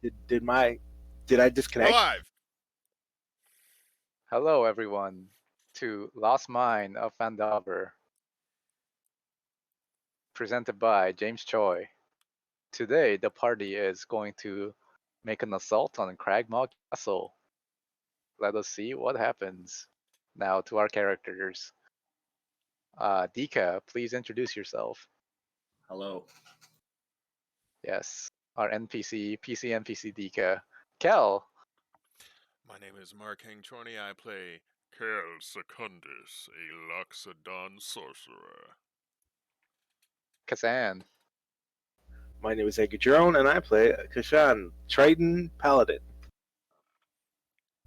Did I disconnect? Alive. Hello, everyone, to Lost Mine of Phandelver, presented by James Choi. Today, the party is going to make an assault on Cragmaw Castle. Let us see what happens. Now, to our characters. Dika, please introduce yourself. Hello. Yes, our PC NPC Dika. Kel. My name is Mark Hangchorny. I play Kel Secundus, a Loxodon sorcerer. Kazan. My name is Edgar Jerome, and I play Kashan, Triton Paladin.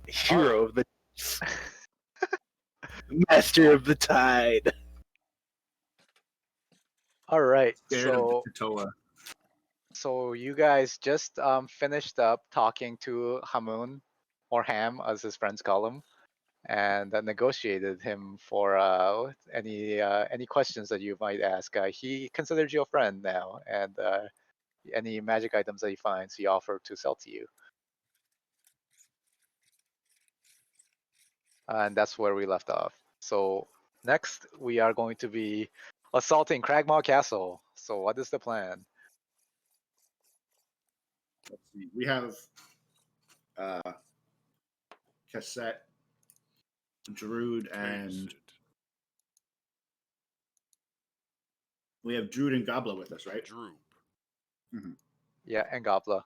Hero of the... Master of the Tide. All right, Scared of the Katoa. so you guys just finished up talking to Hamun, or Ham, as his friends call him, and negotiated him for any questions that you might ask. He considers you a friend now, and any magic items that he finds, he offered to sell to you. And that's where we left off. So next, we are going to be assaulting Cragmaw Castle. So what is the plan? Let's see. We have Cassette, Druid, and we have Druid and Gobbler with us, right? Droop. Mm-hmm. Yeah, and Gobla.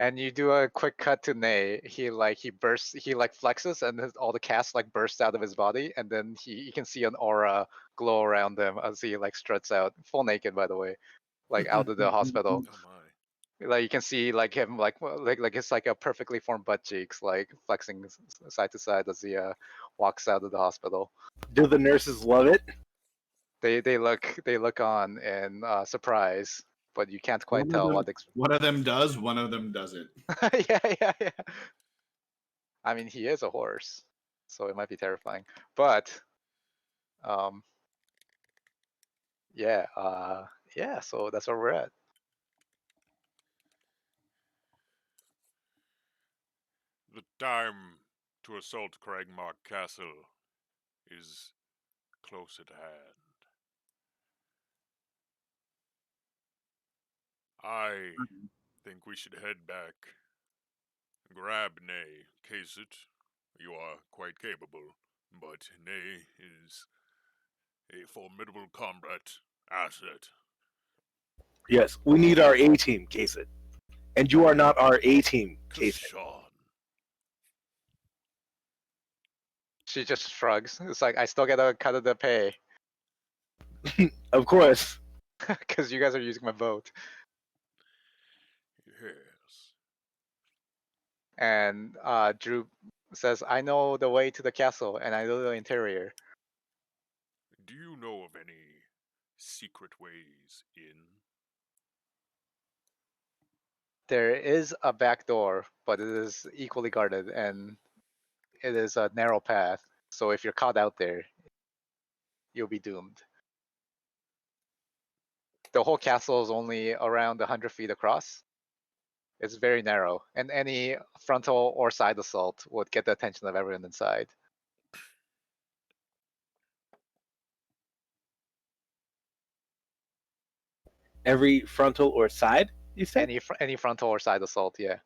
And you do a quick cut to Nay. He bursts, he flexes, and all the cast bursts out of his body, and then you can see an aura glow around him as he struts out, full naked, by the way, out of the hospital. Oh my. You can see him it's a perfectly formed butt cheeks flexing side to side as he walks out of the hospital. Do the nurses love it? They look on in surprise, but you can't quite tell what. One of them does, one of them doesn't. yeah. I mean, he is a horse, so it might be terrifying. But, yeah. So that's where we're at. The time to assault Cragmaw Castle is close at hand. I think we should head back, grab Nay, case it. You are quite capable, but Nay is a formidable combat asset. Yes, we need our A-team, case it. And you are not our A-team, case it. Sean. She just shrugs. It's I still get a cut of the pay. Of course. Because you guys are using my boat. Yes. And Drew says, I know the way to the castle, and I know the interior. Do you know of any secret ways in? There is a back door, but it is equally guarded, and it is a narrow path. So if you're caught out there, you'll be doomed. The whole castle is only around 100 feet across. It's very narrow, and any frontal or side assault would get the attention of everyone inside. Every frontal or side, you said? Any frontal or side assault, yeah.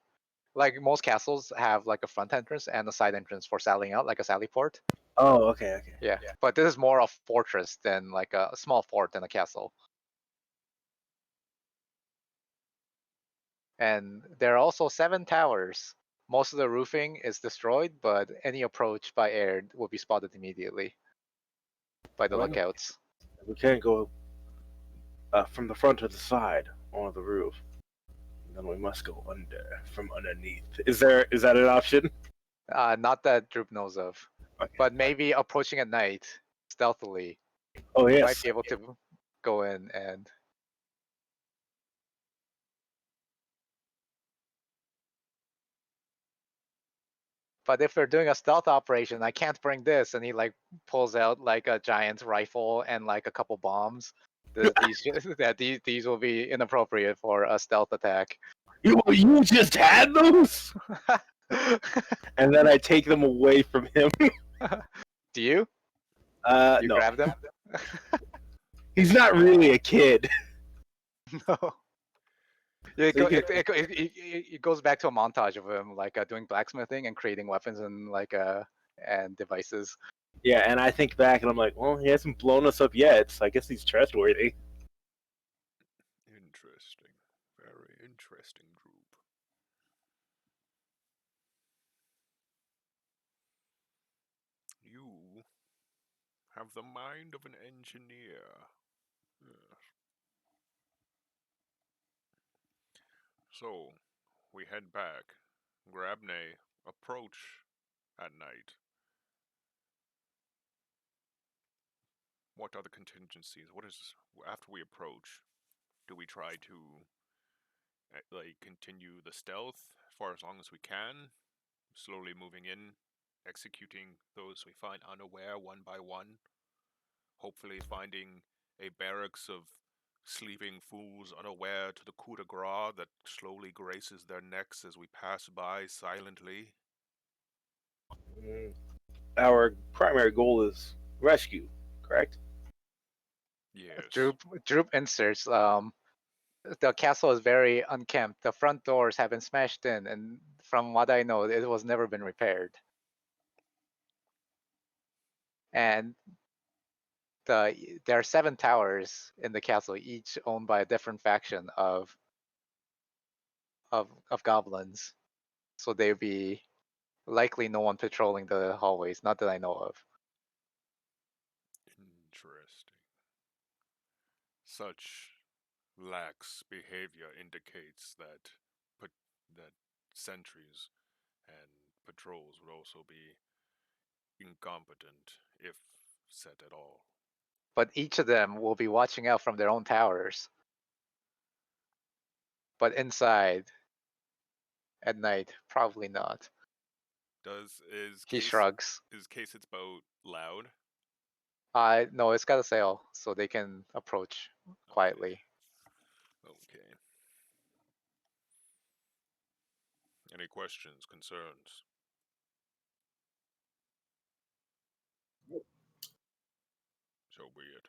Most castles have a front entrance and a side entrance for sallying out, like a sally port. Oh, okay. Yeah, but this is more a fortress than a small fort than a castle. And there are also 7 towers. Most of the roofing is destroyed, but any approach by air will be spotted immediately by the lookouts. We can't go from the front to the side on the roof. Then we must go from underneath. Is that an option? Not that Droop knows of. Okay. But maybe approaching at night, stealthily. Oh, yes. You might be able to go in and... But if we're doing a stealth operation, I can't bring this. And he pulls out a giant rifle and a couple bombs. These will be inappropriate for a stealth attack. You just had those? And then I take them away from him. Do you? You No. grab them? He's not really a kid. No. Yeah, So you it goes back to a montage of him like doing blacksmithing and creating weapons and and devices. Yeah, and I think back and I'm like, well, he hasn't blown us up yet, so I guess he's trustworthy. Interesting. Very interesting group. You have the mind of an engineer. Yes. So, we head back, grab Nay, approach at night. What are the contingencies? What is after we approach? Do we try to like continue the stealth for as long as we can, slowly moving in, executing those we find unaware one by one, hopefully finding a barracks of sleeping fools unaware to the coup de grace that slowly graces their necks as we pass by silently? Our primary goal is rescue, correct? Yes. Droop inserts. The castle is very unkempt. The front doors have been smashed in, and from what I know, it was never been repaired. And there are 7 towers in the castle, each owned by a different faction of goblins. So there would be likely no one patrolling the hallways, not that I know of. Interesting. Such lax behavior indicates that that sentries and patrols would also be incompetent, if set at all. But each of them will be watching out from their own towers. But inside, at night, probably not. He shrugs. Is Case's boat loud? No, it's got a sail, so they can approach quietly. Okay. Any questions, concerns? So be it.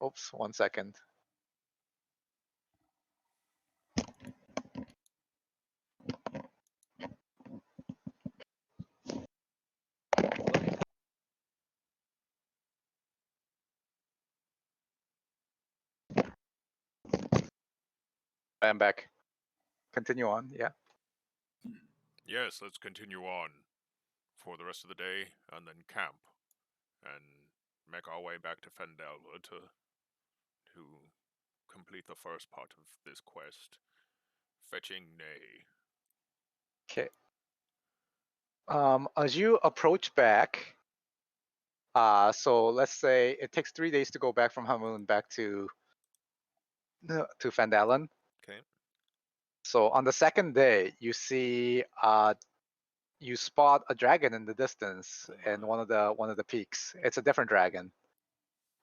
Oops, 1 second. I'm back. Continue on, yeah. Yes, let's continue on for the rest of the day and then camp and make our way back to Phandelver to complete the first part of this quest, fetching Nay. Okay. As you approach back, so let's say it takes 3 days to go back from Hamun back to Phandelver. Okay. So on the second day, you see you spot a dragon in the distance in one of the peaks. It's a different dragon,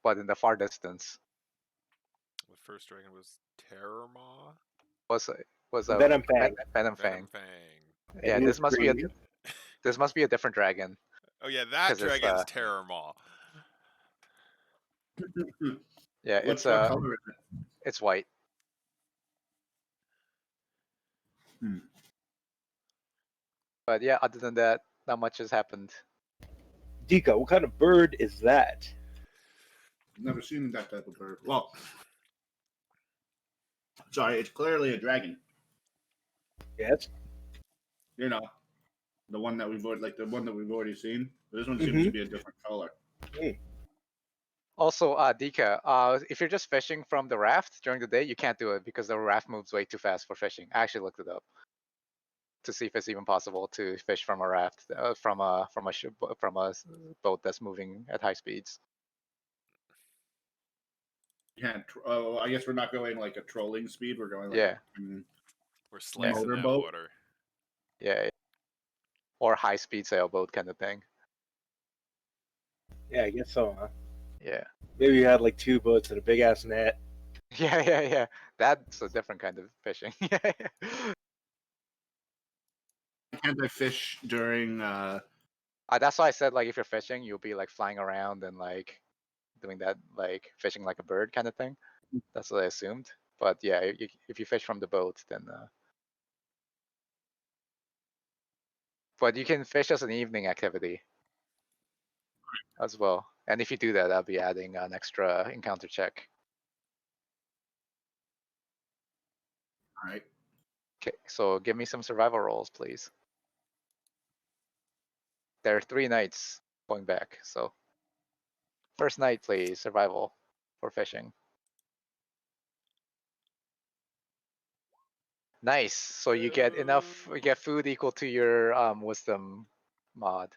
but in the far distance. The first dragon was Terror Maw? Was a Venom Fang. Venom Fang. Fang. Yeah, And this must be a green. this must be a different dragon. Oh yeah, that 'Cause it's, dragon's Terror Maw. Yeah, What color is it? it's white. Hmm. But yeah, other than that, not much has happened. Dika, what kind of bird is that? Never seen that type of bird. Well, sorry, it's clearly a dragon. Yes. You know, the one that we've already seen. But this one seems to be a different color. Also, Dika, if you're just fishing from the raft during the day, you can't do it because the raft moves way too fast for fishing. I actually looked it up to see if it's even possible to fish from a raft, from a boat that's moving at high speeds. Yeah. I guess we're not going like a trolling speed. We're going like Yeah. We're slicing that motorboat? water. Yeah. Or high speed sailboat kind of thing. Yeah, I guess so, huh? Yeah. Maybe you had like 2 boats and a big ass net. Yeah. That's a different kind of fishing. Can't I fish during? That's why I said like if you're fishing, you'll be like flying around and like doing that like fishing like a bird kind of thing. That's what I assumed. But yeah, if you fish from the boat, then. But you can fish as an evening activity as well. And if you do that, I'll be adding an extra encounter check. All right. Okay, so give me some survival rolls, please. There are 3 nights going back, so first night, please, survival for fishing. Nice. So you get enough. You get food equal to your wisdom mod.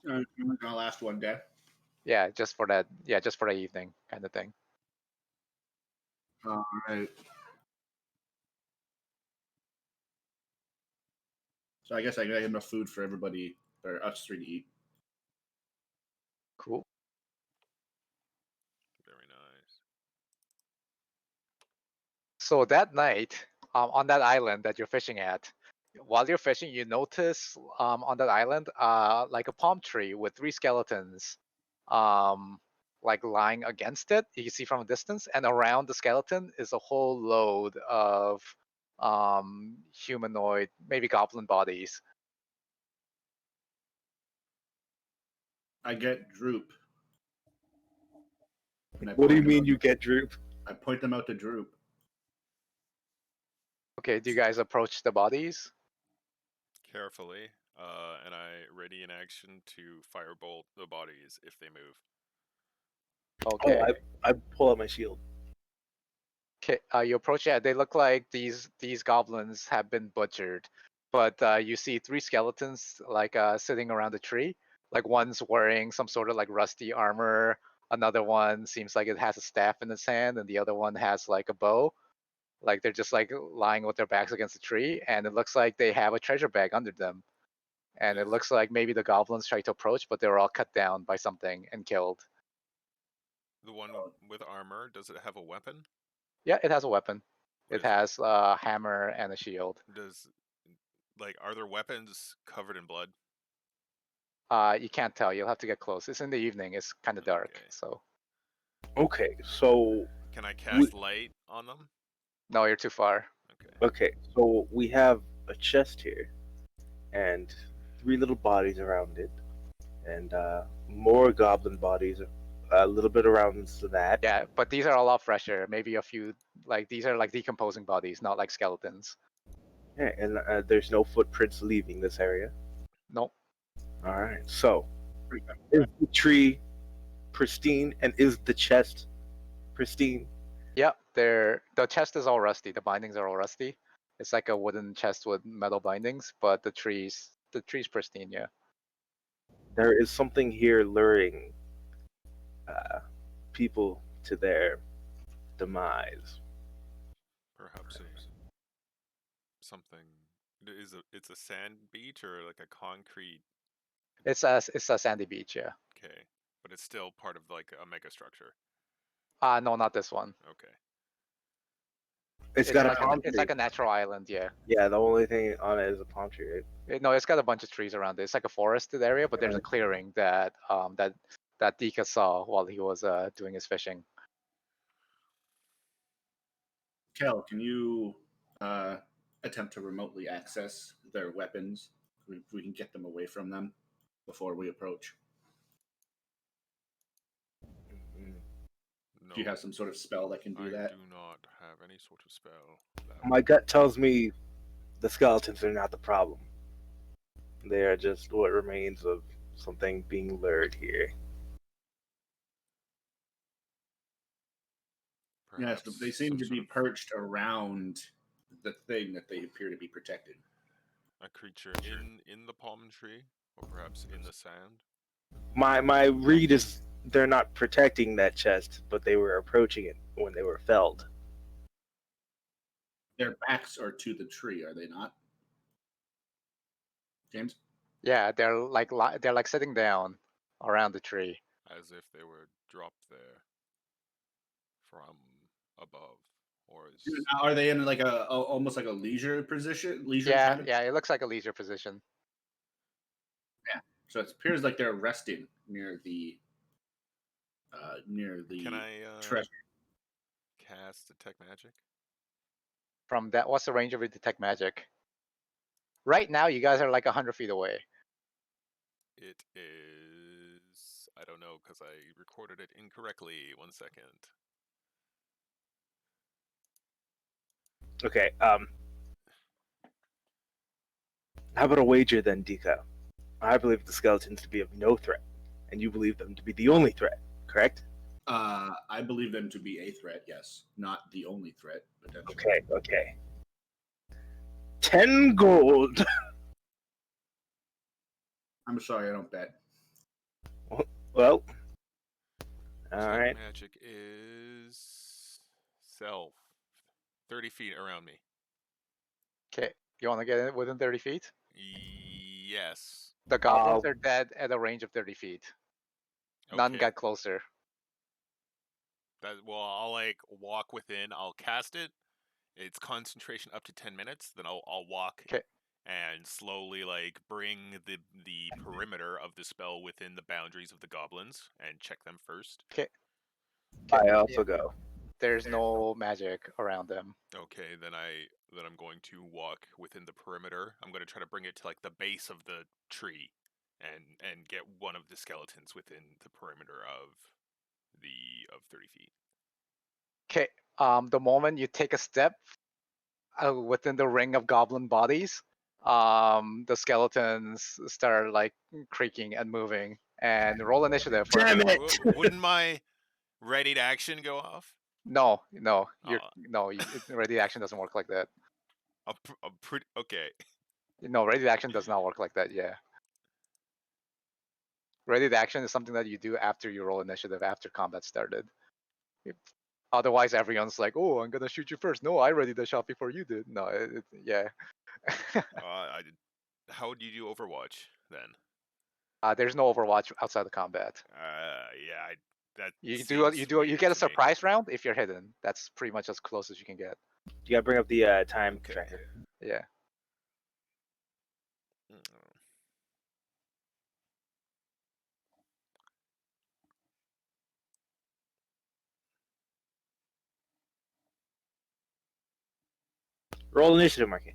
It's only gonna last one day. Yeah, just for that. Yeah, just for the evening kind of thing. All right. So I guess I got enough food for everybody or us 3 to eat. Cool. Very nice. So that night, on that island that you're fishing at, while you're fishing, you notice on that island, like a palm tree with 3 skeletons, like lying against it. You can see from a distance, and around the skeleton is a whole load of humanoid, maybe goblin bodies. I get Droop. And I What do you point them mean out- you get Droop? I point them out to Droop. Okay, do you guys approach the bodies? Carefully, and I ready in action to firebolt the bodies if they move. Okay. Oh, I pull out my shield. Okay, you approach. Yeah, they look like these goblins have been butchered, but you see 3 skeletons like sitting around a tree. Like one's wearing some sort of like rusty armor. Another one seems like it has a staff in its hand, and the other one has like a bow. Like they're just like lying with their backs against a tree, and it looks like they have a treasure bag under them. And it Is looks like maybe the goblins tried to approach, but they were all cut down by something and killed. the one with armor, does it have a weapon? Yeah, it has a weapon. What It is has a hammer and a shield. Does are their weapons covered in blood? You can't tell. You'll have to get close. It's in the evening. It's kind of dark. Okay. So Okay, so Can I cast light on them? no, you're too far. we have a chest here, and 3 little bodies around it, and more goblin bodies, a little bit around that. Yeah, but these are a lot fresher. Maybe a few. Like these are like decomposing bodies, not like skeletons. Yeah, and there's no footprints leaving this area. Nope. All right, so is the tree pristine, and is the chest pristine? Yep. The chest is all rusty. The bindings are all rusty. It's like a wooden chest with metal bindings, but the tree's pristine. Yeah. There is something here luring uh, people to their demise. Perhaps something. It's a sand beach or like a concrete. It's a sandy beach. Yeah. Okay, but it's still part of like a mega structure. No, not this one. Okay. It's got like a palm it's tree. like a natural island. Yeah. Yeah, the only thing on it is a palm tree, right? No, it's got a bunch of trees around it. It's like a forested area, but there's a clearing that that Dika saw while he was doing his fishing. Kel, can you attempt to remotely access their weapons? We can get them away from them before we approach. No, Do you have some sort of spell that can do I that? do not have any sort of spell. My gut tells me the skeletons are not the problem. They are just what remains of something being lured here. Yes, Perhaps they seem some to sort be of perched around the thing that they appear to be protecting. a creature in the palm tree, or perhaps in the sand. My read is they're not protecting that chest, but they were approaching it when they were felled. Their backs are to the tree, are they not? James? Yeah, they're like sitting down around the tree. As if they were dropped there. from above, or is Are they in like almost like a leisure position? Leisure Yeah, kind of. yeah, it looks like a leisure position. So it appears like they're resting near the can I treasure. cast detect magic? From that, what's the range of your detect magic? Right now, you guys are like 100 feet away. It is. I don't know because I recorded it incorrectly. 1 second. Okay. How about a wager then, Dika? I believe the skeletons to be of no threat, and you believe them to be the only threat. Correct? I believe them to be a threat. Yes, not the only threat potentially. Okay. Okay. 10 gold. I'm sorry, I don't bet. Well. All Detect right. magic is self. 30 feet around me. Okay, you want to get in within 30 feet? Yes. The goblins are dead at a range of 30 feet. None Okay. got closer. Well, I'll like walk within. I'll cast it. It's concentration up to 10 minutes. Then I'll walk 'Kay. and slowly like bring the perimeter of the spell within the boundaries of the goblins and check them first. Okay. I also go. There's no magic around them. Okay, then I'm going to walk within the perimeter. I'm going to try to bring it to like the base of the tree and get one of the skeletons within the perimeter of 30 feet. Okay. The moment you take a step within the ring of goblin bodies, the skeletons start like creaking and moving. And roll initiative for Damn everyone. it! Wouldn't my ready to action go off? No, Oh. ready action doesn't work like that. I'm pretty okay. No, ready action does not work like that. Yeah. Ready action is something that you do after you roll initiative, after combat started. Otherwise, everyone's like, "Oh, I'm gonna shoot you first." No, I ready the shot before you did. No, yeah. How do you do Overwatch then? There's no Overwatch outside of combat. Yeah, that You seems you weird get a to me. surprise round if you're hidden. That's pretty much as close as you can get. You gotta bring up the time Okay. tracker. Yeah. Roll initiative, Marky.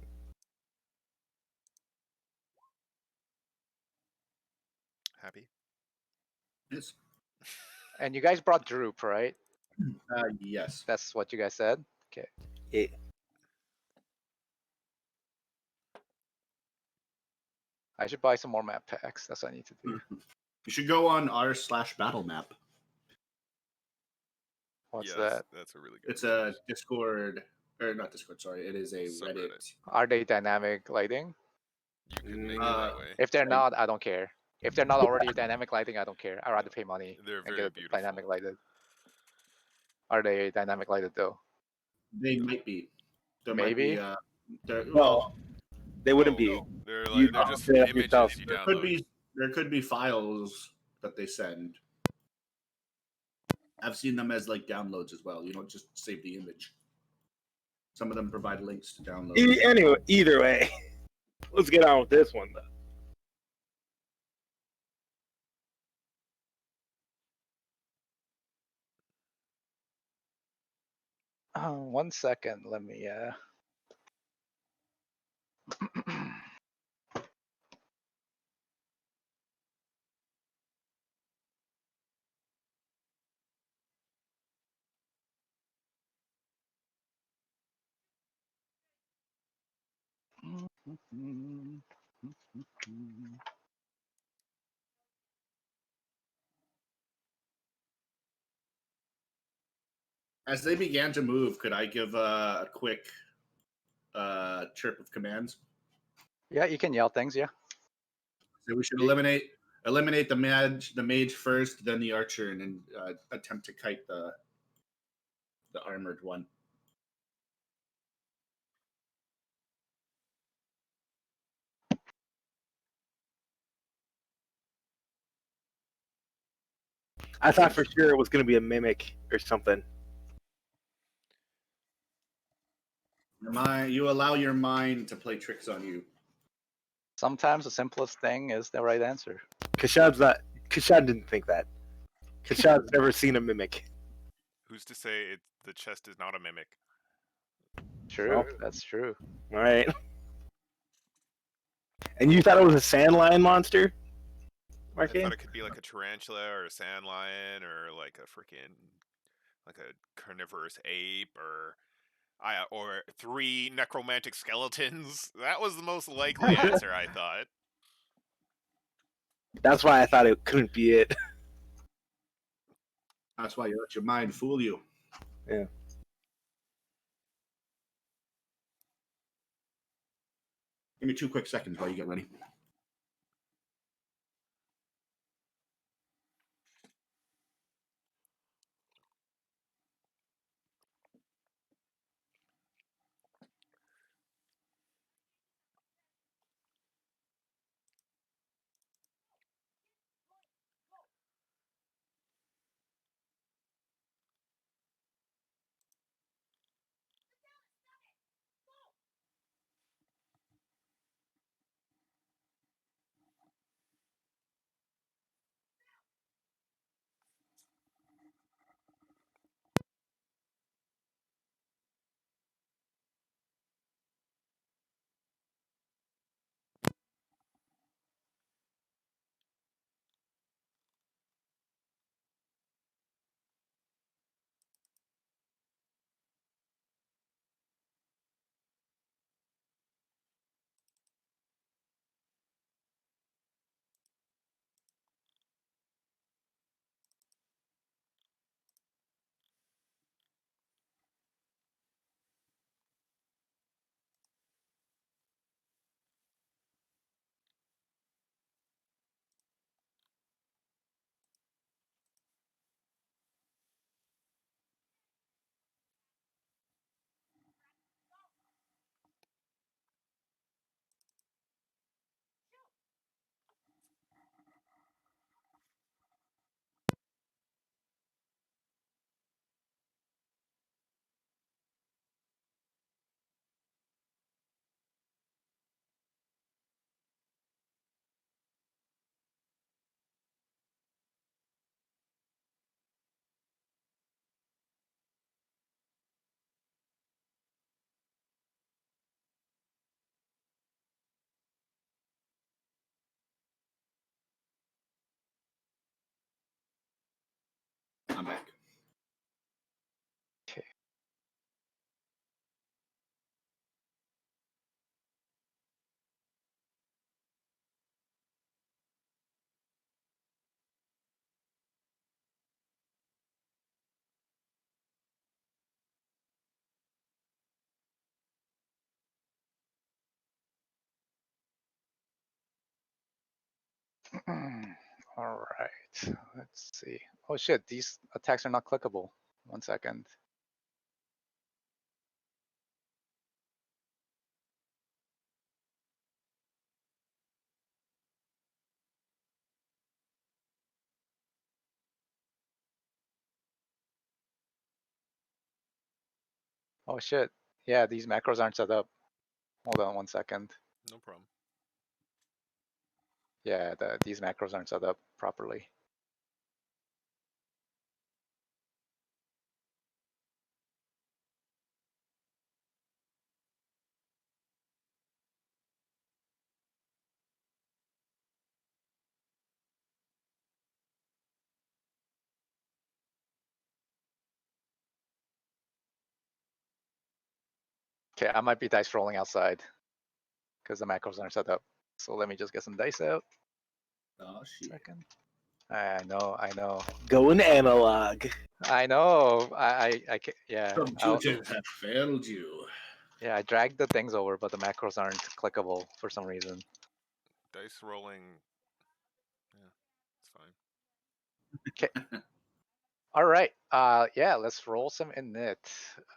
Happy? Yes. And you guys brought Droop, right? Yes. That's what you guys said. Okay. Yeah. I should buy some more map packs. That's what I need to do. You should go on r/battle map. What's yes, that? that's a really good It's resource. a Discord, or not Discord. Sorry, it is a Subreddit. Reddit. Are they dynamic lighting? You could make it that way. If they're not, I don't care. If they're not already dynamic lighting, I don't care. I'd rather pay money They're and very get it beautiful. dynamic lighted. Are they dynamic lighted though? They might be. There Maybe. might be. No, they wouldn't be. No, they're You they're just set up images yourself. you There could download. be. There could be files that they send. I've seen them as like downloads as well. You don't just save the image. Some of them provide links to download. Anyway, either way, let's get on with this one though. Oh, 1 second. Let me. As they began to move, could I give a quick chirp of commands? Yeah, you can yell things. Yeah. So we should eliminate the mage first, then the archer, and then attempt to kite the armored one. I thought for sure it was gonna be a mimic or something. You allow your mind to play tricks on you. Sometimes the simplest thing is the right answer. Kashad didn't think that. Kashad's never seen a mimic. Who's to say the chest is not a mimic? True, Well. that's true. All right. And you thought it was a sand lion monster? I Marquette? thought it could be like a tarantula or a sand lion or like a freaking like a carnivorous ape or 3 necromantic skeletons. That was the most likely answer, I thought. That's why I thought it couldn't be it. That's why you let your mind fool you. Yeah. Give me 2 quick seconds while you get ready. I'm back. Okay. All right. Let's see. Oh shit, these attacks are not clickable. 1 second. Oh shit. Yeah, these macros aren't set up. Hold on 1 second. No problem. Yeah, these macros aren't set up properly. Okay, I might be dice rolling outside because the macros aren't set up. So let me just get some dice out. Oh, shit. Second. I know. Going analog. I know. Yeah. Computers have failed you. Yeah, I dragged the things over, but the macros aren't clickable for some reason. Dice rolling. Yeah, it's fine. Okay. All right. Yeah, let's roll some init.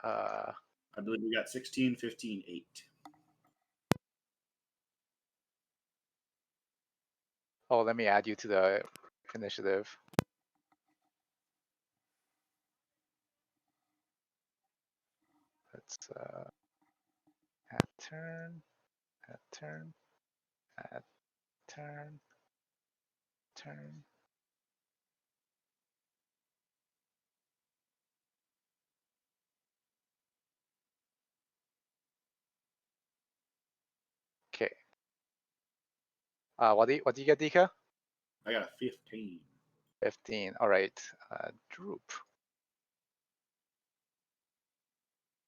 I believe we got 16, 15, 8. Oh, let me add you to the initiative. Let's At turn. At turn. At turn. Turn. Okay. What do you get, Dika? I got a 15. 15. All right. Droop.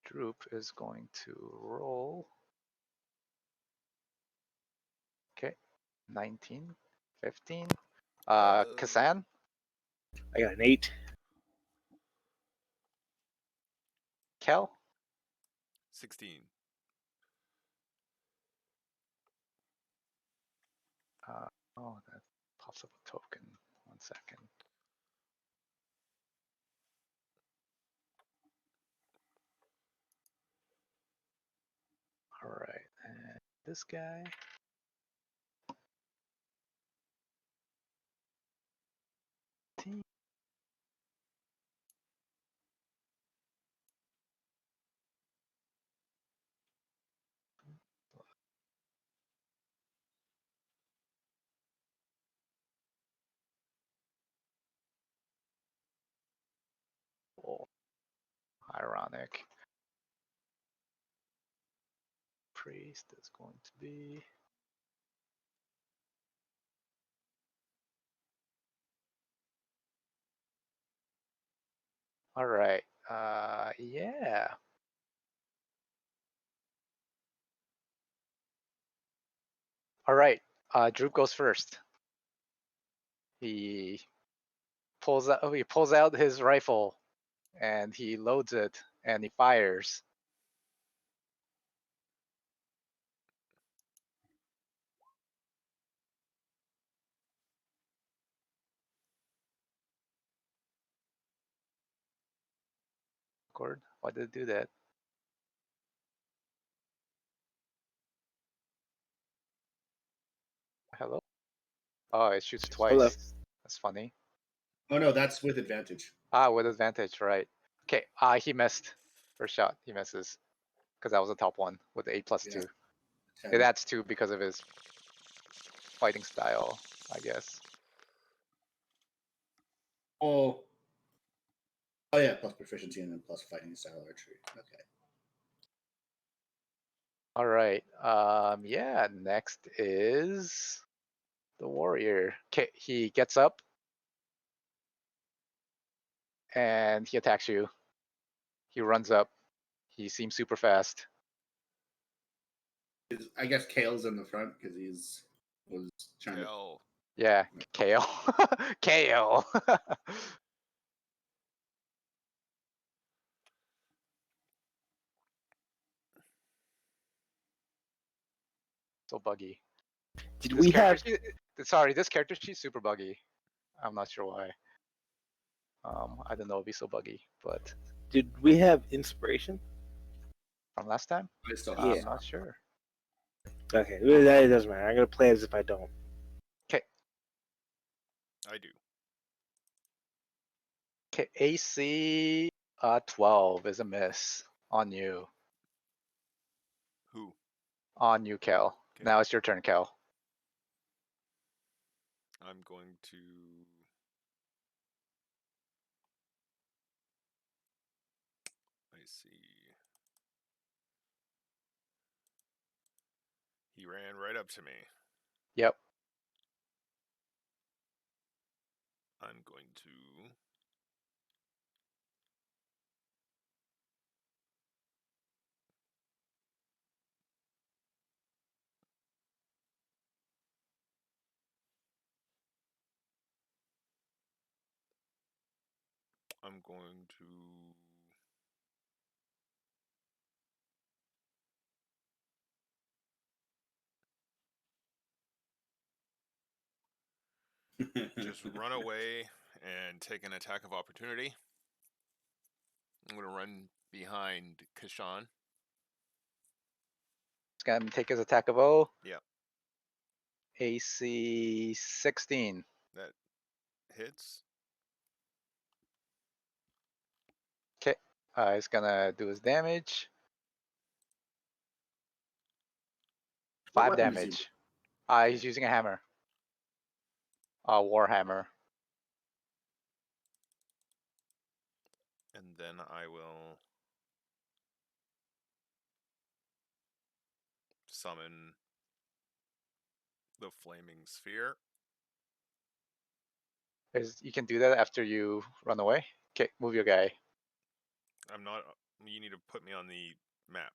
Droop is going to roll. Okay. 19, 15. Kasan? I got an 8. Kel? 16. Oh, that pops up a token. 1 second. All right. And this guy. Oh, ironic. Priest is going to be. All right. Yeah. All right. Droop goes first. He pulls out his rifle and he loads it and he fires. Cord, why did it do that? Hello? Oh, it shoots Hello. twice. That's funny. Oh no, that's with advantage. With advantage, right. Okay, he missed. First shot, he misses. Because that was the top one with the 8 plus Yeah. 2. 10. It adds 2 because of his fighting style, I guess. Oh. Oh yeah, plus proficiency and then plus fighting style archery. Okay. All right. Yeah, next is the warrior. Okay, he gets up and he attacks you. He runs up. He seems super fast. I guess Kale's in the front because was trying to. Kel. Yeah, KO. KO. So buggy. Did This we character have? sheet, sorry, this character sheet's super buggy. I'm not sure why. I don't know if he's so buggy, but Did we have inspiration? from last time, I still Yeah. I'm not sure. Okay, that doesn't matter. I'm gonna play as if I don't. Okay, I do. okay, AC 12 is a miss on you. Who? On you, Kel. Okay. Now it's your turn, Kel. I'm going to. I see. He ran right up to me. Yep. I'm going to. I'm going to. Just run away and take an attack of opportunity. I'm going to run behind Kashan. He's gonna take his attack of O. Yep. AC 16. That hits. Okay. He's gonna do his damage. 5 weapon is he damage. using? He's using a hammer. A war hammer. And then I will summon the flaming sphere. You can do that after you run away. Okay, move your guy. I'm not. You need to put me on the map.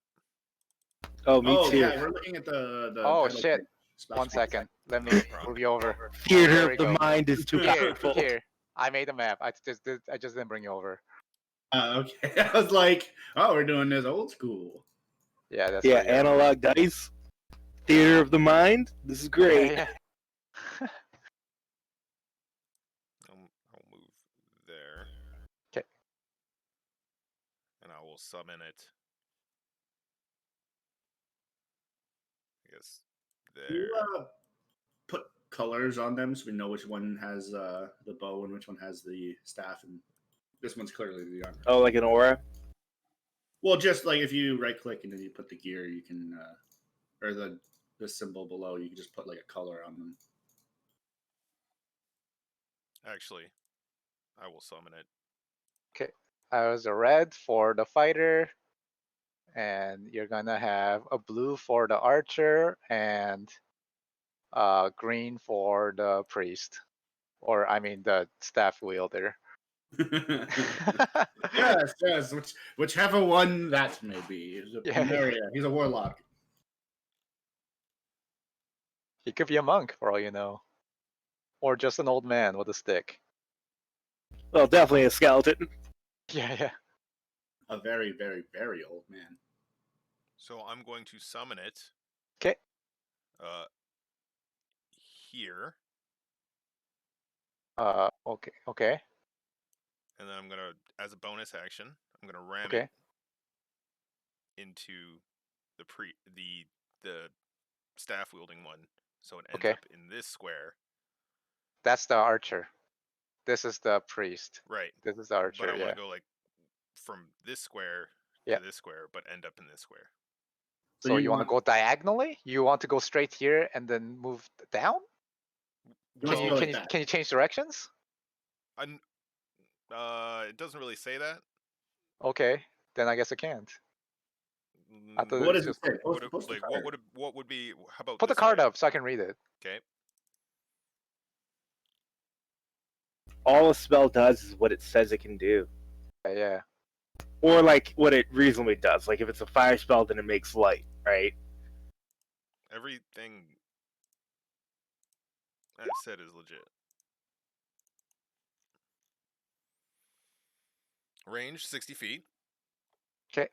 Oh, me Oh too. yeah, we're looking at the Oh, title shit. page. Splash 1 page. second. Let me move you over. Theater there of we the go. mind is too Here, powerful. here. I made a map. I just didn't bring you over. Okay, I was like, oh, we're doing this old school. Yeah, that's Yeah, what you gotta do. analog dice. Theater of the mind. This is great. Yeah, yeah. I'll move there. 'Kay. And I will summon it. I guess there. Can you put colors on them so we know which one has the bow and which one has the staff, and this one's clearly the armor. Oh, like an aura. Well, just like if you right click and then you put the gear, you can or the symbol below, you can just put like a color on them. Actually, I will summon it. Okay. I was a red for the fighter, and you're gonna have a blue for the archer, and green for the priest, or I mean the staff wielder. Yes, yes. Whichever one that may be. He's a Yeah. Pandaria. He's a warlock. He could be a monk for all you know, or just an old man with a stick. Well, definitely a skeleton. Yeah, yeah. A very, very, very old man. So I'm going to summon it. 'Kay. Here. Okay, okay, And then I'm gonna, as a bonus action, I'm gonna ram okay. it into the staff wielding one, so it ends Okay. up in this square. That's the archer. This is the priest. Right. This is the archer. But I yeah. want to go like from this square Yeah. to this square, but end up in this square. So you want to go diagonally? You want to go straight here and then move down? He wants to go like that. Can you change directions? It doesn't really say that. Okay, then I guess I can't. I thought What it does was it say? just Post the Like card. what would be? How about put the this card way? up so I can read it. Okay. All a spell does is what it says it can do. Yeah. Or like what it reasonably does. Like if it's a fire spell, then it makes light, right? Everything I said is legit. Range 60 feet. Okay.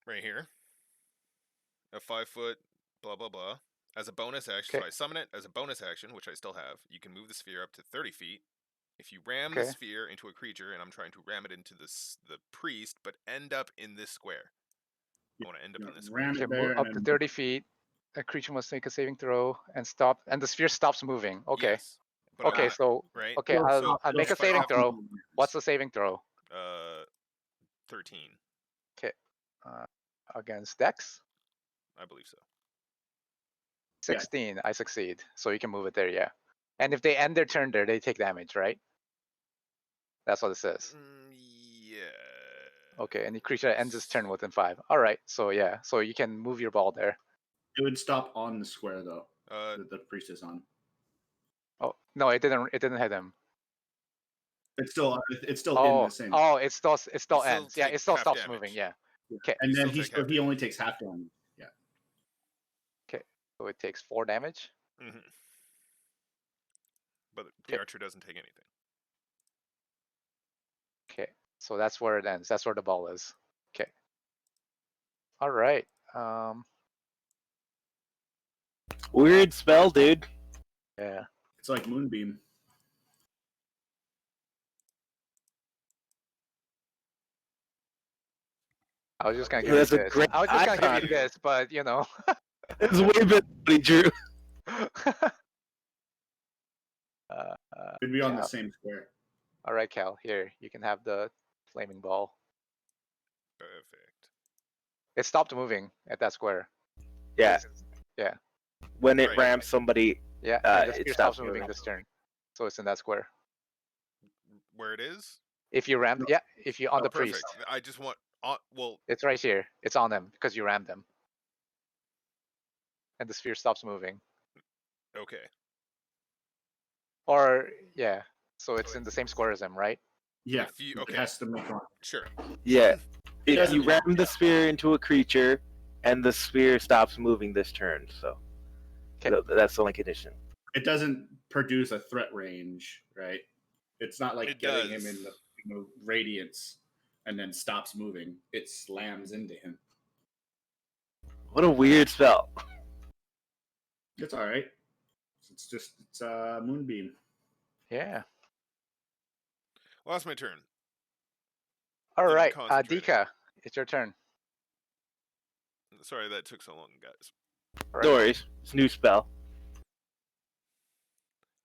Right here. A 5 foot. Blah blah blah. As a bonus action, Okay. so I summon it as a bonus action, which I still have. You can move the sphere up to 30 feet. If you ram the Okay. sphere into a creature, and I'm trying to ram it into the priest, but end up in this square. I want to end up in this square. Ram Okay, it move there up and to then 30 feet. A creature must make a saving throw and stop, and the sphere stops moving. Okay. Yes. But I Okay, wanna, so right. okay, It'll I'll stop- make a if I saving have- throw. What's the saving throw? 13. Okay. Against Dex? I believe so. 16. I succeed. So you can move it there, yeah. And if they end their turn there, they take damage, right? That's what it says. Yeah. Okay, any creature that ends its turn within 5. All right, so yeah, so you can move your ball there. It would stop on the square though. Uh, That the priest is on. Oh no, it didn't. It didn't hit him. It's still in Oh, the same. oh, it still still ends. Yeah, take it still half stops damage. moving. Yeah. Yeah. Okay. And then still take half he only takes half damage. Yeah. Okay, so it takes 4 damage. Mm-hmm. But the Okay. archer doesn't take anything. Okay, so that's where it ends. That's where the ball is. Okay. All right. Weird spell, dude. Yeah. It's like Moonbeam. I was just gonna give you That's a this. great I was just gonna give icon. you this, but you know. It's way better than he drew. Could be on Cal. the same square. All right, Cal. Here, you can have the flaming ball. Perfect. It stopped moving at that square. Yeah. Yeah. When it Right. rams somebody, Yeah, and the it spear stops stops moving moving. this turn. So it's in that square. Where it is? If you ram, yeah, if you on the Perfect. priest, I just want. Well, it's right here. It's on them because you rammed them, and the sphere stops moving. okay. Or yeah, so it's in the same square as them, right? Yeah, If you it okay, has to make one. sure. Yeah. If doesn't you ram matter. the sphere into a creature, and the sphere stops moving this turn, so that's the only condition. It doesn't produce a threat range, right? It's not like It getting does. him in the radiance and then stops moving. It slams into him. What a weird spell. It's all right. It's a moonbeam. Yeah. Well, that's my turn. All Getting right, concentrated. Dika, it's your turn. Sorry that took so long, guys. All No right. worries. It's a new spell.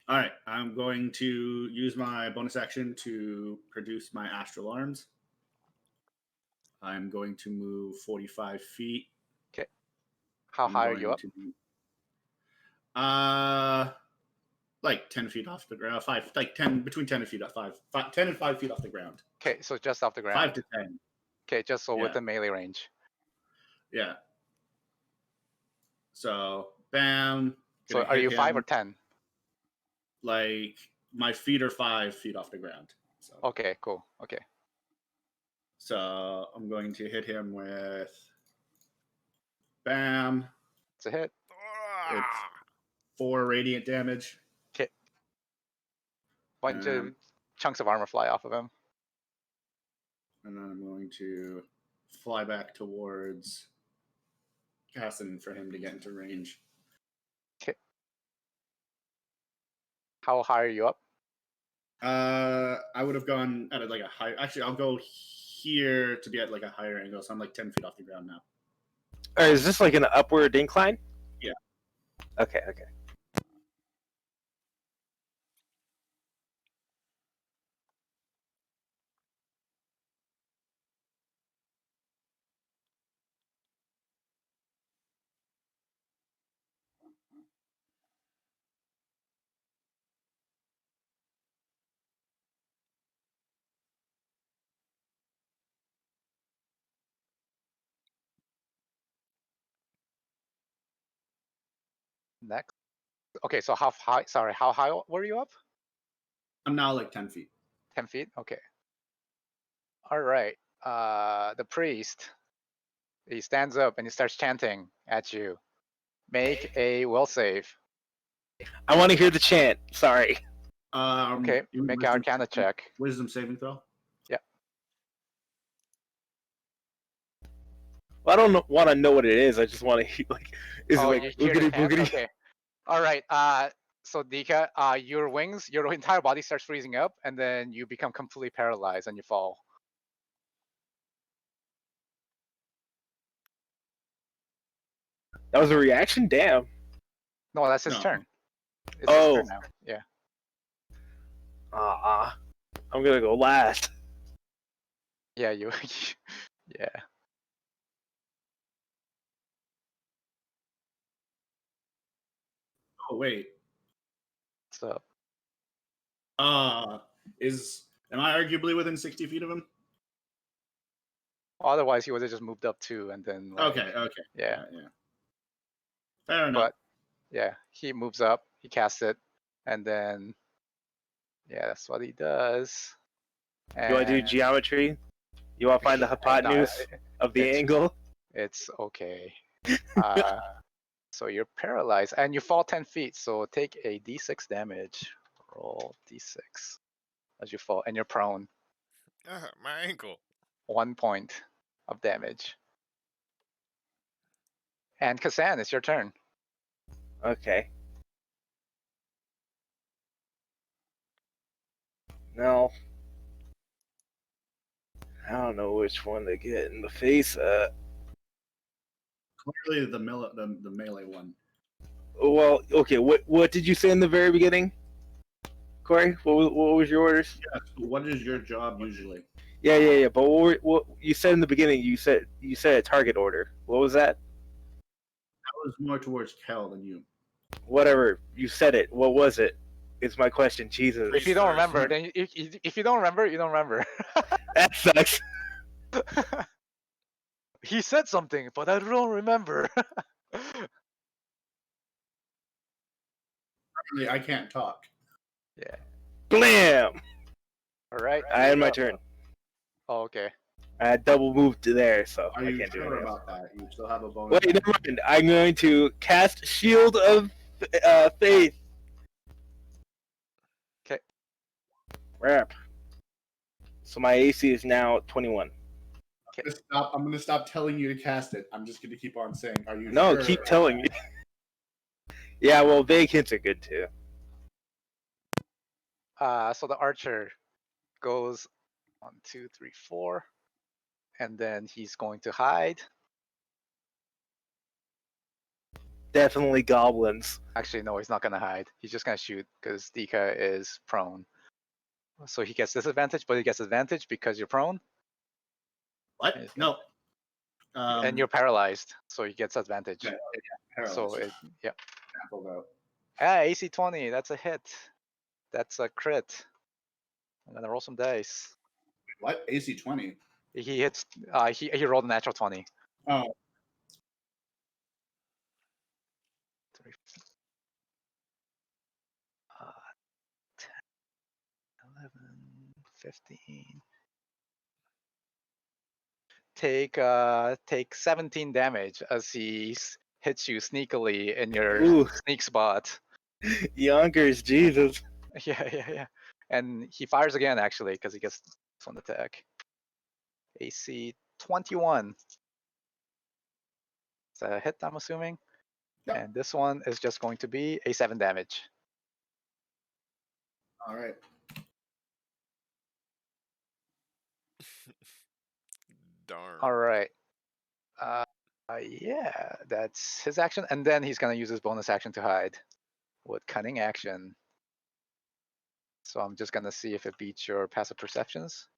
All right, I'm going to use my bonus action to produce my astral arms. I'm going to move 45 feet. Okay. How high are you up? Like 10 feet off the ground. Between 10 and feet off 10 and 5 feet off the ground. Okay, so just off the ground. 5 to 10. Okay, just so Yeah. within melee range. Yeah. So, bam. So Gonna are hit you 5 him. or 10? Like my feet are 5 feet off the ground. So, Okay, cool. Okay. so I'm going to hit him with bam. It's a hit. It's 4 radiant damage. Okay. Bunch of chunks of armor fly off of him. And then I'm going to fly back towards Casson for him to get into range. Okay. How high are you up? I would have gone at like a higher. Actually, I'll go here to be at like a higher angle, so I'm like 10 feet off the ground now. Or is this like an upward incline? Yeah. Okay. Next. Okay, so how high? Sorry, how high were you up? I'm now like 10 feet. 10 feet. Okay. All right. The priest. He stands up and he starts chanting at you. Make a will save. I want to hear the chant. Sorry. Okay, make an Arcana check. Wisdom saving throw. Well, I don't want to know what it is. I just want to like. Is it like you hear the boogity chant? boogity? Okay. All right. So Dika, your wings, your entire body starts freezing up, and then you become completely paralyzed and you fall. That was a reaction. Damn. No, that's his No. turn. It's his Oh. turn now. Yeah. I'm gonna go last. Yeah. You. Yeah. Oh wait. So Am I arguably within 60 feet of him? otherwise, he would have just moved up too, and then. Like, Okay. Yeah. Fair enough. But yeah, he moves up. He casts it, and then. Yeah, that's what he does. And You want to do geometry? You want to find the hypotenuse of the it's- angle? It's okay. So you're paralyzed and you fall 10 feet. So take a d6 damage. Roll d6 as you fall, and you're prone. My ankle. 1 point of damage. And Kasan, it's your turn. Okay. No. I don't know which one to get in the face. Clearly the melee one. Well, okay. What did you say in the very beginning, Corey? What was your orders? Yeah. So what is your job usually? Yeah. But what you said in the beginning? You said a target order. What was that? That was more towards Kel than you. Whatever. You said it. What was it? It's my question. Jesus. If you don't First. remember, then if you don't remember, you don't remember. That sucks. He said something, but I don't remember. Apparently, I can't talk. Yeah. Blam! All right. I had my turn. Oh, okay. I had double moved to there, so Are I you can't do sure anything else. about that? You still have a bonus. Wait, never mind. I'm going to cast Shield of Faith. Okay. Crap. So my AC is now 21. I'm gonna stop telling you to cast it. I'm just gonna keep on saying, "Are you No, sure?" keep telling me. Yeah, well, vague hints are good too. So the archer goes 1, 2, 3, 4, and then he's going to hide. Definitely goblins. Actually, no, he's not gonna hide. He's just gonna shoot because Dika is prone. So he gets disadvantage, but he gets advantage because you're prone. What? He's No. and you're paralyzed, so he gets advantage. yeah, paralyzed. So yeah. Canceled out. AC 20. That's a hit. That's a crit. I'm gonna roll some dice. What? AC 20. He hits. He rolled a natural 20. Oh, 3, 10, 11, 15. Take 17 damage as he hits you sneakily in your Ooh, sneak spot. Yonkers, Jesus. Yeah. And he fires again actually because he gets this one attack. AC 21. It's a hit, I'm assuming. Yep. And this one is just going to be a 7 damage. all right. Darn. All right. Yeah, that's his action, and then he's gonna use his bonus action to hide with cunning action. So I'm just gonna see if it beats your passive perceptions.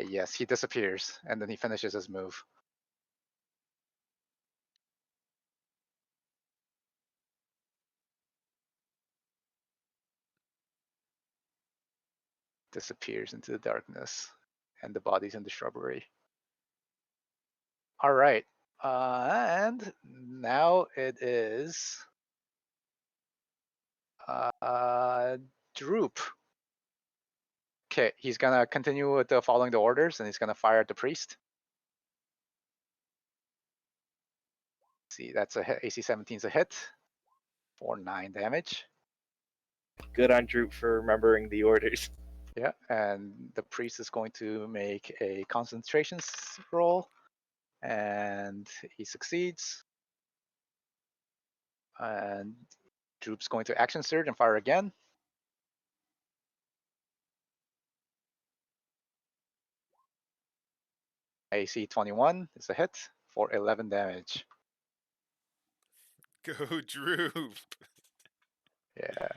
Yes, he disappears, and then he finishes his move. Disappears into the darkness, and the body's in the shrubbery. All right, and now it is Droop. Okay, he's gonna continue with following the orders, and he's gonna fire at the priest. See, that's a hit. AC 17 is a hit for 9 damage. Good on Droop for remembering the orders. Yeah, and the priest is going to make a concentration roll, and he succeeds. And Droop's going to action surge and fire again. AC 21 is a hit for 11 damage. Go Droop. Yeah.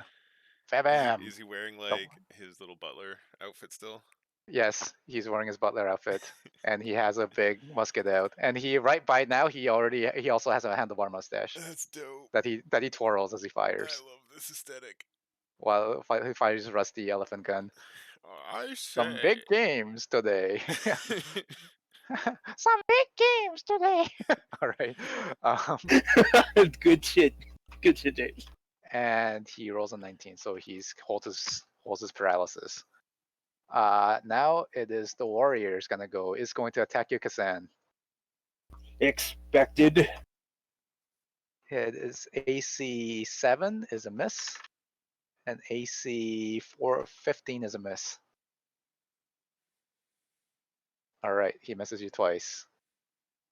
Fabam. Is he wearing like his little butler outfit still? Yes, he's wearing his butler outfit, and he has a big musket out. And he right by now he also has a handlebar mustache That's dope. that he twirls as he fires. I love this aesthetic. While he fires Rusty elephant gun. I say. Some big games today. Some big games today. All right. Good shit. Good shit, James. And he rolls a 19, so he's holds his paralysis. Now it is the warrior is going to attack you, Kasan. Expected. It is AC 7 is a miss, and AC 15 is a miss. All right, he misses you twice.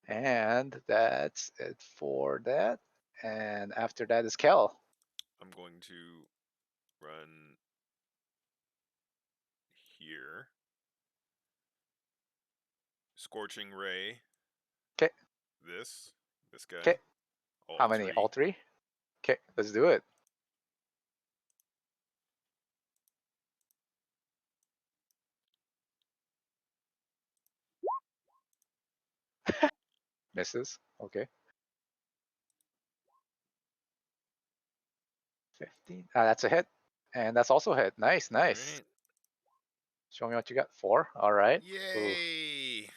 And that's it for that. And after that is Kel. I'm going to run here. Scorching Ray. Okay. This guy. Okay. All How many? three. All 3? Okay, let's do it. Misses. Okay. 15. That's a hit. And that's also a hit. Nice, nice. Alright. Show me what you got. 4. All right. Ooh. Yay!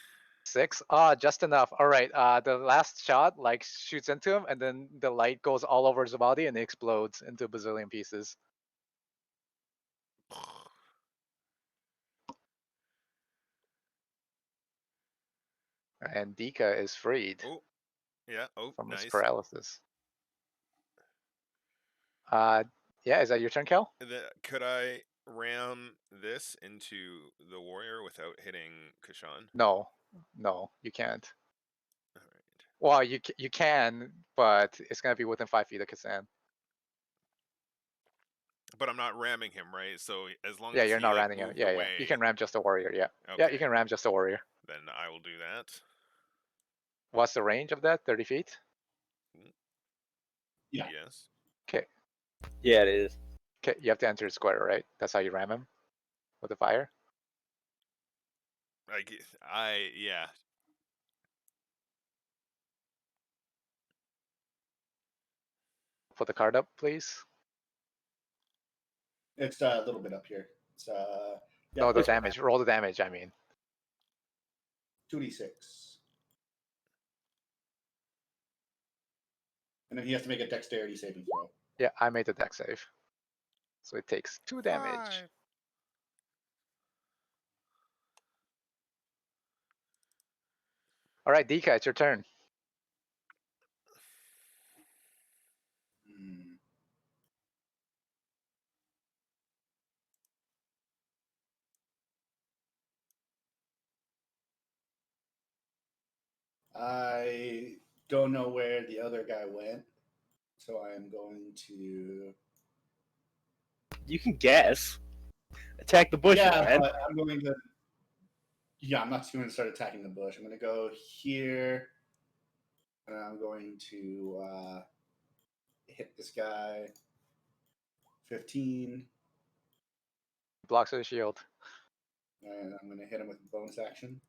6. Just enough. All right. The last shot like shoots into him, and then the light goes all over his body, and it explodes into a bazillion pieces. And Dika is freed Oh, yeah. Oh, from his nice. paralysis. Yeah. Is that your turn, Kel? Could I ram this into the warrior without hitting Kashan? No, you can't. All right. Well, you can, but it's gonna be within 5 feet of Kasan. But I'm not ramming him, right? So as long Yeah, as you're he not like ramming him. moved Yeah, away, yeah. You can ram just a warrior. Yeah. okay, Yeah, you can ram just a warrior. then I will do that. What's the range of that? 30 feet? Yeah. Yes. Okay. Yeah, it is. Okay, you have to enter the square, right? That's how you ram him with the fire. Yeah. Put the card up, please. It's a little bit up here. It's yeah, No, the it's damage. Roll the damage, I mean. 2d6. And then he has to make a dexterity saving throw. Yeah, I made the deck save. So it takes 2 damage. 5. All right, Dika, it's your turn. Hmm. I don't know where the other guy went, so I am going to. You can guess. Attack the bushes, Yeah, man. but I'm going to. Yeah, I'm not going to start attacking the bush. I'm going to go here, and I'm going to hit this guy. 15, Blocks with a shield. and I'm going to hit him with a bonus action.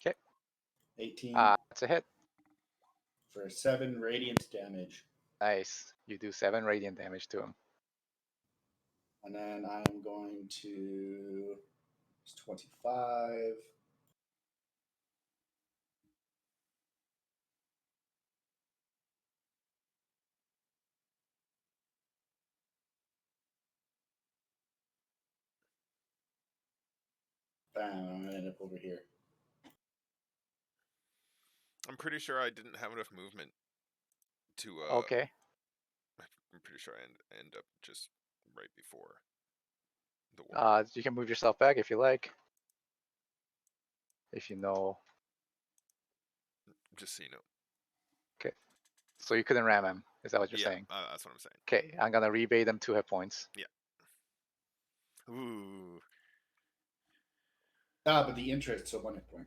Okay. 18 That's a hit. for 7 radiant damage. Nice. You do 7 radiant damage to him. And then I'm going to. It's 25. Bam, I'm going to end up over here. I'm pretty sure I didn't have enough movement to. Okay. I'm pretty sure I end up just right before the warrior. You can move yourself back if you like. If you know. Just so you know. Okay. So you couldn't ram him. Is that what you're Yeah, saying? that's what I'm saying. Okay, I'm gonna rebate him 2 hit points. Ooh. But the interest, so 1 hit point.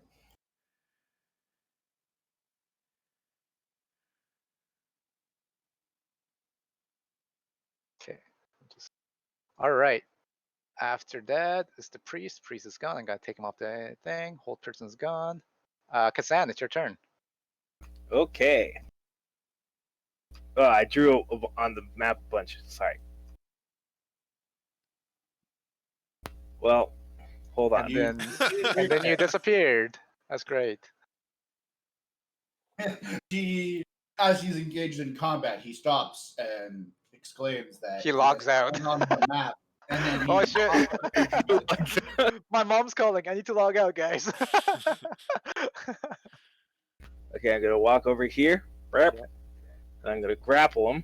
Okay. All right. After that is the priest. Priest is gone. I'm gonna take him off the thing. Hold person's gone. Kasan, it's your turn. Okay. Oh, I drew on the map a bunch. Sorry. Well, hold on. And then you disappeared. That's great. He, as he's engaged in combat, he stops and exclaims that He logs out. on the map, and then he Oh shit! My mom's calling. I need to log out, guys. Okay, I'm gonna walk over here. Yep. Yeah. I'm gonna grapple him.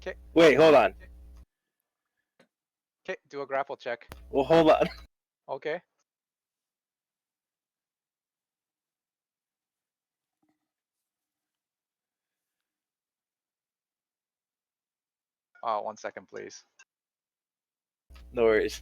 Okay. Wait, hold on. Okay, do a grapple check. Well, hold on. Okay. Oh, 1 second, please. No worries.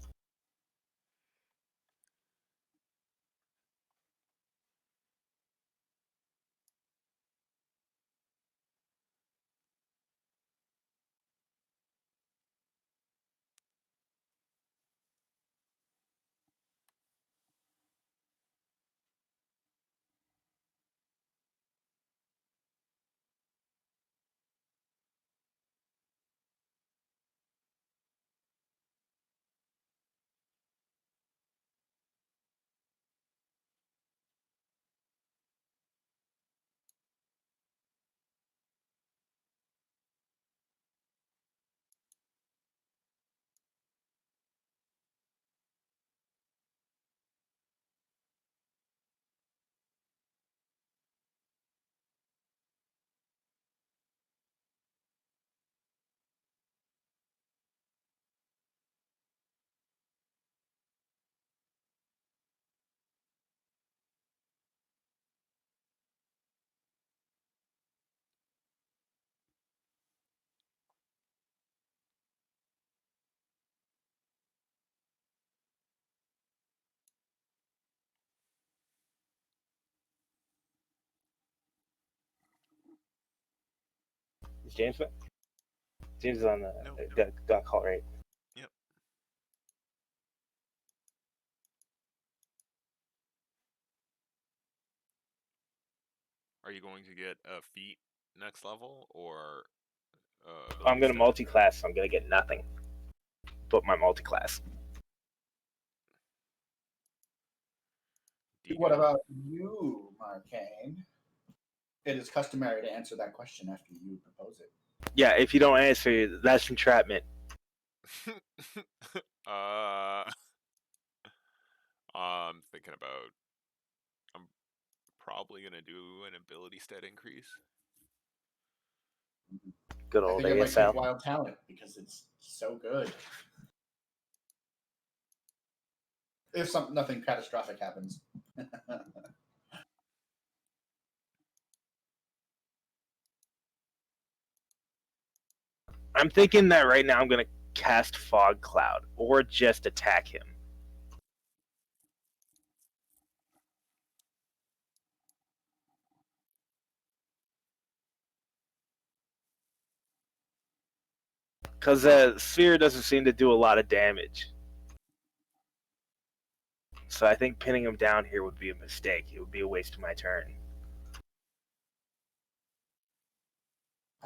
Is James back? James is on the No. got call, right? Yep. Are you going to get a feat next level or I'm gonna ability multi-class, so I'm gonna get nothing but my multi-class. stat? What about you, Marcane? It is customary to answer that question after you propose it. Yeah, if you don't answer, that's entrapment. I'm thinking about. I'm probably gonna do an ability stat increase. Good I old think I might take ASL. Wild Talent because it's so good. If nothing catastrophic happens. I'm thinking that right now I'm gonna cast Fog Cloud or just attack him. Because Sphere doesn't seem to do a lot of damage. So I think pinning him down here would be a mistake. It would be a waste of my turn.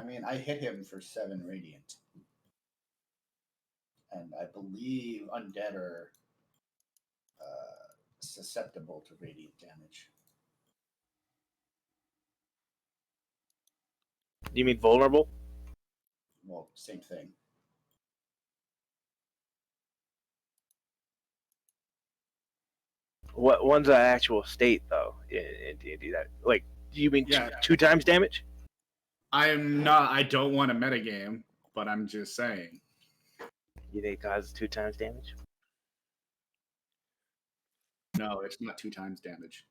I mean, I hit him for 7 radiant. And I believe undead are susceptible to radiant damage. You mean vulnerable? Well, same thing. What one's an actual state though in D&D? That like, do you mean Yeah. two times damage? I'm not. I don't want a metagame, but I'm just saying. You think it causes 2 times damage? No, it's not 2 times damage.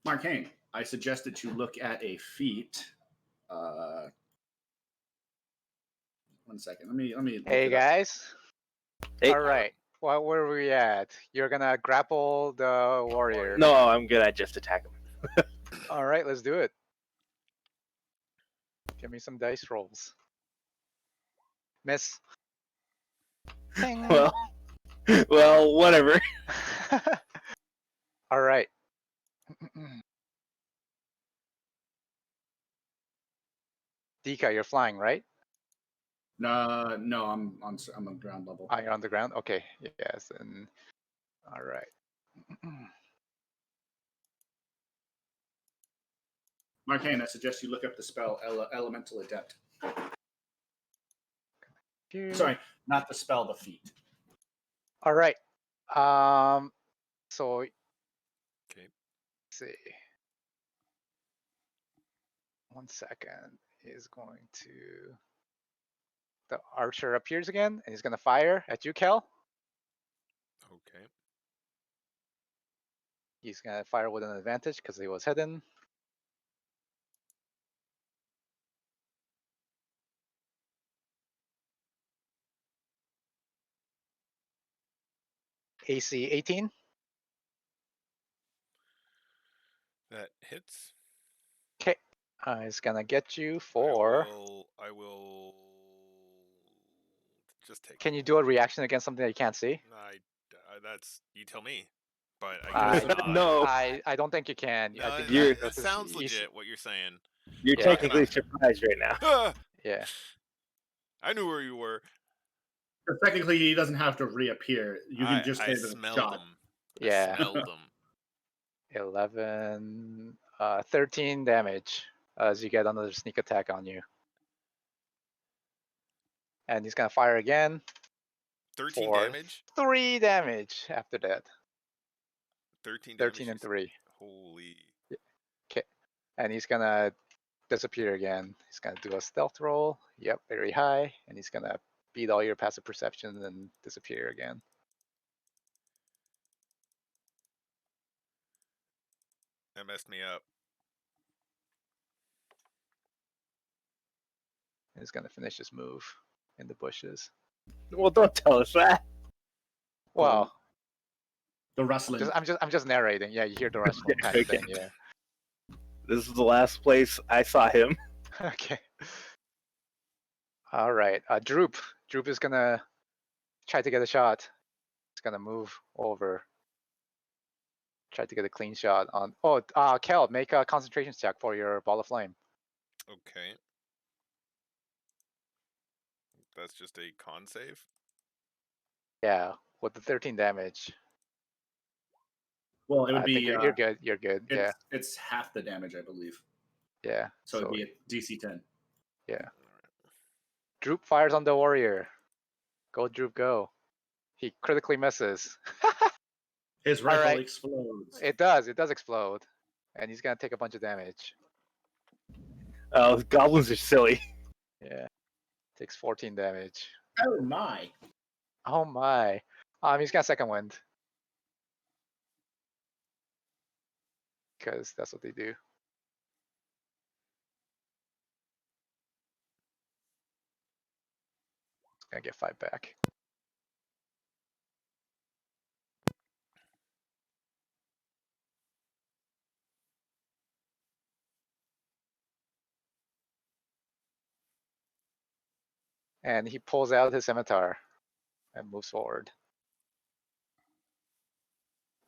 Marcane, I suggest that you look at a feat. 1 second. Let me. Look Hey it up. guys. Hey. All right. What were we at? You're gonna grapple the warrior. No, I'm good. I just attack him. All right, let's do it. Give me some dice rolls. Miss. Ping. Well, whatever. All right. Dika, you're flying, right? No, I'm on ground level. Ah, you're on the ground? Okay, yes. And all right. Marcane, I suggest you look up the spell Elemental Adept. Sorry, not the spell, the feat. All right. So Okay. let's see. 1 second. He's going to. The archer appears again, and he's gonna fire at you, Kel. Okay. He's gonna fire with an advantage because he was hidden. AC 18. That hits. Okay. He's gonna get you for. I will just take. Can you do a reaction against something that you can't see? That's you tell me. But I guess No. I don't think you can. No, I think that sounds legit. What you're saying. You're Yeah. technically surprised right now. Yeah. I knew where you were. Technically, he doesn't have to reappear. You can just say I the smelled shot. them. Yeah. I smelled them. 11, 13 damage as you get another sneak attack on you. And he's gonna fire again. 13 for damage. 3 damage after that. 13 and 3. Holy. Okay. And he's gonna disappear again. He's gonna do a stealth roll. Yep, very high. And he's gonna beat all your passive perception and disappear again. That messed me up. He's gonna finish his move in the bushes. Well, don't tell us that. Well, The rustling. I'm just narrating. Yeah, you hear the rustling kind of thing. Yeah. This is the last place I saw him. Okay. All right. Droop. Droop is gonna try to get a shot. He's gonna move over. Try to get a clean shot on. Oh, Kel, make a concentration check for your ball of flame. Okay. That's just a con save. Yeah, with the 13 damage. Well, it would I be. think you're good. You're good. Yeah. It's half the damage, I believe. Yeah. So it'd be a DC 10. Yeah. Droop fires on the warrior. Go, Droop, go. He critically misses. His All rifle right. explodes. It does. It does explode. And he's going to take a bunch of damage. Oh, goblins are silly. Yeah. Takes 14 damage. Oh my! Oh my. He's got second wind. Because that's what they do. Gonna get 5 back. And he pulls out his scimitar and moves forward.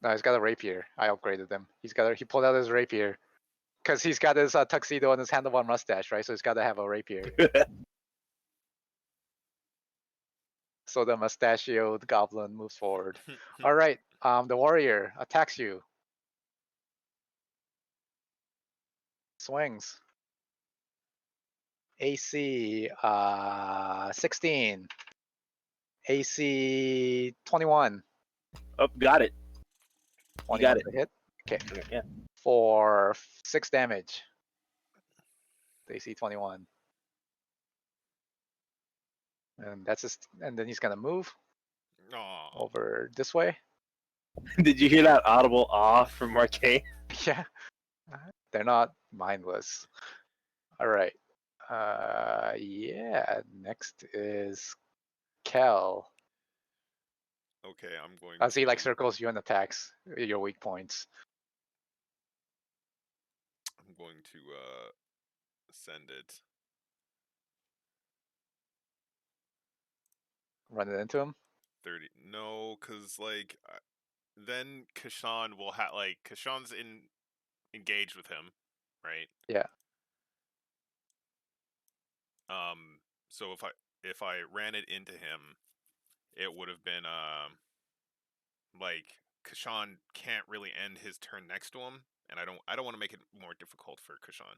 No, he's got a rapier. I upgraded him. He pulled out his rapier because he's got his tuxedo and his handlebar mustache, right? So he's got to have a rapier. So the mustachioed goblin moves forward. All right, the warrior attacks you. Swings. AC 16. AC 21. Oh, got it. You 21 got it. to hit. Okay. Yeah. For 6 damage. AC 21. And that's just, and then he's gonna move Aw. over this way. Did you hear that audible "ah" from Arcane? Yeah. They're not mindless. All right. Yeah. Next is Kel. Okay, I'm going As he like to. circles you and attacks your weak points. I'm going to send it. Run it into him. 30. No, cause like then Kashan will have like Kashan's engaged with him, right? Yeah. So if I ran it into him, it would have been like Kashan can't really end his turn next to him, and I don't want to make it more difficult for Kashan.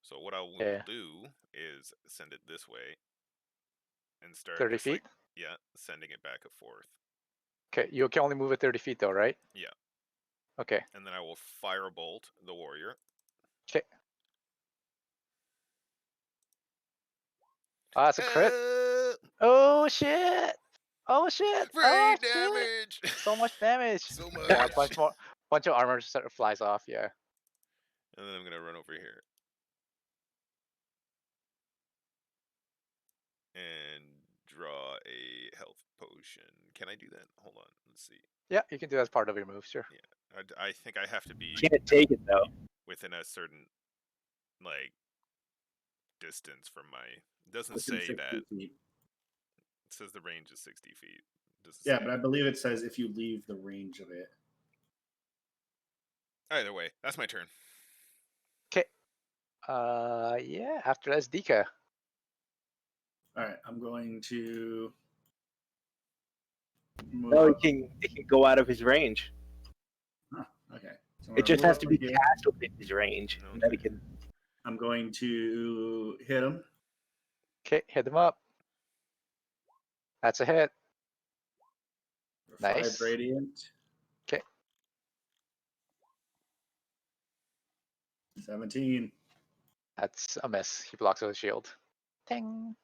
So what I will Yeah. do is send it this way and start 30 just feet? like sending it back and forth. Okay, you can only move it 30 feet though, right? Yeah. Okay. And then I will firebolt the warrior. Okay. That's a crit. Oh shit! Oh shit! Free Oh shit! damage! So much damage. So Yeah, a much. bunch of armor sort of flies off. Yeah. And then I'm gonna run over here. And draw a health potion. Can I do that? Hold on, let's see. Yeah, you can do that as part of your move, sure. Yeah, I think I have to be Can't take it though. within a certain like distance from my. It doesn't Within say 60 that. feet. It says the range is 60 feet. Doesn't Yeah, say. but I believe it says if you leave the range of it. Either way, that's my turn. Okay. Yeah. After that's Dika. All right, I'm going to move No, up. it can go out of his range. Huh, okay. So I'm It gonna just move has up to from be here. cast within his range. And then it can. I'm going to hit him. Okay, hit him up. That's a hit. For Nice. 5 radiant. Okay. 17. That's a miss. He blocks with a shield. Ding.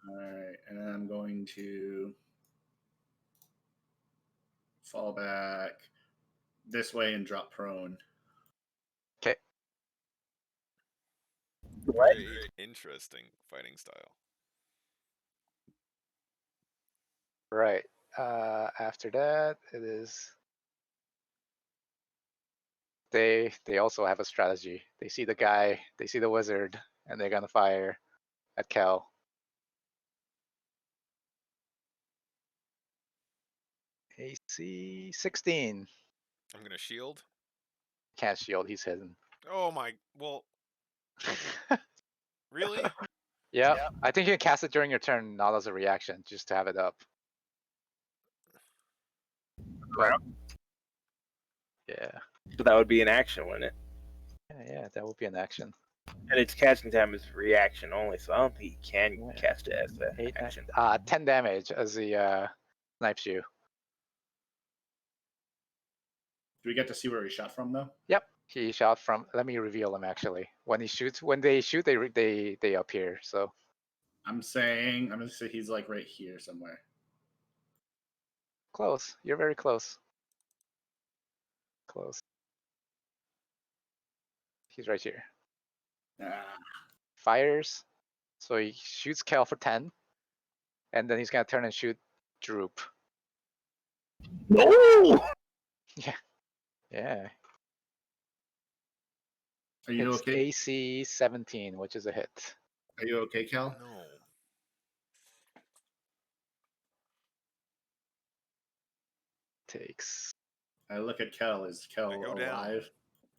All right, and then I'm going to fall back this way and drop prone. Okay. What? Very interesting fighting style. Right. After that, it is. They also have a strategy. They see the guy, they see the wizard, and they're gonna fire at Kel. AC 16. I'm gonna shield. Can't shield. He's hidden. Oh my! Well, really? Yeah. I think you can cast it during your turn, not as a reaction, just to have it up. But yeah, So that would be an action, wouldn't it? yeah, that would be an action. And its casting time is reaction only, so I don't think he can Yeah. cast it as an 8, action. 10 damage as he snipes you. Do we get to see where he shot from though? Yep, he shot from. Let me reveal him actually. When he shoots, when they shoot, they appear. So I'm gonna say he's like right here somewhere. close. You're very close. Close. He's right here. Ah, Fires. So he shoots Kel for 10, and then he's gonna turn and shoot Droop. No! Yeah. are you It's okay? AC 17, which is a hit. Are you okay, Cal? No. Takes I look at Kel. Is Kel I go down. alive?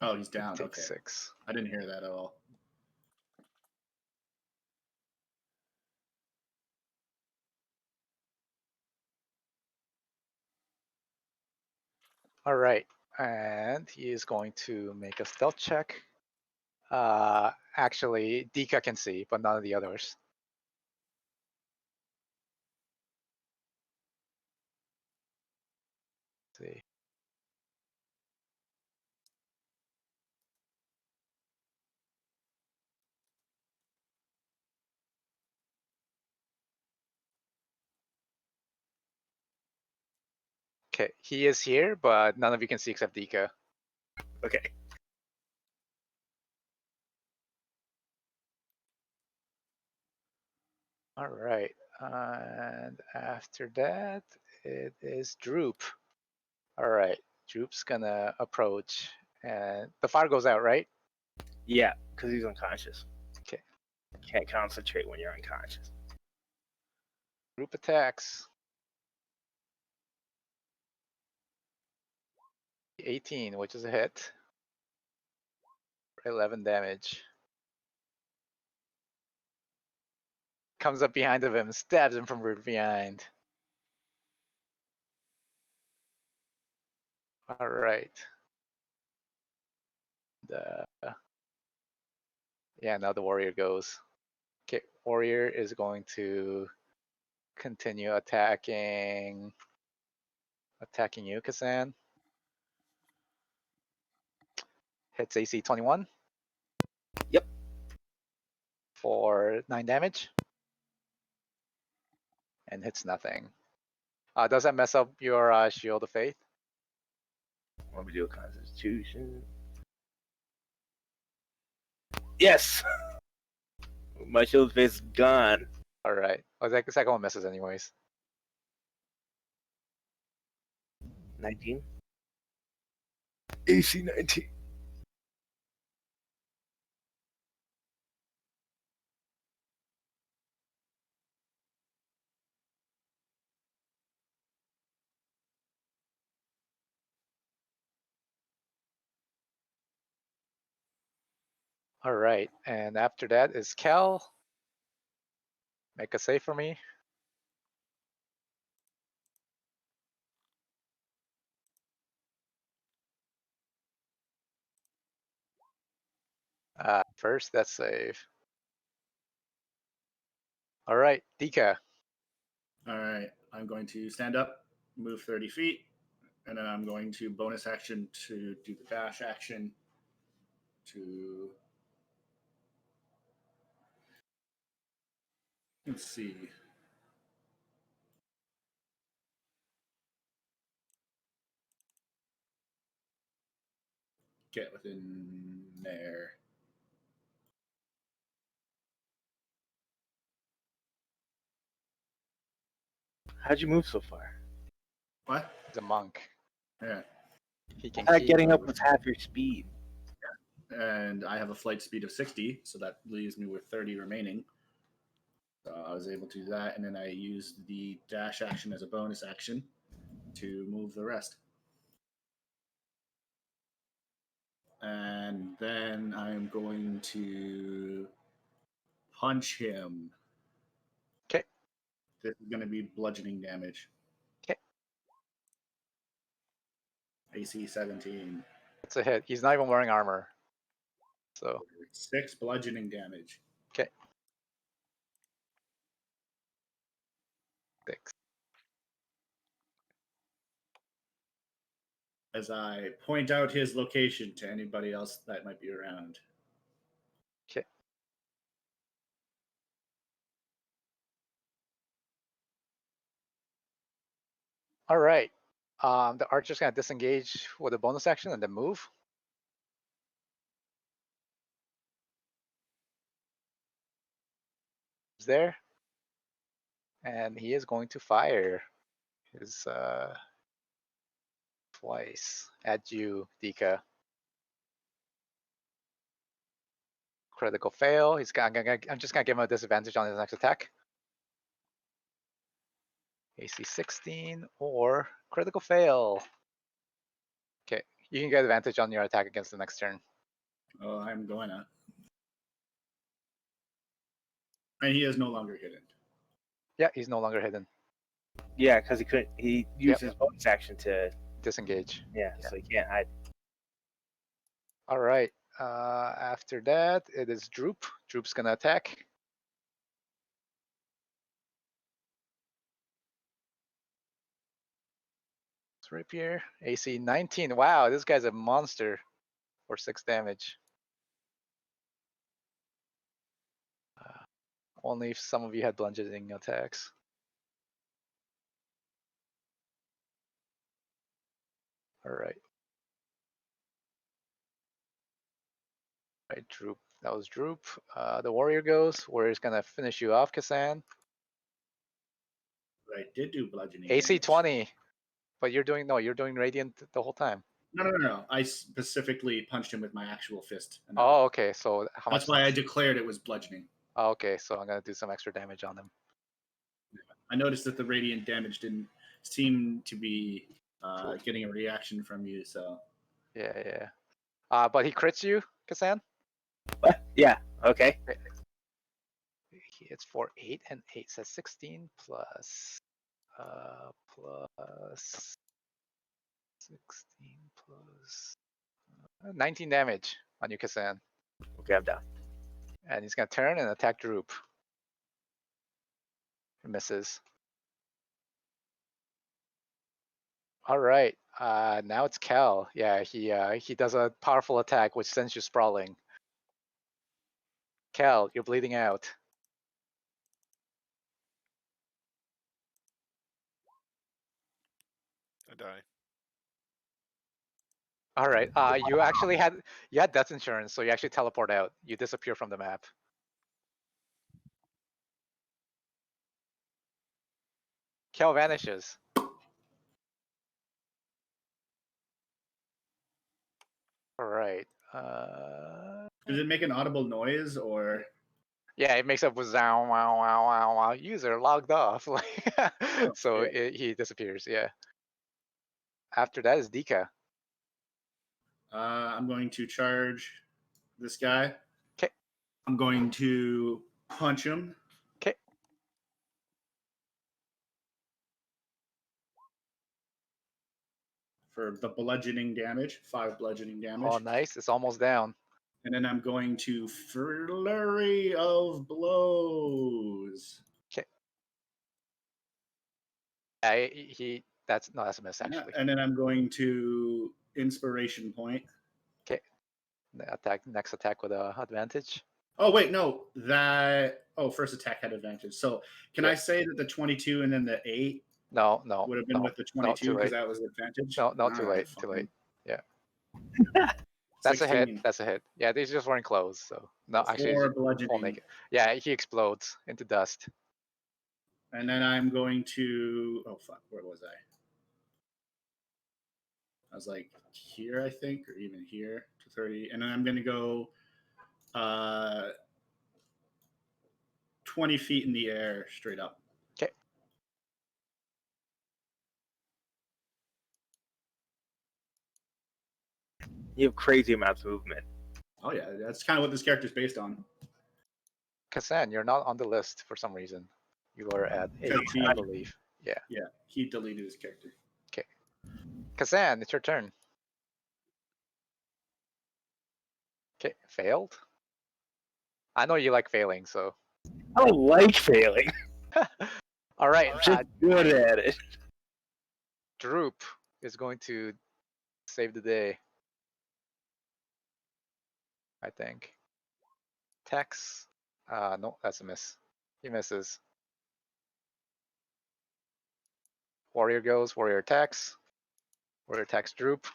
Oh, he's down. takes Okay, 6. I didn't hear that at all. All right, and he is going to make a stealth check. Actually, Dika can see, but none of the others. Let's see. Okay, he is here, but none of you can see except Dika. Okay. All right, and after that, it is Droop. All right, Droop's gonna approach, and the fire goes out, right? Yeah, because he's unconscious. Okay. Can't concentrate when you're unconscious. Droop attacks. 18, which is a hit. For 11 damage. Comes up behind of him, stabs him from right behind. All right. Yeah, now the warrior goes. Okay, warrior is going to continue attacking you, Kasan. Hits AC 21. Yep. For 9 damage. And hits nothing. Does that mess up your Shield of Faith? Let me do a constitution. Yes! My shield face is gone. All right. Oh, the second one misses anyways. 19. AC 19. All right. And after that is Kel. Make a save for me. First, that's save. All right, Dika. All right, I'm going to stand up, move 30 feet, and then I'm going to bonus action to do the dash action to Let's see. Get within there. How'd you move so far? What? He's a monk. Yeah. He can keep Getting up move. with half your speed. And I have a flight speed of 60, so that leaves me with 30 remaining. So I was able to do that, and then I used the dash action as a bonus action to move the rest. And then I'm going to punch him. Okay. This is going to be bludgeoning damage. Okay. AC 17. It's a hit. He's not even wearing armor. So 6 bludgeoning damage. okay. 6. As I point out his location to anybody else that might be around. Okay. All right. The archer's gonna disengage with a bonus action and then move. He's there, and he is going to fire his twice at you, Dika. Critical fail. I'm just gonna give him a disadvantage on his next attack. AC 16 or critical fail. Okay, you can get advantage on your attack against the next turn. Oh, I'm going to. And he is no longer hidden. Yeah, he's no longer hidden. Yeah, because he couldn't. He used his bonus action to. Disengage. Yeah, so he can't hide. All right. After that, it is Droop. Droop's gonna attack. Rapier. AC 19. Wow, this guy's a monster for 6 damage. Only if some of you had bludgeoning attacks. All right. Right, Droop. That was Droop. The warrior goes. Warrior's gonna finish you off, Kasan. But I did do bludgeoning AC damage. 20. But you're doing radiant the whole time. No. I specifically punched him with my actual fist. Oh, okay. So how much? That's why I declared it was bludgeoning. Oh, okay, so I'm gonna do some extra damage on him. I noticed that the radiant damage didn't seem to be getting a reaction from you, so Yeah. But he crits you, Kasan. What? Yeah. Okay. It's for 8 and 8 says 16 plus 16 plus 19 damage on you, Kasan. Okay, I'm down. And he's gonna turn and attack Droop. He misses. All right. Now it's Cal. Yeah, he does a powerful attack which sends you sprawling. Cal, you're bleeding out. I die. All right. You had death insurance, so you actually teleport out. You disappear from the map. Cal vanishes. All right. does it make an audible noise or? Yeah, it makes a wow wow wow wow wow. User logged off. So he disappears. Yeah. After that is Dika. I'm going to charge this guy. Okay. I'm going to punch him. Okay. For the bludgeoning damage, 5 bludgeoning damage. Oh, nice. It's almost down. And then I'm going to flurry of blows. Okay. That's a miss actually. And then I'm going to inspiration point. Okay. Next attack with a advantage. Oh wait, no, that first attack had advantage. So can Yeah. I say that the 22 and then the 8 No, would have been no, with the no, 22 too because late. that was advantage? No, too Alright, late. Too fine. late. Yeah. That's a hit. 16. That's a hit. Yeah, they're just wearing clothes. So no, actually, Four it's full bludgeoning. naked. Yeah, he explodes into dust. And then I'm going to. Oh fuck, where was I? I was like here, I think, or even here to 30, and then I'm going to go 20 feet in the air straight up. Okay. You have crazy amounts of movement. Oh yeah, that's kind of what this character is based on. Kassan, you're not on the list for some reason. You are at 8, I believe. Yeah. Yeah, he deleted his character. Okay. Kassan, it's your turn. Okay, failed. I know you like failing, so. I don't like failing. All right. I'm just good at it. Droop is going to save the day. I think. Tex. No, that's a miss. He misses. Warrior goes. Warrior attacks. Warrior attacks Droop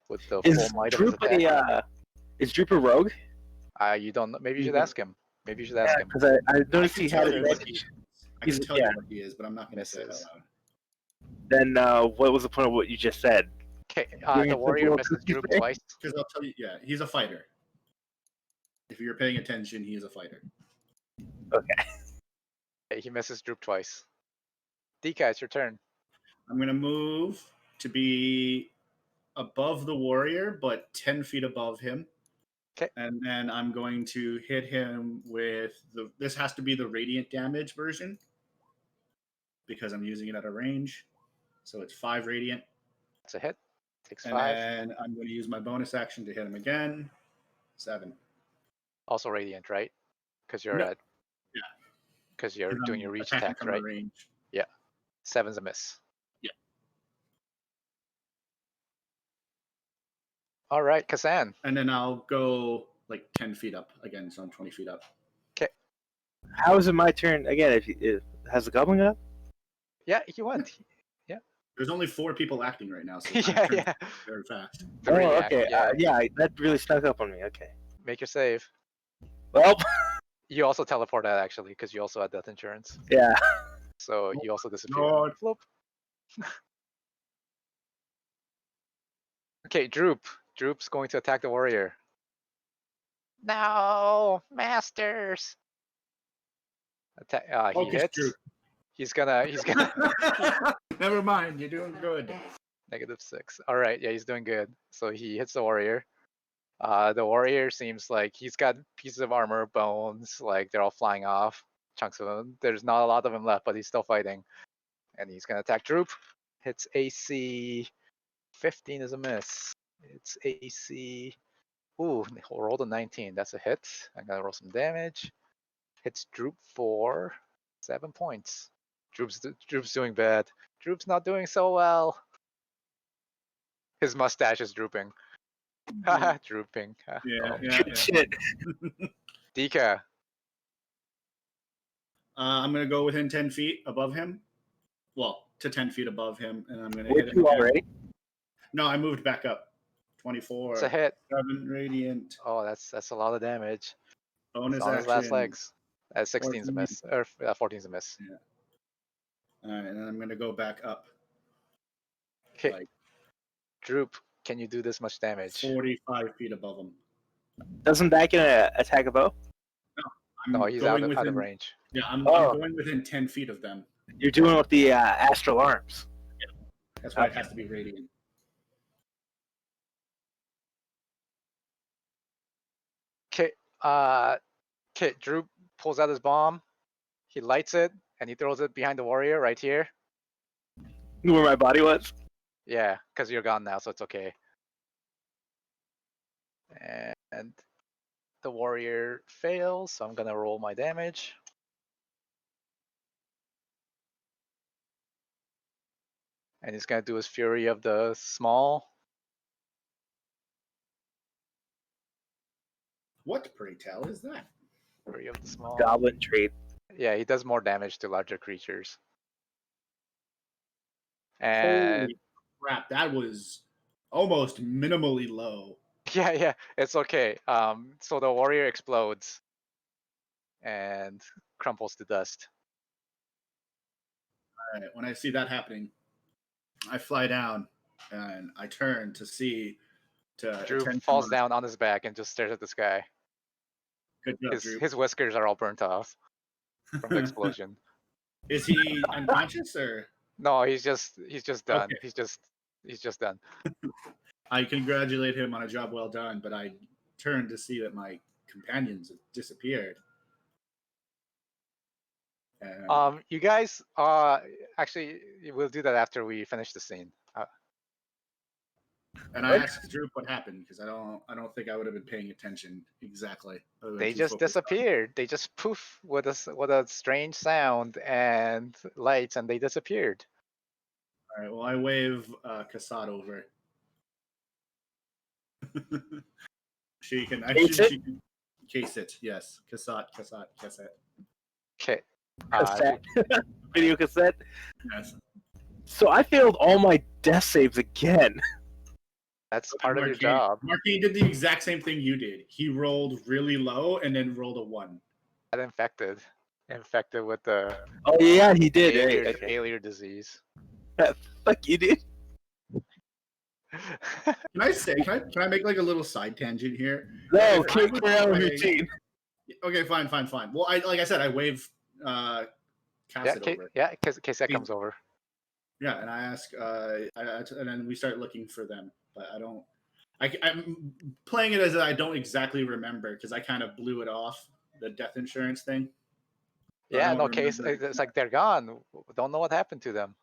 with the full might of his attack. Is Droop a rogue? You don't know. Maybe you should ask him. Maybe you should ask him. Because I noticed he had tell you what advantage. he is. I can tell you what he is, but I'm not going to say it out Misses. loud. Then what was the point of what you just said? Okay, Doing the a warrior simple misses cookie Droop thing? twice. Because I'll tell you, yeah, he's a fighter. If you're paying attention, he is a fighter. Okay, he misses Droop twice. Dika, it's your turn. I'm going to move to be above the warrior, but 10 feet above him. Okay. And then I'm going to hit him with this has to be the radiant damage version because I'm using it at a range. So it's 5 radiant. That's a hit. Takes And 5. then I'm going to use my bonus action to hit him again. 7. Also radiant, right? Because you're No. at. Yeah. Because you're doing your reach attacking attacks, from right? a range. 7's a miss. Yeah. All right, Kassan. And then I'll go like 10 feet up again, so I'm 20 feet up. How is it my turn again? Has the goblin got? Yeah, he went. There's only 4 people acting right now, so yeah. very fast. Three, Oh, okay. yeah. That really snuck up on me. Okay. Make your save. Well, You also teleport out actually, because you also had death insurance. yeah. So you also disappear. God. Flop. Okay, Droop. Droop's going to attack the warrior. No, masters. Attack. He Focus, hits. Droop. He's gonna. Never mind, you're doing good. -6. All right, yeah, he's doing good. So he hits the warrior. The warrior seems like he's got pieces of armor, bones, like they're all flying off, chunks of them. There's not a lot of him left, but he's still fighting. And he's gonna attack Droop. Hits AC 15 is a miss. It's AC. Ooh, rolled a 19. That's a hit. I'm gonna roll some damage. Hits Droop for 7 points. Droop's doing bad. Droop's not doing so well. His mustache is drooping. Haha, drooping. Yeah, Oh. yeah. Shit. Dika. I'm going to go within 10 feet above him. Well, to 10 feet above him, and I'm going to Were hit him you again. already? No, I moved back up. 24. It's a hit. 7 radiant. Oh, that's a lot of damage. Bonus It's on action. his last legs. 16's a 14. miss. Or 14's a miss. All right, and then I'm going to go back up. Okay. Like Droop, can you do this much damage? 45 feet above him. Doesn't that get an attack of bow? No, he's out of range. Yeah, I'm Oh. going within 10 feet of them. You're doing with the astral arms. That's why it Okay. has to be radiant. Okay. Okay. Droop pulls out his bomb. He lights it and he throws it behind the warrior right here. Where my body was. Yeah, because you're gone now, so it's okay. And the warrior fails, so I'm gonna roll my damage. And he's gonna do his Fury of the Small. What, pray tell, is that? Fury of the Small. Goblin trait. Yeah, he does more damage to larger creatures. And Holy crap, that was almost minimally low. yeah, it's okay. So the warrior explodes and crumples to dust. All right, when I see that happening, I fly down and I turn to see Drew attend to falls my- down on his back and just stares at the sky. Good job, Drew. His whiskers are all burnt off from the explosion. Is he unconscious or? No, he's just done. Okay. He's just done. I congratulate him on a job well done, but I turn to see that my companions have disappeared. And You guys, actually, we'll do that after we finish the scene. and I asked Drew what happened because I don't think I would have been paying attention exactly. I would've been They too just focused on- disappeared. They just poof with a strange sound and lights, and they disappeared. All right. Well, I wave Kassad over. She can Case it? she can case it. Yes, Kassad. Okay. Cassette. Video cassette. Yes. So I failed all my death saves again. That's part of your Marquis- job. Marquis did the exact same thing you did. He rolled really low and then rolled a 1. Got infected with the Oh yeah, he did. alien, Right? Okay. alien disease. Fuck you, dude. Can I say? Can I make like a little side tangent here? No, If I keep was around playing- routine. Okay, fine. Well, like I said, I wave yeah, Cassett over. case that comes over. Yeah, and I ask, and then we start looking for them, but I don't. I'm playing it as I don't exactly remember because I kind of blew it off the death insurance thing. So I Yeah, don't no case. remember. It's like they're gone. Don't know what happened to them.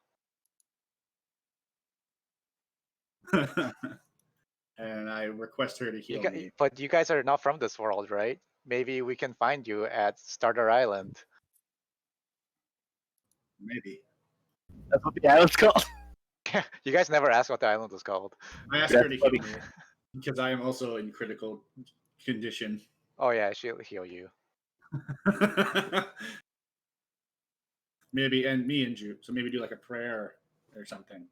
And I request her to heal me. But you guys are not from this world, right? Maybe we can find you at Starter Island. Maybe That's what the island's called. You guys never asked what the island was called. I asked her to That's heal funny. me because I am also in critical condition. Oh yeah, she'll heal you. Maybe and me and Drew. So maybe do like a prayer or something,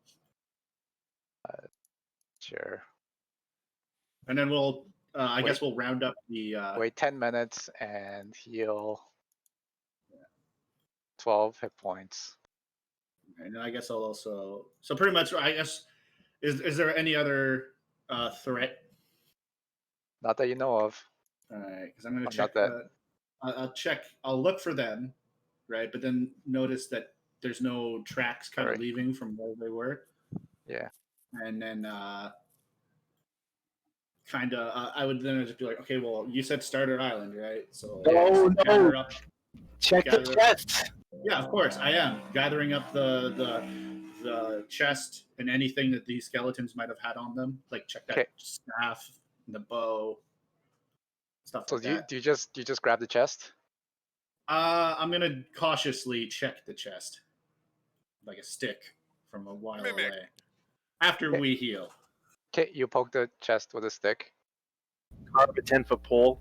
Sure. and then we'll. I guess we'll round up the. Wait 10 minutes and heal 12 hit points. And then I guess I'll also. So pretty much, I guess. Is there any other threat? Not that you know of. Because I'm going Not to check. that. I'll check. I'll look for them, right? But then notice that there's no tracks kind of Right. leaving from where they were. Yeah. And then kind of, I would then just be like, okay, well, you said Starter Island, right? So No, gather no. up. Check the Gather- chest. Yeah, of course, I am gathering up the chest and anything that these skeletons might have had on them. Like check that Okay. staff, and the bow, stuff So like do you, that. do you just grab the chest? I'm gonna cautiously check the chest, like a stick from a while Mimic. away. After Okay. we heal. Okay, you poke the chest with a stick. Carve a 10-foot pole.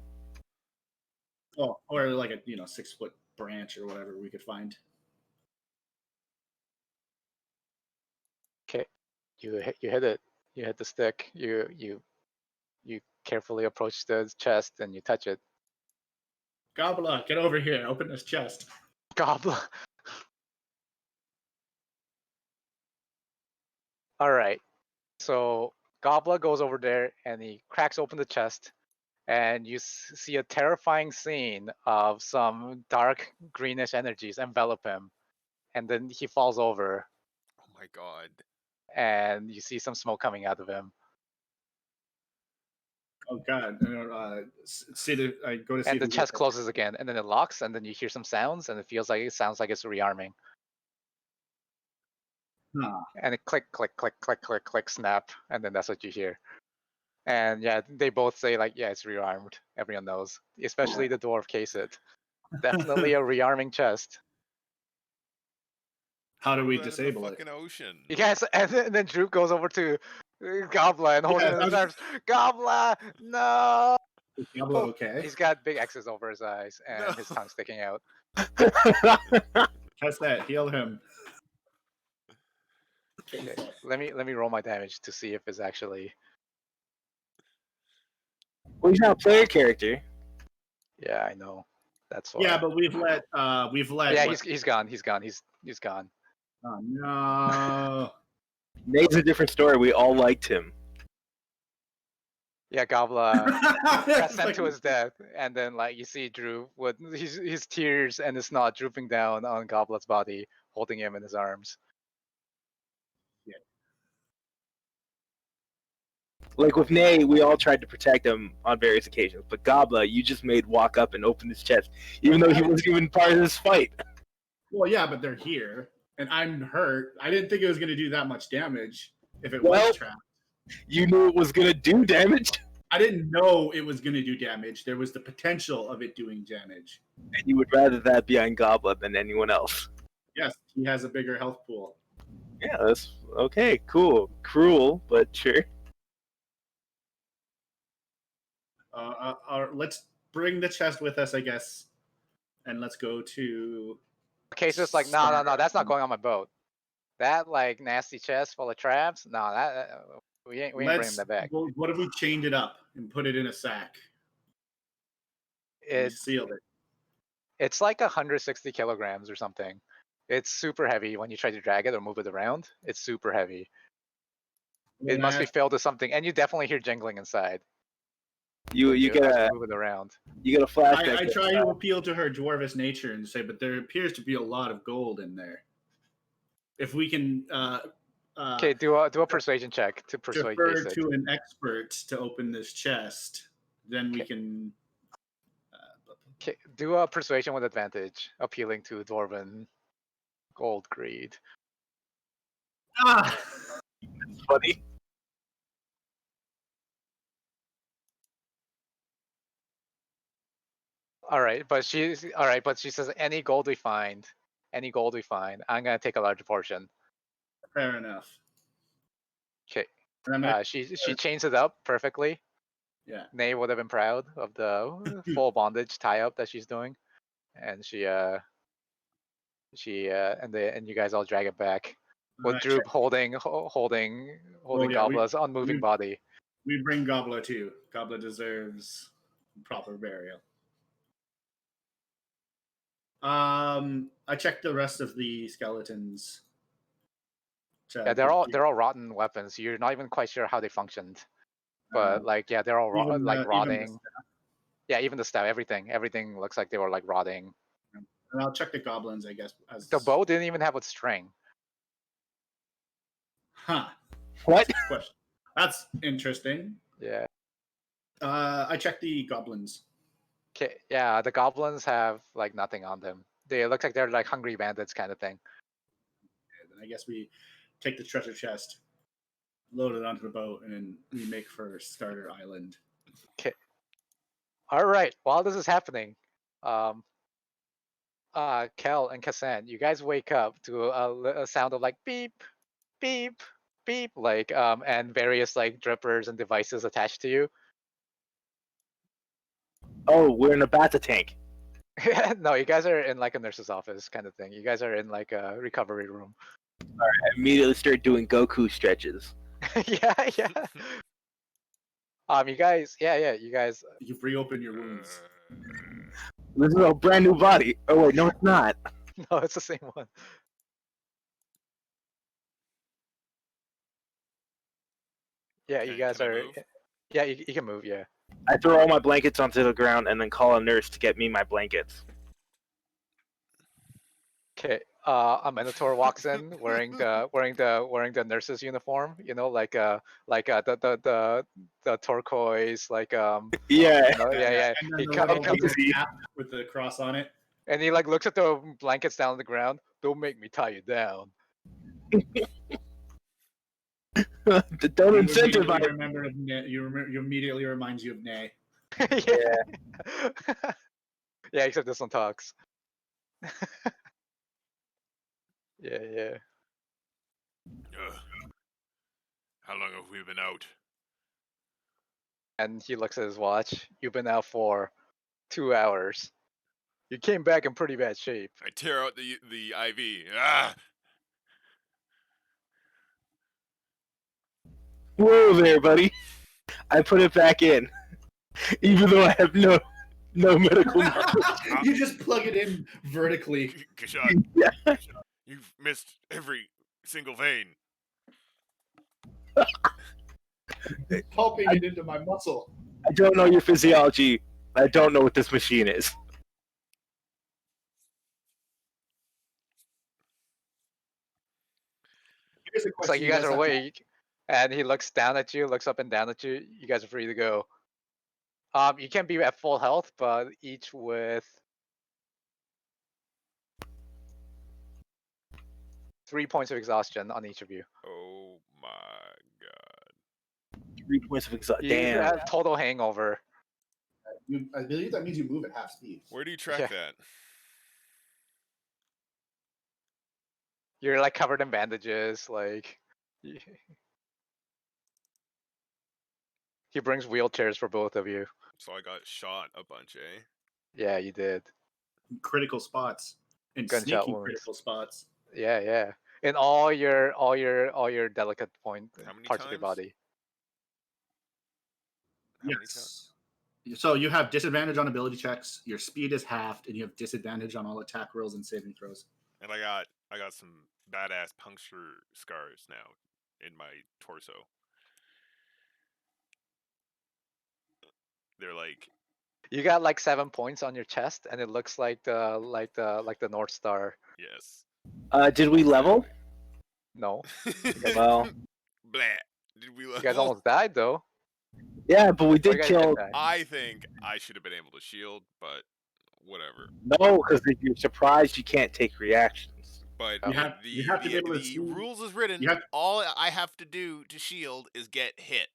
Oh, or like a 6-foot branch or whatever we could find. Okay, you hit it. You hit the stick. You carefully approach the chest and you touch it. Gobbler, get over here. Open this chest. Goblin. All right. So Gobbler goes over there and he cracks open the chest, and you see a terrifying scene of some dark greenish energies envelop him, and then he falls over, Oh my god. and you see some smoke coming out of him, Oh God! See the I go to see and the who's chest up there. closes again, and then it locks, and then you hear some sounds, and it sounds like it's rearming, Huh. and it click click click click click click snap, and then that's what you hear. And yeah, they both say like, yeah, it's rearmed. Everyone knows, especially the dwarf case it. Definitely a rearming chest. How do we Throw that in the disable it? fucking ocean. You guys, and then Droop goes over to Gobbler and holds Yeah, him in I his was- arms. Gobbler, no! Is Diablo okay? He's got big X's over his eyes and No. his tongue sticking out. Test that. Heal him. Okay, let me roll my damage to see if it's actually. Well, he's not a player character. Yeah, I know. That's why. Yeah, but we've let. Yeah, what- he's gone. He's gone. He's gone. Oh no. Nate's a different story. We all liked him. Yeah, Gobla got It's sent like- to his death, and then like you see Drew with his tears and his snot drooping down on Goblet's body, holding him in his arms. Like with Nay, we all tried to protect him on various occasions, but Gobla, you just made walk up and open his chest, even though he wasn't even part of this fight. Well, yeah, but they're here, and I'm hurt. I didn't think it was going to do that much damage if it Well- was trapped. You knew it was gonna do damage, I didn't know it was going to do damage. There was the potential of it doing damage. and you would rather that be on Gobla than anyone else. Yes, he has a bigger health pool. Yeah, that's okay. Cool, cruel, but sure. Let's bring the chest with us, I guess, and let's go to. Okay, so it's like no, that's not going on my boat. That like nasty chest full of traps. No, that we ain't bringing that back. Well, what if we chained it up and put it in a sack? And we It's sealed it. it's like 160 kilograms or something. It's super heavy when you try to drag it or move it around. It's super heavy. It must be filled with something, and you definitely hear jingling inside. You as get a move it around. flashback. I try to appeal to her dwarvish nature and say, but there appears to be a lot of gold in there. If we can Okay, do a persuasion check to persuade defer Jason. to an expert to open this chest, then we can. Okay, do a persuasion with advantage, appealing to Dwarven gold greed. Ah! It's funny. All right, but she says any gold we find, I'm gonna take a larger portion. Fair enough. Okay, And I'm gonna- she chains it up perfectly. yeah. Nay would have been proud of the full bondage tie up that she's doing, and and you guys all drag it back with Alright, Droop holding yeah, Gobla's unmoving body. We bring Gobbler too. Gobbler deserves proper burial. I checked the rest of the skeletons. Yeah, they're all rotten weapons. You're not even quite sure how they functioned, but like yeah, they're all even the rotting. staff. Yeah, even the staff, everything looks like they were like rotting. And I'll check the goblins, I guess. As The bow didn't even have a string. Huh. What? Question. That's interesting. Yeah. I checked the goblins. Okay. Yeah, the goblins have like nothing on them. They look like they're like hungry bandits kind of thing. And I guess we take the treasure chest, load it onto the boat, and then we make for Starter Island. All right. While this is happening, Kel and Kassan, you guys wake up to a sound of like beep, beep, beep, like and various like drippers and devices attached to you. Oh, we're in a bata tank. No, you guys are in like a nurse's office kind of thing. You guys are in like a recovery room. I immediately start doing Goku stretches. Yeah. You guys, you guys. You've reopened your wounds. This is a brand new body. Oh wait, no, it's not. No, it's the same one. Yeah, you Okay, guys can I are. move? Yeah, you can move. Yeah. I throw all my blankets onto the ground and then call a nurse to get me my blankets. Okay. A Minotaur walks in wearing the nurse's uniform. You know, like the turquoise Yeah. yeah. And then He the comes little cap with the cross on it. and he like looks at the blankets down on the ground. Don't make me tie you down. Don't You incentivize. remember of you immediately reminds you of Nay. Yeah. Yeah, except this one talks. Yeah. How long have we been out? And he looks at his watch. You've been out for 2 hours. You came back in pretty bad shape. I tear out the IV. Ah! Whoa there, buddy. I put it back in, even though I have no medical knowledge. You just plug it in vertically, Kashan, Yeah. you've missed every single vein. pumping it into my muscle. I don't know your physiology. I don't know what this machine is. Here's a Looks question like you guys are have to- awake. And he looks down at you, looks up and down at you. You guys are free to go. You can be at full health, but each with 3 points of exhaustion on each of you. Oh my god. 3 points of exhaustion. You Damn. have total hangover. I believe that means you move at half speed. Where do you track Yeah. that? You're like covered in bandages. Like he brings wheelchairs for both of you. So I got shot a bunch, eh? Yeah, you did. Critical spots and Gunshot sneaky wounds. critical spots. Yeah, yeah. In all your delicate How many parts of your times? body. How many times? Yes. So you have disadvantage on ability checks. Your speed is halved, and you have disadvantage on all attack rolls and saving throws. And I got some badass puncture scars now in my torso. They're like You got like 7 points on your chest, and it looks like the North Star. yes. Did we level? No, Well, Blah. Did we you guys level? almost died though. yeah, but we Or you did guys kill. die. I think I should have been able to shield, but whatever. No, because if you're surprised, you can't take reactions. But You have to be able to the see- rules is written. you have- All I have to do to shield is get hit.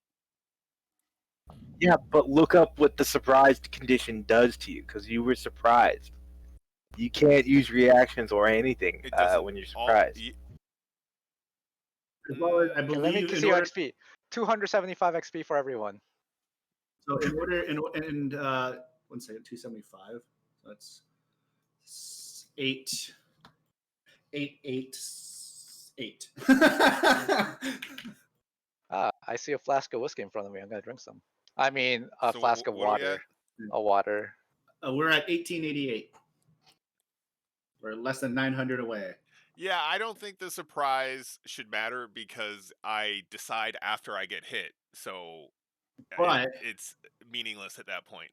Yeah, but look up what the surprised condition does to you, because you were surprised. You can't use reactions or anything It doesn't when you're all- surprised. As well as I Okay, let me believe see your XP. 275 XP for everyone. So in order, and 1 second, 275. So that's 8, 8, 8, 8. I see a flask of whiskey in front of me. I'm gonna drink some. I mean, a So flask of what are we water. at? A water. We're at 1888. We're less than 900 away. Yeah, I don't think the surprise should matter because I decide after I get hit. So But- it's meaningless at that point.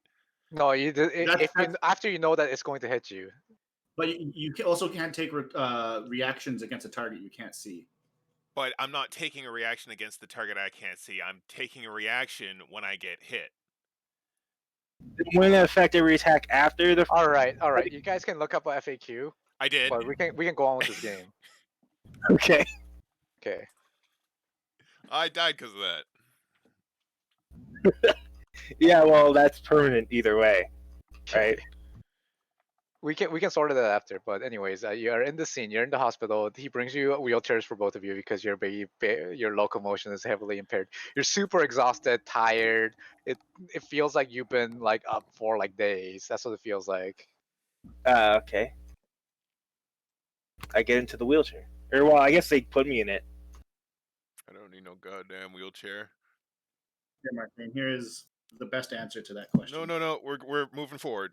No, you did. That's- After you know that it's going to hit you. But you also can't take reactions against a target you can't see. But I'm not taking a reaction against the target I can't see. I'm taking a reaction when I get hit. Wouldn't it affect every attack after the? All right. You guys can look up a FAQ, I did. but we can go on with this game. Okay. Okay. I died because of that. Yeah, well, that's permanent either way, right? We can sort of that after, but anyways, you are in the scene. You're in the hospital. He brings you wheelchairs for both of you because your locomotion is heavily impaired. You're super exhausted, tired. It feels like you've been like up for like days. That's what it feels like. Okay. I get into the wheelchair, or well, I guess they put me in it. I don't need no goddamn wheelchair. Here, Martin, here is the best answer to that question. No. We're moving forward.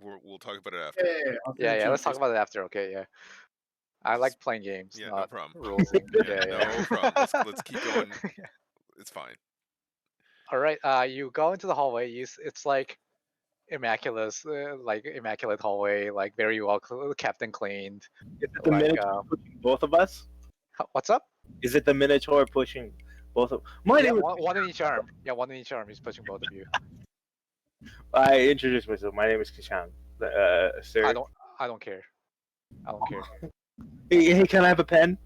We'll talk about it after. I'll send it to Yeah. you Let's in talk Facebook. about it after. Okay. Yeah. I like playing games, Yeah, no not problem. rulesing. Yeah, no problem. Let's keep going. It's fine. All right. You go into the hallway. It's like immaculate hallway, like very well kept and cleaned. Is it the Like, Minotaur pushing both of us? What's up? Is it the Minotaur pushing both of? My Yeah, name is. one in each arm. Yeah, one in each arm. He's pushing both of you. I introduced myself. My name is Kishan. Sir. I don't care. I don't care. Hey, can I have a pen?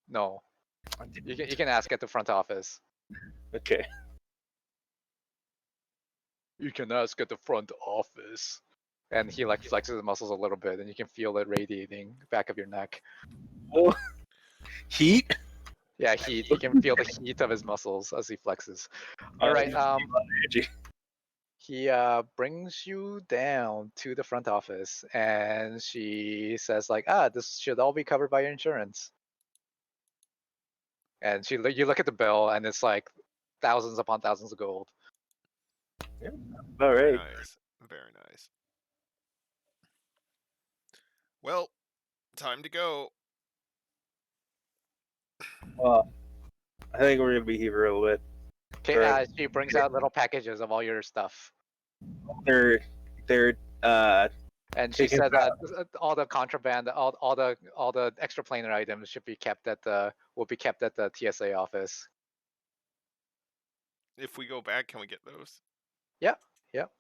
No. You can ask at the front office. Okay. You can ask at the front office. And he like flexes his muscles a little bit, and you can feel it radiating back of your neck. Oh, heat. Yeah, heat. You can feel the heat of his muscles as he flexes. All right. Energy. He brings you down to the front office, and she says like, this should all be covered by your insurance. And you look at the bill, and it's like thousands upon thousands of gold. All Very right. nice. Very nice. Well, time to go. Well, I think we're gonna be here for a little bit. Okay, Right. she brings out little packages of all your stuff, They're and she taking said that all the contraband, all the extra planar items should be kept at the TSA office. If we go back, can we get those? Yep.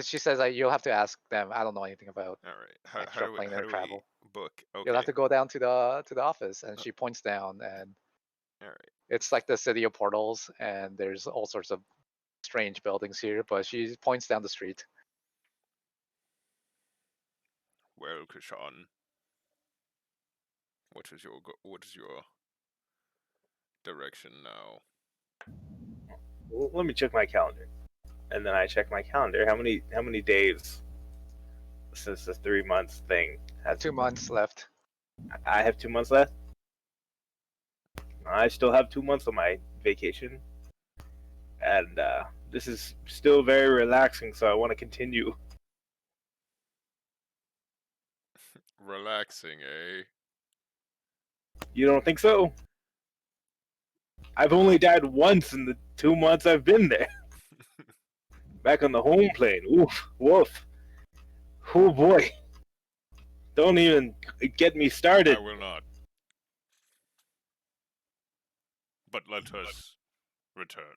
She says you'll have to ask them. I don't know anything about All right. How extra do we planar travel. book? Okay. You'll have to go down to the office, and she points down, and All right. it's like the city of portals, and there's all sorts of strange buildings here. But she points down the street. Well, Krishan, what is your direction now? Well, let me check my calendar, and then I check my calendar. How many days since the 3 months thing? 2 months left. I have 2 months left. I still have 2 months on my vacation, and this is still very relaxing. So I want to continue. Relaxing, eh? You don't think so? I've only died once in the 2 months I've been there. Back on the home plane. Oof, woof. Oh boy. Don't even get me started. I will not. But let us return.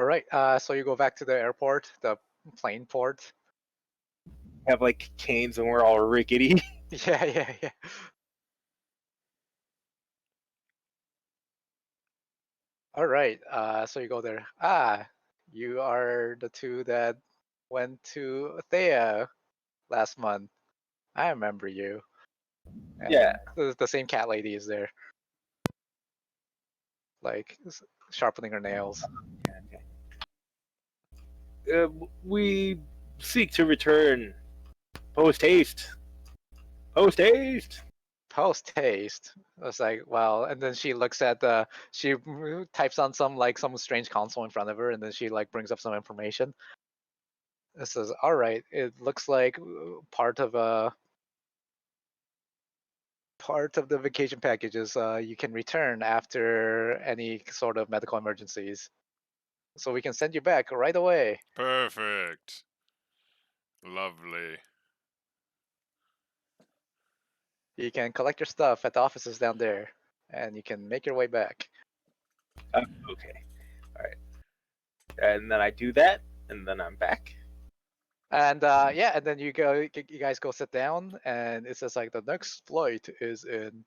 All right. So you go back to the airport, the plane port. Have like canes and we're all rickety. Yeah. All right. So you go there. You are the two that went to Thea last month. I remember you. And Yeah. the same cat lady is there, like sharpening her nails. We seek to return post haste. Post haste. Post haste. I was like, well, and then she looks at she types on some strange console in front of her, and then she like brings up some information. It says, all right, it looks like part of the vacation packages you can return after any sort of medical emergencies. So we can send you back right away. Perfect. Lovely. You can collect your stuff at the offices down there, and you can make your way back. Okay. All right. And then I do that, and then I'm back. And and then you guys go sit down, and it says like the next flight is in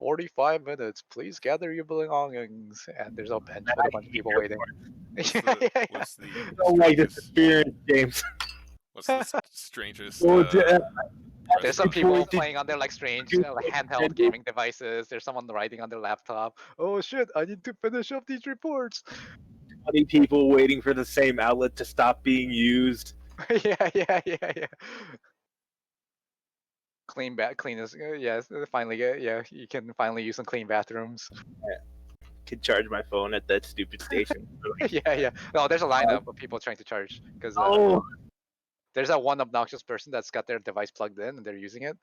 45 minutes. Please gather your belongings. And there's a bench with a bunch of people waiting. What's the I don't like this experience, James. What's the strangest? There's some people Before- playing on their like strange handheld gaming devices. There's someone writing on their laptop. Oh shit! I need to finish up these reports. 20 people waiting for the same outlet to stop being used. yeah. Clean is yes. Finally, yeah. You can finally use some clean bathrooms. Could charge my phone at that stupid station. yeah. No, there's a lineup of people trying to charge because Oh, there's that one obnoxious person that's got their device plugged in and they're using it.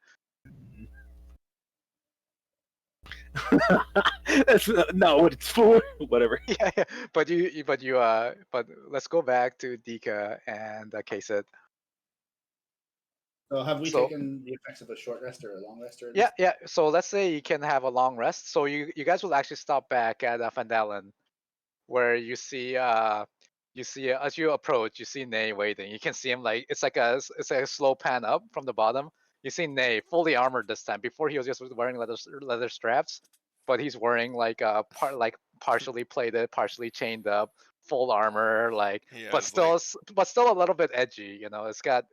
that's not what it's for. Whatever. Yeah. But let's go back to Dika and Kset. So have we So- taken the effects of a short rest or a long rest? Or Yeah. So let's say you can have a long rest. So you guys will actually stop back at Phandelver, where you see as you approach, you see Nay waiting. You can see him like it's like a slow pan up from the bottom. You see Nay fully armored this time. Before he was just wearing leather straps, but he's wearing like partially plated, partially chained up, full armor, He but has, still a little bit edgy. You know, it's got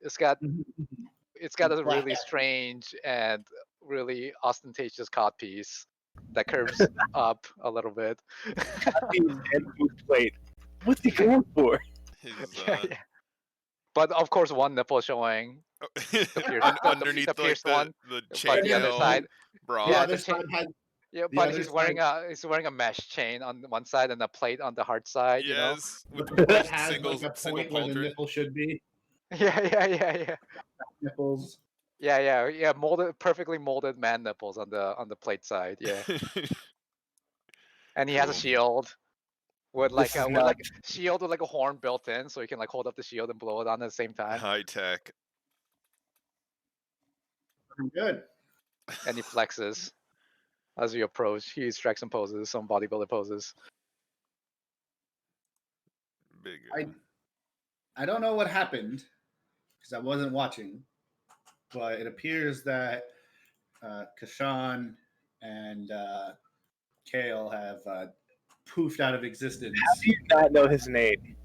it's got a Black really hat. strange and really ostentatious codpiece that curves up a little bit. And food plate. What's he going for? His, Yeah, yeah. But of course, one nipple showing, the pierced, underneath the like pierced one, the but the other chainmail side, bra. The yeah, other the chain. side had Yeah, the but other he's wearing side- a mesh chain on one side and a plate on the hard side. You know. Yes, with that has single like a single point where the pauldron. nipple should be. Yeah. Nipples. Yeah. Molded, perfectly molded man nipples on the plate side. Yeah, and he has a Cool. shield with This like is a not. shield with like a horn built in, so you can like hold up the shield and blow it on at the same time. High tech. Good. And he flexes as you approach. He strikes some poses, some bodybuilder poses. Big. I don't know what happened because I wasn't watching, but it appears that Kashan and Kale have poofed out of existence. How do you not know his name?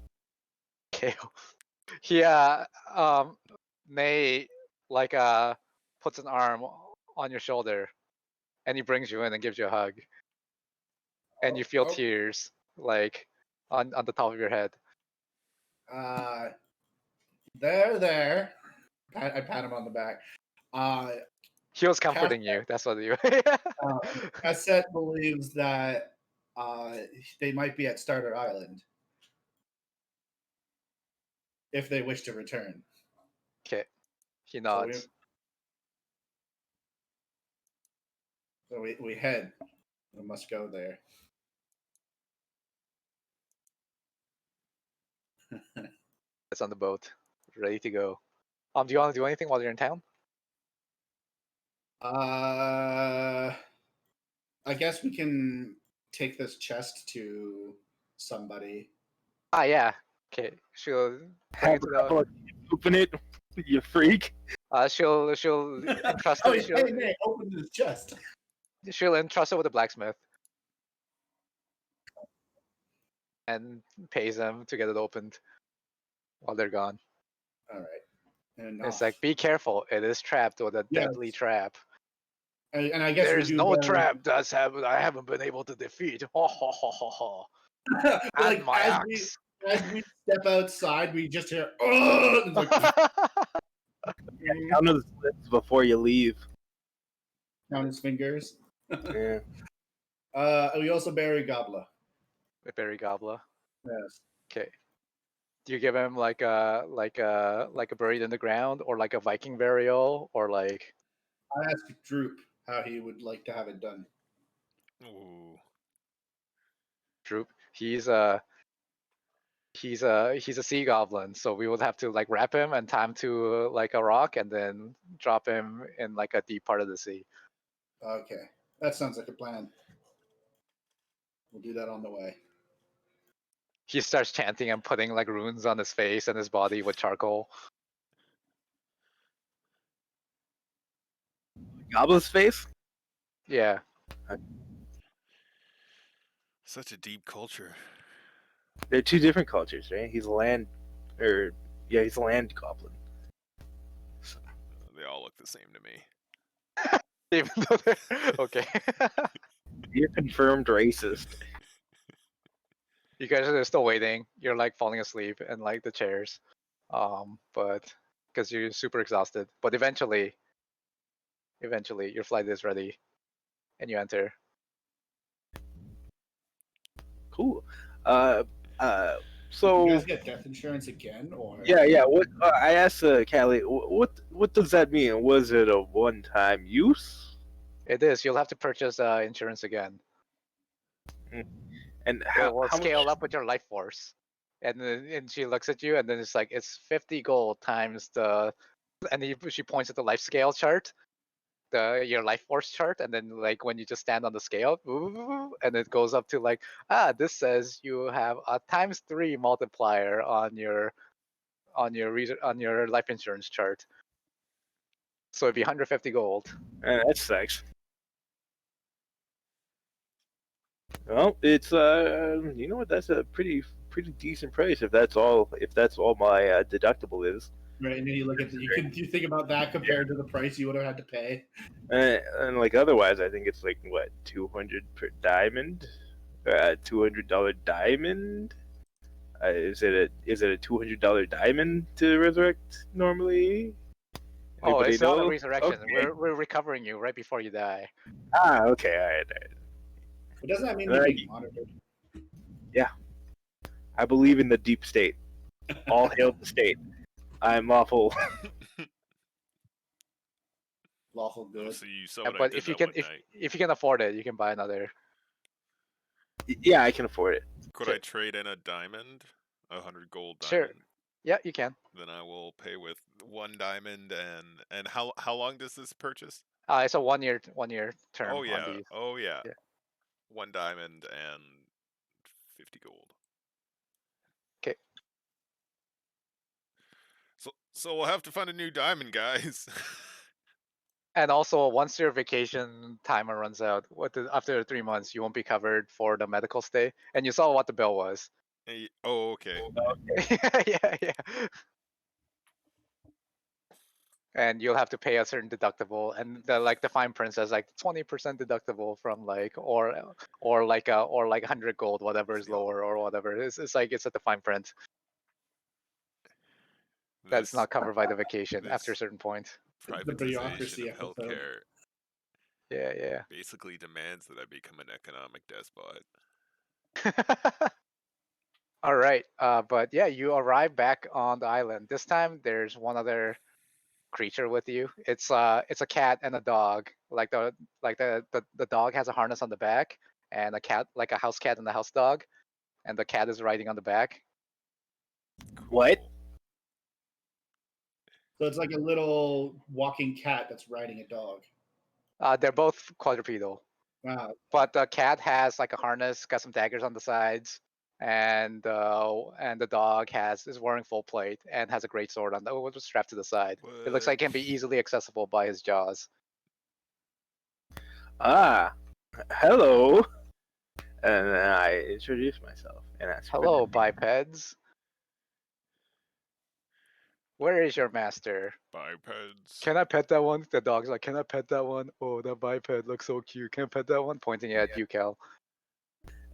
Kale. He May like puts an arm on your shoulder, and he brings you in and gives you a hug, and you feel Oh. tears like on the top of your head. There. I pat him on the back. He was comforting you. That's what you. Cassette believes that they might be at Starter Island if they wish to return. Okay. He nods. So we head. We must go there. It's on the boat, ready to go. Do you want to do anything while you're in town? I guess we can take this chest to somebody. Ah, yeah. Okay. She'll bring it to the. Open it, you freak. She'll entrust Oh, it. hey, open this chest. She'll entrust it with a blacksmith and pays them to get it opened while they're gone. All right. And It's like, be careful. It is trapped with a deadly Yes. trap. And I guess we There's do no better- trap I haven't been able to defeat. Ho ho ho ho ho. like, And my axe. as we step outside, we just hear, oh, and like, Count the slips before you leave. count his fingers. Yeah. We also bury Gobbler. With Barry Gobbler. Yes. Okay. Do you give him like a buried in the ground, or like a Viking burial, or like I asked Droop how he would like to have it done. Ooh. Droop? He's a sea goblin, so we would have to like wrap him and tie him to like a rock, and then drop him in like a deep part of the sea. Okay, that sounds like a plan. We'll do that on the way. He starts chanting and putting like runes on his face and his body with charcoal. Goblin's face? Yeah. Such a deep culture. They're two different cultures, right? He's a land goblin. They all look the same to me. Even though they're okay. You're confirmed racist. You guys are still waiting. You're like falling asleep in like the chairs. But because you're super exhausted. But eventually your flight is ready and you enter. Cool. Did So you guys get death insurance again, or yeah. What I asked Callie, what does that mean? Was it a one-time use? It is. You'll have to purchase insurance again. And It will how scale much? up with your life force. And she looks at you, and then it's like it's 50 gold times the, and she points at the life scale chart, your life force chart, and then like when you just stand on the scale, and it goes up to like, this says you have a ×3 multiplier on your life insurance chart. So it'd be 150 gold. That sucks. Well, it's you know what? That's a pretty decent price if that's all my deductible is. Right, and then you look at you think about that compared to the price you would have had to pay. And like otherwise, I think it's like what 200 per diamond, $200 diamond. Is it a $200 diamond to resurrect normally? Oh, Anybody it's not a know? resurrection. Okay. We're recovering you right before you die. Ah, okay, all right. But doesn't that mean Right. you're being monitored? I believe in the deep state. All hail the state. I am lawful. Lawful good. So you saw Yeah, what I but did if you that can, one night. if you can afford it, you can buy another. Yeah, I can afford it. Could Sure. I trade in a diamond, 100 gold Sure. diamond? Yeah, you can. Then I will pay with 1 diamond and how long does this purchase? It's a one year term Oh on yeah, these. oh yeah. Yeah. 1 diamond and 50 gold. 'Kay. So we'll have to find a new diamond, guys. And also, once your vacation timer runs out, after 3 months, you won't be covered for the medical stay. And you saw what the bill was. Oh, okay. Yeah. And you'll have to pay a certain deductible, and the fine print says like 20% deductible from like or like 100 gold, whatever is See, lower or whatever. It's like it's at the fine print. That's This not covered by the vacation after a this certain point. The privatization bureaucracy of episode. healthcare Yeah. basically demands that I become an economic despot. All right. But yeah, you arrive back on the island. This time there's one other creature with you. It's a cat and a dog. The dog has a harness on the back, and a cat, like a house cat and a house dog, and the cat is riding on the back. What? Cool. So it's like a little walking cat that's riding a dog. They're both quadrupedal, Wow. but the cat has like a harness, got some daggers on the sides, and the dog is wearing full plate and has a great sword on the strapped to the side. It looks What? like it can be easily accessible by his jaws. Ah, hello. And then I introduce myself and ask. Hello, bipeds. Where is your master? Bipeds. Can I pet that one? The dog's like, can I pet that one? Oh, that biped looks so cute. Can I pet that one? Pointing at you, Cal.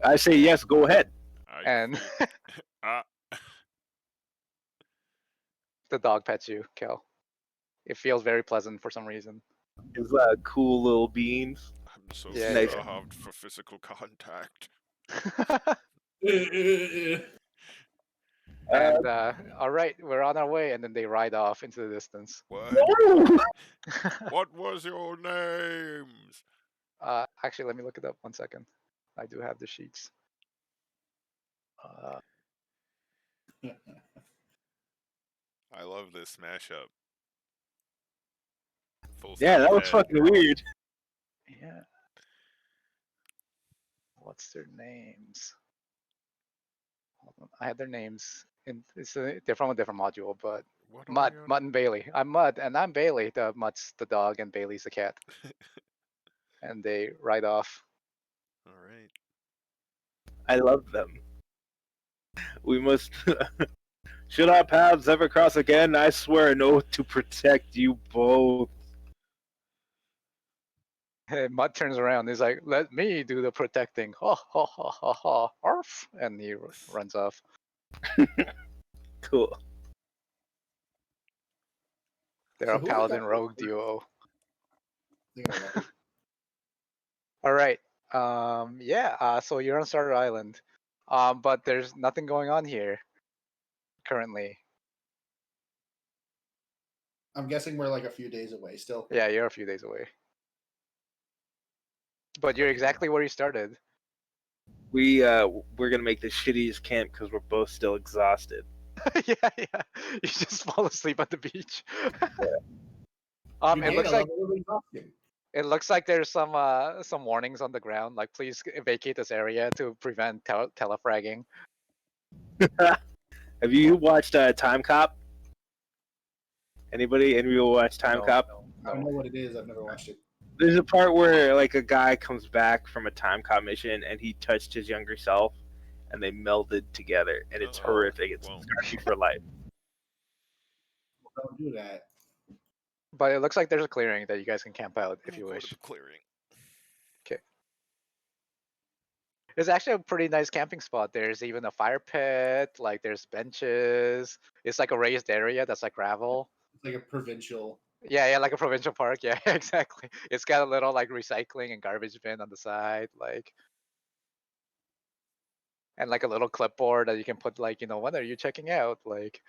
I say yes. Go ahead. And the dog pets you, Cal. It feels very pleasant for some reason. His cool little beans. I'm so Yeah, starved for physical contact. And all right, we're on our way, and then they ride off into the distance. What? What was your names? Actually, let me look it up 1 second. I do have the sheets. I love this mashup. Full Yeah, that steam was ahead. fucking weird. Yeah. What's their names? Hold on. I have their names. They're from a different module, but What are Mud your- and Bailey. I'm Mud, and I'm Bailey. Mud's the dog, and Bailey's the cat. And they ride off. All right. I love them. We must. Should our paths ever cross again, I swear an oath to protect you both. And Mud turns around. He's like, "Let me do the protecting." Ha ha ha ha ha. Arf! And he runs off. Cool. They're So a who would paladin that rogue be? duo. They're gonna love it. All right. Yeah. So you're on Starter Island. But there's nothing going on here currently. I'm guessing we're like a few days away still. Yeah, you're a few days away. But you're exactly where you started. We're gonna make the shittiest camp because we're both still exhausted. Yeah. You just fall asleep at the beach. You It gain looks a like level of exhaustion. there's some warnings on the ground, like please vacate this area to prevent telefragging. Have you watched Time Cop? Anybody will watch Time Cop? I don't No. know what it is. I've never watched it. There's a part where like a guy comes back from a Time Cop mission and he touched his younger self, and they melded together, and it's Uh-oh. horrific. It's Well. scarred you for life. do that. But it looks like there's a clearing that you guys can camp out if you Go to wish. the clearing. It's actually a pretty nice camping spot. There's even a fire pit, like there's benches. It's like a raised area that's like gravel. It's like a provincial. Yeah, like a provincial park. Yeah, exactly. It's got a little like recycling and garbage bin on the side, like, and like a little clipboard that you can put like, when are you checking out? Like,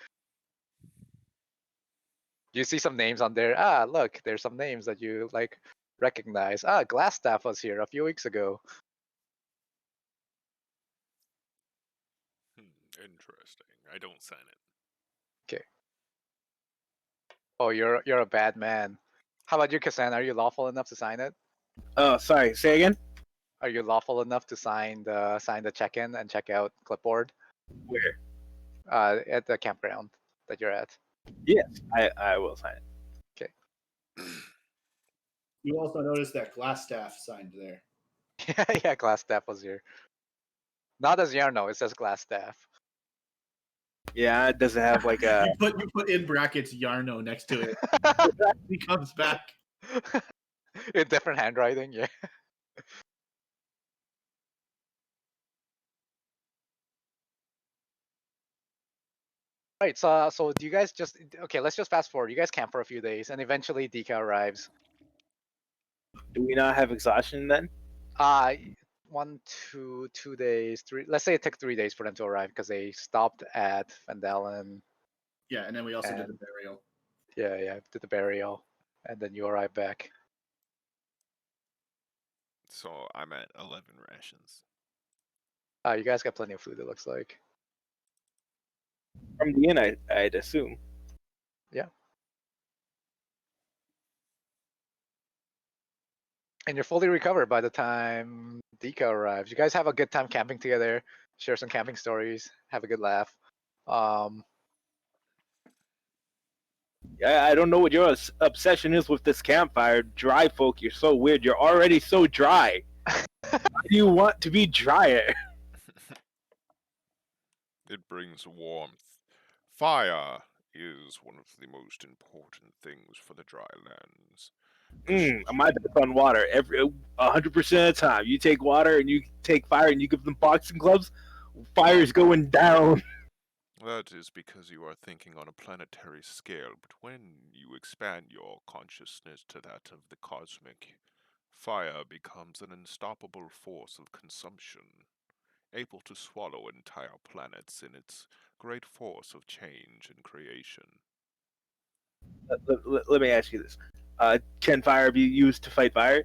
you see some names on there. Ah, look, there's some names that you like recognize. Ah, Glassstaff was here a few weeks ago. Interesting. I don't sign it. Oh, you're a bad man. How about you, Kassan? Are you lawful enough to sign it? Oh, sorry. Say again. Are you lawful enough to sign the check-in and check-out clipboard Where? at the campground that you're at? Yes, I will sign it. You also notice that Glassstaff signed there. Yeah, Glassstaff was here. Not as Yarno, it says Glassstaff. Yeah, it doesn't have like a. You put in brackets Yarno next to it. He comes back. In different handwriting, yeah. Right, so do you guys just okay? Let's just fast forward. You guys camp for a few days, and eventually Dika arrives. Do we not have exhaustion then? 1, 2, 2 days, 3. Let's say it took 3 days for them to arrive because they stopped at Phandelver. Yeah, and then we also did the And- burial. Yeah, did the burial, and then you arrive back. So I'm at 11 rations. You guys got plenty of food. It looks like. From the inn, I'd assume. And you're fully recovered by the time Dika arrives. You guys have a good time camping together. Share some camping stories. Have a good laugh. I don't know what your obsession is with this campfire. Dry folk, you're so weird. You're already so dry. Why do you want to be drier? It brings warmth. Fire is one of the most important things for the dry lands. My bet's on water. 100% of the time, you take water and you take fire and you give them boxing gloves. Fire's going down. That is because you are thinking on a planetary scale, but when you expand your consciousness to that of the cosmic, fire becomes an unstoppable force of consumption, able to swallow entire planets in its great force of change and creation. Let me ask you this: can fire be used to fight fire?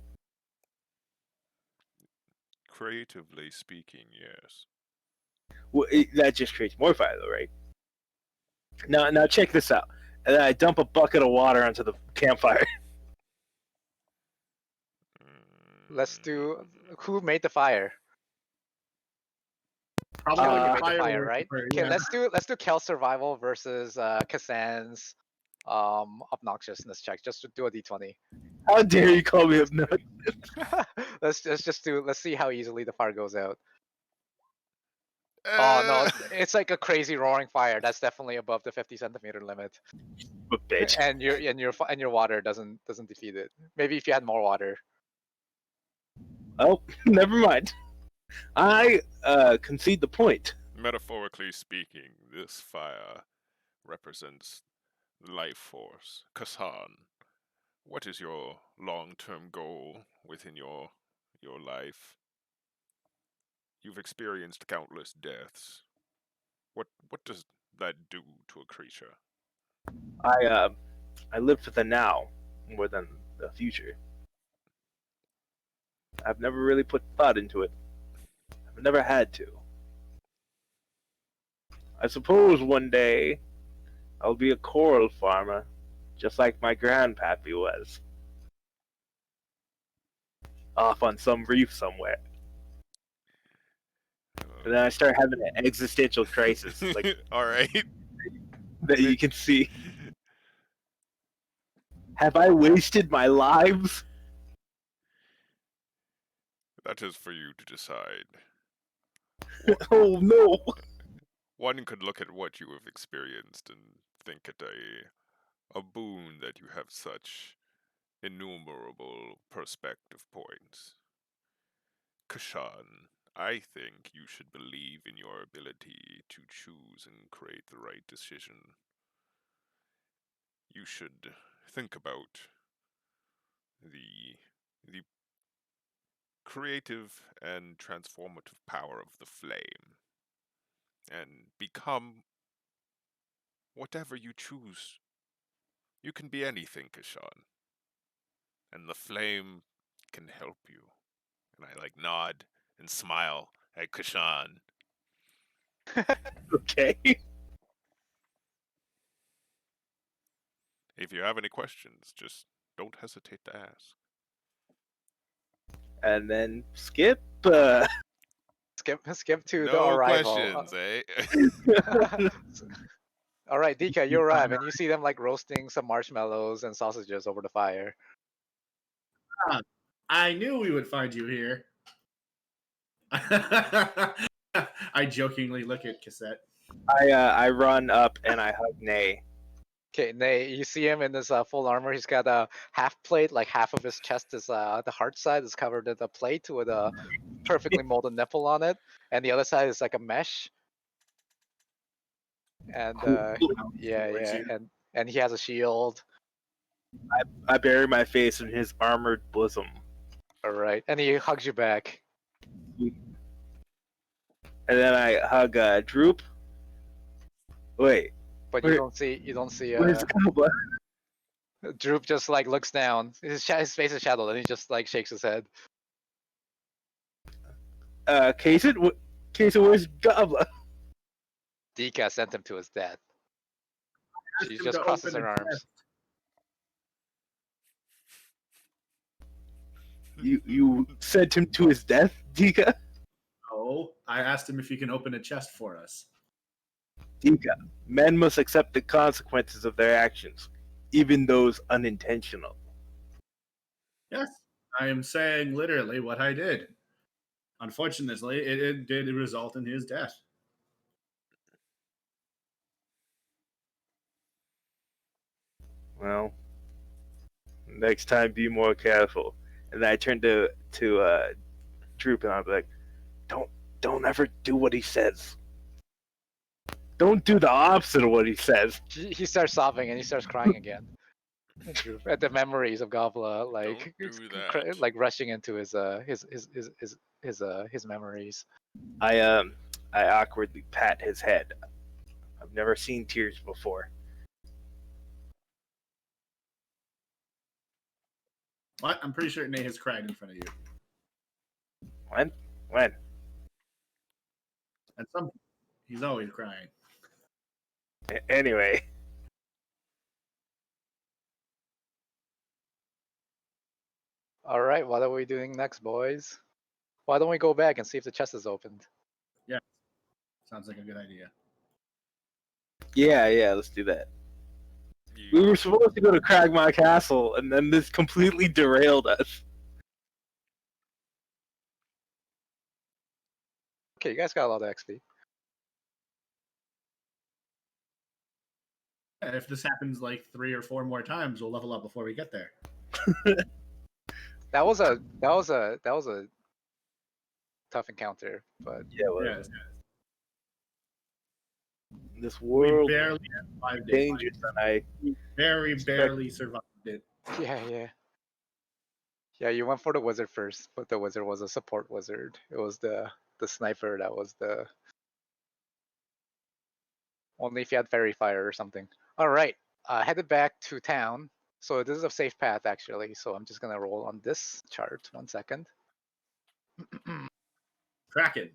Creatively speaking, yes. Well, that just creates more fire, though, right? Now check this out. And then I dump a bucket of water onto the campfire. Let's do. Who made the fire? Probably Kel, like you a made the fire, firework right? or- Okay, yeah. let's do Kel survival versus Kassan's obnoxiousness check. Just to do a d20. How dare you call me obnoxious? Let's see how easily the fire goes out. Oh no, it's like a crazy roaring fire. That's definitely above the 50 centimeter limit. But bitch. And your water doesn't defeat it. Maybe if you had more water. Oh, never mind. I concede the point. Metaphorically speaking, this fire represents life force. Kassan, what is your long-term goal within your life? You've experienced countless deaths. What does that do to a creature? I live for the now more than the future. I've never really put thought into it. I've never had to. I suppose one day I'll be a coral farmer, just like my grandpappy was. Off on some reef somewhere. And then I start having an existential crisis, like All right. that you can see. Have I wasted my lives? That is for you to decide. Oh no! One could look at what you have experienced and think it a boon that you have such innumerable perspective points. Kashan, I think you should believe in your ability to choose and create the right decision. You should think about the creative and transformative power of the flame and become whatever you choose. You can be anything, Kashan. And the flame can help you. And I nod and smile at Kashan. Okay. If you have any questions, just don't hesitate to ask. And then skip. Skip to the No arrival. questions, eh? All right, Dika, you arrive and you see them like roasting some marshmallows and sausages over the fire. I knew we would find you here. I jokingly look at Cassette. I run up and I hug Nay. Okay, Nay, you see him in this full armor. He's got a half plate, like half of his chest is the heart side is covered in a plate with a perfectly molded nipple on it, and the other side is like a mesh. And yeah, Towards you. and he has a shield. I bury my face in his armored bosom. All right, and he hugs you back. And then I hug Droop. Wait, But Where- you don't see where's Goblin? Droop just like looks down. His face is shadowed, and he just like shakes his head. Kaysen, where's Goblin? Dika sent him to his death. Asked She him just to crosses open her a arms. chest. You sent him to his death, Dika? Oh, I asked him if he can open a chest for us. Dika, men must accept the consequences of their actions, even those unintentional. Yes, I am saying literally what I did. Unfortunately, it did result in his death. Well, next time be more careful. And then I turn to Droop and I'm like, don't ever do what he says. Don't do the opposite of what he says. He starts sobbing and he starts crying again. Droop at the memories of Gobla, like Don't do that. like rushing into his memories. I awkwardly pat his head. I've never seen tears before. What? I'm pretty sure Nate has cried in front of you. When? At some point, he's always crying. Anyway, All right, what are we doing next, boys? Why don't we go back and see if the chest is opened? Sounds like a good idea. yeah, let's do that. We were supposed to go to Cragmaw Castle, and then this completely derailed us. Okay, you guys got a lot of XP. And if this happens like 3 or 4 more times, we'll level up before we get there. That was a tough encounter, but Yeah, well, Yes. this We world barely survived it. dangerous, and I We very barely survived it. yeah. You went for the wizard first, but the wizard was a support wizard. It was the sniper that was the only if you had fairy fire or something. All right, headed back to town. So this is a safe path actually. So I'm just gonna roll on this chart. 1 second. Kraken.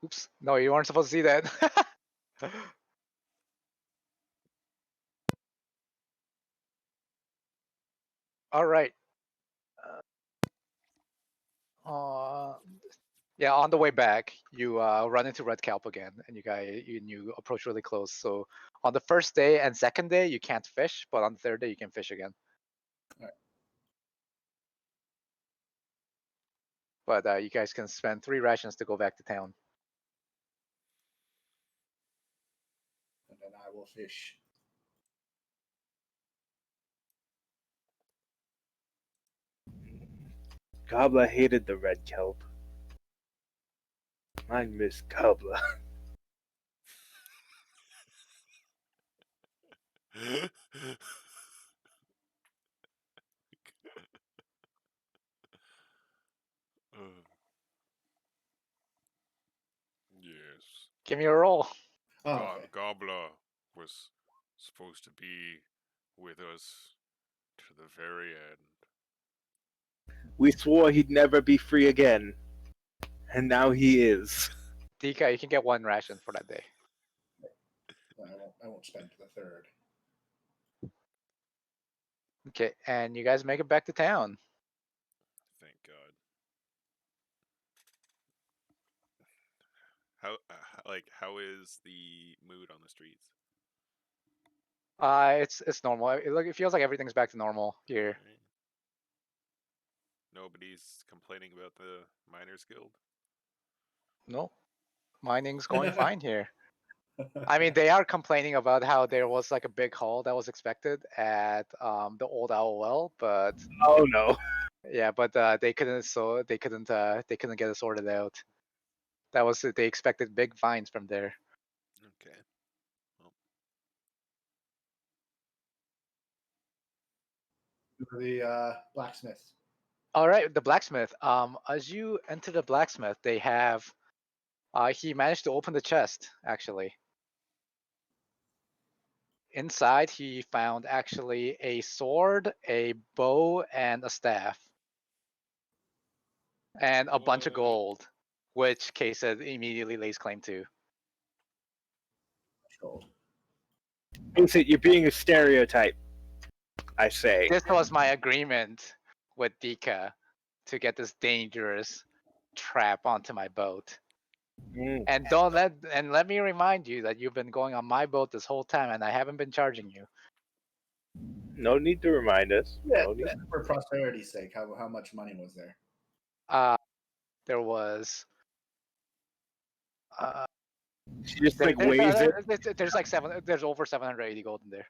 Oops. No, you weren't supposed to see that. All right. Yeah, on the way back, you run into Red Kelp again, and you approach really close. So on the first day and second day, you can't fish, but on the third day, you can fish again. Alright. But you guys can spend 3 rations to go back to town. fish. Gobbler hated the red kelp. I miss Gobbler. Yes. Give me a roll. Oh, okay. Gobbler was supposed to be with us to the very end. We swore he'd never be free again, and now he is. Dika, you can get 1 ration for that day. I won't spend the third. Okay, and you guys make it back to town. Thank God. How is the mood on the streets? It's normal. It feels like everything's back to normal here. Right? Nobody's complaining about the Miners Guild. No, mining's going fine here. I mean, they are complaining about how there was like a big haul that was expected at the old owl well, but Oh no. yeah, but they couldn't. So they couldn't get it sorted out. That was they expected big fines from there. Okay. The blacksmith. All right, the blacksmith. As you enter the blacksmith, they have. He managed to open the chest actually. Inside, he found actually a sword, a bow, and a staff, and a bunch of What? gold, which K-Said immediately lays claim to. Gold. Vincent, you're being a stereotype. I say. This was my agreement with Dika to get this dangerous trap onto my boat. Mm. And let me remind you that you've been going on my boat this whole time, and I haven't been charging you. No need to remind us. Yeah, No need. for prosperity's sake, how much money was there? There was. She just like weighs it. There's like there's over 780 gold in there.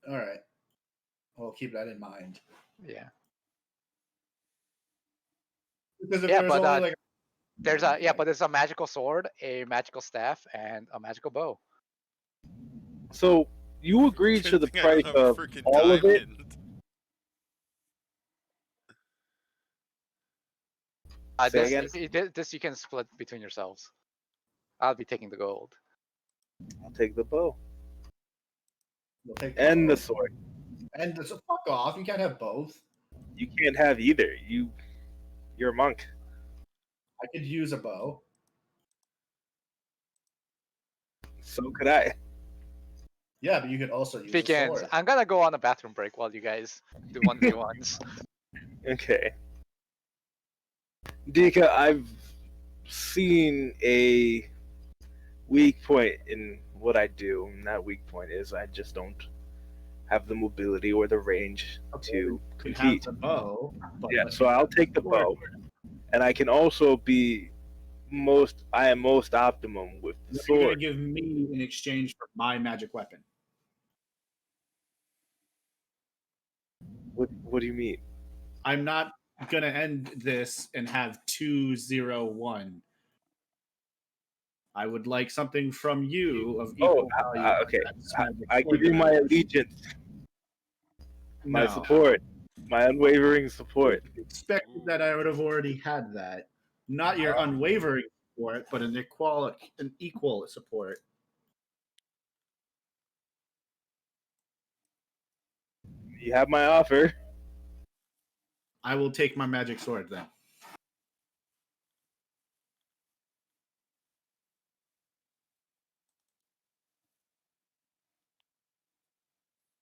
All right. Well, keep that in mind. Yeah. Because if Yeah, there's but only like but there's a magical sword, a magical staff, and a magical bow. So you agreed to the Good thing I don't price have a of freaking all of it. diamond. Say This you can split between yourselves. I'll be taking the gold. I'll take the bow we'll take and the bow. sword. And so fuck off. You can't have both. You can't have either. You're a monk. I could use a bow. So could I. Yeah, but you could also use a Begins. sword. I'm gonna go on a bathroom break while you guys do 1v1s. Okay. Dika, I've seen a weak point in what I do, and that weak point is I just don't have the mobility or the range to You can have compete. the bow. But Yeah, so I'll take the bow, and I can also be I am most optimum with the You're going sword. to give me in exchange for my magic weapon. What do you mean? I'm not going to end this and have 2-0-1. I would like something from you of equal value. Okay. That's magic I sword give you my damage. allegiance, my No. support, my unwavering support. Expected that I would have already had that. Not your unwavering support, but an equal support. You have my offer. I will take my magic sword then.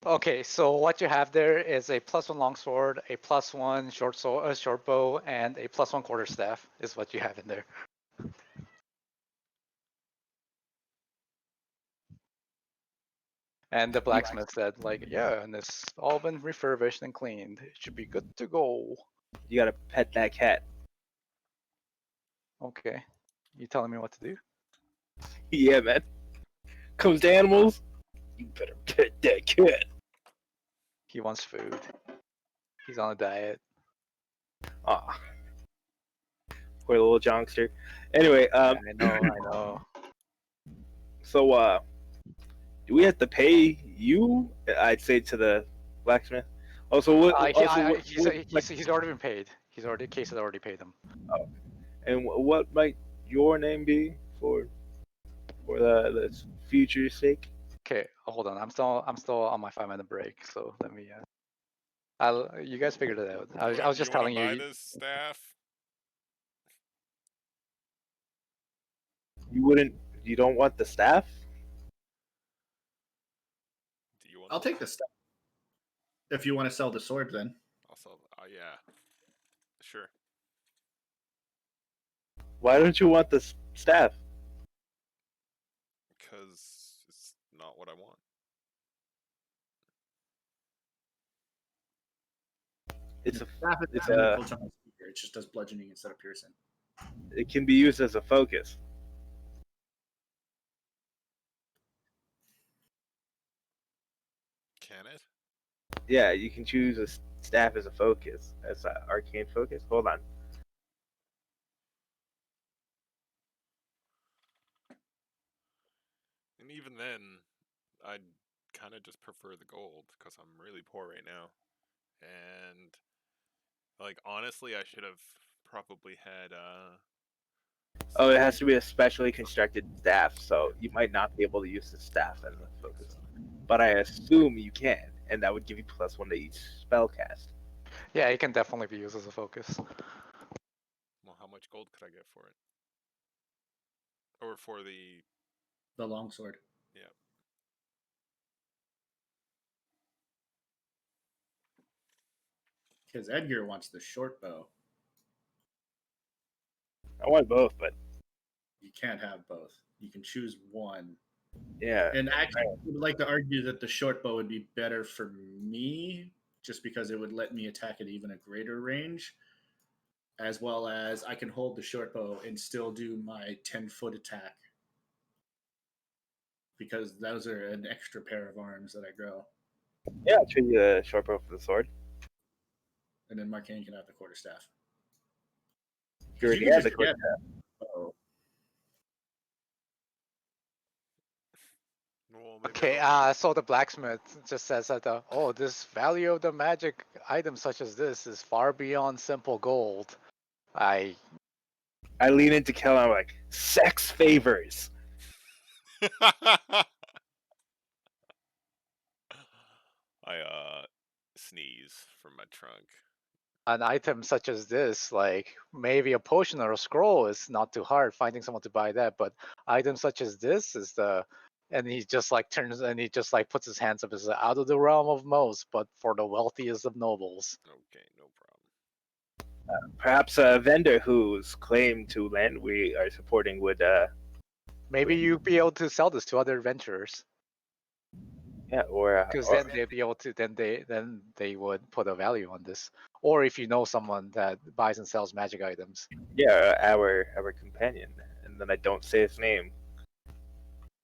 Okay, so what you have there is a +1 longsword, a +1 short bow, and a +1 quarterstaff is what you have in there. And the blacksmith said, like, yeah, and it's all been refurbished and cleaned. It should be good to go. You gotta pet that cat. Okay. You telling me what to do? Yeah, man. Comes to animals. You better get that cat. He wants food. He's on a diet. Ah, poor little youngster. Anyway, I know, I know. so do we have to pay you? I'd say to the blacksmith. Also, He's already been paid. Case has already paid him. and what might your name be for the future's sake? Okay, hold on. I'm still on my 5-minute break, so let me. You guys figured it out. I was just telling buy you. this staff? You wouldn't. You don't want the staff? Do you want? I'll take the stuff. If you want to sell the sword, then. I'll sell. Yeah. Sure. Why don't you want the staff? Because it's not what I want. It's a. Staff is It's not a. full-time speaker. It just does bludgeoning instead of piercing. It can be used as a focus. Can it? Yeah, you can choose a staff as a focus, as an arcane focus. Hold on. And even then, I'd kind of just prefer the gold because I'm really poor right now. And like honestly, I should have probably had Oh, it has to be a specially constructed staff, so you might not be able to use the staff as a focus. But I assume you can, and that would give you +1 to each spell cast. Yeah, it can definitely be used as a focus. Well, how much gold could I get for it? Or for the longsword. Yeah. Because Edgar wants the short bow. I want both, but You can't have both. You can choose one. yeah. And actually, I would like to argue that the short bow would be better for me, just because it would let me attack at even a greater range, as well as I can hold the short bow and still do my 10-foot attack, because those are an extra pair of arms that I grow. Yeah, I'll trade you the short bow for the sword. And then Marcane can have the quarterstaff. You already can had just the get bow. Well, maybe Okay, I don't so the blacksmith just says that this value of the magic item such as this is far beyond simple gold. I lean into Kel and I'm like, sex favors. I sneeze from my trunk. An item such as this, like maybe a potion or a scroll, is not too hard finding someone to buy that. But items such as this is and he just like turns and he just like puts his hands up as out of the realm of most, but for the wealthiest of nobles. Okay, no problem. Perhaps a vendor whose claim to land we are supporting would Maybe you'd be able to sell this to other adventurers. Yeah, or Because then they'd be able to then they would put a value on this. Or if you know someone that buys and sells magic items. yeah, our companion, and then I don't say his name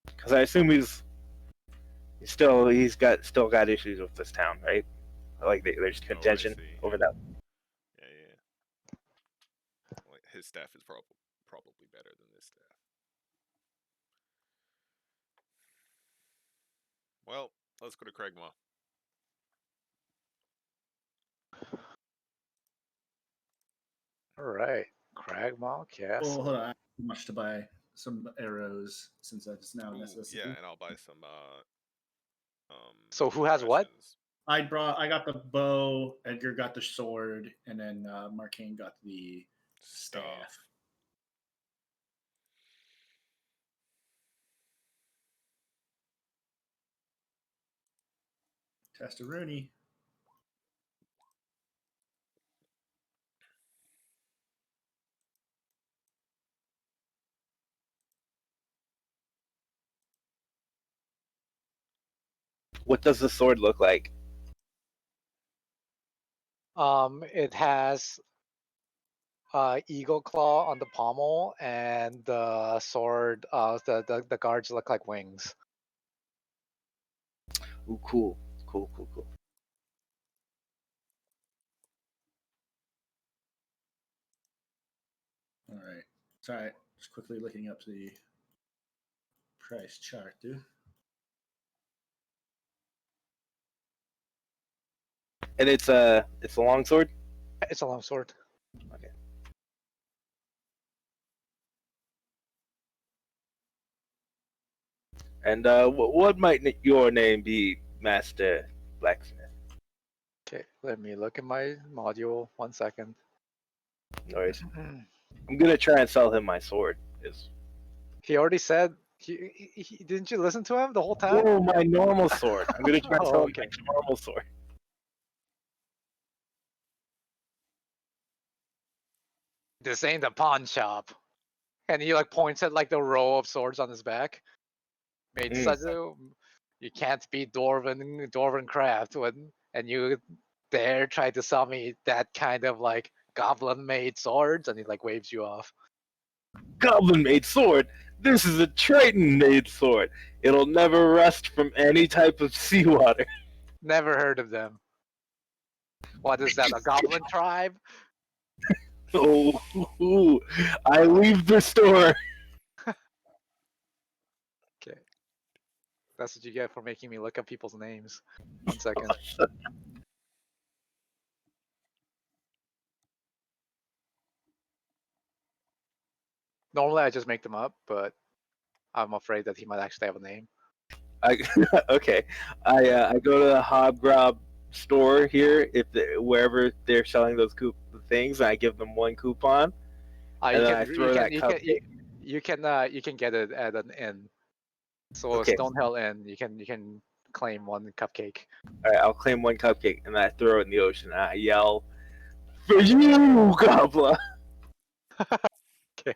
because I assume he's still got issues with this town, right? Like there's contention over that. Yeah. Like, his staff is probably better than this staff. Well, let's go to Craigmaw. All right, Cragmaw Castle. Well, hold on. I have too much to buy some arrows since that's now a necessity. Yeah, and I'll buy some. So who has what? I got the bow. Edgar got the sword, and then Marcane got the staff. Testaruni. What does the sword look like? It has eagle claw on the pommel, and the sword. The guards look like wings. Ooh, cool, cool. All right. Sorry, just quickly looking up the price chart, dude. And it's a longsword. It's a longsword. Okay. And what might your name be, Master Blacksmith? Okay, let me look at my module. 1 second. No worries. I'm gonna try and sell him my sword. He already said. Didn't you listen to him the whole time? Oh, my normal sword. I'm gonna try and sell Oh, him okay. my normal sword. This ain't a pawn shop. And he like points at like the row of swords on his back. Made such a you can't beat dwarven craft and you dare try to sell me that kind of like goblin made swords, and he like waves you off. Goblin made sword. This is a Triton made sword. It'll never rust from any type of seawater. Never heard of them. What is that? A goblin tribe? Oh, I leave the store. Okay. That's what you get for making me look up people's names. 1 second. Normally I just make them up, but I'm afraid that he might actually have a name. Okay, I go to the Hobgob store here wherever they're selling those things, and I give them one coupon, and then I throw that cupcake. You can get it at an inn. So Okay. Stonehill Inn, you can claim one cupcake. All right, I'll claim one cupcake, and then I throw it in the ocean, and I yell, "For you, Gobbler!" Okay.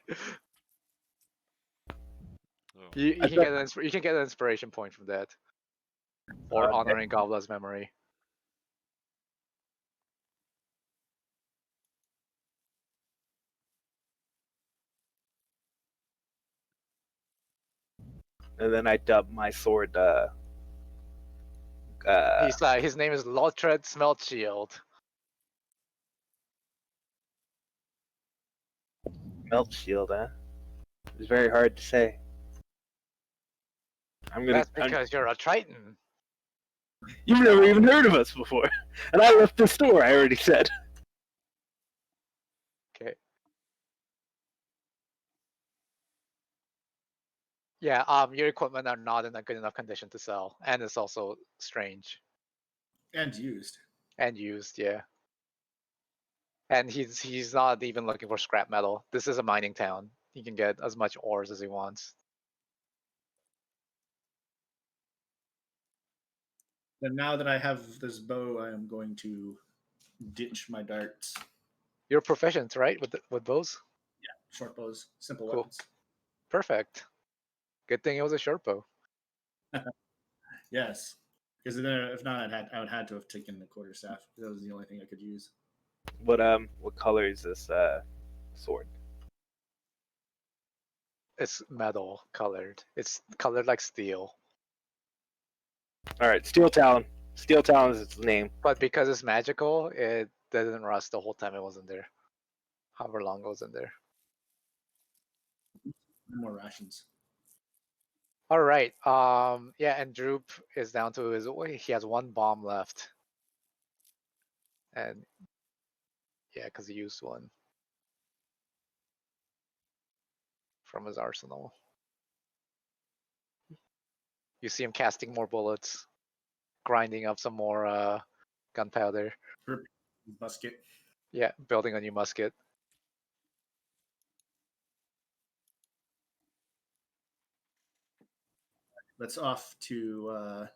Oh. You can get an inspiration point from that for Okay. honoring Gobbler's memory. And then I dub my sword. His name is Lotred Smeltshield. Melt shield, huh? It's very hard to say. That's because you're a Triton. You've never even heard of us before, and I left the store. I already said. Okay. Yeah, your equipment are not in a good enough condition to sell, and it's also strange And used. and used. Yeah, and he's not even looking for scrap metal. This is a mining town. He can get as much ores as he wants. And now that I have this bow, I am going to ditch my darts. You're proficient, right, with bows? Short bows, simple Cool. weapons. Perfect. Good thing it was a short bow. Yes, because if not, I would had to have taken the quarterstaff. That was the only thing I could use. What color is this sword? It's metal colored. It's colored like steel. All right, Steel Talon. Steel Talon is its name. But because it's magical, it didn't rust the whole time it was in there. However long it was in there. No more rations. All right. Yeah, and Droop is down to his. He has one bomb left. And yeah, because he used one from his arsenal. You see him casting more bullets, grinding up some more gunpowder. Musket. Yeah, building a new musket. Let's off to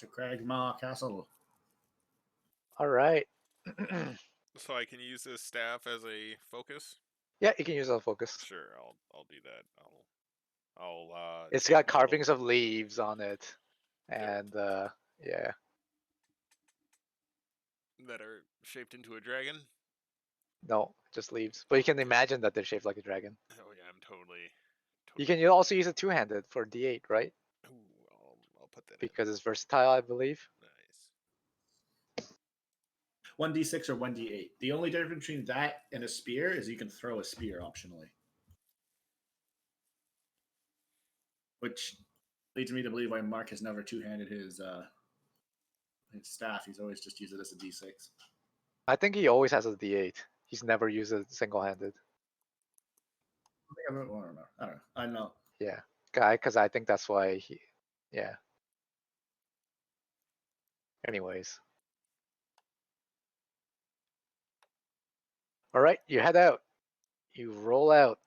Cragmaw Castle. All right. So I can use this staff as a focus. Yeah, you can use that focus. Sure, I'll do that. I'll It's take got model carvings of leaves on it, and yeah. that are shaped into a dragon. No, just leaves. But you can imagine that they're shaped like a dragon. Oh yeah, I'm totally You can also use a two-handed for D8, right? Ooh, I'll put that Because it's versatile, I believe. in. Nice. 1d6 or 1d8. The only difference between that and a spear is you can throw a spear optionally. Which leads me to believe why Mark has never two-handed his staff. He's always just used it as a d6. I think he always has a D8. He's never used it single-handed. I don't know. I don't know. Yeah, because I think that's why he. Yeah. Anyways. All right, you head out. You roll out,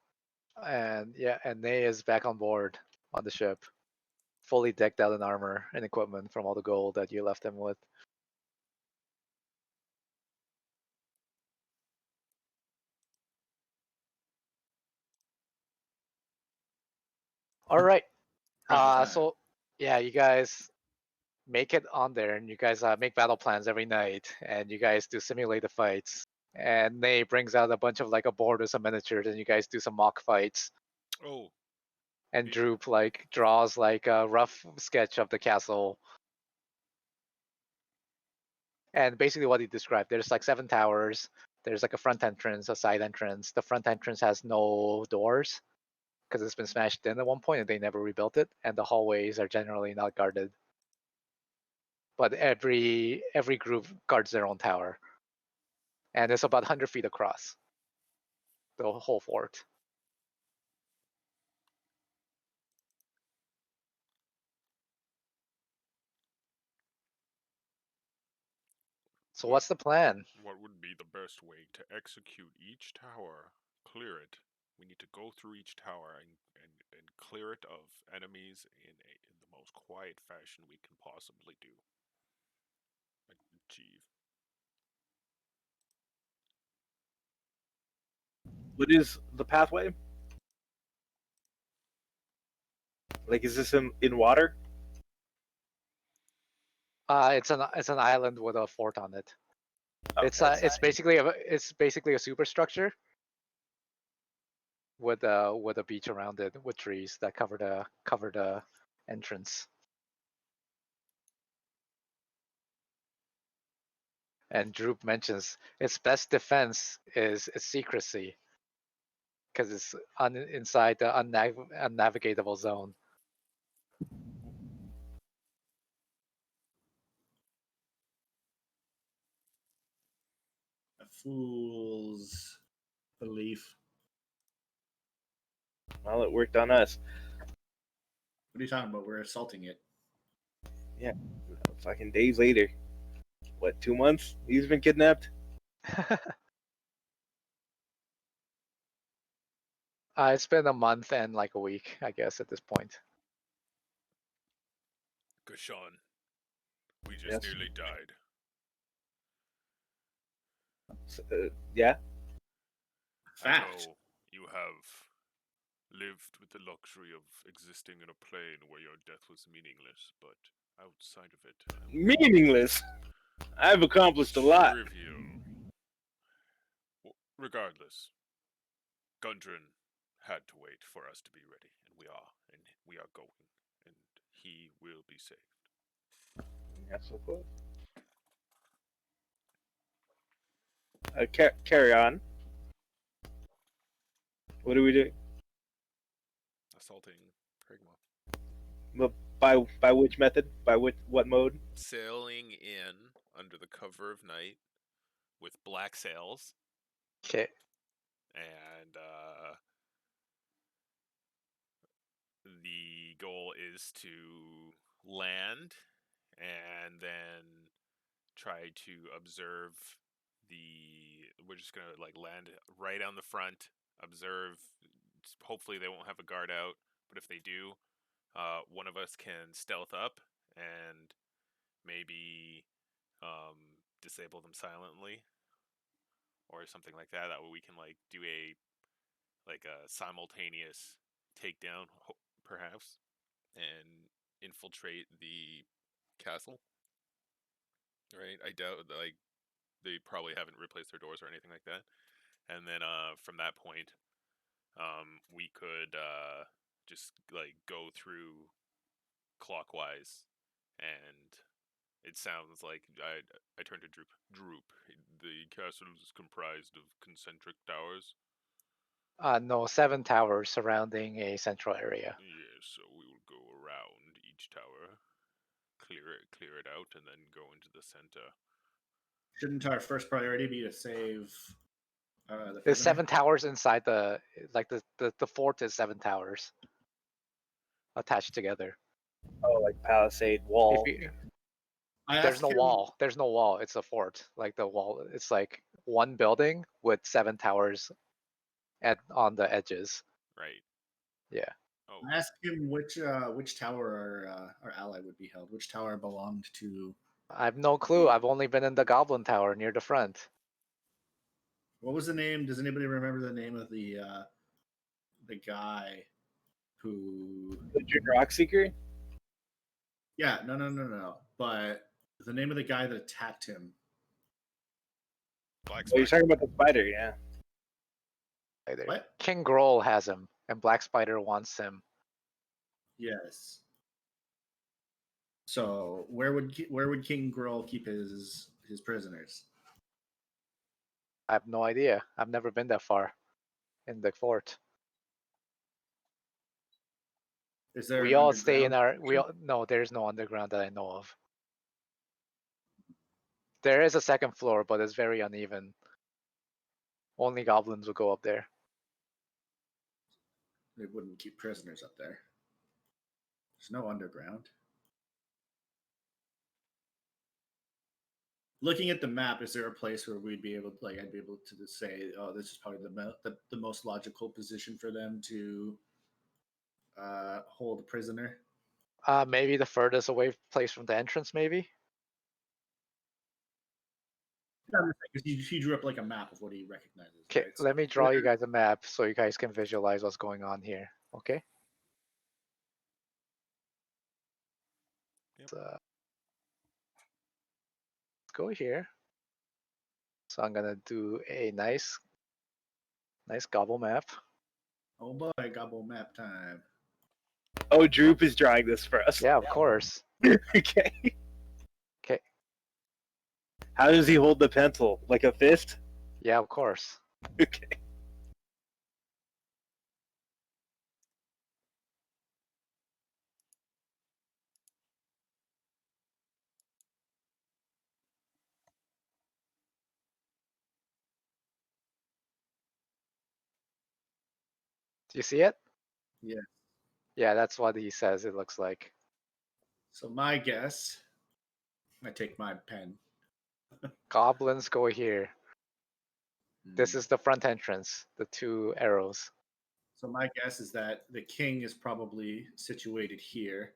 and yeah, and Ney is back on board on the ship, fully decked out in armor and equipment from all the gold that you left him with. All right. So yeah, you guys make it on there, and you guys make battle plans every night, and you guys do simulated fights. And Ney brings out a bunch of like a board with some miniatures, and you guys do some mock fights. Oh, And Yeah. Droop like draws like a rough sketch of the castle. And basically what he described, there's like 7 towers. There's like a front entrance, a side entrance. The front entrance has no doors because it's been smashed in at one point and they never rebuilt it. And the hallways are generally not guarded. But every group guards their own tower. And it's about 100 feet across, the whole fort. So what's the plan? What would be the best way to execute each tower? Clear it. We need to go through each tower and clear it of enemies in the most quiet fashion we can possibly do. Achieve. What is the pathway? Like, is this in water? It's an island with a fort on it. It's basically a superstructure with a beach around it with trees that cover the entrance. And Droop mentions its best defense is its secrecy because it's inside the unnavigatable zone. A fool's belief. Well, it worked on us. What are you talking about? We're assaulting it. Yeah, fucking days later. What, 2 months? He's been kidnapped? It's been a month and like a week, I guess, at this point. Kashan, we just Yes. nearly died. Yeah? I Fact. know you have lived with the luxury of existing in a plane where your death was meaningless, but outside of it, Meaningless. I've accomplished a lot. trivial. Regardless, Gundren had to wait for us to be ready, and we are going, and he will be saved. Yes, of course. Carry on. What are we doing? Assaulting Pragma. But by which method? By what mode? Sailing in under the cover of night with black sails, Okay. and the goal is to land and then try to observe we're just gonna like land right on the front, observe. Hopefully they won't have a guard out, but if they do, one of us can stealth up and maybe disable them silently or something like that. That way we can like do a simultaneous takedown, perhaps, and infiltrate the castle. Right? I doubt like they probably haven't replaced their doors or anything like that. And then from that point, we could just like go through clockwise, and it sounds like I turn to Droop. Droop. The castle is comprised of concentric towers. No, 7 towers surrounding a central area. Yes, so we will go around each tower, clear it out, and then go into the center. Shouldn't our first priority be to save the There's prisoner? 7 towers inside the fort is 7 towers attached together. Oh, like palisade If wall. you, I there's asked no him, wall. There's no wall. It's a fort. Like the wall, it's like one building with 7 towers on the edges. Right. Yeah. Oh, I asked him which tower our ally would be held. Which tower belonged to? I have no clue. I've only been in the Goblin Tower near the front. What was the name? Does anybody remember the name of the guy who? The Junior Rock Seeker? Yeah, no. But the name of the guy that attacked him. Black Oh, you're Spider. talking about the spider, yeah. Either. What? King Groll has him, and Black Spider wants him. Yes. So where would King Groll keep his prisoners? I have no idea. I've never been that far in the fort. Is there We an all stay in underground our. No, there's no underground that I know of. There is a second floor, but it's very uneven. Only goblins will go up there. They wouldn't keep prisoners up there. There's no underground. Looking at the map, is there a place where we'd be able, like, I'd be able to say, oh, this is probably the most logical position for them to hold a prisoner? Maybe the furthest away place from the entrance, maybe. Because he drew up like a map of what he recognizes. Okay, Right? So let me draw you guys a map so you guys can visualize what's going on here. Okay. Yep. So, let's go here. So I'm gonna do a nice gobble map. Oh boy, gobble map time. Oh, Droop is drawing this for us. Yeah, of course. Okay. Okay. How does he hold the pencil? Like a fist? Yeah, of course. Okay. Do you see it? Yeah. Yeah, that's what he says it looks like. So my guess, I take my pen. Goblins go here. This Hmm. is the front entrance, the 2 arrows. So my guess is that the king is probably situated here.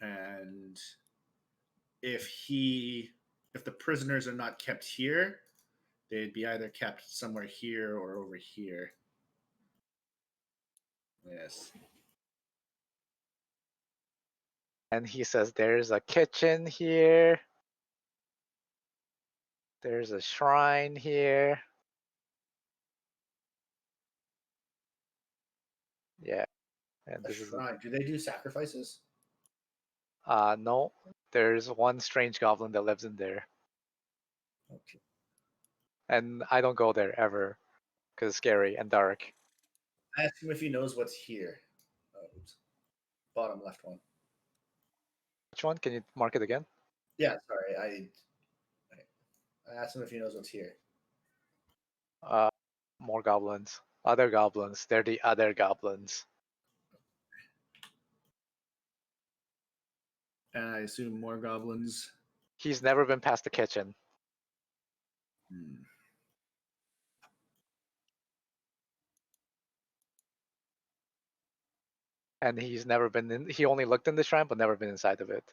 And if the prisoners are not kept here, they'd be either kept somewhere here or over here. Yes. And he says there's a kitchen here. There's a shrine here. Yeah. And A this is shrine. Do they do sacrifices? no. There's one strange goblin that lives in there. Okay. And I don't go there ever because it's scary and dark. I ask him if he knows what's here. Oh, oops. Bottom left one. Which one? Can you mark it again? Yeah, sorry. I asked him if he knows what's here. More goblins. Other goblins. They're the other goblins. And I assume more goblins. He's never been past the kitchen. Hmm. And he's never been in. He only looked in the shrine, but never been inside of it.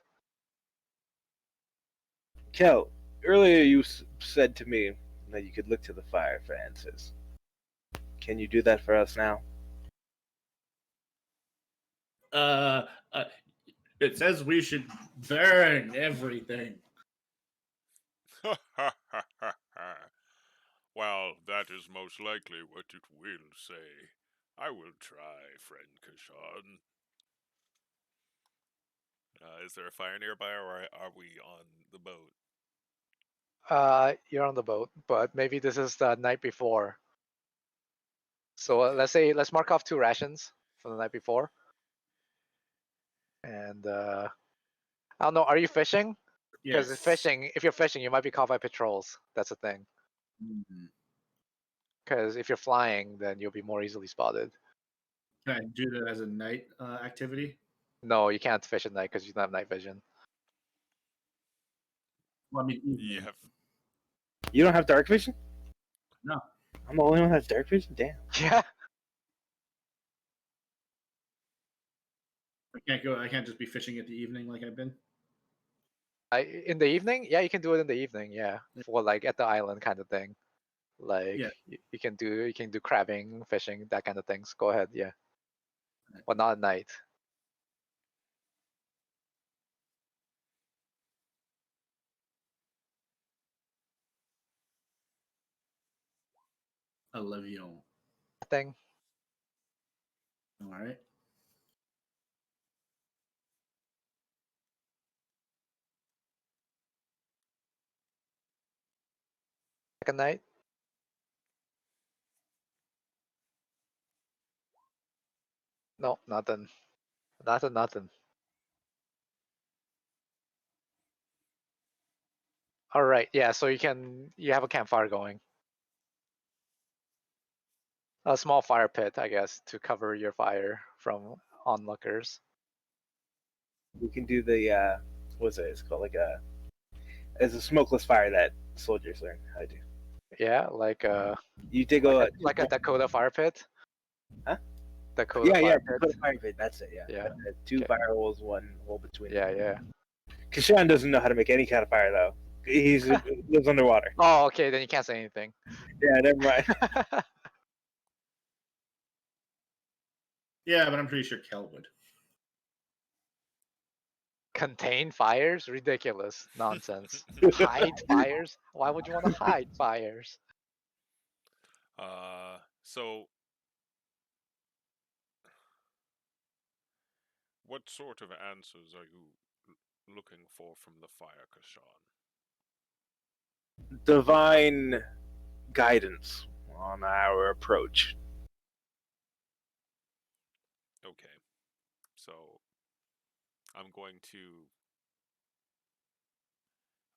Kel, earlier you said to me that you could look to the fire for answers. Can you do that for us now? It says we should burn everything. Well, that is most likely what it will say. I will try, friend Kashan. Is there a fire nearby, or are we on the boat? You're on the boat, but maybe this is the night before. So Okay. let's mark off 2 rations for the night before. And I don't know. Are you fishing? Because Yes. fishing, if you're fishing, you might be caught by patrols. That's the thing. Mhm. Because if you're flying, then you'll be more easily spotted. Can I do that as a night activity? No, you can't fish at night because you don't have night vision. Well, I mean, evening. You have. You don't have dark vision? No. I'm the only one that has dark vision? Damn. Yeah. I can't just be fishing at the evening like I've been. In the evening? Yeah, you can do it in the evening. Yeah, for like at the island kind of thing. Like Yeah. you can do crabbing, fishing, that kind of things. Go ahead. Yeah, but not at night. Olivion. Thing. All right. Second night. No, nothing. Nothing. All right. Yeah. So you have a campfire going. A small fire pit, I guess, to cover your fire from onlookers. We can do the what's it? It's called like it's a smokeless fire that soldiers learn how to do. Yeah, like You dig a like a Dakota fire pit. Huh? Dakota yeah, fire put a fire pit. That's it. Yeah. Yeah. 2 Okay. fire holes, 1 hole between. Yeah, yeah. Kashan doesn't know how to make any kind of fire though. He's lives underwater. Oh, okay. Then you can't say anything. Yeah, never mind. Yeah, but I'm pretty sure Kel would. Contain fires? Ridiculous. Nonsense. Hide fires? Why would you want to hide fires? So what sort of answers are you looking for from the fire, Kashan? Divine guidance on our approach. Okay. So I'm going to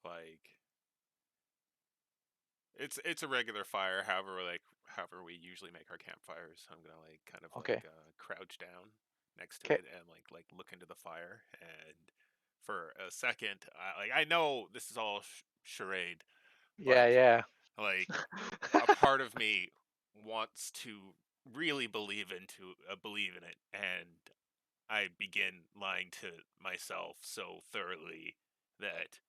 like it's a regular fire, however we usually make our campfires. I'm gonna like kind of Okay. crouch down next to Okay. it and like look into the fire, and for a second I know this is all charade, Yeah, but yeah. like a part of me wants to really believe in it, and I begin lying to myself so thoroughly that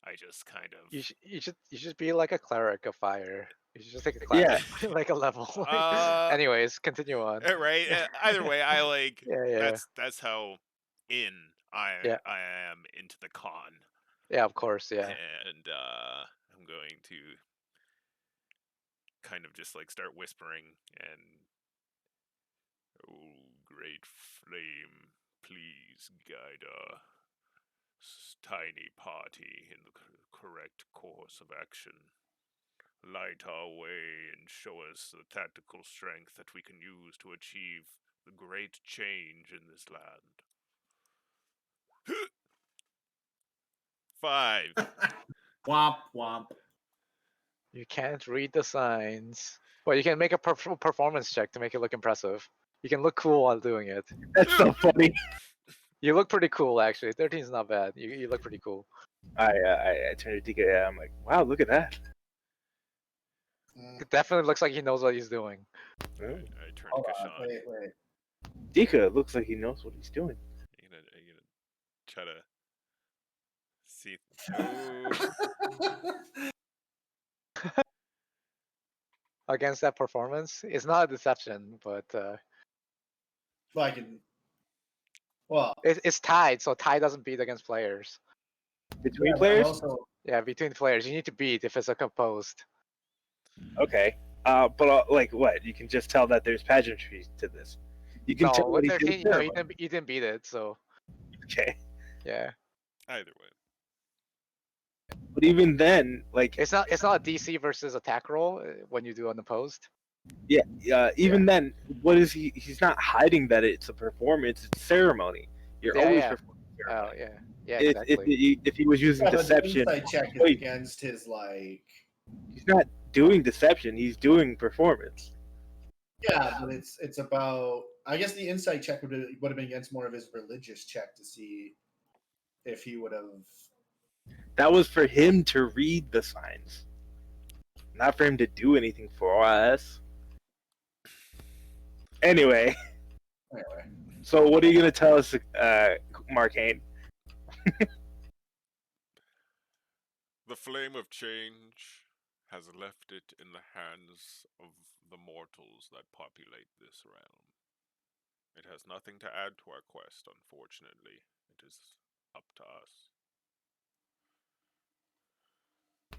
I just kind of You should be like a cleric of fire. You should just take a Yeah. class, like a level. uh Anyways, continue on. right. Either way, I like Yeah, yeah, that's how in yeah, I am into the con, yeah. Of course, yeah. and I'm going to kind of just like start whispering and, oh, great flame, please guide our tiny party in the correct course of action. Light our way and show us the tactical strength that we can use to achieve the great change in this land. 5. Womp womp. You can't read the signs, but you can make a performance check to make it look impressive. You can look cool while doing it. That's so funny. You look pretty cool, actually. 13 is not bad. You look pretty cool. I turned to DK. I'm like, wow, look at that. It definitely looks like he knows what he's doing. I turn Hold to on, Kashan. wait. Dika looks like he knows what he's doing. You gonna try to see. Ooh. Against that performance, it's not a deception, but Well, I can. Well, it's tied, so tie doesn't beat against players. Between yeah, but players? also, Yeah, between players, you need to beat if it's a composed. Okay. But like what? You can just tell that there's pageantry to this. You can tell No, what with he did. 13, no, you didn't beat it. So Okay, yeah, Either way. but even then, like it's not a DC versus attack roll when you do unopposed. even then, what is he? He's not hiding that it's a performance. It's a ceremony. You're Yeah, always yeah. performing a Oh ceremony. yeah, yeah, If exactly. if he was using Yeah, but the deception, insight check is wait, against his like. he's not doing deception. He's doing performance. Yeah, but it's about. I guess the insight check would have been against more of his religious check to see if he would have. That was for him to read the signs, not for him to do anything for us. Anyway, Anyway, so what are you gonna tell us, Marcane? The flame of change has left it in the hands of the mortals that populate this realm. It has nothing to add to our quest, unfortunately. It is up to us.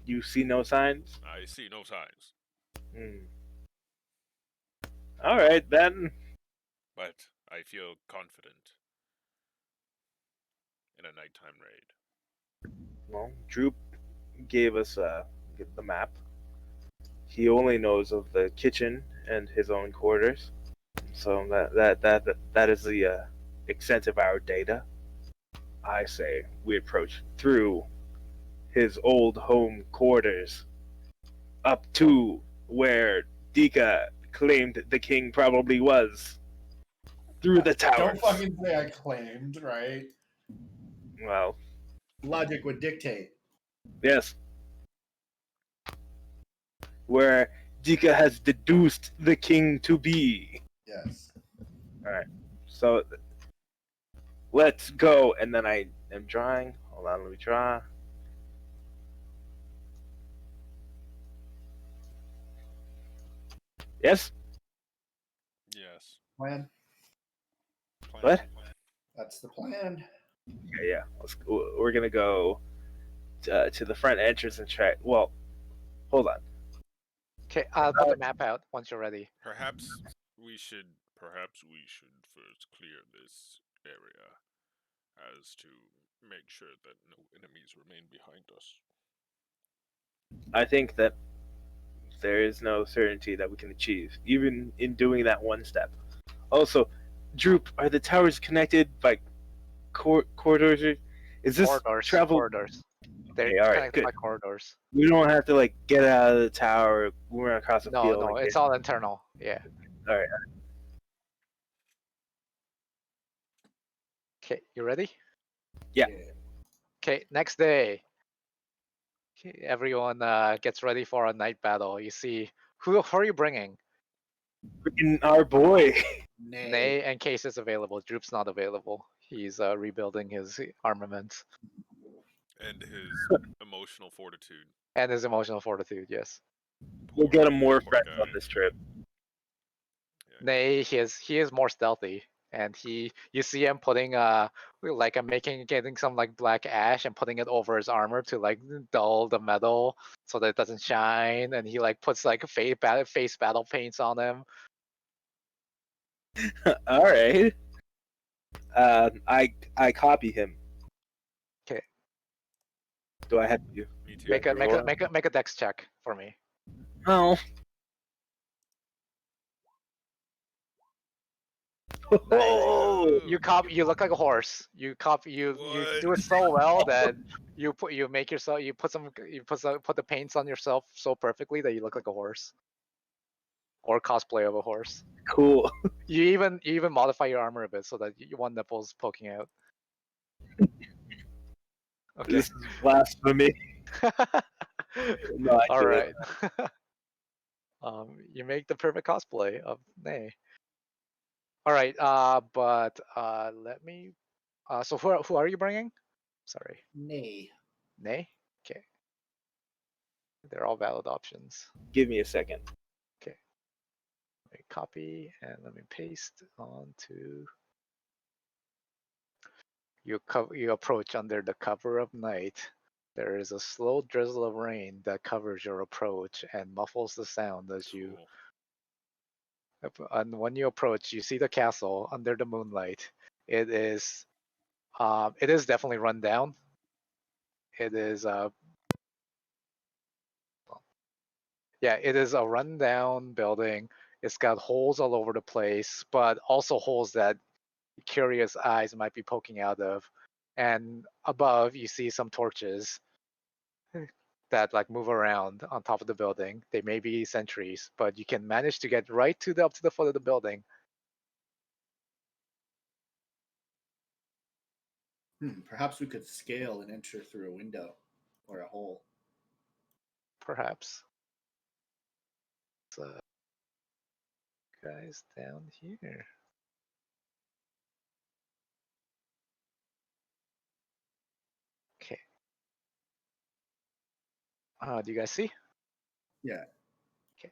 You see no signs. I see no signs, Hmm. All right then. but I feel confident in a nighttime raid. Well, Droop gave us the map. He only knows of the kitchen and his own quarters, so that is the extent of our data. I say we approach through his old home quarters up to where Dika claimed the king probably was, through the towers. don't fucking say I claimed, right? Well, Logic would dictate. yes, where Dika has deduced the king to be. Yes. All right, so let's go. And then I am drawing. Hold on, let me draw. Yes. Yes. Plan. Plan. What? That's the plan. Okay, yeah. We're gonna go to the front entrance and try. Well, hold on. Okay, I'll put the map out once you're ready. Perhaps perhaps we should first clear this area as to make sure that no enemies remain behind us. I think that there is no certainty that we can achieve, even in doing that one step. Also, Droop, are the towers connected by corridors? Is this travel? Corridors. They're Okay, all right, connected good. by corridors. We don't have to like get out of the tower, run across the No, field. no, like it's this. all internal. Yeah. All right. Okay, you ready? Yeah. Okay, next day. Okay, everyone gets ready for a night battle. You see, who are you bringing? Freaking our boy. Nay. Nay and Case is available. Droop's not available. He's rebuilding his armaments And his emotional fortitude. and his emotional fortitude. Yes. We'll get him more Poor friends guy. on this trip. Yeah. Nay, he is more stealthy, and you see him putting like getting some like black ash and putting it over his armor to like dull the metal so that it doesn't shine, and he like puts like face battle paints on him. All right. I copy him. 'Kay. Do I have to? Me too. Make a dex check for me. Oh. Oh. You look like a horse. You do it What? so well that you put the paints on yourself so perfectly that you look like a horse. Or cosplay of a horse. Cool. You even modify your armor a bit so that one nipple's poking out. Okay. This is blasphemy. No, All actually. right. You make the perfect cosplay of Nay. All right. But let me. So who are you bringing? Sorry. Nay. Nay. Okay. They're all valid options. Give me a second. Okay. Let me copy and let me paste onto. You approach under the cover of night There is a slow drizzle of rain that covers your approach and muffles the sound as you. Cool. And when you approach, you see the castle under the moonlight. It is definitely run down. It is it is a rundown building. It's got holes all over the place, but also holes that curious eyes might be poking out of. And above, you see some torches that like move around on top of the building. They may be sentries, but you can manage to get right up to the foot of the building. Perhaps we could scale and enter through a window or a hole. Perhaps. So, guys down here. Okay. Do you guys see? Yeah. Okay.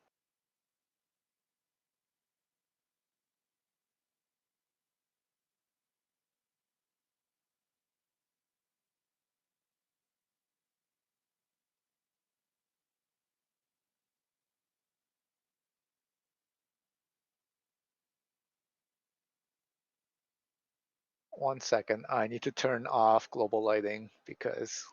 One second. I need to turn off global lighting because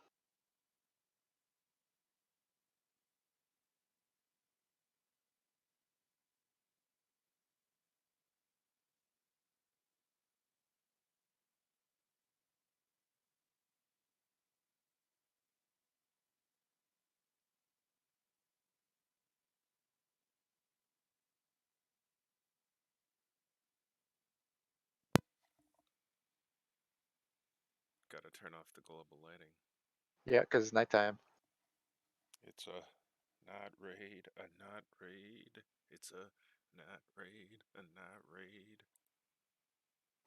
Gotta turn off the global lighting. it's nighttime. It's a not raid, a not raid. It's a not raid, a not raid.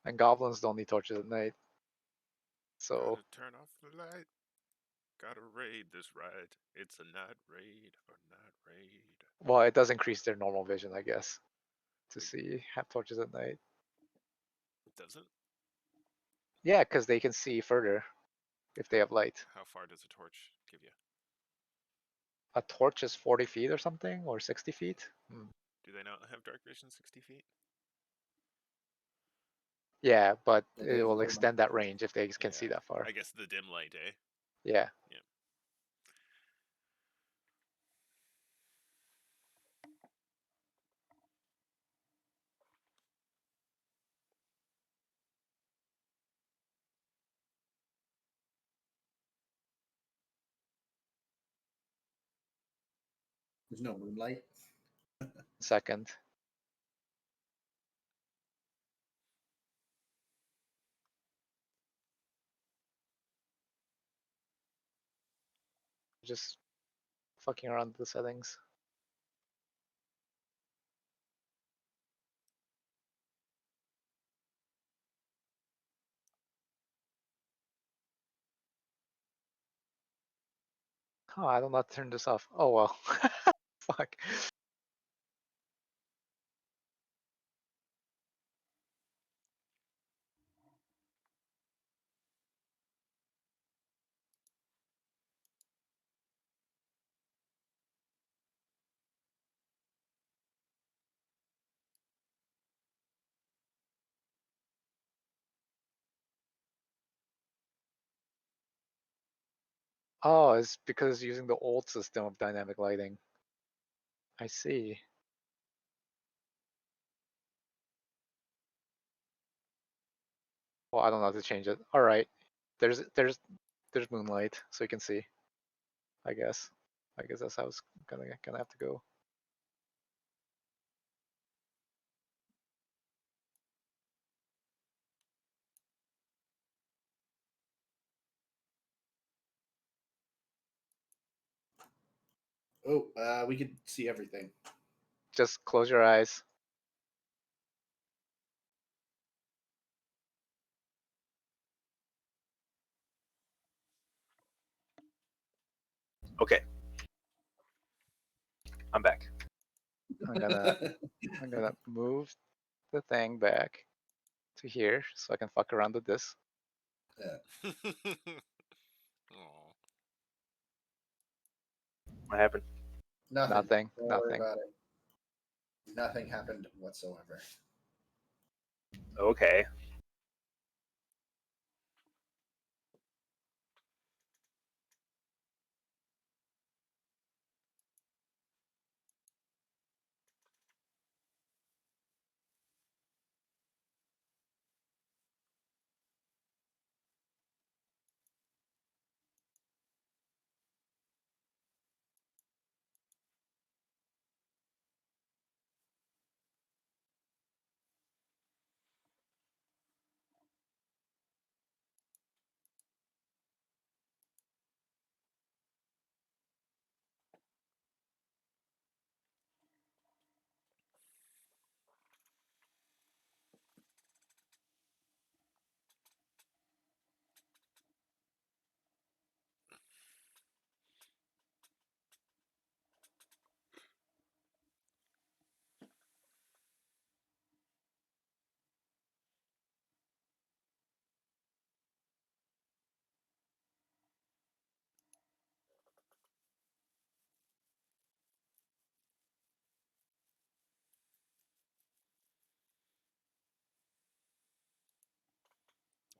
And goblins don't need torches at night. So Gotta turn off the light. Gotta raid this ride. It's a not raid or not raid. well, it does increase their normal vision, I guess, to have torches at night. It doesn't? Yeah, because they can see further if they have light. How far does a torch give you? A torch is 40 feet or something, or 60 feet. Do they not have dark vision 60 feet? Yeah, but Yeah, they it have will low extend that range if they can see Yeah, that far. I guess the dim light, eh? Yeah. Yeah. There's no moonlight. Second. Just fucking around with the settings. Oh, I don't know how to turn this off. Oh well. Fuck. Oh, it's because using the old system of dynamic lighting. I see. Well, I don't know how to change it. All right. There's moonlight, so you can see. I guess. I guess that's how it's gonna have to go. Oh, we could see everything. Just close your eyes. Okay. I'm back. I'm gonna move the thing back to here so I can fuck around with this. Yeah. Aw. What happened? Nothing. Don't worry about it. Nothing happened whatsoever. Okay.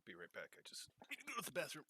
Be right back. I just need to go to the bathroom.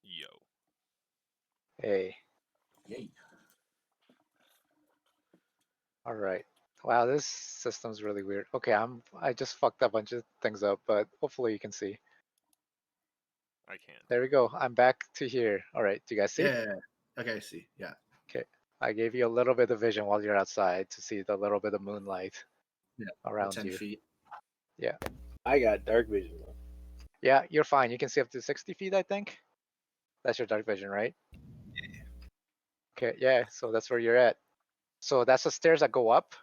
Yo. Hey. Yay. All right. Wow, this system's really weird. Okay, I just fucked a bunch of things up, but hopefully you can see. I can't. There we go. I'm back to here. All right, do you guys see? Yeah. Okay, I see. Yeah. Okay. I gave you a little bit of vision while you're outside to see the little bit of moonlight Yeah. around 10 you. feet. Yeah. I got dark vision though. Yeah, you're fine. You can see up to 60 feet, I think. That's your dark vision, right? Okay, yeah, so that's where you're at. So that's the stairs that go up.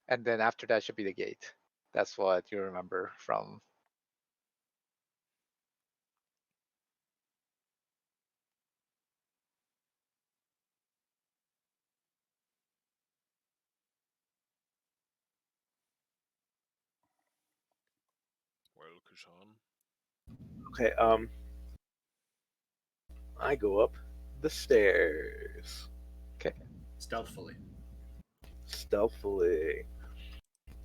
And then after that should be the gate. That's what you remember from. Well, Kashan. Okay. I go up the stairs Stealthily. stealthily.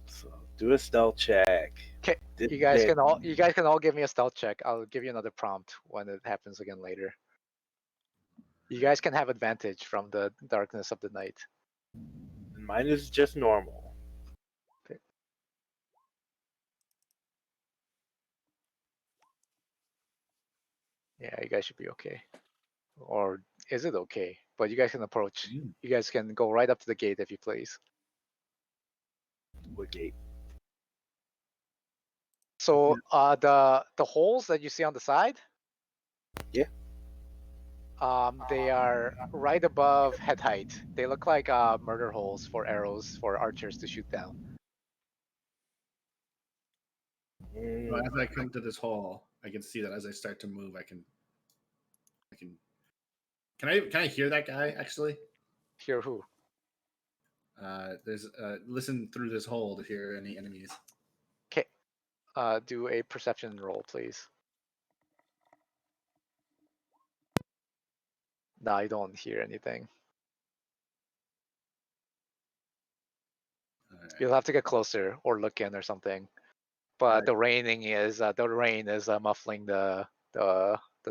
So do a stealth check. Okay, Did you guys it. can all give me a stealth check. I'll give you another prompt when it happens again later. You guys can have advantage from the darkness of the night. Mine is just normal. Okay. Yeah, you guys should be okay. Or is it okay? But you guys can approach. Mm. You guys can go right up to the gate if you please. What gate? So the holes that you see on the side, Yeah. they are right above head height. They look like murder holes for arrows for archers to shoot down. So as I come to this hall, I can see that as I start to move, I can. Can I hear that guy actually? Hear who? There's listen through this hole to hear any enemies. Okay. do a perception roll, please. No, I don't hear anything. All right. You'll have to get closer or look in or something. But the rain is muffling the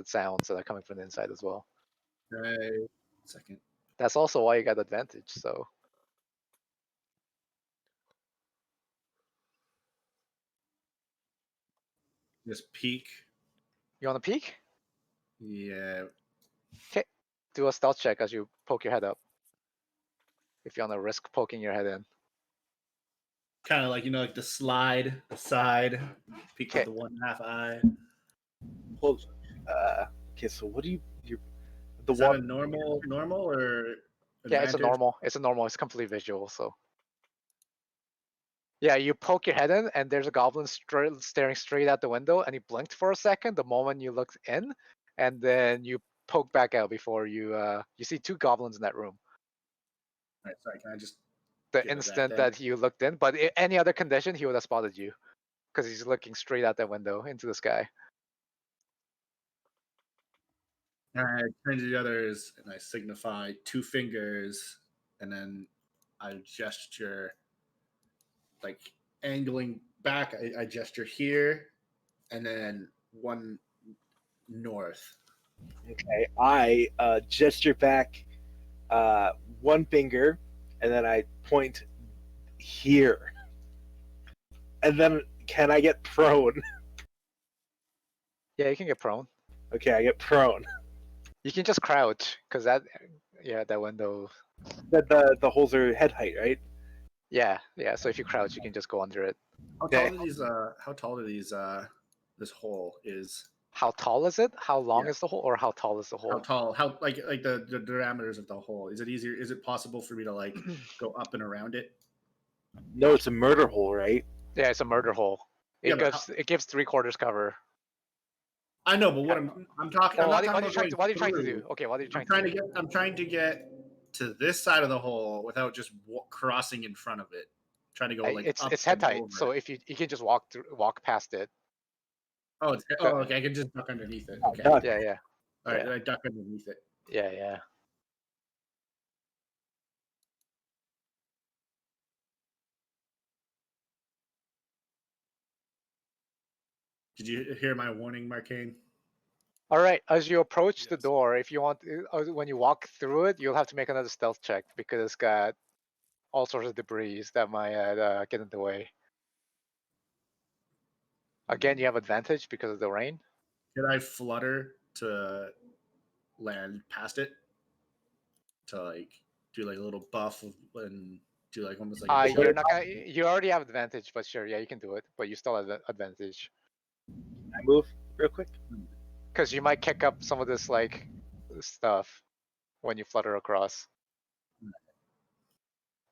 sounds that are coming from the inside as well. Okay. Second. That's also why you got advantage. So Just peek. you want to peek? Yeah. Okay. Do a stealth check as you poke your head up. If you want to risk poking your head in. Kind of like, like the slide, the side, peek Okay. with the 1/2 eye. Hold. Okay, so what do you? The Is that water. a normal or Yeah, it's a advantage? normal. It's a normal. It's completely visual. So yeah, you poke your head in, and there's a goblin staring straight out the window, and he blinked for a second the moment you looked in, and then you poke back out before you see two goblins in that room. All right, sorry, can I just The give it instant then? that you looked in, but any other condition, he would have spotted you, because he's looking straight out that window into the sky. I turn to the others and I signify 2 fingers, and then I gesture, like angling back. I gesture here, and then 1 north. Okay, I gesture back one finger, and then I point here. And then, can I get prone? Yeah, you can get prone. Okay, I get prone. You can just crouch, because that window. The holes are head height, right? Yeah. So if you crouch, you can just go under it. How tall are these? How tall are these? This hole is. How tall is it? How long Yeah. is the hole, or how tall is the hole? How tall? How like the diameters of the hole? Is it easier? Is it possible for me to like go up and around it? No, it's a murder hole, right? Yeah, it's a murder hole. Yeah, It gives 3/4 cover. I know, but what I'm talking. I'm What not are you talking about trying to going do? through. Okay, what are you I'm trying to do? I'm trying to get to this side of the hole without just crossing in front of it. Trying to go like up It's head and height, over so it. if you can just walk past it. Oh, okay. I can just duck underneath it. Okay. Duck. Yeah. All right. Yeah. I duck underneath it. Yeah. Did you hear my warning, Marcane? All right. As you approach the Yes. door, if you want, when you walk through it, you'll have to make another stealth check because it's got all sorts of debris that might get in the way. Again, you have advantage because of the rain. Can I flutter to land past it? To like do like a little buff and do like almost like a You're not gonna. You already have advantage, but sure, yeah, you can do it. But you still have advantage Can I move real quick? because you might kick up some of this like stuff when you flutter across.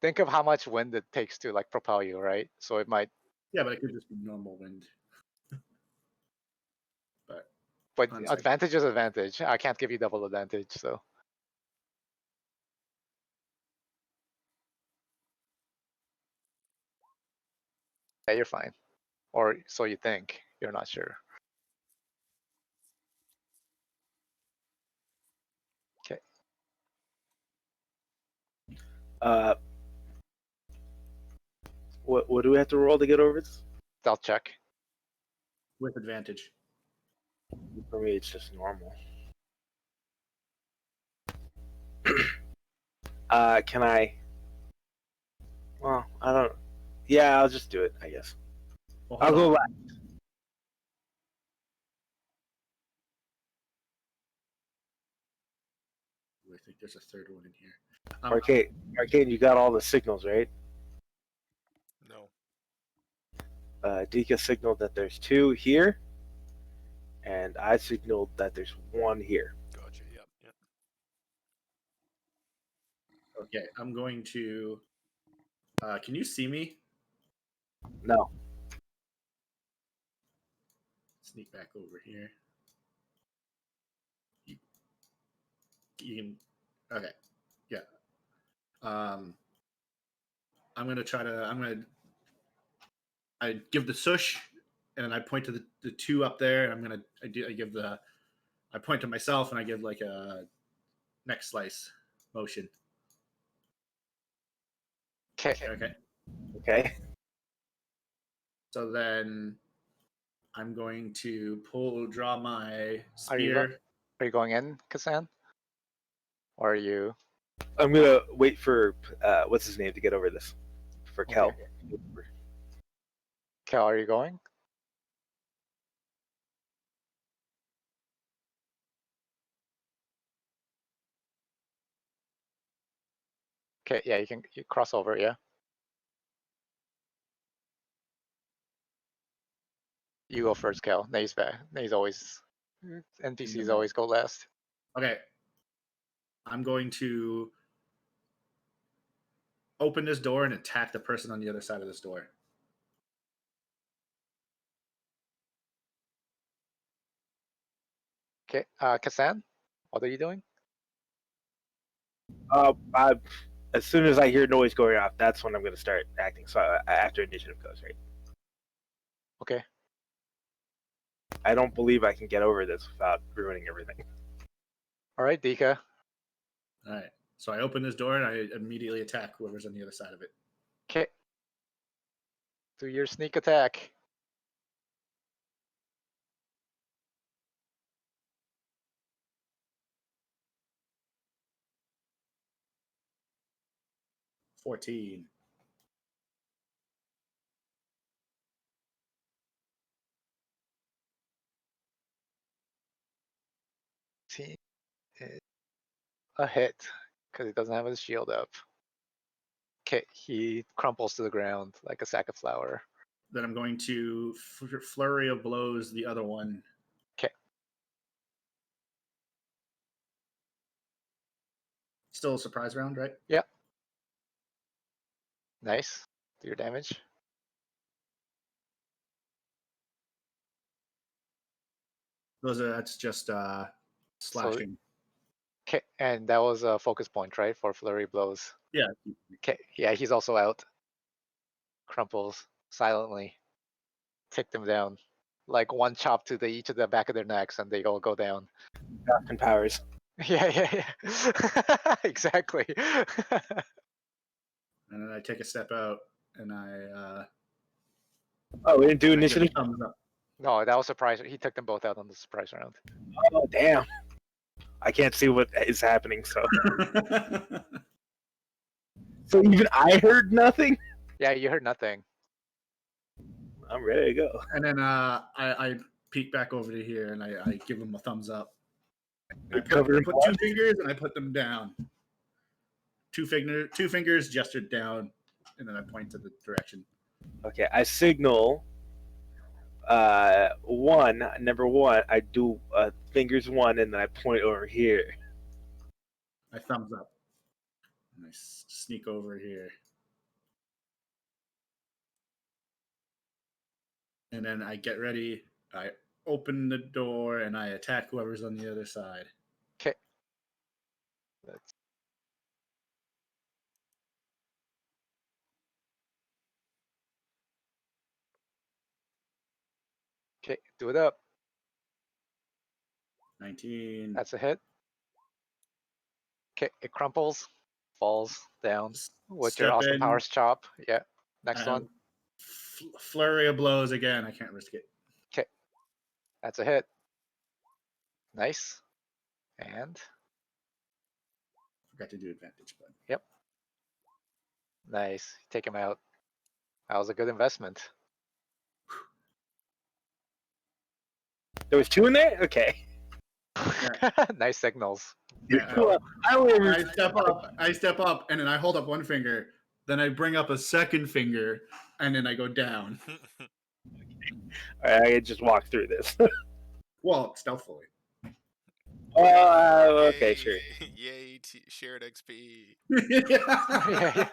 Think of how much wind it takes to like propel you, right? So it might. Yeah, but it could just be normal wind. But One second. advantage is advantage. I can't give you double advantage, so. Yeah, you're fine. Or so you think. You're not sure. Okay. What do we have to roll to get over this? Stealth check. With advantage. For me, it's just normal. Can I? Well, I don't. Yeah, I'll just do it, I guess. Well, I'll hold go on. left. I think there's a third one in here. Arcane, you got all the signals, right? No. Dika signaled that there's 2 here, and I signaled that there's 1 here. Gotcha. Yep. Okay, I'm going to. Can you see me? No. Sneak back over here. You can. Okay. Yeah. I'm gonna try to. I give the sush, and then I point to the two up there, and I point to myself, and I give like a neck slice motion. Okay. Okay. So then I'm going to draw my Are you spear. Are you going in, Kasan? Or are you? I'm gonna wait for what's his name to get over this. For Kel. Okay. Kel, are you going? Okay, yeah, you cross over, yeah. You go first, Kel. Nate's back. Nate's always NPCs always go last. Okay. I'm going to open this door and attack the person on the other side of this door. Okay, Kasan, what are you doing? As soon as I hear noise going off, that's when I'm gonna start acting. So after initiative goes, right? Okay. I don't believe I can get over this without ruining everything. All right, Dika. All right. So I open this door and I immediately attack whoever's on the other side of it. Okay. Do your sneak attack. $14. A hit, because he doesn't have his shield up. Okay, he crumples to the ground like a sack of flour. Then I'm going to flurry of blows the other one. Okay. Still a surprise round, right? Yep. Nice. Do your damage. That's just slashing. Okay, and that was a focus point, right, for flurry blows. Yeah. Okay, yeah, he's also out. Crumples silently. Take them down. Like one chop to each of the back of their necks, and they all go down. Captain Powers. Yeah. Exactly. And then I take a step out and I Oh, we didn't do give a initiative. thumbs up. No, that was surprise. He took them both out on the surprise round. Oh damn! I can't see what is happening. So even I heard nothing. Yeah, you heard nothing. I'm ready to go. And then I peek back over to here and I give him a thumbs up. I put 2 fingers and I put them down. Two fingers gestured down, and then I point to the direction. Okay, I signal. Number one. I do fingers one, and then I point over here. I thumbs up, and I sneak over here, and then I get ready. I open the door and I attack whoever's on the other side. Okay. Okay, do it up. 19. That's a hit. Okay, it crumples, falls down with your Step Austin in. Powers chop. Yeah. Next one. Flurry of blows again. I can't risk it. Okay. That's a hit. Nice. And Forgot to do advantage, but yep. Nice. Take him out. That was a good investment. There was 2 in there. Okay. Nice signals. yeah, Well, I step up, and then I hold up one finger. Then I bring up a second finger, and then I go down. I just walk through this. Well, stealthily. Okay, sure. Yay, shared XP. Yeah.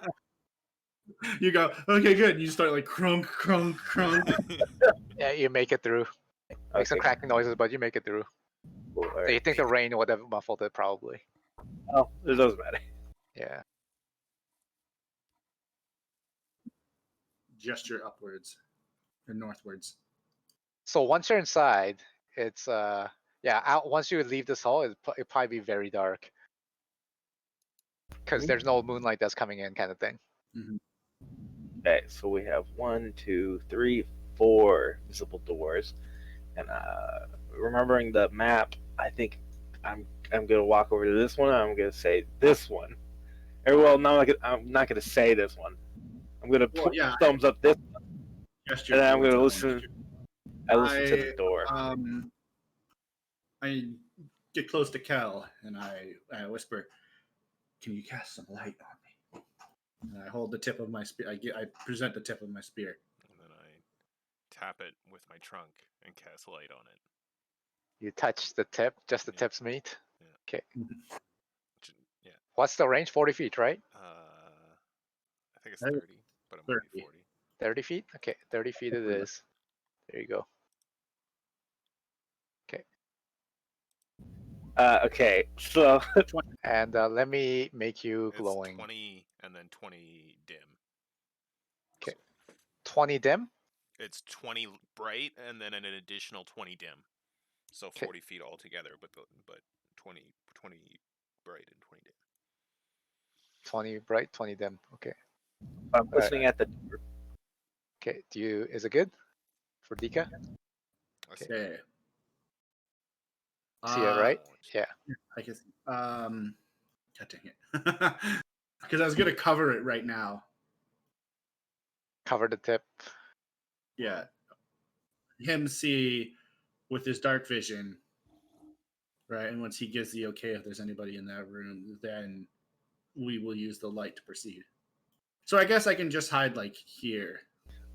You go, okay, good. You start like crunk, crunk, crunk. Yeah, you make it through. Make some Okay. cracking noises, but you make it through. Cool, all You right. think the rain would have muffled it, probably. Oh, it doesn't matter. Yeah. Gesture upwards or northwards. So once you're inside, it's out. Once you leave this hall, it'll probably be very dark because there's no moonlight that's coming in, kind of thing. Mhm. Okay, so we have 1, 2, 3, 4 visible doors, and remembering the map, I think I'm gonna walk over to this one. And I'm gonna say this one. Or well, no, I'm not gonna say this one. I'm gonna Well, put yeah, thumbs up this, gesture and then I'm towards gonna that listen. one. I listen to the door. I get close to Kel and I whisper, "Can you cast some light on me?" And I hold the tip of my spear. I present the tip of my spear. And then I tap it with my trunk and cast light on it. You touch the tip, just the Yeah. tips meet. Yeah. Okay. Yeah. What's the range? 40 feet, right? I think it's That is 30, but it might be 30. 40. 30 feet? Okay, 30 feet it is. There you go. Okay. Okay, so And let me make you It's glowing. 20 and then 20 dim. Okay. 20 dim? It's 20 bright and then an additional 20 dim. So 40 feet altogether, but 20 bright and 20 dim. 20 bright, 20 dim. Okay. I'm listening at the door. Okay. Is it good for Dika? Okay. Okay. See it, right? Yeah. I guess. God dang it. Because I was gonna cover it right now. Cover the tip. Yeah. Him see with his dark vision, right? And once he gives the okay, if there's anybody in that room, then we will use the light to proceed. So I guess I can just hide like here.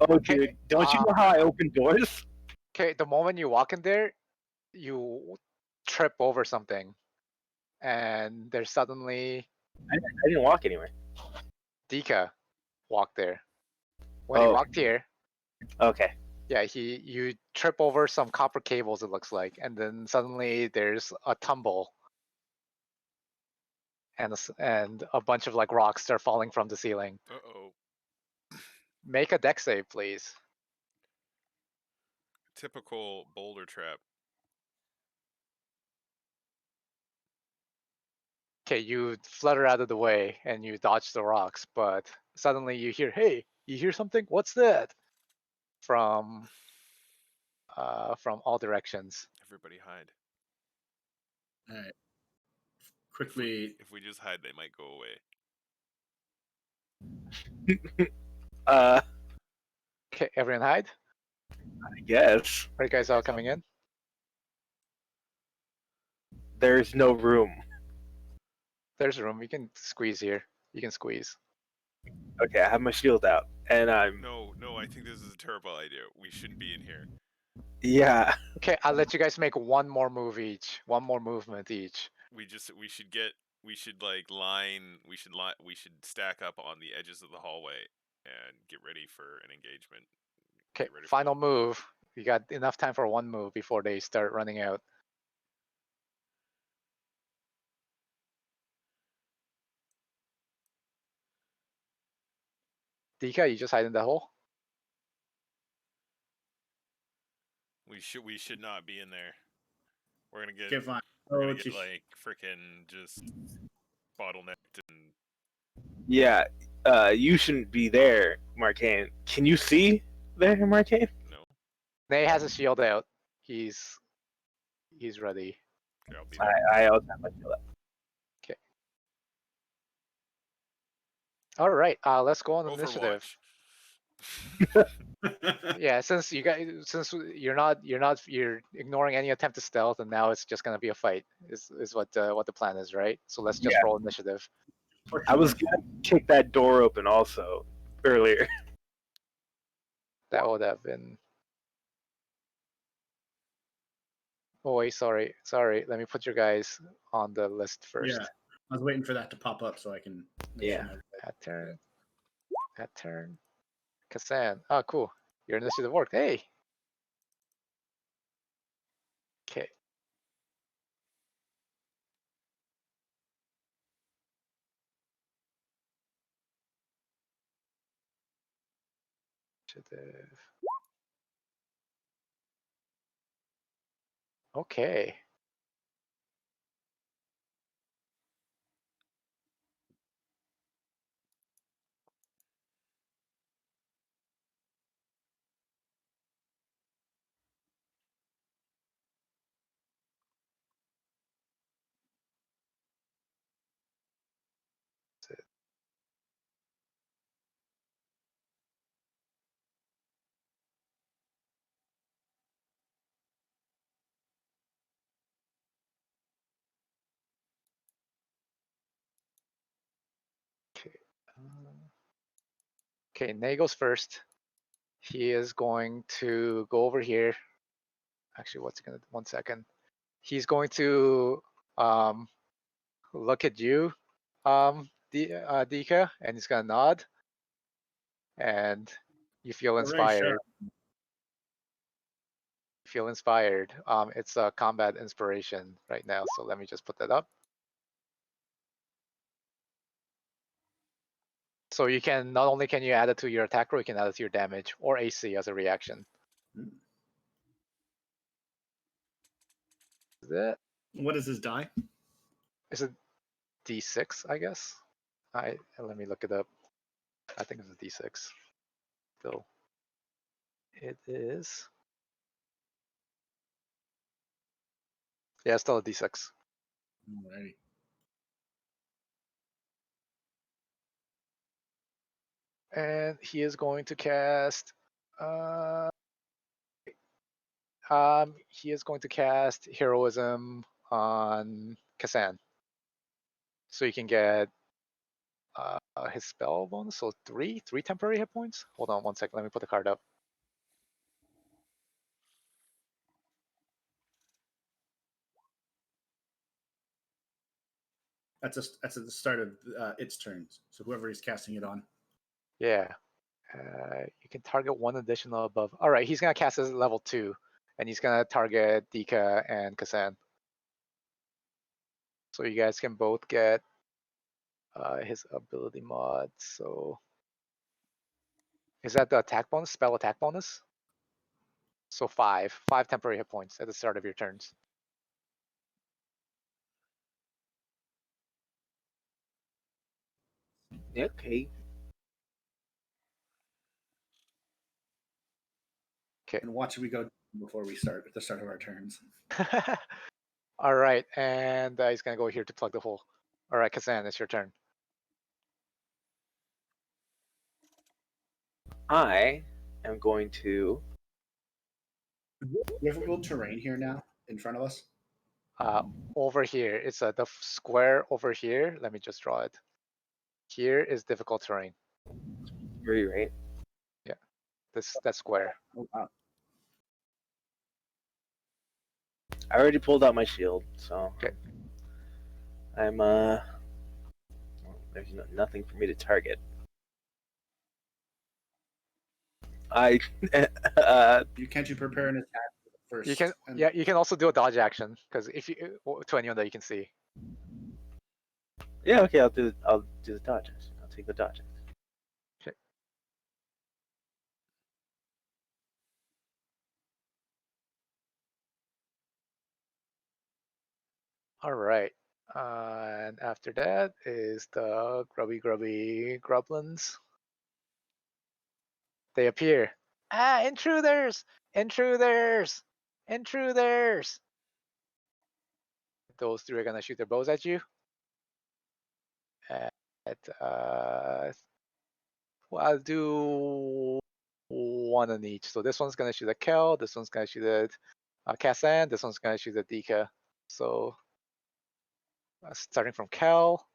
Oh, dude, don't you know how I open doors? Okay, the moment you walk in there, you trip over something. And there's suddenly I didn't walk anywhere. Dika walked there. When he Oh. walked here, Okay. yeah, you trip over some copper cables, it looks like, and then suddenly there's a tumble, and a bunch of like rocks start falling from the ceiling. Uh-oh. Make a dex save, please. Typical boulder trap. Okay, you flutter out of the way and you dodge the rocks, but suddenly you hear, "Hey, you hear something? What's that?" From all directions. Everybody hide. All right. Quickly. If we just hide, they might go away. Okay, everyone hide. I guess Are you guys all coming in? there's no room. There's room. You can squeeze here. You can squeeze. Okay, I have my shield out, and I'm No, I think this is a terrible idea. We shouldn't be in here. yeah. Okay, I'll let you guys make one more move each. One more movement each. We should stack up on the edges of the hallway and get ready for an engagement. Okay, Get ready for final move. You got enough time for one move before they start running out. Dika, you just hide in the hole. We should not be in there. We're gonna get Okay, fine. we're Go gonna get to- like freaking just bottlenecked and Yeah, you shouldn't be there, Marcane. Can you see there, Marcane? no. Nay has a shield out. He's ready. Okay, I'll be there. I also have my shield out. All right, let's go on initiative. Overwatch. Yeah, since you're ignoring any attempt to stealth, and now it's just gonna be a fight. Is what the plan is, right? So let's just Yeah. roll initiative. I was gonna kick that door open also earlier. That would have been. Oh wait, sorry. Let me put your guys on the list first. Yeah, I was waiting for that to pop up so I can. Make Yeah. Sure At turn. Kassan. Oh, cool. Your initiative worked. Hey. Okay. Initiative. Okay. Okay, Nay goes first. He is going to go over here. Actually, what's he gonna? 1 second. He's going to look at you, Dika, and he's gonna nod, and you feel All right, inspired. sure. Feel inspired. It's a combat inspiration right now, so let me just put that up. So you can not only can you add it to your attack roll, you can add it to your damage or AC as a reaction. Hmm. Is it? What is this die? Is it D6? I guess. Let me look it up. I think it's a D6. Still, it is. Yeah, it's still a D6. Alrighty. And he is going to cast. He is going to cast heroism on Kasan, so you can get his spell bonus. So three temporary hit points. Hold on 1 second. Let me put the card up. That's at the start of its turns. So whoever he's casting it on. Yeah. You can target one additional above. All right, he's gonna cast his level 2, and he's gonna target Dika and Kasan. So you guys can both get his ability mod. So is that the attack bonus, spell attack bonus? So five temporary hit points at the start of your turns. Okay. Okay. And watch we go before we start at the start of our turns. All right, and he's gonna go here to plug the hole. All right, Kazan, it's your turn. I am going to. We have a little terrain here now in front of us. Over here, it's the square over here. Let me just draw it. Here is difficult terrain. Right. Yeah, that square. Oh, wow. I already pulled out my shield, so Okay. I'm there's nothing for me to target. I Can't you prepare an attack first? You can and- you can also do a dodge action because if you to anyone that you can see. yeah, okay, I'll do the dodge action. I'll take the dodge action. Okay. All right. And after that is the grubby grublins. They appear. Ah, intruders! Intruders! Intruders! Those three are gonna shoot their bows at you. At well, I'll do one on each. So this one's gonna shoot at Kel. This one's gonna shoot at Kassan. This one's gonna shoot at Dika. So starting from Kel.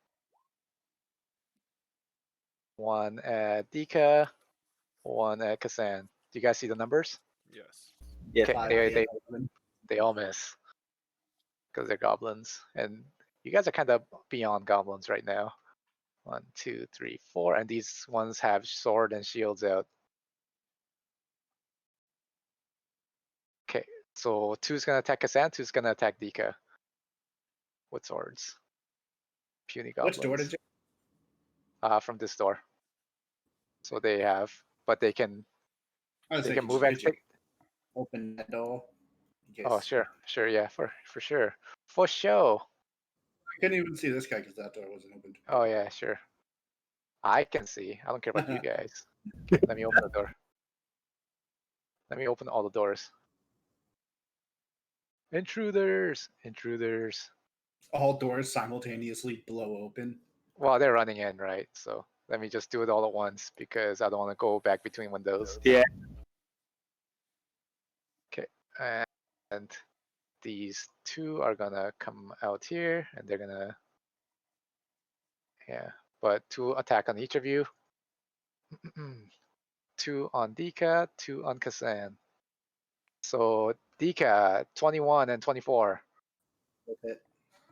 One at Dika. One at Kassan. Do you guys see the numbers? Yes. Yes. Okay, 5, they- 8, they- 11. They all miss because they're goblins, and you guys are kind of beyond goblins right now. 1, 2, 3, 4, and these ones have sword and shields out. Okay, so two's gonna attack Kassan, two's gonna attack Dika with swords. Puny goblins. Which door did you? From this door. So they have, but they can I was they can thinking, move did you extra. open that door? In Oh, case- sure, yeah, for sure, for sure. I couldn't even see this guy because that door wasn't open. Oh yeah, sure. I can see. I don't care about you guys. Okay, let me open the door. Let me open all the doors. Intruders, intruders. All doors simultaneously blow open. Well, they're running in, right? So let me just do it all at once because I don't want to go back between windows. Yeah. Okay, and these two are gonna come out here, and they're gonna, yeah. But 2 attack on each of you. 2 on Dika, 2 on Kasan. So Dika, 21 and 24. With it,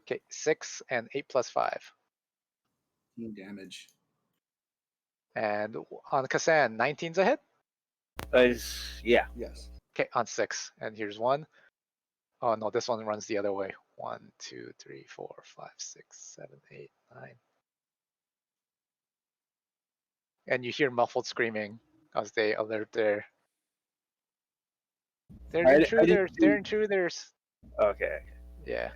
Okay, 6 and 8 plus 5. 15 damage. And on Kasan, 19's a hit. Yeah. Yes. Okay, on 6. And here's 1. Oh no, this one runs the other way. 1, 2, 3, 4, 5, 6, 7, 8, 9. And you hear muffled screaming as they alert there. They're I intruders. didn't They're do- intruder,s Okay. Yeah.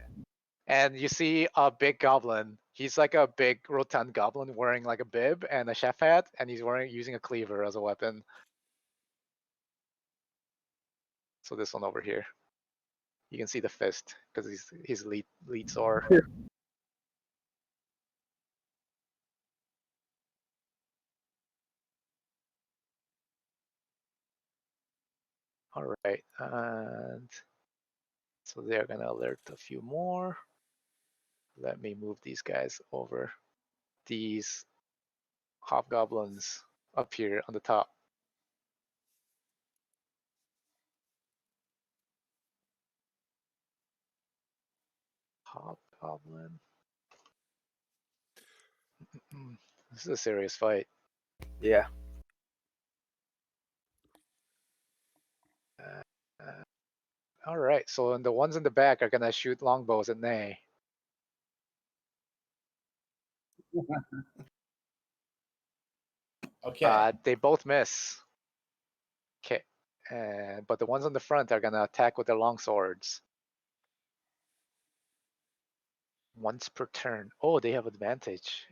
And you see a big goblin. He's like a big rotund goblin wearing like a bib and a chef hat, and he's using a cleaver as a weapon. So this one over here. You can see the fist because he's his lead sword. All right, and so they're gonna alert a few more. Let me move these guys over. These hobgoblins up here on the top. Hobgoblin. This is a serious fight. Yeah. All right, so the ones in the back are gonna shoot longbows at Nay. Okay. They both miss. Okay, but the ones on the front are gonna attack with their long swords. Once per turn. Oh, they have advantage.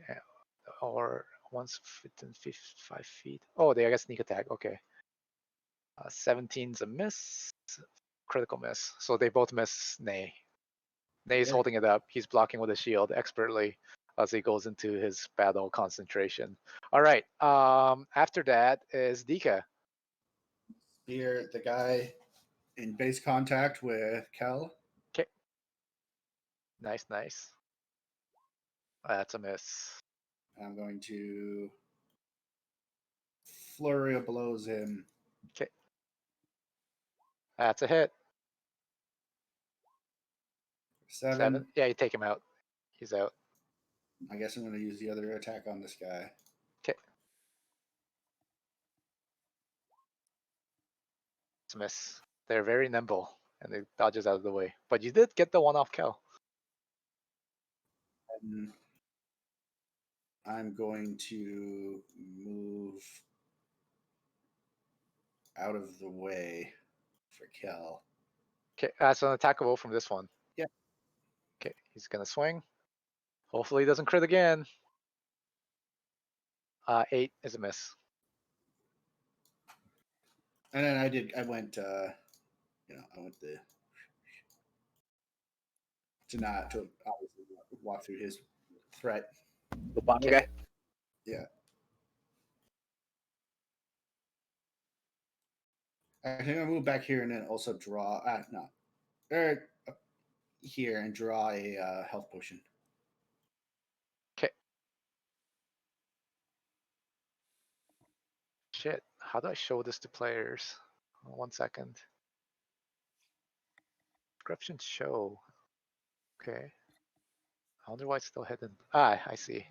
Or once within 5 feet. Oh, they got sneak attack. Okay. 17's a miss. Critical miss. So they both miss Nay. Nay's Yeah. holding it up. He's blocking with a shield expertly as he goes into his battle concentration. All right. After that is Dika. Spear the guy in base contact with Kel. Okay. Nice, nice. That's a miss. I'm going to flurry of blows him. Okay. That's a hit. 7. Yeah, you take him out. He's out. I guess I'm going to use the other attack on this guy. Okay. It's a miss. They're very nimble and they dodges out of the way. But you did get the one off Kel. And I'm going to move out of the way for Kel. Okay, that's an attackable from this one. Yeah. Okay, he's gonna swing. Hopefully he doesn't crit again. 8 is a miss. And then I went to not to obviously walk through his threat. The bottom Okay. guy. Yeah. I think I'll move back here and then also draw. Here and draw a health potion. Okay. Shit, how do I show this to players? 1 second. Description show. Okay. I wonder why it's still hidden. I see.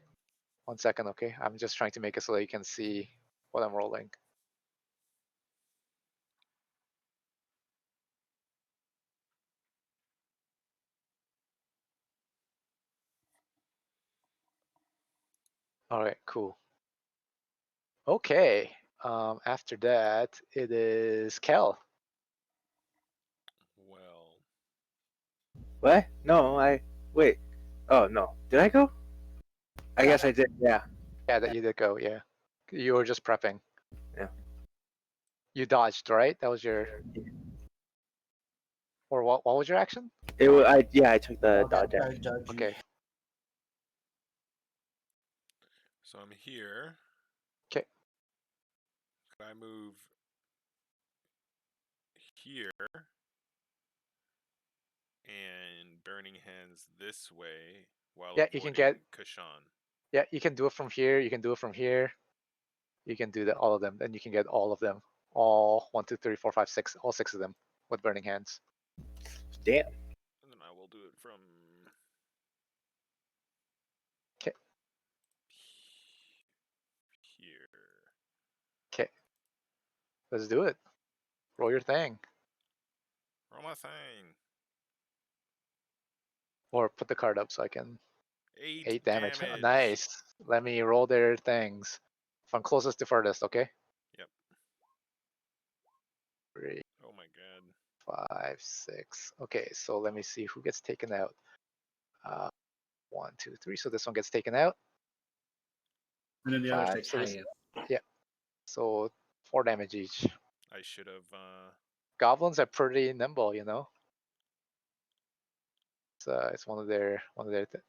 1 second, okay? I'm just trying to make it so that you can see what I'm rolling. All right, cool. Okay. After that, it is Kel. Well, What? No, wait. Oh no, did I go? I guess I did. Yeah. Yeah, that you did go. Yeah, you were just prepping. Yeah. You dodged, right? That was your. Or what? What was your action? It was. I took the dodge Sorry, action. Judge. Okay. So I'm here. 'Kay. Could I move here and Burning Hands this way while Yeah, avoiding you can get. Kashan? Yeah, you can do it from here. You can do it from here. You can do all of them, and you can get all of them. All 1, 2, 3, 4, 5, 6. All 6 of them with burning hands. Damn. And then I will do it from 'Kay. here. Okay. Let's do it. Roll your thing, Roll my thing. or put the card up so I can. 8 damage. Nice. Let me roll their things from closest to furthest. Okay. Yep. 3, Oh my god. 5, 6. Okay, so let me see who gets taken out. 1, 2, 3. So this one gets taken out. And then the others 5. take So this, half. yeah. So 4 damage each. I should have. Goblins are pretty nimble, you know. It's one of their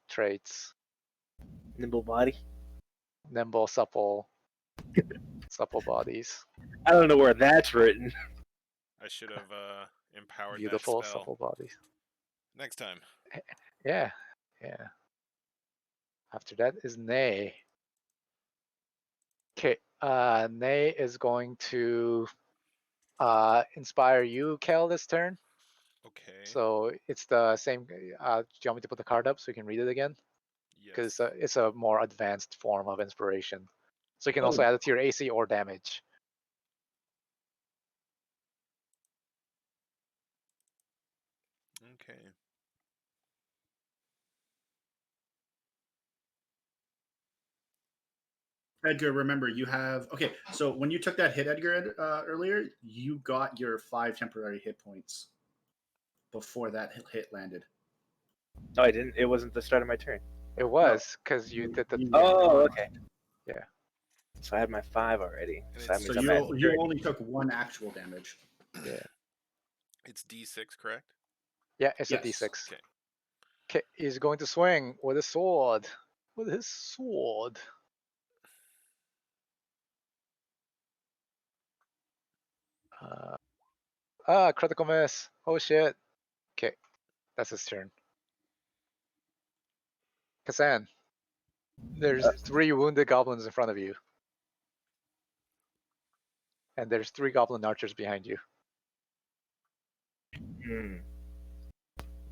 traits. Nimble body. Nimble, supple bodies. I don't know where that's written. I should have empowered Beautiful, that spell supple bodies. next time. Yeah, yeah. After that is Nay. Okay, Nay is going to inspire you, Kel, this turn. Okay. So it's the same. Do you want me to put the card up so you can read it again? Because Yes. it's a more advanced form of inspiration. So you can also add it to your AC or damage. Okay. Edgar, remember you have So when you took that hit, Edgar, earlier, you got your 5 temporary hit points before that hit landed. No, I didn't. It wasn't the start of my turn. It was because you did the. Oh, okay. Yeah. So I had my 5 already. And So that it's- means So I'm at you 30. only took 1 actual damage. Yeah. It's D6, correct? Yeah, it's a Yes. D6. Okay. Okay, he's going to swing with a sword. With his sword. Critical miss. Oh shit. Okay, that's his turn. Kazan, there's 3 wounded goblins in front of you. And there's 3 goblin archers behind you.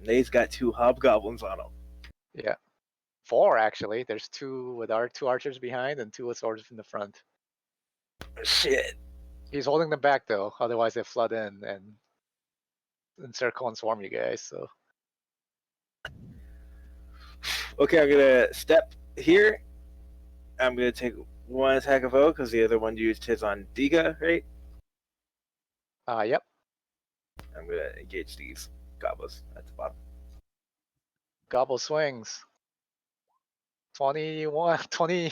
Nay's got 2 hobgoblins on him. Yeah. 4 actually. There's 2 with our 2 archers behind and 2 with swords in the front. Shit. He's holding them back though, otherwise they flood in and encircle and swarm you guys, so. Okay, I'm gonna step here. I'm gonna take 1 attack of O because the other one used his on Diga, right? Yep. I'm gonna engage these goblins at the bottom. Gobble swings. 21. 21.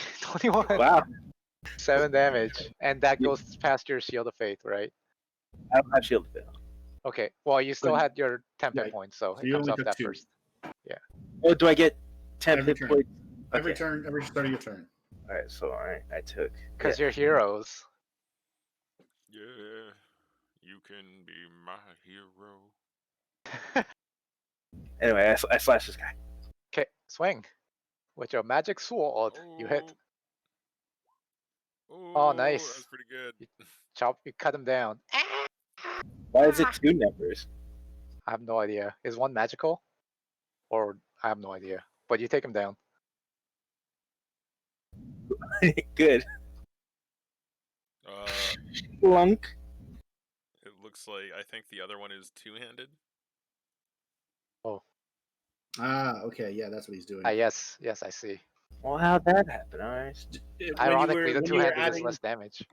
Wow. 7 damage. And that goes past your Shield of Faith, right? I don't have shield fail. Okay. Well, you still But- had your 10 hit right. points, so So it you comes only off took that 2. first. Oh, do I get 10 Every hit turn. points? Every Okay. turn, every start of your turn. Alright, so I took. Because you're heroes. Yeah, you can be my hero. Anyway, I slash this guy. Okay, swing. With your magic sword, you hit. Oh, nice. That's pretty good. You cut him down. Why is it 2 numbers? I have no idea. Is one magical? Or I have no idea. But you take him down. Good. Lunk. It looks like I think the other one is 2-handed. Okay, yeah, that's what he's doing. Yes, I see. Well, how'd that happen? Alright. Ironically, the when you were two-handed is adding, less damage.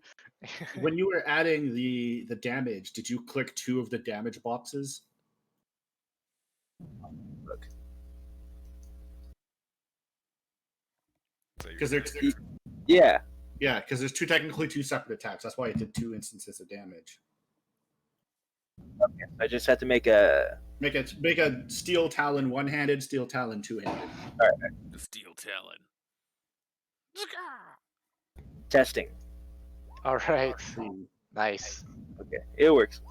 when you were adding the damage, did you click 2 of the damage boxes? look. So Because you're they're saying- Yeah. yeah, because there's technically two separate attacks. That's why it did 2 instances of damage. I just had to make a. Make a steel talon one-handed, steel talon two-handed. the steel talon. Testing. All right. Ooh. Nice. Okay, it works.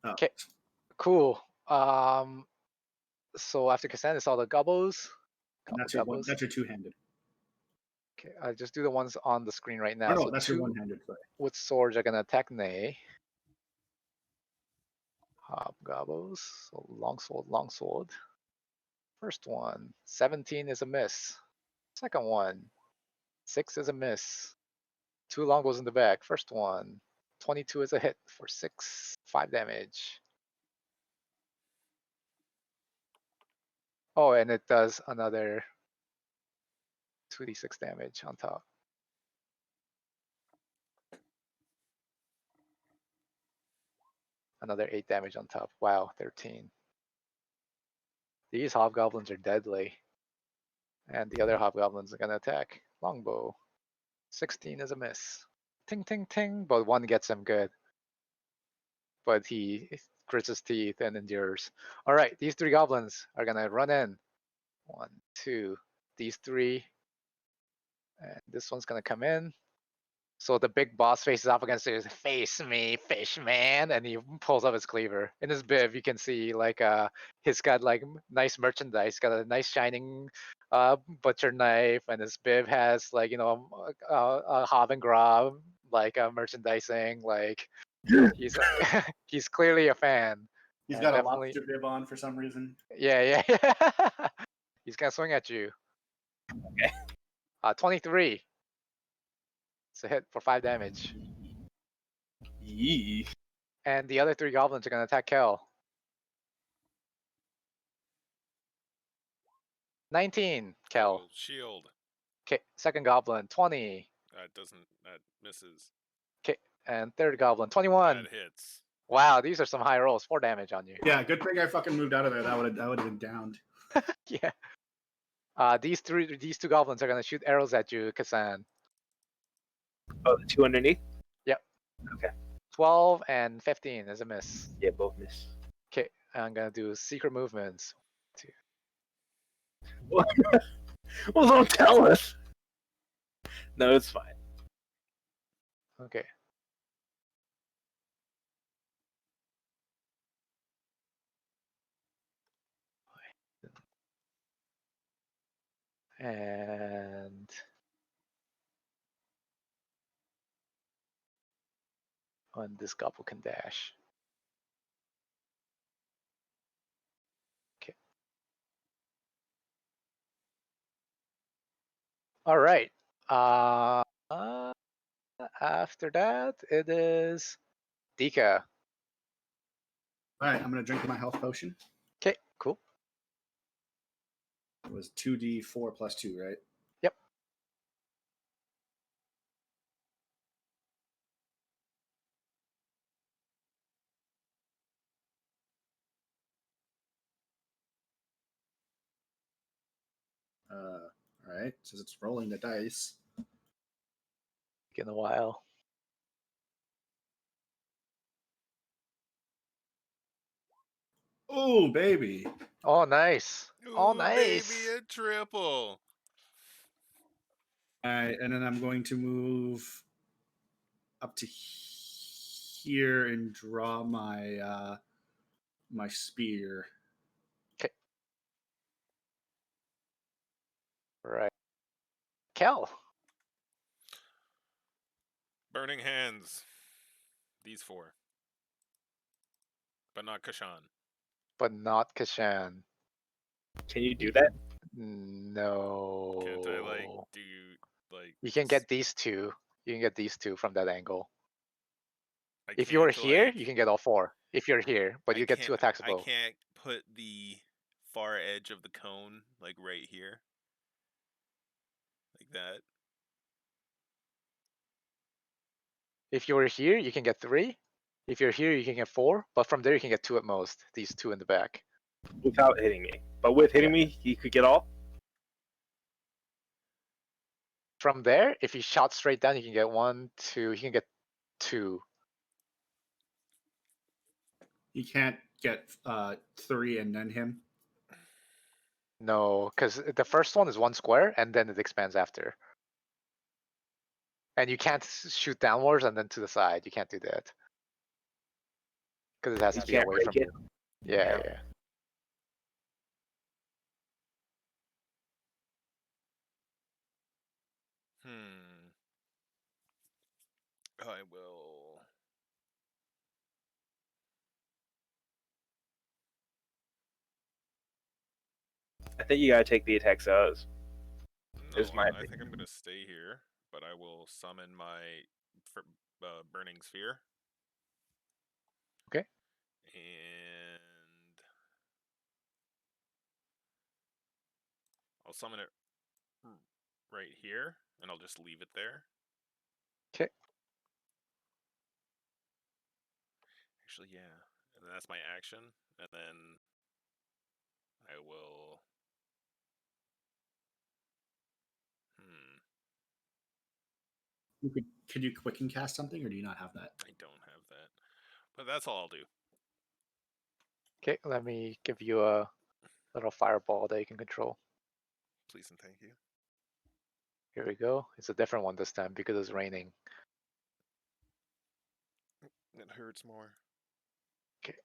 Oh, 'Kay. Cool. So after Kassan, it's all the gobbles. that's your one. That's your two-handed. Okay, I'll just do the ones on the screen right Oh now. no, So that's your two one-handed. Sorry. with swords are gonna attack Nay. Hobgobbles. So long sword. First one, 17 is a miss. Second one, 6 is a miss. 2 longbows in the back. First one, 22 is a hit for 5 damage. Oh, and it does another 2d6 damage on top. Another 8 damage on top. Wow, 13. These hobgoblins are deadly. And the other hobgoblins are gonna attack. Longbow. 16 is a miss. Ting ting ting, but one gets him good. But he grits his teeth and endures. Alright, these 3 goblins are gonna run in. 1, 2. These 3. And this one's gonna come in. So the big boss faces up against it. Face me, fish man, and he pulls up his cleaver. In his bib, you can see like he's got like nice merchandise. He's got a nice shining butcher knife, and his bib has like a hob and grob like merchandising. Like he's he's clearly a fan. He's And got a definitely- lobster bib on for some reason. Yeah. He's gonna swing at you. Okay. 23. It's a hit for 5 damage. Yee. And the other 3 goblins are gonna attack Kel. 19, Kel. Oh, shield. Okay, second goblin, 20. That doesn't. That misses. Okay, and third goblin, 21. That hits. Wow, these are some high rolls. 4 damage on you. Yeah, good thing I fucking moved out of there. That would have been downed. Yeah. These 2 goblins are gonna shoot arrows at you, Kassan. Oh, the 2 underneath? 12 and 15 is a miss. Yeah, both miss. Okay, I'm gonna do secret movements. Well, don't tell us. No, it's fine. Okay. And this goblin can dash. Okay. All right. After that, it is Dika. All right, I'm gonna drink my health potion. Okay, cool. It was 2d4 plus 2, right? Yep. All right, says it's rolling the dice. In a while. Oh, baby. Oh, nice. Oh, Ooh, nice. baby, a triple. All right, and then I'm going to move up to here and draw my my spear. Right. Kel. Burning hands. These 4. But not Kashan. But not Kashan. Can you do that? No. Can't I like do like? You can just- get these 2. You can get these 2 from that angle. I If you were can't, here, like- you can get all 4. If you're here, but I you get 2 can't- attacks I above. can't put the far edge of the cone like right here, like that. If you were here, you can get 3. If you're here, you can get 4. But from there, you can get 2 at most. These 2 in the back. without hitting me. But with hitting me, he could get all. From there, if he shot straight down, you can get 1, 2. He can get 2. You can't get 3 and then him. No, because the first one is 1 square, and then it expands after. And you can't shoot downwards and then to the side. You can't do that. Because it has You to be can't away break from it. you. Yeah, Yeah. yeah. I will. I think you gotta take the attack zones. No, Is my I think opinion. I'm gonna stay here, but I will summon my burning sphere. Okay. And I'll summon it right here, and I'll just leave it there. Okay. Actually, yeah. And then that's my action, and then I will. Could you quicken cast something, or do you not have that? I don't have that, but that's all I'll do. Okay, let me give you a little fireball that you can control. Please and thank you. Here we go. It's a different one this time because it's raining. It hurts more. Okay.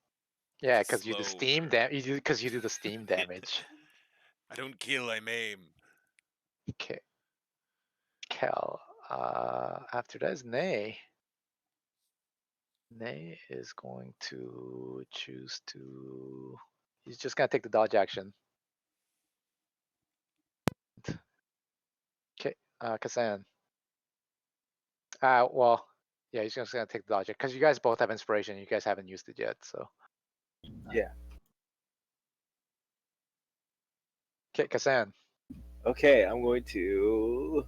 Yeah, It's because you do slow. steam damage. Because you do the steam damage. I don't kill, I maim. Okay. Kel. After that is Nay. Nay is going to choose to. He's just gonna take the dodge action. Okay, Kasan. Well, yeah, he's just gonna take the dodge because you guys both have inspiration. You guys haven't used it yet, so. Yeah. Okay, Kasan. Okay, I'm going to.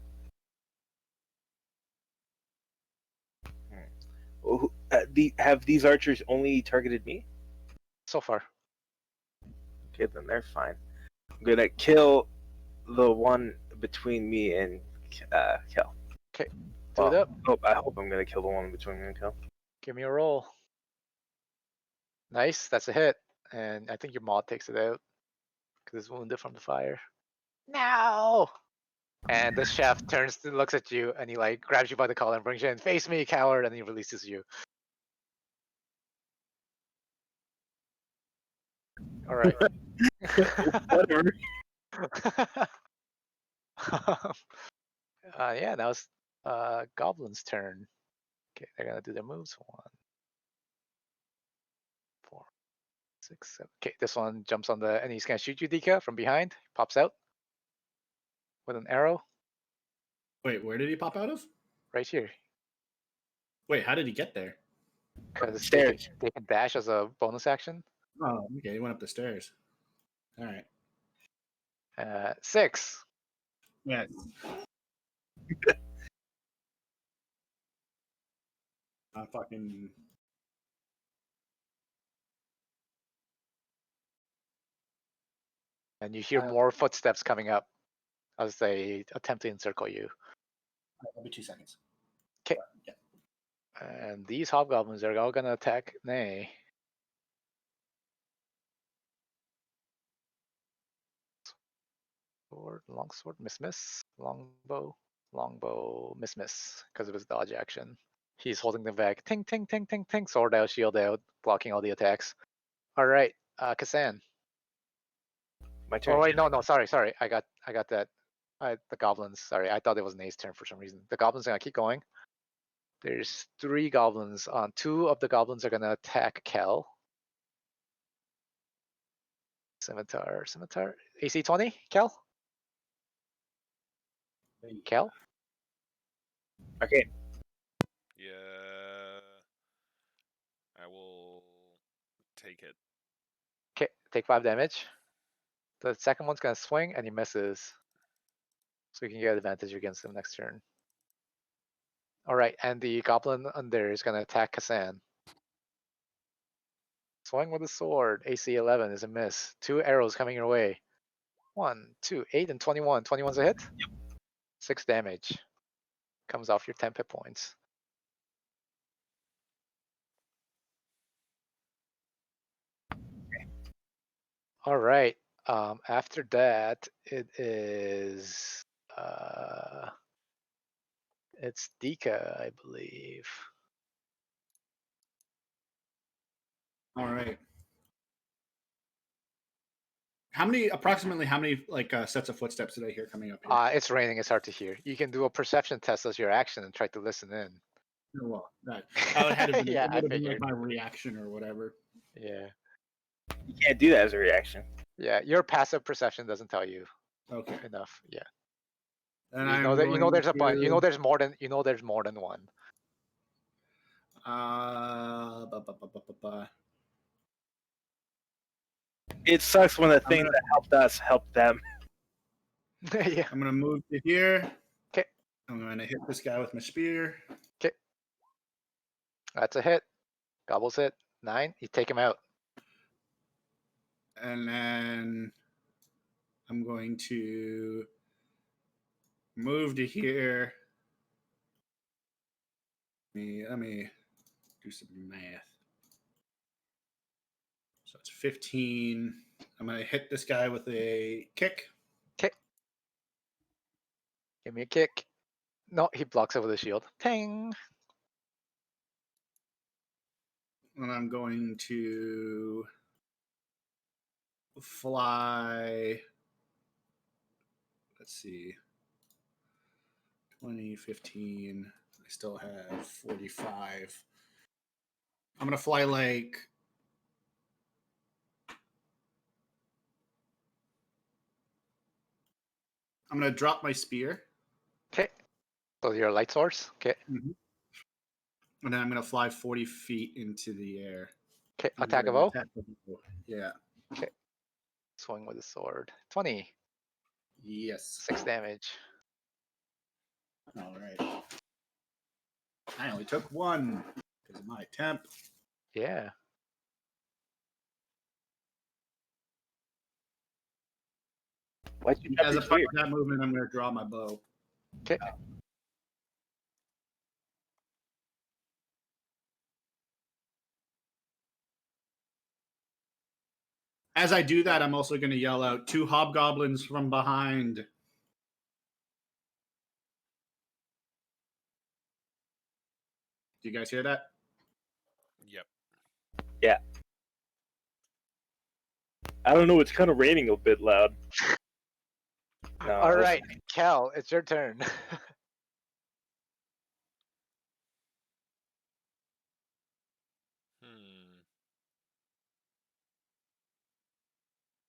Have these archers only targeted me? So far. Okay, then they're fine. I'm gonna kill the one between me and Kel. Okay, do it up. I hope I'm gonna kill the one between me and Kel. Give me a roll. Nice, that's a hit. And I think your mod takes it out because it's wounded from the fire. No! And the chef turns to looks at you and he like grabs you by the collar and brings you in. Face me, coward, and he releases you. All right. Whatever. Yeah, now it's Goblin's turn. Okay, they're gonna do their moves. 1, 4, 6, 7. Okay, this one jumps on the and he's gonna shoot you, Dika, from behind. Pops out with an arrow Wait, where did he pop out of? right here. Wait, how did he get there? Because Stairs. they can dash as a bonus action. Oh, okay, he went up the stairs. All right. 6. Yes. I fucking. And you hear more footsteps coming up as they attempt to encircle you. That'll be 2 seconds. Okay. Yeah. And these hobgoblins are all gonna attack Nay. Sword, longsword, miss, longbow, miss, because of his dodge action. He's holding them back. Ting, ting, ting, ting, ting. Sword out, shield out, blocking all the attacks. All right, Kasan. My turn. Oh wait, no, sorry. I got that. The goblins. Sorry, I thought it was Nay's turn for some reason. The goblins are gonna keep going. There's 3 goblins. 2 of the goblins are gonna attack Kel. Scimitar. AC 20, Kel? Kel? Okay. Yeah. I will take it. Okay, take 5 damage. The second one's gonna swing and he misses. So you can get advantage against him next turn. Alright, and the goblin under is gonna attack Kasan. Swing with the sword. AC 11 is a miss. 2 arrows coming your way. 1, 2, 8, and 21. 21's a hit. 6 damage. Comes off your 10 hit points. All right. After that, it is it's Dika, I believe. All right. Approximately how many sets of footsteps did I hear coming up here? It's raining. It's hard to hear. You can do a perception test as your action and try to listen in. Well, that would have been, Yeah, it I would have been figured. like my reaction or whatever. Yeah. You can't do that as a reaction. Yeah, your passive perception doesn't tell you Okay. enough. Yeah. And You know that there's a bunch. You know there's more than one. It sucks when the things that helped us help them. Yeah. I'm gonna move to here. 'Kay. I'm gonna hit this guy with my spear. That's a hit. Gobbles hit. 9. You take him out. And then I'm going to move to here. Let me do some math. So it's 15. I'm going to hit this guy with a kick. Kick. Give me a kick. No, he blocks it with a shield. Ping. And I'm going to fly. Let's see. 20, 15. I still have 45. I'm going to fly like. I'm going to drop my spear. Okay. So your light source. Okay. Mm-hmm. And then I'm going to fly 40 feet into the air. Okay. Attack of O. Yeah. Okay. Swing with the sword. 20. Yes. 6 damage. All right. I only took 1 because of my temp. Yeah. Why'd you As a part of that movement, I'm going to draw my bow. Okay. As I do that, I'm also going to yell out 2 hobgoblins from behind. Do you guys hear that? Yep. Yeah. I don't know. It's kind of raining a bit loud. No, All right, Cal, it's your turn.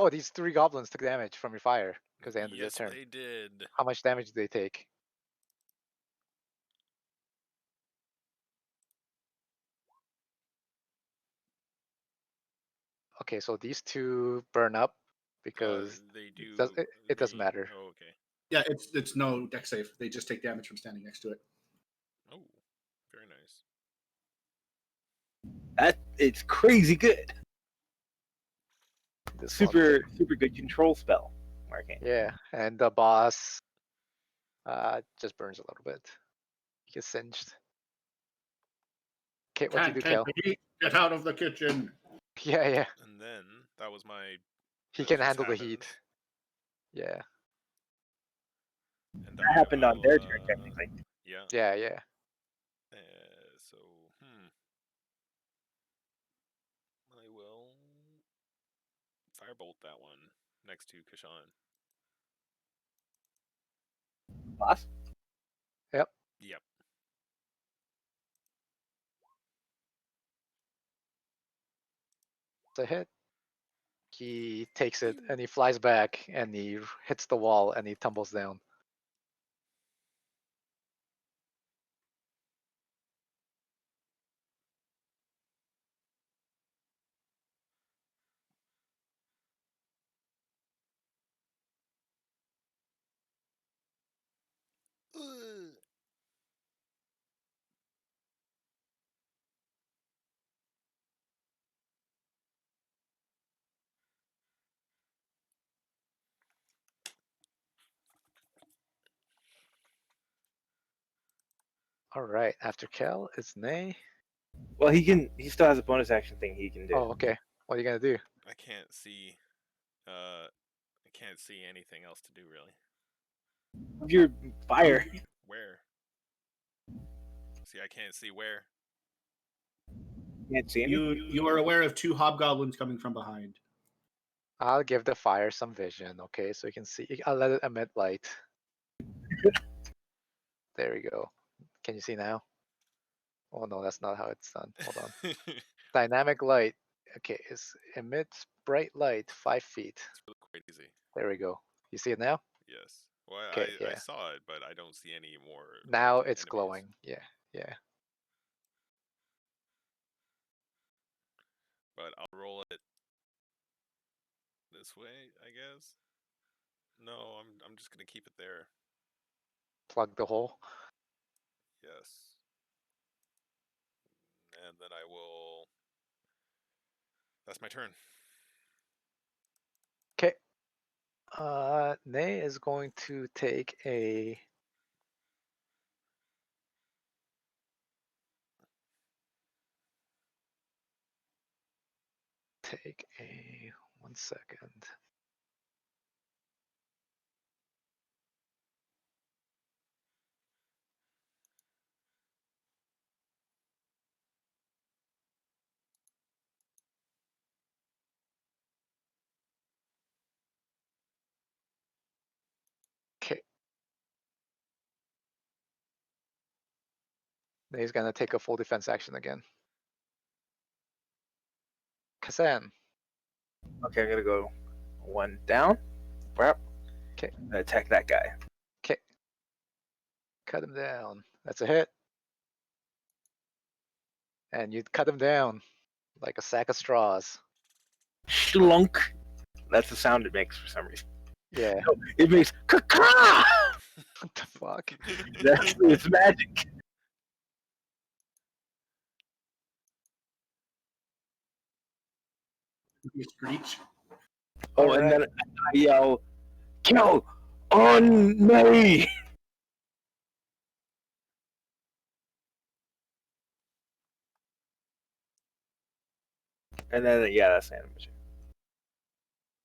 Oh, these 3 goblins took damage from your fire because they ended their turn. They did. How much damage did they take? Okay, so these 2 burn up because they do. it doesn't matter. Oh, okay. Yeah, it's no deck save. They just take damage from standing next to it. Oh, very nice. It's crazy good. This Super good control spell. Marking. Yeah, and the boss just burns a little bit. He gets singed. Okay, what do you do, Cal? Get out of the kitchen. Yeah, yeah. And then that was my. He can handle the heat. Yeah. And that happened on their turn, technically. Yeah. Yeah, yeah. So, I will firebolt that one next to Kashan. Boss? Yep. Yep. It's a hit. He takes it and he flies back and he hits the wall and he tumbles down. All right. After Kel, it's Nay. Well, he still has a bonus action thing he can do. Oh, okay. What are you gonna do? I can't see. I can't see anything else to do really. Your fire. Where? See, I can't see where. Can't see anything. You are aware of 2 hobgoblins coming from behind. I'll give the fire some vision. Okay, so you can see. I'll let it emit light. There we go. Can you see now? Oh no, that's not how it's done. Hold on. Dynamic light. Okay, it's emits bright light 5 feet. It's really quite easy. There we go. You see it now? Yes. Well, Okay, I yeah. saw it, but I don't see any more. Now like, it's enemies. glowing. Yeah, yeah. But I'll roll it this way, I guess. No, I'm just gonna keep it there. Plug the hole. Yes. And then I will. That's my turn. Okay. Nay is going to take a. Take a 1 second. Okay. Then he's gonna take a full defense action again. Kazan. Okay, I'm gonna go 1 down. Wrap. 'Kay. Attack that guy. Okay. Cut him down. That's a hit. And you cut him down like a sack of straws. Shlunk. That's the sound it makes for some reason. Yeah. No, it makes caca. What the fuck? That's it's magic. You screech. Oh, and then I yell, "Kill on me!" And then yeah, that's the animation.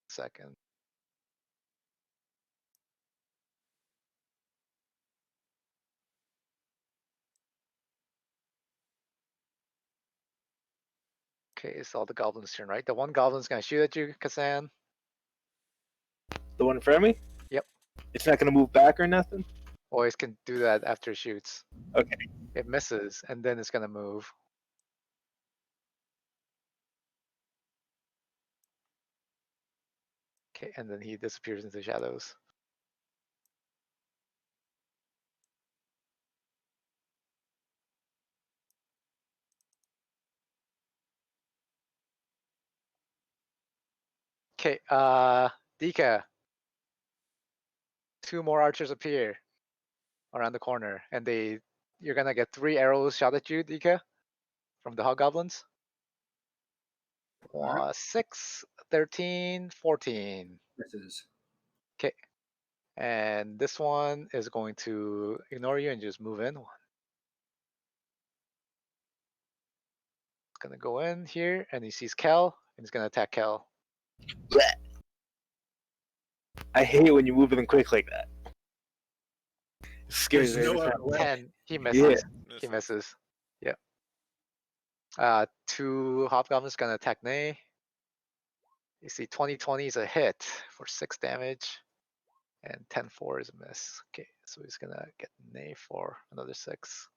Second. Okay, it's all the goblins' turn, right? The one goblin's gonna shoot at you, Kazan. The one in front of me. Yep. It's not gonna move back or nothing. Always can do that after it shoots. Okay. It misses, and then it's gonna move. Okay, and then he disappears into the shadows. Okay, Dika. 2 more archers appear around the corner, and you're gonna get 3 arrows shot at you, Dika, from the hobgoblins. 6, 13, 14. Misses. Okay. And this one is going to ignore you and just move in. It's gonna go in here, and he sees Kel, and he's gonna attack Kel. I hate when you move them quick like that. It scares me. There's no every other time. way. 10. He Yeah. misses. He misses. Yep. 2 hobgoblins gonna attack Nay. You see 20/20 is a hit for 6 damage, and 10/4 is a miss. Okay, so he's gonna get Nay for another 6.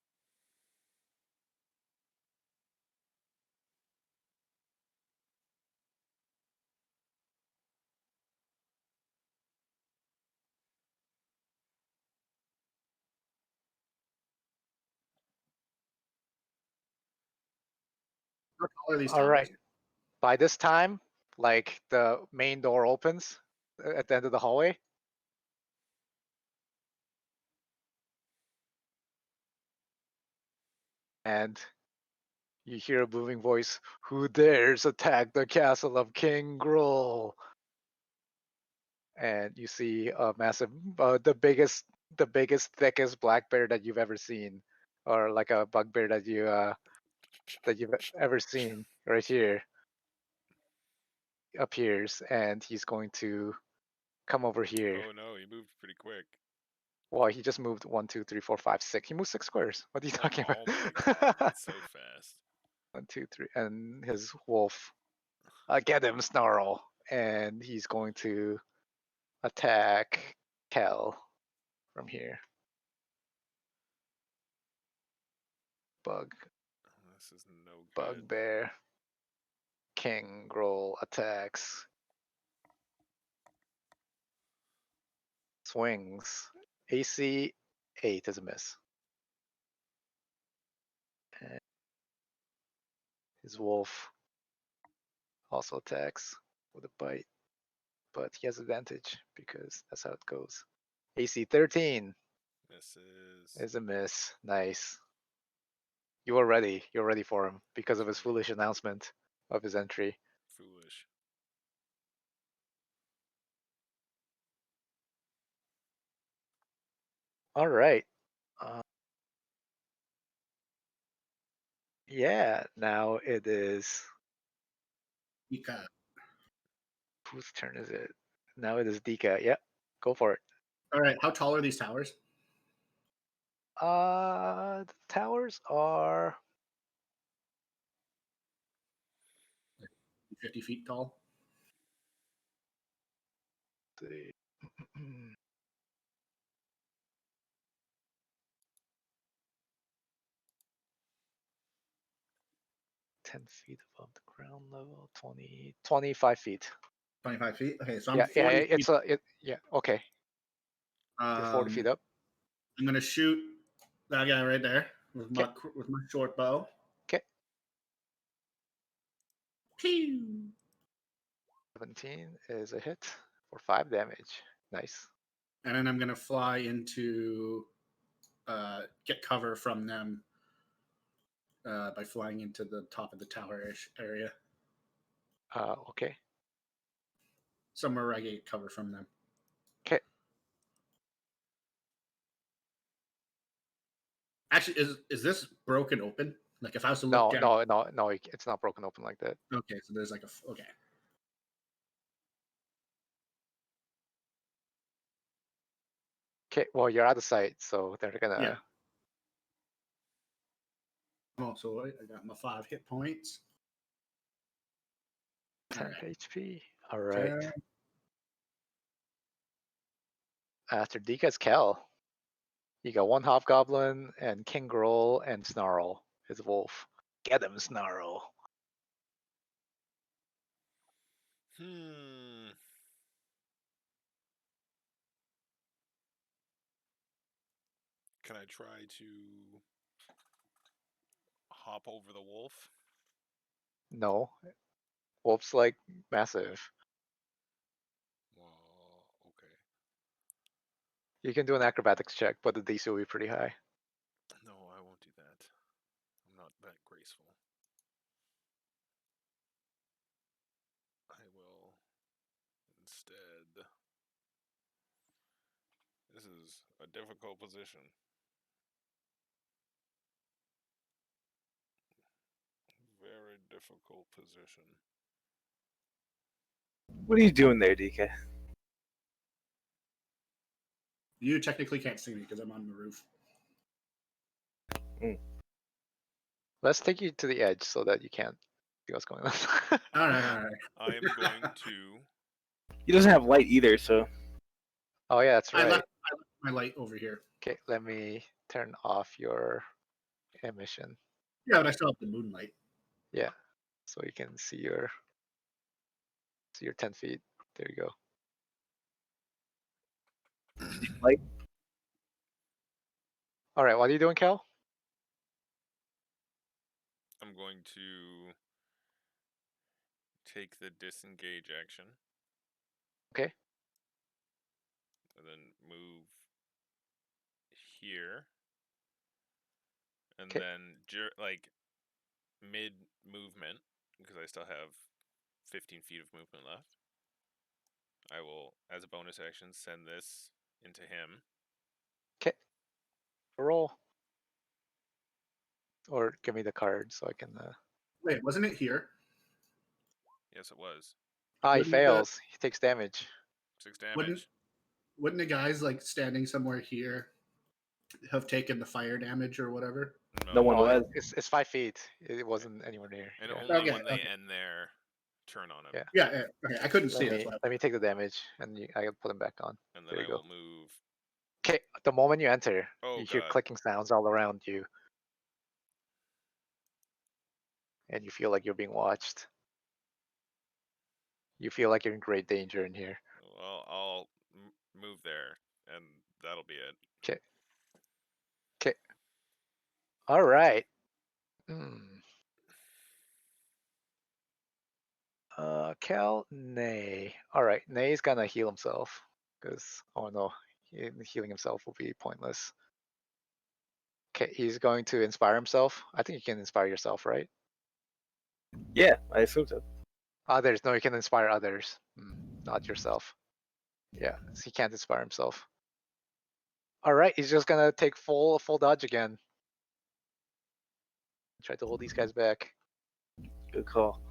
How tall are these All towers? right. By this time, like the main door opens at the end of the hallway. And you hear a booming voice, "Who dares attack the castle of King Gruul?" And you see a massive, the biggest, thickest black bear that you've ever seen or like a bugbear that you've ever seen right here appears, and he's going to come over here. Oh no, he moved pretty quick. Well, he just moved 1, 2, 3, 4, 5, 6. He moved 6 squares. What are you talking Oh about? my god, that's so fast. 1, 2, 3, and his wolf. Get him, Snarl, and he's going to attack Kel from here. This is no good. Bugbear. King Groll attacks. Swings. AC 8 is a miss. And his wolf also attacks with a bite, but he has advantage because that's how it goes. AC 13 Misses. is a miss. Nice. You were ready. You're ready for him because of his foolish announcement of his entry. Foolish. All right. Yeah, now it is. Ika. Whose turn is it? Now it is Dika. Yep, go for it. All right. How tall are these towers? The towers are 50 feet tall. the 10 feet above the ground level, 25 feet. 25 feet. Okay, so I'm Yeah, 40 feet. yeah, okay. You're 40 feet up. I'm gonna shoot that guy right there with my Okay. with my short bow. Okay. Pew! 17 is a hit for 5 damage. Nice. And then I'm gonna fly into get cover from them by flying into the top of the tower-ish area, Okay. somewhere where I get cover from them. Okay. Actually, is this broken open? Like if I was to No, look down. no, it's not broken open like that. Okay, so there's like okay. Okay, well, you're out of sight, so they're gonna. Yeah. Oh, so I got my 5 hit points. 10 All right. HP. All right. Okay. After Dika's Kel. You got 1 Hobgoblin and King Groll and Snarl, his wolf. Get him, Snarl. Can I try to hop over the wolf? No. Wolf's like massive. Well, okay. You can do an acrobatics check, but the DC will be pretty high. No, I won't do that. I'm not that graceful. I will instead. This is a difficult position. Very difficult position. What are you doing there, DK? You technically can't see me because I'm on the roof. Let's take you to the edge so that you can't see what's going on. All right, all right. I am going to. He doesn't have light either, so Oh yeah, that's I right. left my light over here. Okay, let me turn off your emission. Yeah, but I still have the moonlight. Yeah, so you can see your 10 feet. There you go. light. All right, what are you doing, Cal? I'm going to take the disengage action. Okay. And then move here. And then like mid movement, because I still have 15 feet of movement left, I will, as a bonus action, send this into him. Okay. Roll. Or give me the card so I can. Wait, wasn't it here? Yes, it was. He Wouldn't the- fails. He takes damage. 6 damage. Wouldn't the guys like standing somewhere here have taken the fire damage or whatever? No one Oh, was. it's 5 feet. It wasn't anywhere near. And Yeah. only Okay, when they okay. end their turn on him. Yeah. Yeah, okay. I couldn't see Let it. me That's why. let me take the damage, and I can put him back on. And then There I you go. will move. Okay, the moment you enter, Oh, you hear God. clicking sounds all around you, and you feel like you're being watched. You feel like you're in great danger in here. Well, I'll move there, and that'll be it. Okay. Okay. All right. Hmm. Cal, Nay. All right, Nay's gonna heal himself because oh no, healing himself will be pointless. Okay, he's going to inspire himself. I think you can inspire yourself, right? Yeah, I assume so. Others, no, you can inspire others, not yourself. Yeah, so he can't inspire himself. All right, he's just gonna take full dodge again. Try to hold these guys back. Good call.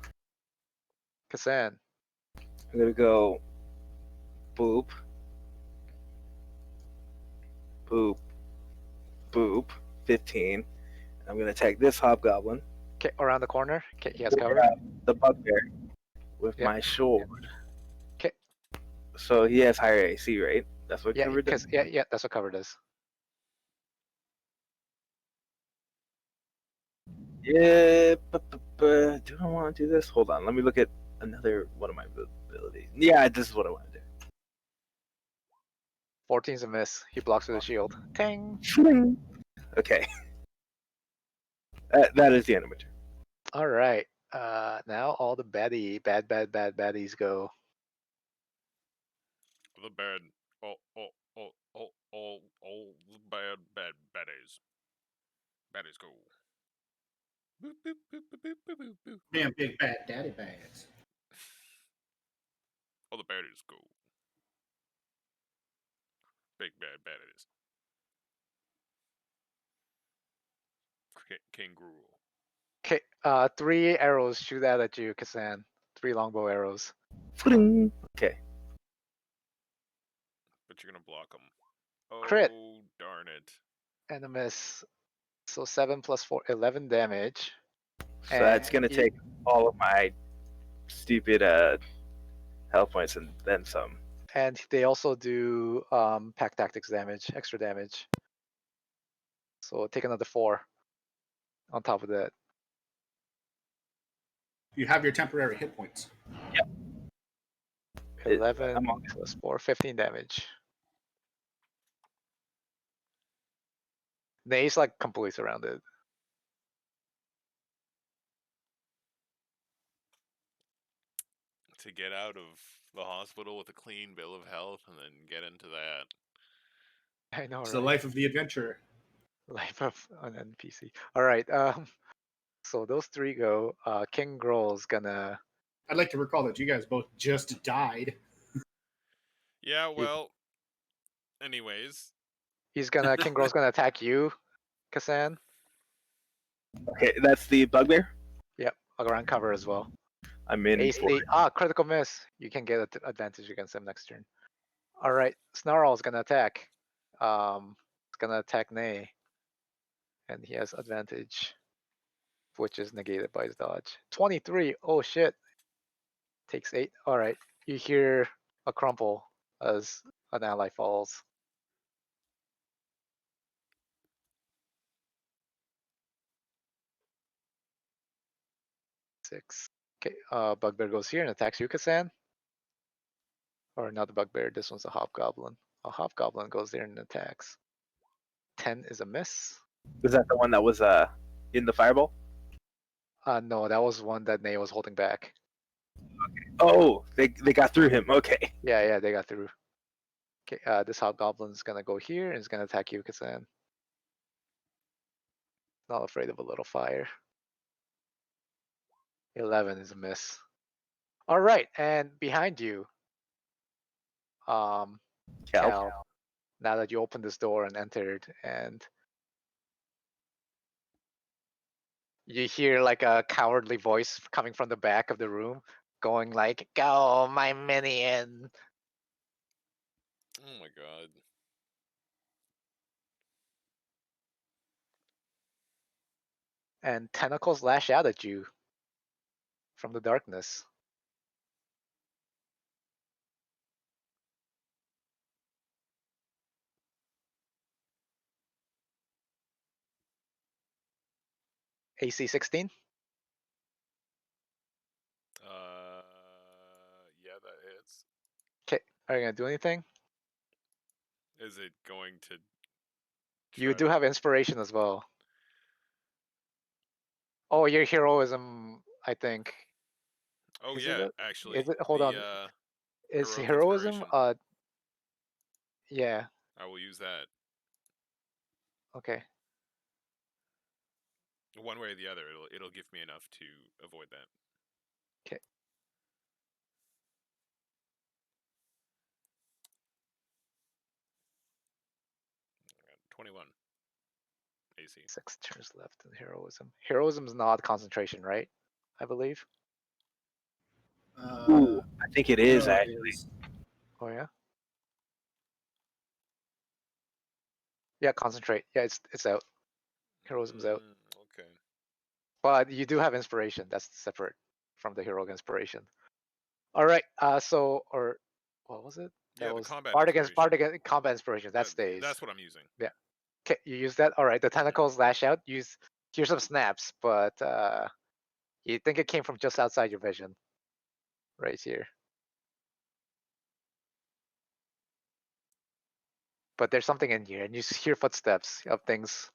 Kassan, I'm gonna go boop, boop, boop. 15. I'm gonna attack this hobgoblin. okay, around the corner. Okay, he has cover. The bugbear with Yeah. my sword. 'Kay. So he has higher AC, right? That's what Yeah, covered it. because yeah, that's what cover does. Yeah, but do I want to do this? Hold on, let me look at another one of my abilities. Yeah, this is what I want to 14's a miss. He blocks with a shield. Tang. do. Okay. That is the end of my turn. All right. Now all the bad baddies go. The bad, all the bad baddies. Baddies go. Boop, boop, boop, boop, boop, boop, boop, boop. Damn big bad daddy bags. All the baddies go. Big bad baddies. King Gruel. Okay. 3 arrows shoot out at you, Kassan. 3 longbow arrows. Okay. But you're gonna block them. Oh, Crit. darn it. And a miss. So 7 plus 4, 11 damage. So that's gonna And take all of my stupid health points and then some. And they also do pack tactics damage, extra damage. So take another 4 on top of that. You have your temporary hit points. 11 I'm on. plus 4, 15 damage. Nay's like completely surrounded. To get out of the hospital with a clean bill of health and then get into that. I know, It's right? the life of the adventurer. Life of an NPC. All right. So those 3 go. King Groll's gonna. I'd like to recall that you guys both just died. Yeah, well. Anyways. He's gonna. King Groll's gonna attack you, Kassan. Okay, that's the bugbear. Yep. Around cover as well. I'm in. Ace for it. 8. Critical miss. You can get an advantage against him next turn. All right. Snarl's gonna attack. It's gonna attack Nay. And he has advantage, which is negated by his dodge. 23. Oh shit. Takes 8. All right. You hear a crumple as an ally falls. Six. Okay. Bugbear goes here and attacks you, Kassan. Or not the bugbear. This one's a hobgoblin. A hobgoblin goes there and attacks. 10 is a miss. Was that the one that was in the fireball? No, that was one that Nay was holding back. Oh, they got through him. Okay. Yeah, they got through. Okay, this hobgoblin's gonna go here and it's gonna attack you, Kassan. Not afraid of a little fire. 11 is a miss. All right, and behind you, Cal. Now that you opened this door and entered, and You hear like a cowardly voice coming from the back of the room, going like, "Go, my minion!" Oh my god. And tentacles lash out at you from the darkness. AC 16. Yeah, that hits. Okay, are you gonna do anything? Is it going to? You try do to- have inspiration as well. Oh, your heroism, I think. Oh Is yeah, it? actually, Is it? Hold on. Is heroic heroism? inspiration. Yeah. I will use that Okay. one way or the other. It'll give me enough to avoid that. Okay. 21 AC. 6 turns left in heroism. Heroism is not concentration, right? I believe. Ooh, I think it is no, it actually. is. Oh yeah. Yeah, concentrate. Yeah, it's out. Heroism's out. Okay. But you do have inspiration. That's separate from the heroic inspiration. All right. So or what was it? Yeah, That the was combat part inspiration. against combat inspiration. That stays. That's what I'm using. Yeah. Okay, you use that. All right. The tentacles lash out. Hear some snaps, but you think it came from just outside your vision, right here. But there's something in here, and you hear footsteps of things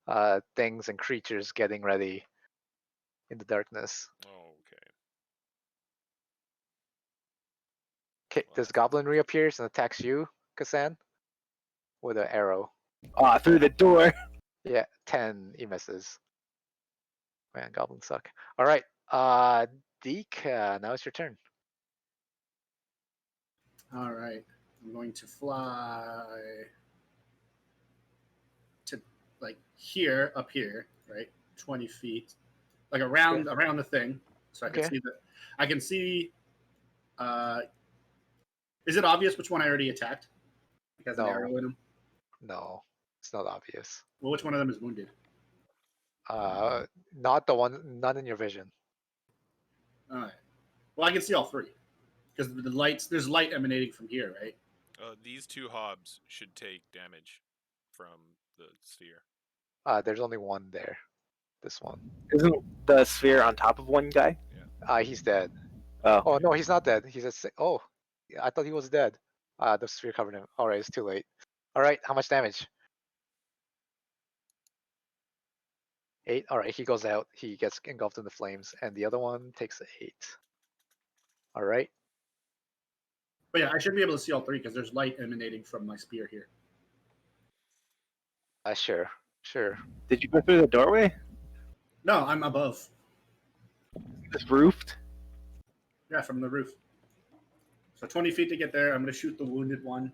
and creatures getting ready in the darkness. Oh, okay. Okay, Well, this that's goblin unfortunate. reappears and attacks you, Kasan, with an arrow. Oh, through the door. Yeah, 10. He misses. Man, goblins suck. All right, Deke. Now it's your turn. All right. I'm going to fly to like here, up here, right? 20 feet, like around the thing, so I can Okay. see that. I can see. Is it obvious which one I already attacked? It has an No. arrow in him. No, it's not obvious. Well, which one of them is wounded? Not the one. None in your vision. All right. Well, I can see all three because the lights. There's light emanating from here, right? These two hobs should take damage from the sphere. There's only one there. This one. Isn't the sphere on top of one guy? He's dead. Oh, Oh no, he's not dead. He's a. Oh, I thought he was dead. The sphere covered him. All right, it's too late. All right, how much damage? 8. All right, he goes out. He gets engulfed in the flames, and the other one takes 8. All right. But yeah, I should be able to see all three because there's light emanating from my spear here. Sure. did you go through the doorway? No, I'm above. It's roofed. Yeah, from the roof. So 20 feet to get there. I'm going to shoot the wounded one.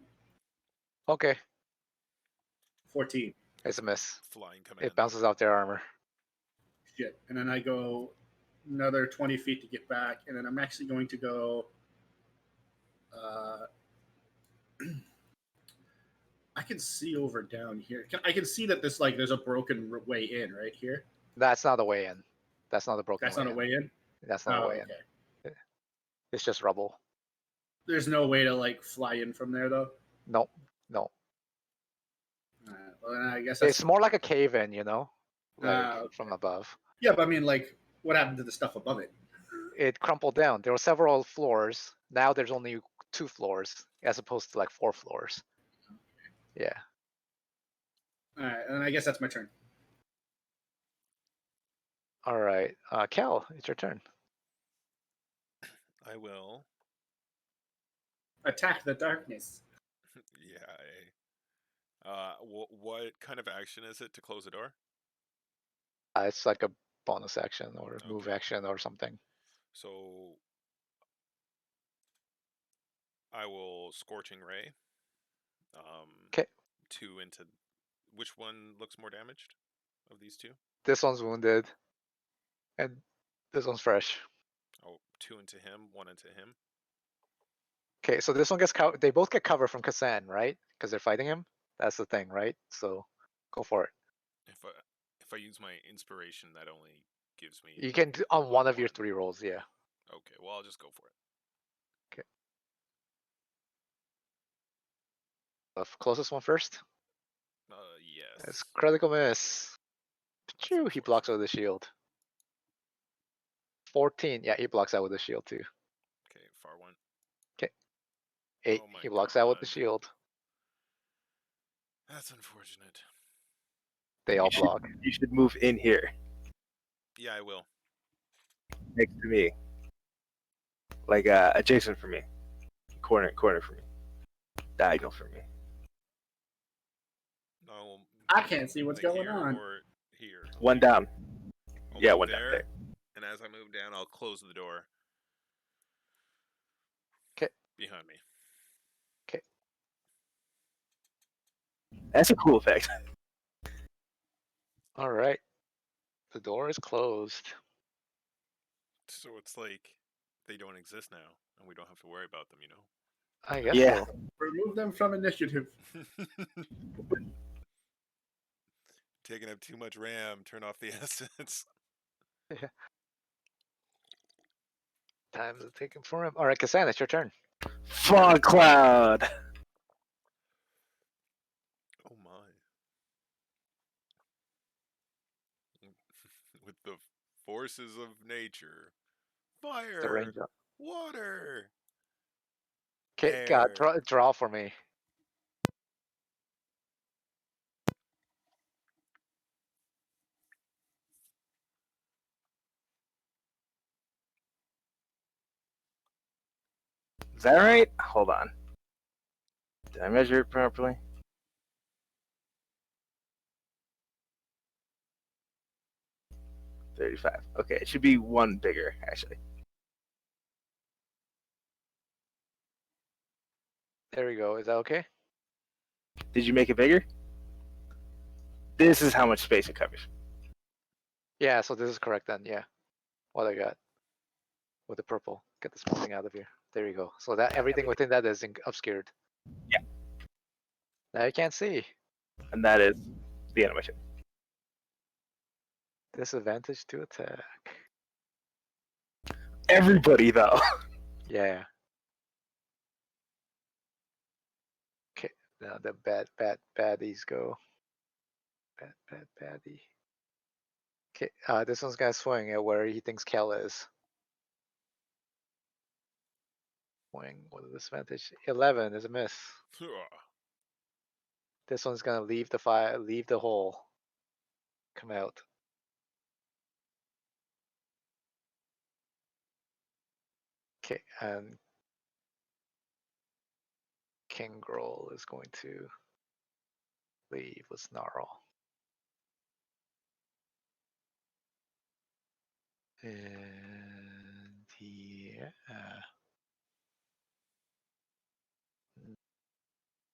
Okay, 14. it's a miss. Flying command. It bounces off their armor. Shit. And then I go another 20 feet to get back. And then I'm actually going to go. I can see over down here. I can see that this, like, there's a broken way in right here. That's not the way in. That's not the broken That's way not a in. way in? That's not a way okay. in. It's just rubble. There's no way to, like, fly in from there, though? No. Well, then I guess that's... It's more like a cave in, you know? Like okay. from above. Yeah, but I mean, like, what happened to the stuff above it? It crumpled down. There were several floors. Now there's only 2 floors as opposed to like 4 floors. Yeah. All right, and I guess that's my turn. All right. Cal, it's your turn. I will. Attack the darkness. Yeah. What kind of action is it to close a door? It's like a bonus action or move Okay. action or something. So I will Scorching Ray. 'Kay. 2 into. Which one looks more damaged of these two? This one's wounded. And this one's fresh. Oh, 2 into him, 1 into him. Okay, so this one gets they both get cover from Kasan, right? Because they're fighting him. That's the thing, right? So go for it. If I use my inspiration, that only gives me. You can do on one of your one. 3 rolls, yeah. Okay, well I'll just go for it. The closest one first. Yes. It's critical miss. That's Phew, he blocks unfortunate. with the shield. 14. Yeah, he blocks out with the shield too. Okay, far one. 8. Oh my He blocks out with the God. shield. That's unfortunate. They all block. You should move in here Yeah, I will. next to me, like adjacent for me, corner for me, diagonal for me. No, I can't see what's like going here on. or here. One down. I'll Yeah, move one down there, there. and as I move down, I'll close the door. 'Kay. Behind me. That's a cool effect. All right. The door is closed. So it's like they don't exist now, and we don't have to worry about them, I guess Yeah. so. Remove them from initiative. Taking up too much RAM. Turn off the assets. Time's taken for him. All right, Kasan, it's your turn. Fog cloud. Oh my. With the forces of nature. The Fire. range up. Water. Okay, Air. draw for me. Is that right? Hold on. Did I measure it properly? $35. Okay, it should be one bigger actually. There we go. Is that okay? Did you make it bigger? This is how much space it covers. Yeah, so this is correct then. Yeah. What I got with the purple. Get the small thing out of here. There you go. So that everything within that is obscured. Yeah. Now you can't see. And that is the end of my turn. Disadvantage to attack. Everybody though. Yeah. Okay. Now the baddies go. Bad baddie. Okay. This one's gonna swing at where he thinks Kel is. Swing with a disadvantage. 11 is a miss. This one's gonna leave the fire, leave the hole. Come out. Okay, and King Groll is going to leave with Snarl. And he,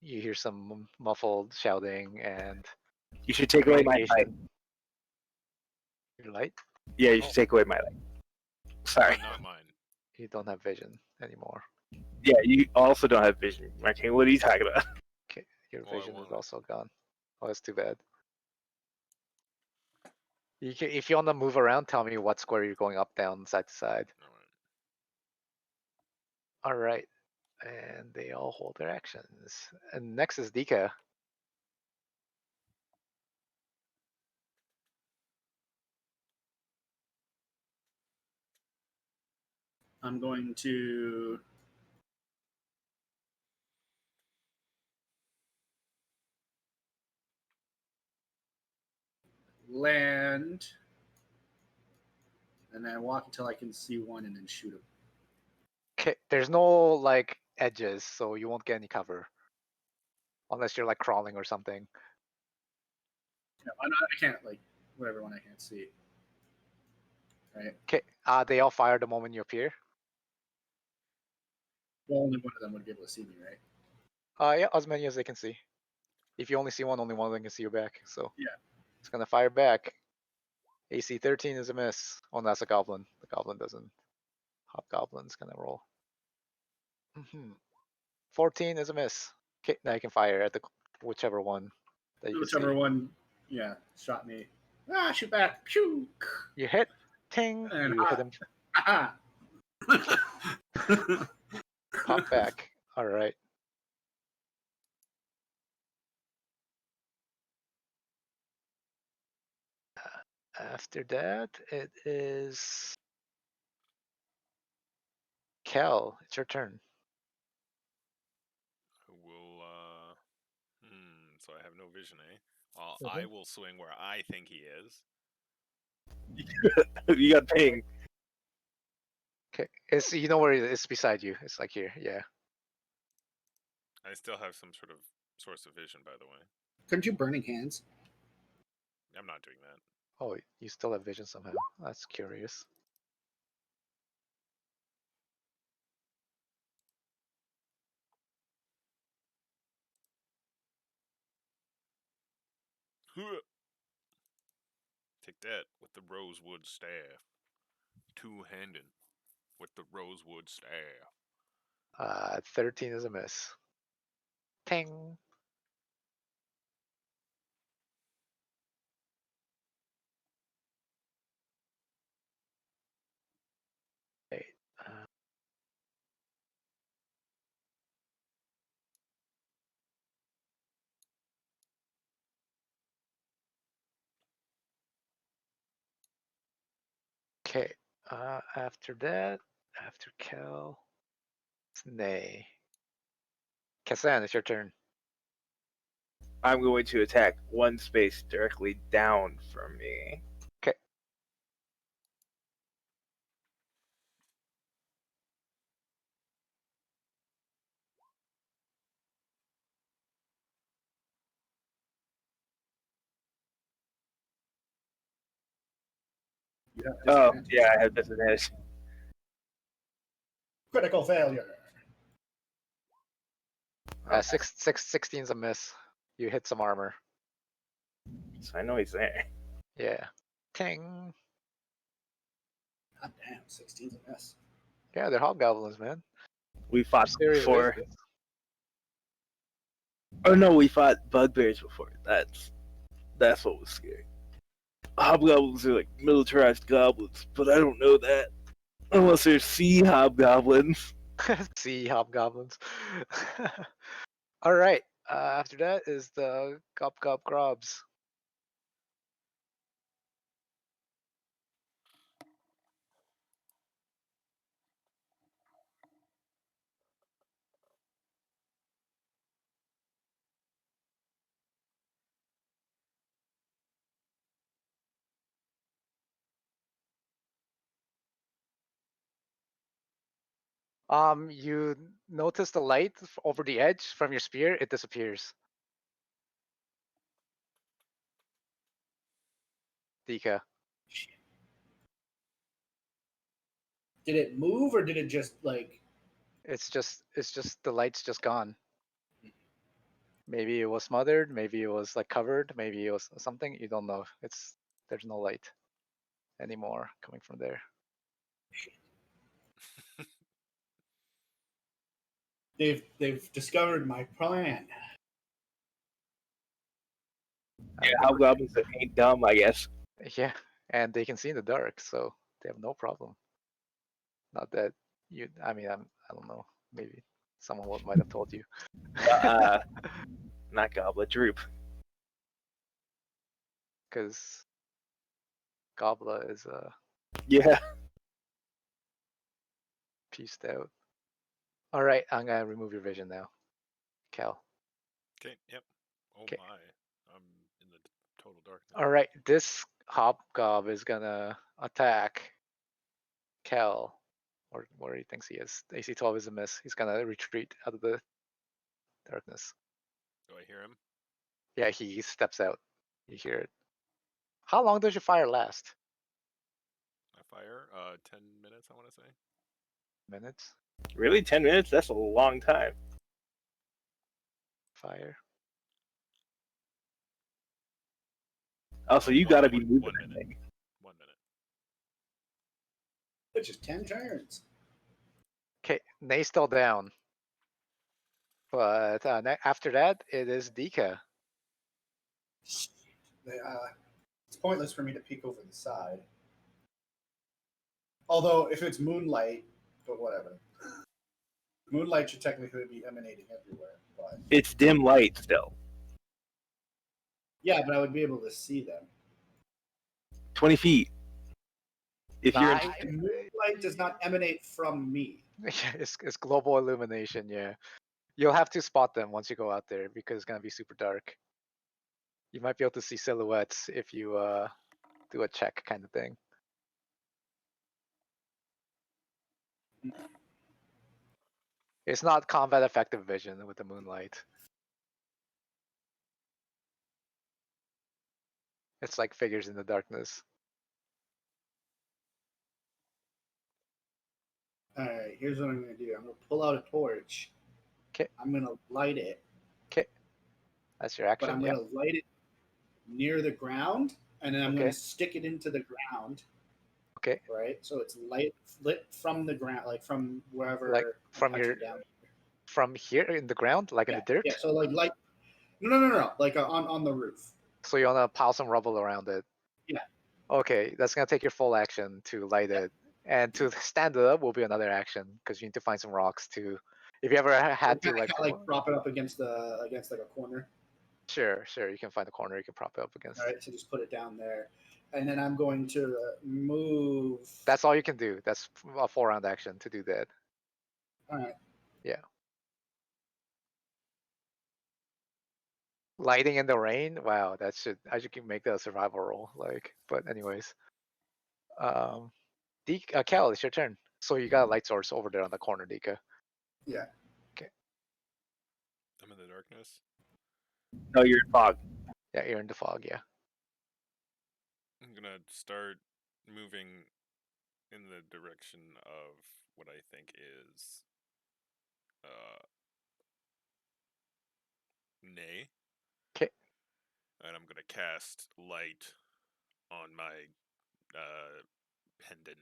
you hear some muffled shouting and You should take away my light. communication. Your light? Yeah, you should take away my light. Sorry. Not mine. You don't have vision anymore. Yeah, you also don't have vision. Okay, what are you talking about? Okay, your Oh, I vision is want it. also gone. Oh, that's too bad. You can, if you want to move around, tell me what square you're going up, down, side to side. All right. All right, and they all hold their actions. And next is Dika. I'm going to land and then walk until I can see one and then shoot him. Okay, there's no like edges, so you won't get any cover. Unless you're like crawling or something. No, I can't, like, whatever one I can't see. Right? Okay, they all fire the moment you appear. Well, only one of them would be able to see me, right? Yeah, as many as they can see. If you only see one, only one of them can see you back. So Yeah. it's gonna fire back. AC 13 is a miss. Oh, that's a goblin. The goblin doesn't. Hobgoblin's gonna roll. 14 is a miss. Okay, now you can fire at the whichever one that you can see. Whichever one, shot me. Shoot back. Pew! You hit. Ting. And You hit him. Ah! Pop back. All right. After that, it is Kel. It's your turn. I will. So I have no vision, eh? I will swing where I think he is. You got ping. Okay, it's you know where it's beside you. It's like here. Yeah. I still have some sort of source of vision, by the way. Couldn't you burning hands? I'm not doing that. Oh, you still have vision somehow. That's curious. Take that with the rosewood staff. Two-handed with the rosewood staff. 13 is a miss. Ting. Wait. Okay. After that, after Kel, it's Nay. Kassan, it's your turn. I'm going to attack one space directly down from me. Okay. Oh, yeah, I have disadvantage. Critical failure. 16's a miss. You hit some armor. So I know he's there. Yeah. Ting. God damn, 16's a mess. Yeah, they're hobgoblins, man. We fought Serious before. business. Oh no, we fought bugbears before. That's what was scary. Hobgoblins are like militarized goblins, but I don't know that unless they're sea hobgoblins. Sea hobgoblins. All right. After that is the Gob Gob Grobs. You notice the light over the edge from your spear, it disappears. Dika. Did it move or did it just like? It's just the light's just gone. Maybe it was smothered, maybe it was like covered, maybe it was something, you don't know. There's no light anymore coming from there. They've discovered my plan. Yeah, hobgoblins ain't dumb, I guess. Yeah, and they can see in the dark, so they have no problem. Not that you. I mean, I don't know. Maybe someone might have told you. Not Goblet, Droop. Because Gobla is Yeah. pieced out. All right, I'm gonna remove your vision now, Cal. Okay, yep. Oh 'Kay. my. I'm in the total darkness. All right, this Hobgob is gonna attack Cal, or where he thinks he is. AC 12 is a miss. He's gonna retreat out of the darkness. Do I hear him? Yeah, he steps out. You hear it. How long does your fire last? I fire. 10 minutes, I want to say. Minutes. Really? 10 minutes? That's a long time. Fire. Also, you Oh, gotta be 1 moving that minute. thing. 1 Which is 10 turns. Okay, Nay's still down. But after that, it is Dika. It's pointless for me to peek over the side. Although, if it's moonlight, but whatever. Moonlight should technically be emanating everywhere. But It's dim light still. yeah, but I would be able to see them. 20 feet. If you're Nah, Moonlight does not emanate from me. it's global illumination, yeah. You'll have to spot them once you go out there because it's gonna be super dark. You might be able to see silhouettes if you do a check kind of thing. It's not combat effective vision with the moonlight. It's like figures in the darkness. All right, here's what I'm going to do. I'm going to pull out a torch. 'Kay. I'm going to light it, Okay, that's your but action. I'm Yeah. going to light it near the ground, and then I'm going Okay. to stick it into the ground. Okay. Right, so it's lit from the ground, like from wherever. Like from I'm touching down. from here in the ground, like in the dirt. Yeah. So like no, like on the roof. So you wanna pile some rubble around it. Yeah. Okay, that's gonna take your full action to light it, and to stand it up will be another action because you need to find some rocks to. If you ever had to like prop it up against like a corner. Sure, you can find a corner you can prop it up against. All right, so just put it down there, and then I'm going to move. That's all you can do. That's a 4-round action to do that. All right. Yeah. Lighting in the rain. Wow, I should make that a survival roll. Like, but anyways, Cal, it's your turn. So you got a light source over there on the corner, Dika. Yeah. Okay. I'm in the darkness. No, you're in fog. Yeah, you're in the fog. Yeah. I'm gonna start moving in the direction of what I think is Nay. Okay. And I'm gonna cast light on my pendant.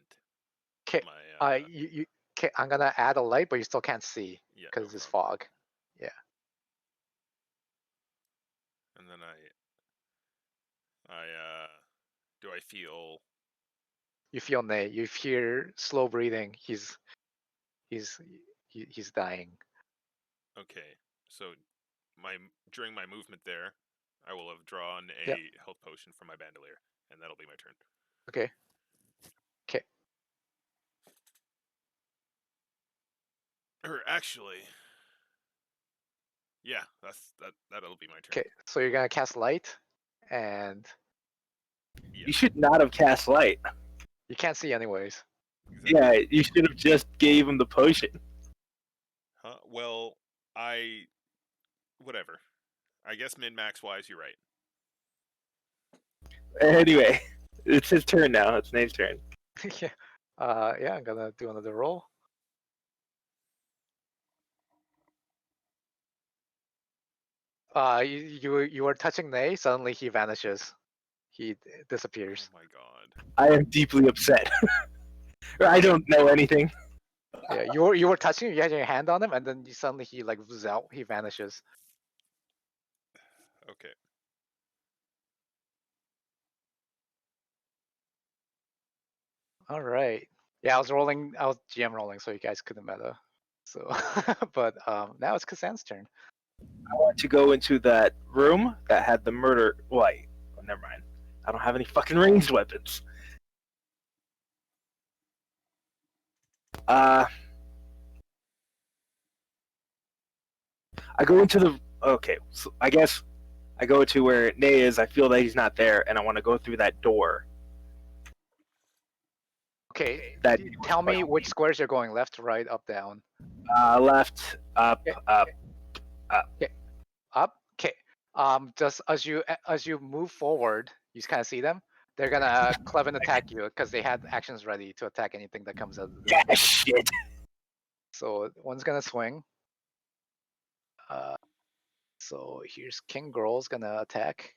Okay. You. Okay, I'm gonna add a light, but you still can't see because no it's problem. fog. Yeah. And then do I feel? You feel Nay. You hear slow breathing. He's dying. Okay, so during my movement there, I will have drawn a Yep. health potion from my bandolier, and that'll be my turn. Okay. Okay. Or actually, yeah, that'll be my turn. Okay. So you're gonna cast light, and Yeah. You should not have cast light. you can't see anyways. Exactly. Yeah, you should have just gave him the potion. Huh? Well, whatever. I guess min-max wise, you're right. Anyway, it's his turn now. It's Nate's turn. Yeah. Yeah, I'm gonna do another roll. You were touching Nay, suddenly he vanishes. He disappears. Oh my god. I am deeply upset. I don't know anything. Yeah, you were touching him, you had your hand on him, and then suddenly he like moves out, he vanishes. Okay. Alright. Yeah, I was GM rolling, so you guys couldn't meta. So but now it's Kassan's turn. I want to go into that room that had the murder. Wait, oh, never mind. I don't have any fucking ranged weapons. I go into the. Okay, so I guess I go to where Nay is. I feel that he's not there, and I want to go through that door. Okay, That tell me which squares you're going, left, right, up, down. left, up, Okay. up, up. Okay. Up. Okay. Just as you move forward, you kind of see them. They're gonna club and attack you because they had actions ready to attack anything that comes out of the door. Yeah, shit. So one's gonna swing. So here's King Girl's gonna attack.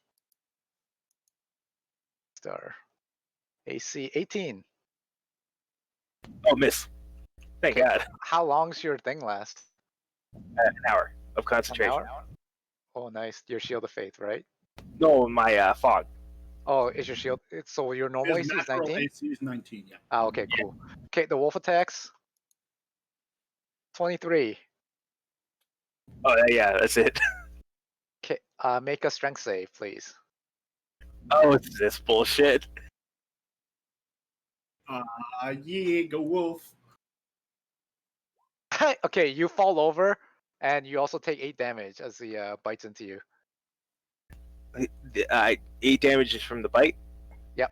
Star. AC 18. Oh, miss. Thank Okay. God. How long's your thing last? An hour of An concentration. hour? Oh, nice. Your shield of faith, right? No, my fog. Oh, is your shield? So your normal His AC is natural 19? AC is 19. Yeah. Ah, okay, cool. Okay, the wolf attacks. 23. Oh, yeah, that's it. Okay, make a strength save, please. Oh, it's this bullshit. Yeah, go wolf. Okay, you fall over, and you also take 8 damage as he bites into you. 8 damage is from the bite. Yep.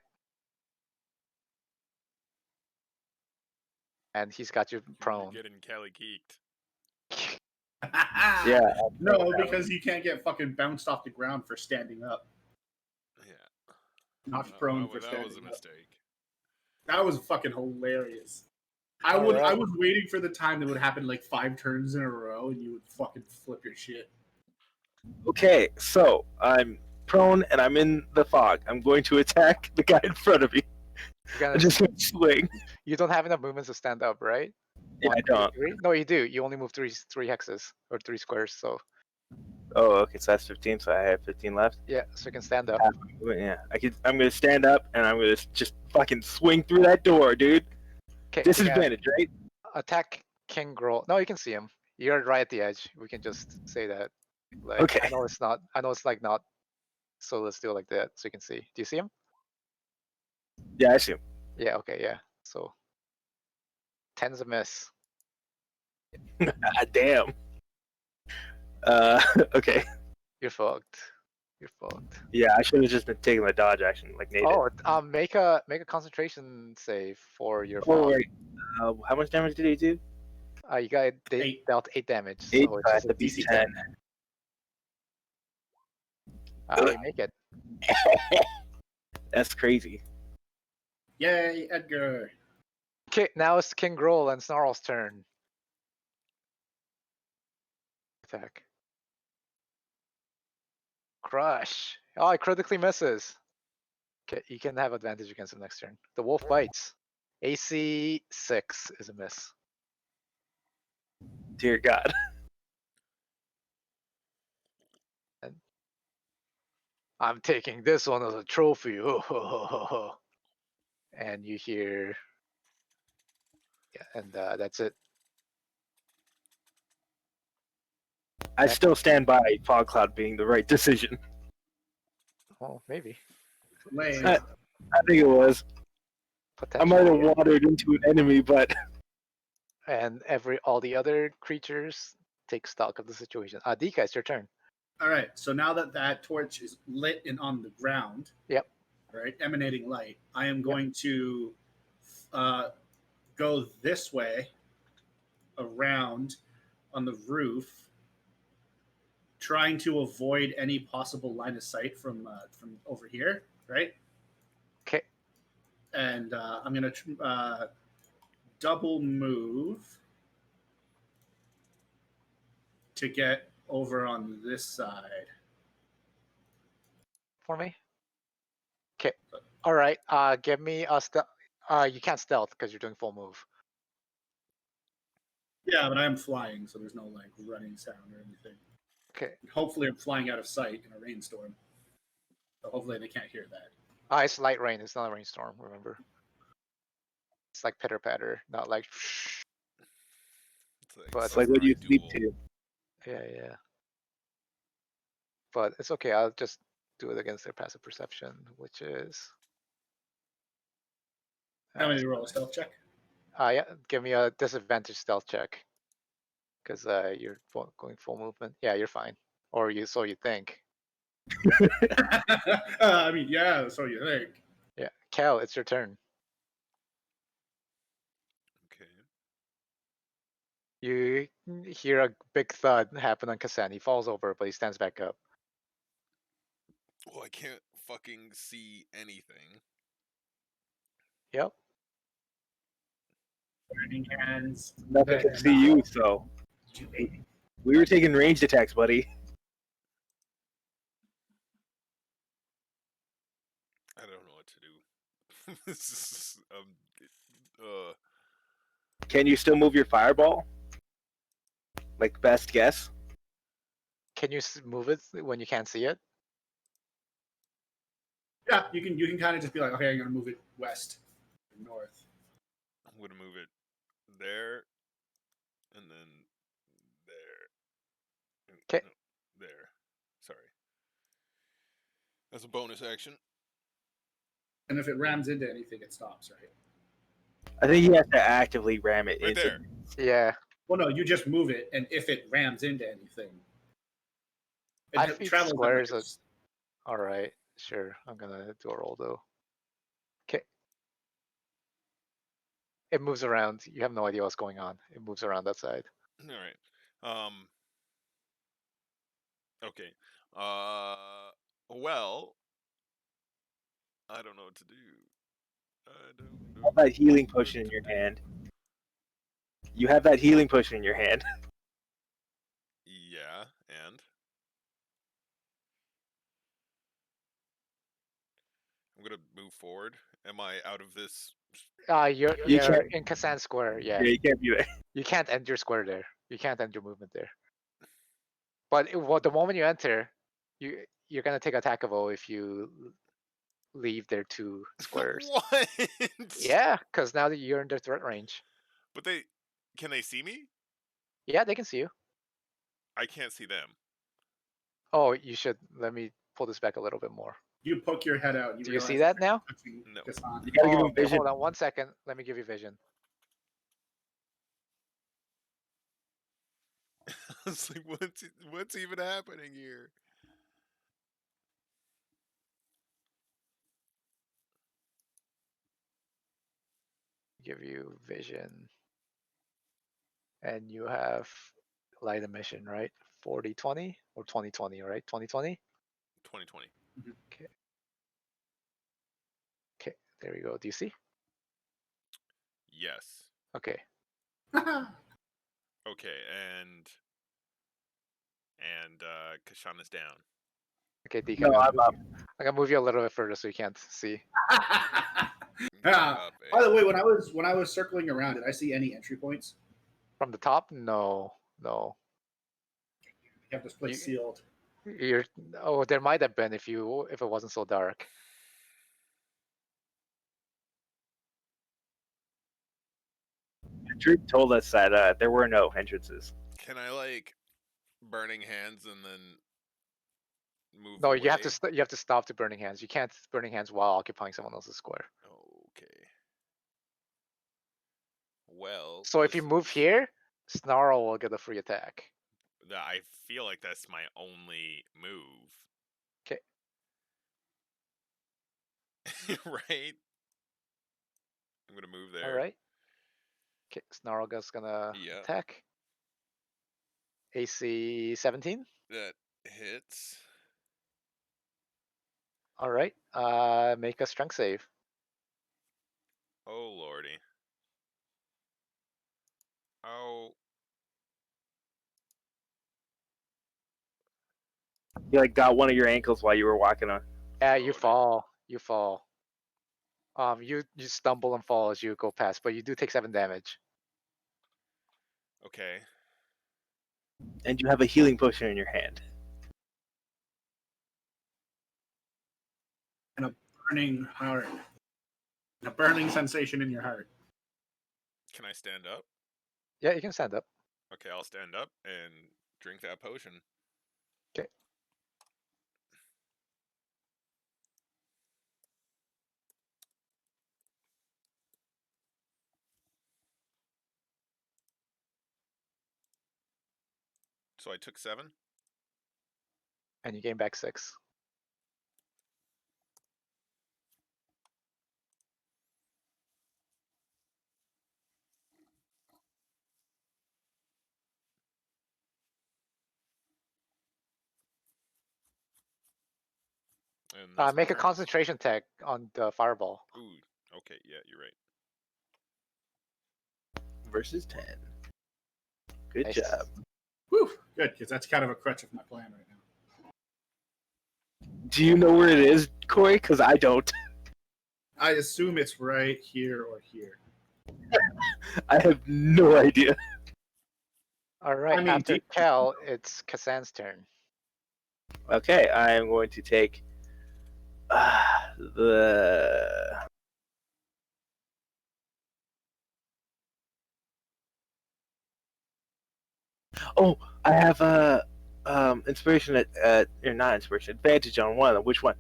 And he's got you You're prone. getting Cali geeked. Yeah. No, because you can't get fucking bounced off the ground for standing up. Yeah. Not prone for that standing was a up. mistake. That was fucking hilarious. I Alright. was waiting for the time that would happen like 5 turns in a row and you would fucking flip your shit. Okay, so I'm prone and I'm in the fog. I'm going to attack the guy in front of me. You're I'm gonna, just going to swing. you don't have enough movements to stand up, right? Yeah, I 1, 2, don't. 3? No, you do. You only move three hexes or 3 squares. So Oh, okay, so that's 15. So I have 15 left. yeah, so you can stand up. Yeah, I'm gonna stand up and I'm gonna just fucking swing through that door, dude. Okay, Disadvantage, right? attack King Groll. No, you can see him. You're right at the edge. We can just say that. Like, Okay. I know it's not. I know it's like not. So let's do it like that, so you can see. Do you see him? Yeah, I see him. Yeah. Okay. Yeah. So 10's a miss. Ah, damn. Okay. You're fucked. You're fucked. Yeah, I should have just been taking the dodge action like Nate did. Oh, make a concentration save for your Oh, fog. wait. How much damage did he do? You got Eight. dealt 8 damage. 8. So So it's I just have a to be DC 10. 10. You make it. That's crazy. Yay, Edgar. Okay, now it's King Groll and Snarl's turn. Attack. Crush. Oh, it critically misses. Okay, you can have advantage against him next turn. The wolf bites. AC 6 is a miss. Dear God. I'm taking this one as a trophy. And you hear, yeah, and that's it. I still stand by Fog Cloud being the right decision. Oh, maybe. Lame. I think it was. I might have Potentially. wandered into an enemy, but And all the other creatures take stock of the situation. Dika, it's your turn. All right, so now that that torch is lit and on the ground, Yep. right, emanating light, I am going to go this way around on the roof, trying to avoid any possible line of sight from over here, right? Okay. And I'm gonna double move to get over on this side. For me. Okay. All right. Give me a stealth. You can't stealth because you're doing full move. Yeah, but I am flying, so there's no like running sound or anything. Okay. Hopefully, I'm flying out of sight in a rainstorm. So hopefully, they can't hear that. It's light rain. It's not a rainstorm. Remember. It's like pitter patter, not like. But it's like what you sleep duel. to. Yeah. But it's okay. I'll just do it against their passive perception, which is. How many roll a stealth check? Yeah. Give me a disadvantage stealth check. Because you're going full movement. Yeah, you're fine. Or so you think. I mean, yeah. So you think? Yeah, Cal, it's your turn. Okay. You hear a big thud happen on Kassan. He falls over, but he stands back up. Well, I can't fucking see anything. Yep. Burning hands. Nothing can see you, so we were taking ranged attacks, buddy. I don't know what to do. This is Can you still move your fireball? Like best guess? Can you move it when you can't see it? Yeah, you can kind of just be like, okay, I'm gonna move it west, north. I'm gonna move it there, and then there. and- 'Kay. no, there. Sorry. That's a bonus action. And if it rams into anything, it stops, right? I think he has to actively ram it Right into. there. Yeah. Well, no, you just move it, and if it rams into anything, it 5 feet travels at like squares. All right. Sure. I'm gonna do a roll though. Okay. It moves around. You have no idea what's going on. It moves around that side. All right. Okay. Well, I don't know what to do. I don't know. Have that healing what potion in to your do. hand. You have that healing potion in your hand. Yeah, and I'm gonna move forward. Am I out of this? You're You in Kasan Square. Yeah. Yeah, you can't be there. You can't end your square there. You can't end your movement there. But the moment you enter, you're gonna take attack of O if you leave their 2 squares. What? Yeah, because now that you're in their threat range. But can they see me? Yeah, they can see you. I can't see them. Oh, you should let me pull this back a little bit more. You poke your head out. And you Do you see realize that now? touching No. Gassan. You gotta give Oh, him okay, vision. hold on 1 second. Let me give you vision. It's like what's even happening here? Give you vision. And you have light emission, right? 40/20 or 20/20, right? 20/20? 2020. Okay, there we go. Do you see? Yes. Okay. Okay, and Kashan is down. Okay, Deke, No, I'm up. I'm gonna move you a little bit further so you can't see. Yeah. Up, By the way, when I was circling around, did I see any entry points? From the top? No. You have this place sealed. You're there might have been if it wasn't so dark. The troop told us that there were no entrances. Can I like burning hands and then move No, away? you have to stop the burning hands. You can't burning hands while occupying someone else's square. Okay. Well, So if you move here, Snarl will get a free attack. I feel like that's my only move. Okay. Right? I'm gonna move there. All right. Okay, Snarl is gonna attack. AC 17. That hits. All right. Make a strength save. Oh lordy. Oh. You like got one of your ankles while you were walking on. Yeah, you fall. You fall. You stumble and fall as you go past, but you do take 7 damage. Okay. And you have a healing potion in your hand. And a burning heart. A burning sensation in your heart. Can I stand up? Yeah, you can stand up. Okay, I'll stand up and drink that potion. Okay. So I took 7. And you gain back 6. And Make a concentration tag on the fireball. Ooh, okay, yeah, you're right. Versus 10. Good Nice. job. Whew, good, because that's kind of a crutch of my plan right now. Do you know where it is, Corey? Because I don't. I assume it's right here or here. I have no idea. All right. I mean, After Kel, it's Kassan's turn. Okay, I am going to take the. Oh, I have a inspiration or not inspiration advantage on one of them. Which one?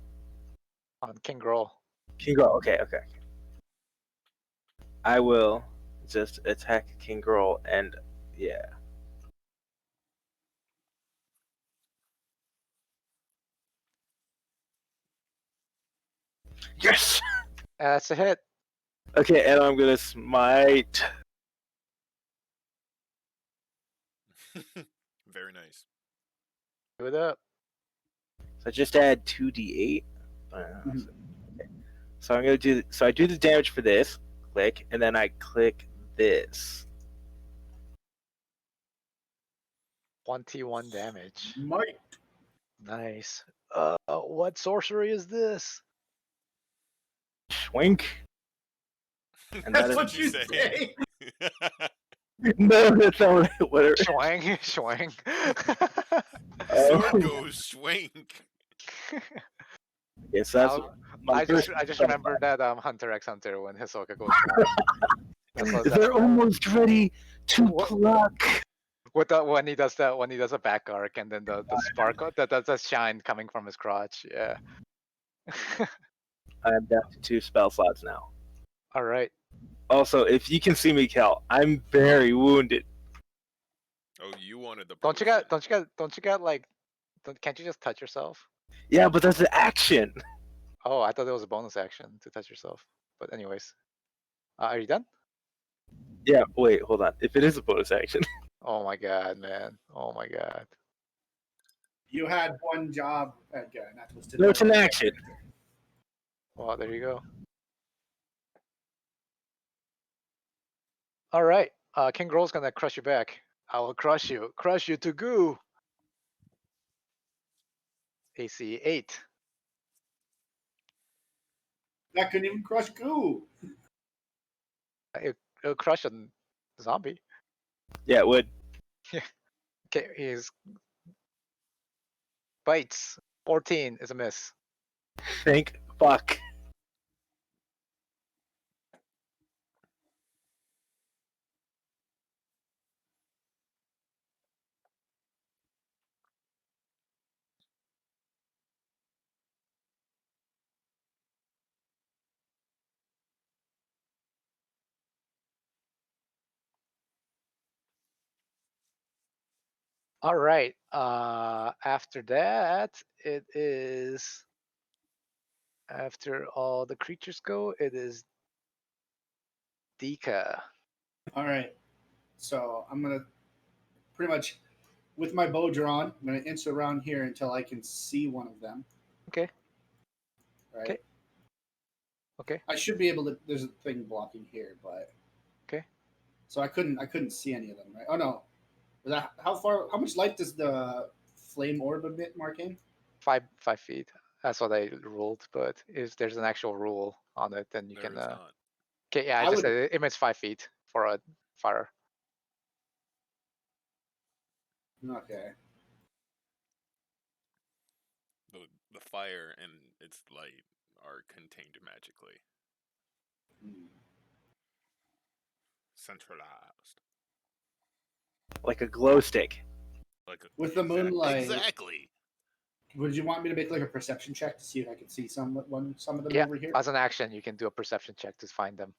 On King Groll. King Girl. Okay. I will just attack King Girl and yeah. Yes. That's a hit. Okay, and I'm gonna smite. Very nice. Do it up. So I just add 2d8. Mhm. So I'm gonna do. So I do the damage for this. Click, and then I click this. 21 damage. Mike. Nice. What sorcery is this? Schwink. And That's that what you say. say. No, that's not whatever. Schwang, schwang. Sword goes swank. Yes, that's Now, my I first. just remember that Hunter x Hunter when Hisoka goes schwang. That's They're almost ready to What- pluck. with the, when he does that, when he does a back arc and then the sparkle, the shine coming from his crotch. Yeah. I'm down to 2 spell slots now. All right. Also, if you can see me, Cal, I'm very wounded. Oh, you wanted the Don't you got like? Can't you just touch yourself? Yeah, but that's an action. Oh, I thought it was a bonus action to touch yourself. But anyways, are you done? Yeah, wait, hold on. If it is a bonus action. Oh my god, man. Oh my god. You had one job, Edgar, and that was to No, it's an know- action. Well, there you go. All right. King Groll's gonna crush you back. I will crush you to goo. AC 8. That couldn't even crush goo. It'll crush a zombie. Yeah, it would. Okay, he's bites. 14 is a miss. Think fuck. All right. After that, it is. After all the creatures go, it is Dika. All right. So I'm gonna pretty much, with my bow drawn, I'm gonna inch around here until I can see one of them. Okay. Right. Okay. Okay. I should be able to. There's a thing blocking here, but Okay. so I couldn't see any of them. Right. Oh no. Was that how far? How much light does the flame orb emit, Marcane? 5 feet. That's what I ruled. But if there's an actual rule on it, then you There can. is not. Okay. Yeah, I I just would- said it emits 5 feet for a fire. Okay. The fire and its light are contained magically, Hmm. centralized, Like a glow stick. like With the moonlight- Exactly. Would you want me to make like a perception check to see if I can see some of them Yeah. over here? As an action, you can do a perception check to find them.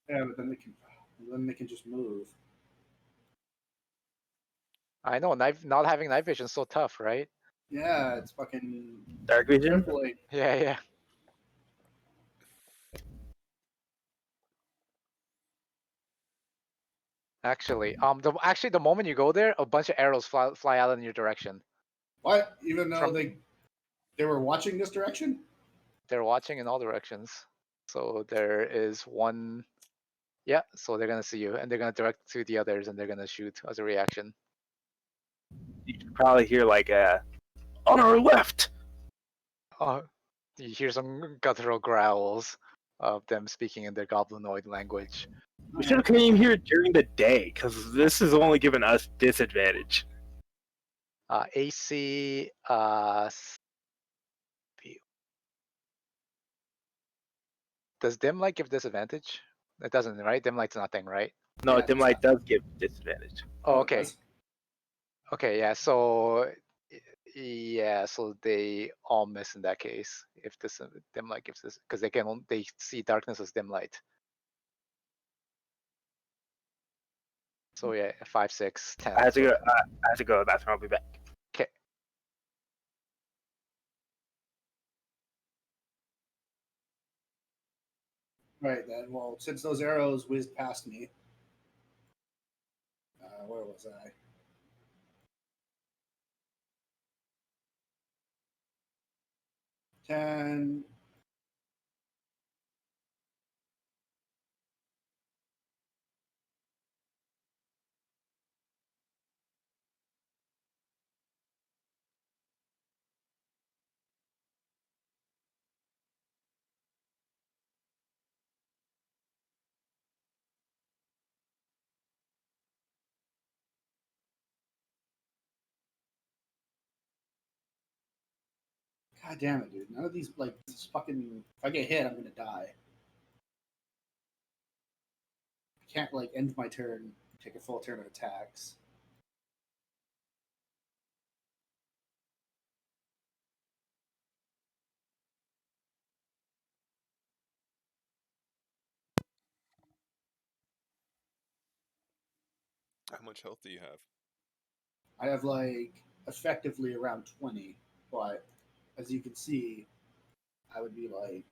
Yeah, but then they can just move. I know. Not having night vision is so tough, right? Yeah, it's fucking Dark vision? triple A. Yeah. Yeah. Actually, the moment you go there, a bunch of arrows fly out in your direction. What? Even though From- they were watching this direction? They're watching in all directions. So there is one. Yeah, so they're gonna see you, and they're gonna direct to the others, and they're gonna shoot as a reaction. You can probably hear like on our left. You hear some guttural growls of them speaking in their goblinoid language. We should have came here during the day, because this is only giving us disadvantage. AC. Does dim light give disadvantage? It doesn't, right? Dim light's nothing, right? No, Yeah, dim light does give disadvantage. Oh, it okay. does. Okay, yeah. So, yeah. So they all miss in that case. If this dim light gives this, because they see darkness as dim light. So yeah, 5, 6, 10. I have to So go. I have to go to the bathroom. I'll be back. okay. Right then. Well, since those arrows whizzed past me, where was I? Ten. God damn it, dude! None of these like this fucking. If I get hit, I'm gonna die. I can't like end my turn, take a full turn of attacks. How much health do you have? I have like effectively around 20, but as you can see, I would be like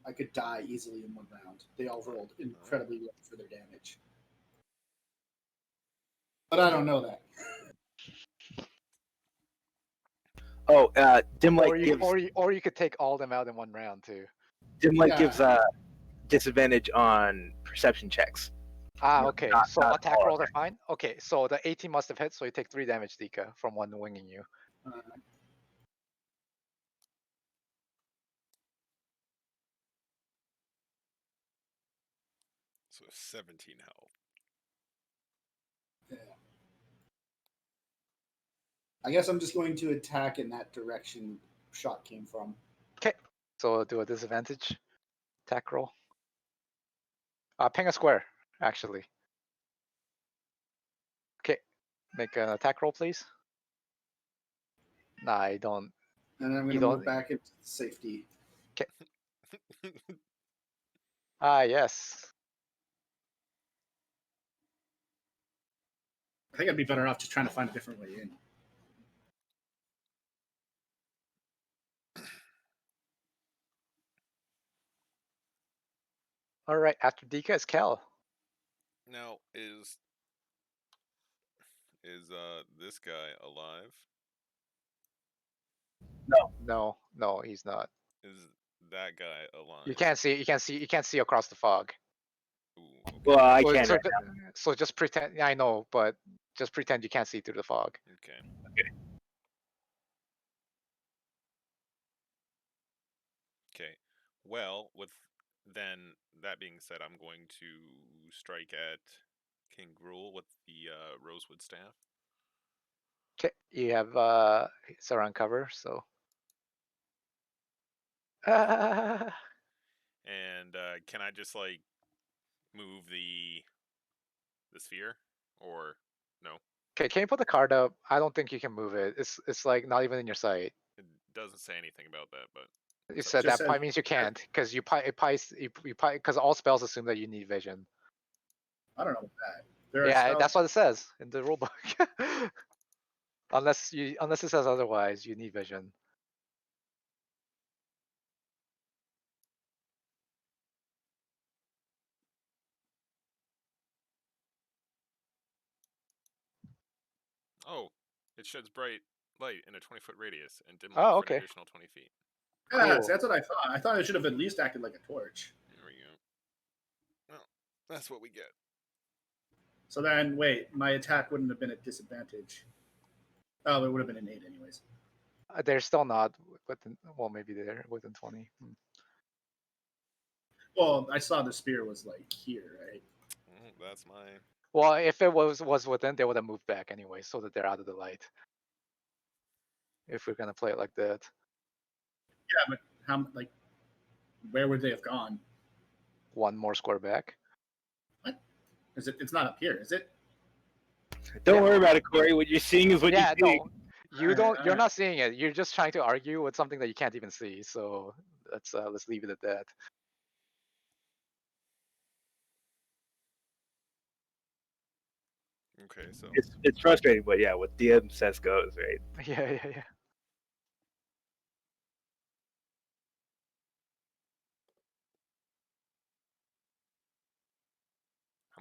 I could die easily in one round. They all rolled incredibly low for their damage. But I don't know that. Oh, dim light Or you, gives or you could take all them out in one round too. dim light Yeah. gives disadvantage on perception checks. Ah, No, okay. not- So not attack all rolls are fine. Okay, so the 18 must have hit, so you take 3 damage, Dika, from one winging you. Uh, So 17 health. yeah. I guess I'm just going to attack in that direction shot came from. Okay, so do a disadvantage attack roll. Ping a square, actually. Okay, make an attack roll, please. Nah, I don't. And I'm going You to move don't. back into safety. Ah, yes. I think I'd be better off just trying to find a different way in. All right, after Dika is Kel. Now is this guy alive? No, he's not. Is that guy alive? You can't see. You can't see across the fog. Ooh, okay. Well, I So, can so, right ju- now. so just pretend. Yeah, I know, but just pretend you can't see through the fog. Okay. Okay. Well, with then that being said, I'm going to strike at King Gruul with the rosewood staff. Okay, you have it's around cover, so. And can I just like move the sphere or no? Okay, can you put the card up? I don't think you can move it. It's like not even in your sight. It doesn't say anything about that, but You so said just that says- probably means you can't because because all spells assume that you need vision. I don't know about that. There are Yeah, spells. that's what it says in the rulebook. unless it says otherwise, you need vision. oh, it sheds bright light in a 20-foot radius and dim Oh, light for okay. an additional 20 feet. Yeah, Cool. that's what I thought. I thought it should have at least acted like a torch. There we go. Well, that's what we get. So then, wait, my attack wouldn't have been at disadvantage. Oh, it would have been an 8 anyways. They're still not within. Well, maybe they're within 20. Well, I saw the spear was like here, right? That's my. Well, if it was within, they would have moved back anyway, so that they're out of the light. If we're gonna play it like that. Yeah, but how like where would they have gone? One more square back. What? Is it? It's not up here, is it? Don't worry about it, Corey. What you're seeing is what Yeah, you see. no, you Alright, don't. You're alright. not seeing it. You're just trying to argue with something that you can't even see. So let's leave it at that. Okay, so It's frustrating, but yeah, what DM says goes, right? Yeah.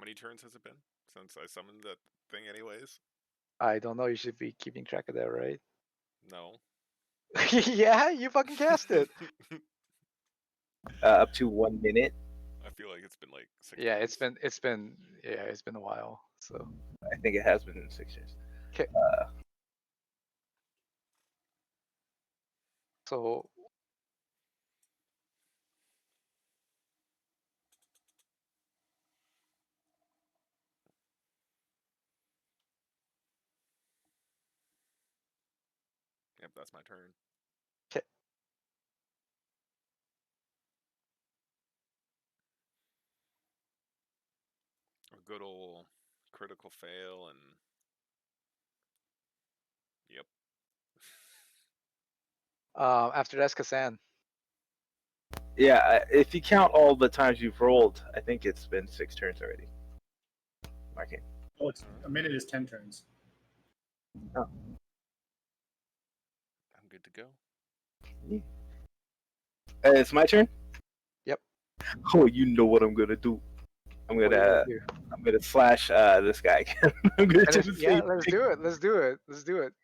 how many turns has it been since I summoned that thing, anyways? I don't know. You should be keeping track of that, right? No. Yeah, you fucking cast it. Up to 1 minute. I feel like it's been like 6 Yeah, months. it's been a while. So I think it has been in 6 years. so Yep, that's my turn. Okay. A good old critical fail and. Yep. After that's Kasan. Yeah, if you count all the times you've rolled, I think it's been 6 turns already. Marking. Oh, it's a minute is 10 turns. I'm good to go. It's my turn. Yep. Oh, you know what I'm gonna do. I'm What are you gonna gonna do? slash this guy again. I'm gonna do the Yeah, same let's thing. do it. Let's do it. Let's do it.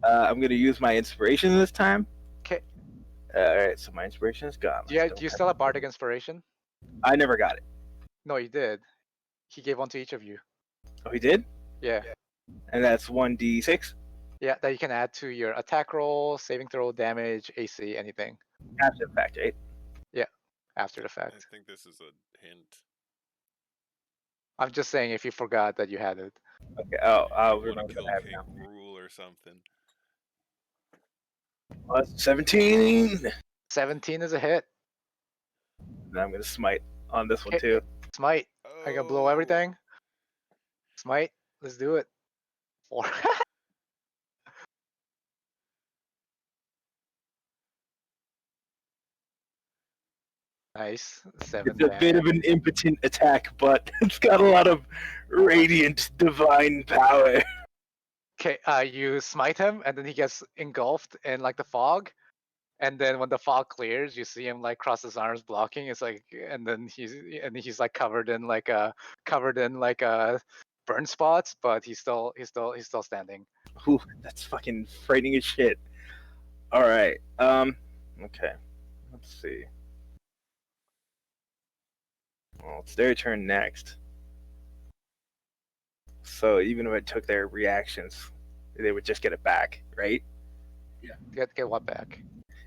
I'm gonna use my inspiration this time. Okay. All right, so my inspiration is gone. Do you still have Bardic Inspiration? I never got it. No, you did. He gave one to each of you. Oh, he did, Yeah. and that's 1d6 Yeah, that you can add to your attack roll, saving throw, damage, AC, anything. after the fact, right? After the I fact. think this is a hint. I'm just saying if you forgot that you had it. Okay. Oh, I'll You want remember to that kill I have King now. Rule or something. Plus 17. 17 is a hit. And I'm gonna smite on this one Okay. too. Smite. I can blow Oh. everything. Smite. Let's do it. 4. Nice. 7 It's a bit damage. of an impotent attack, but it's got a lot of radiant divine power. Okay, you smite him, and then he gets engulfed in like the fog. And then when the fog clears, you see him like cross his arms blocking. It's like, and then he's like covered in like burn spots, but he's still standing. Ooh, that's fucking frightening as shit. All right. Okay. Let's see. Well, it's their turn next. So even if I took their reactions, they would just get it back, right? Get what back?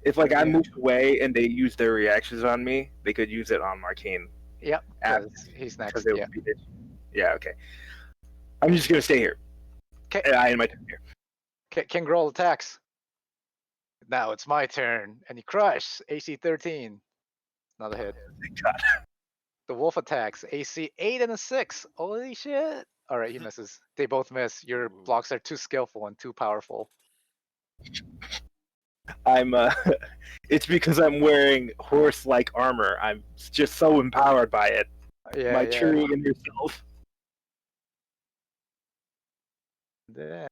If like I Yeah. moved away and they used their reactions on me, they could use it on Marcane. Yep, After, because he's because next. it Yeah. would be yeah, okay. I'm just gonna stay here. 'Kay. I end my turn here. King roll attacks. Now it's my turn, and he crush AC 13. Another hit. Thank God. The wolf attacks AC 8 and a 6. Holy shit! All right, he misses. They both miss. Your Ooh. blocks are too skillful and too powerful. I'm it's because I'm wearing horse-like armor. I'm just so empowered by it. Yeah, My yeah. true inner self. Yeah.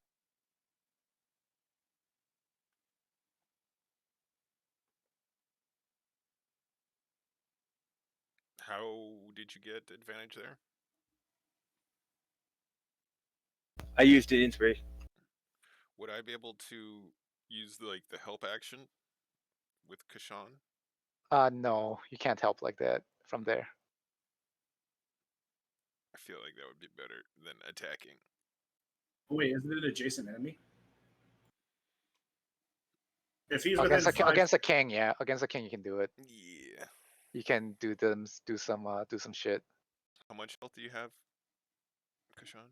How did you get advantage there? I used it inspiration. Would I be able to use like the help action with Kashan? No, you can't help like that from there. I feel like that would be better than attacking. Oh, wait, isn't it an adjacent enemy? If he's within Against 5 against a king, yeah. Against a king, you can do it. Yeah. You can do some shit. How much health do you have, Kashan?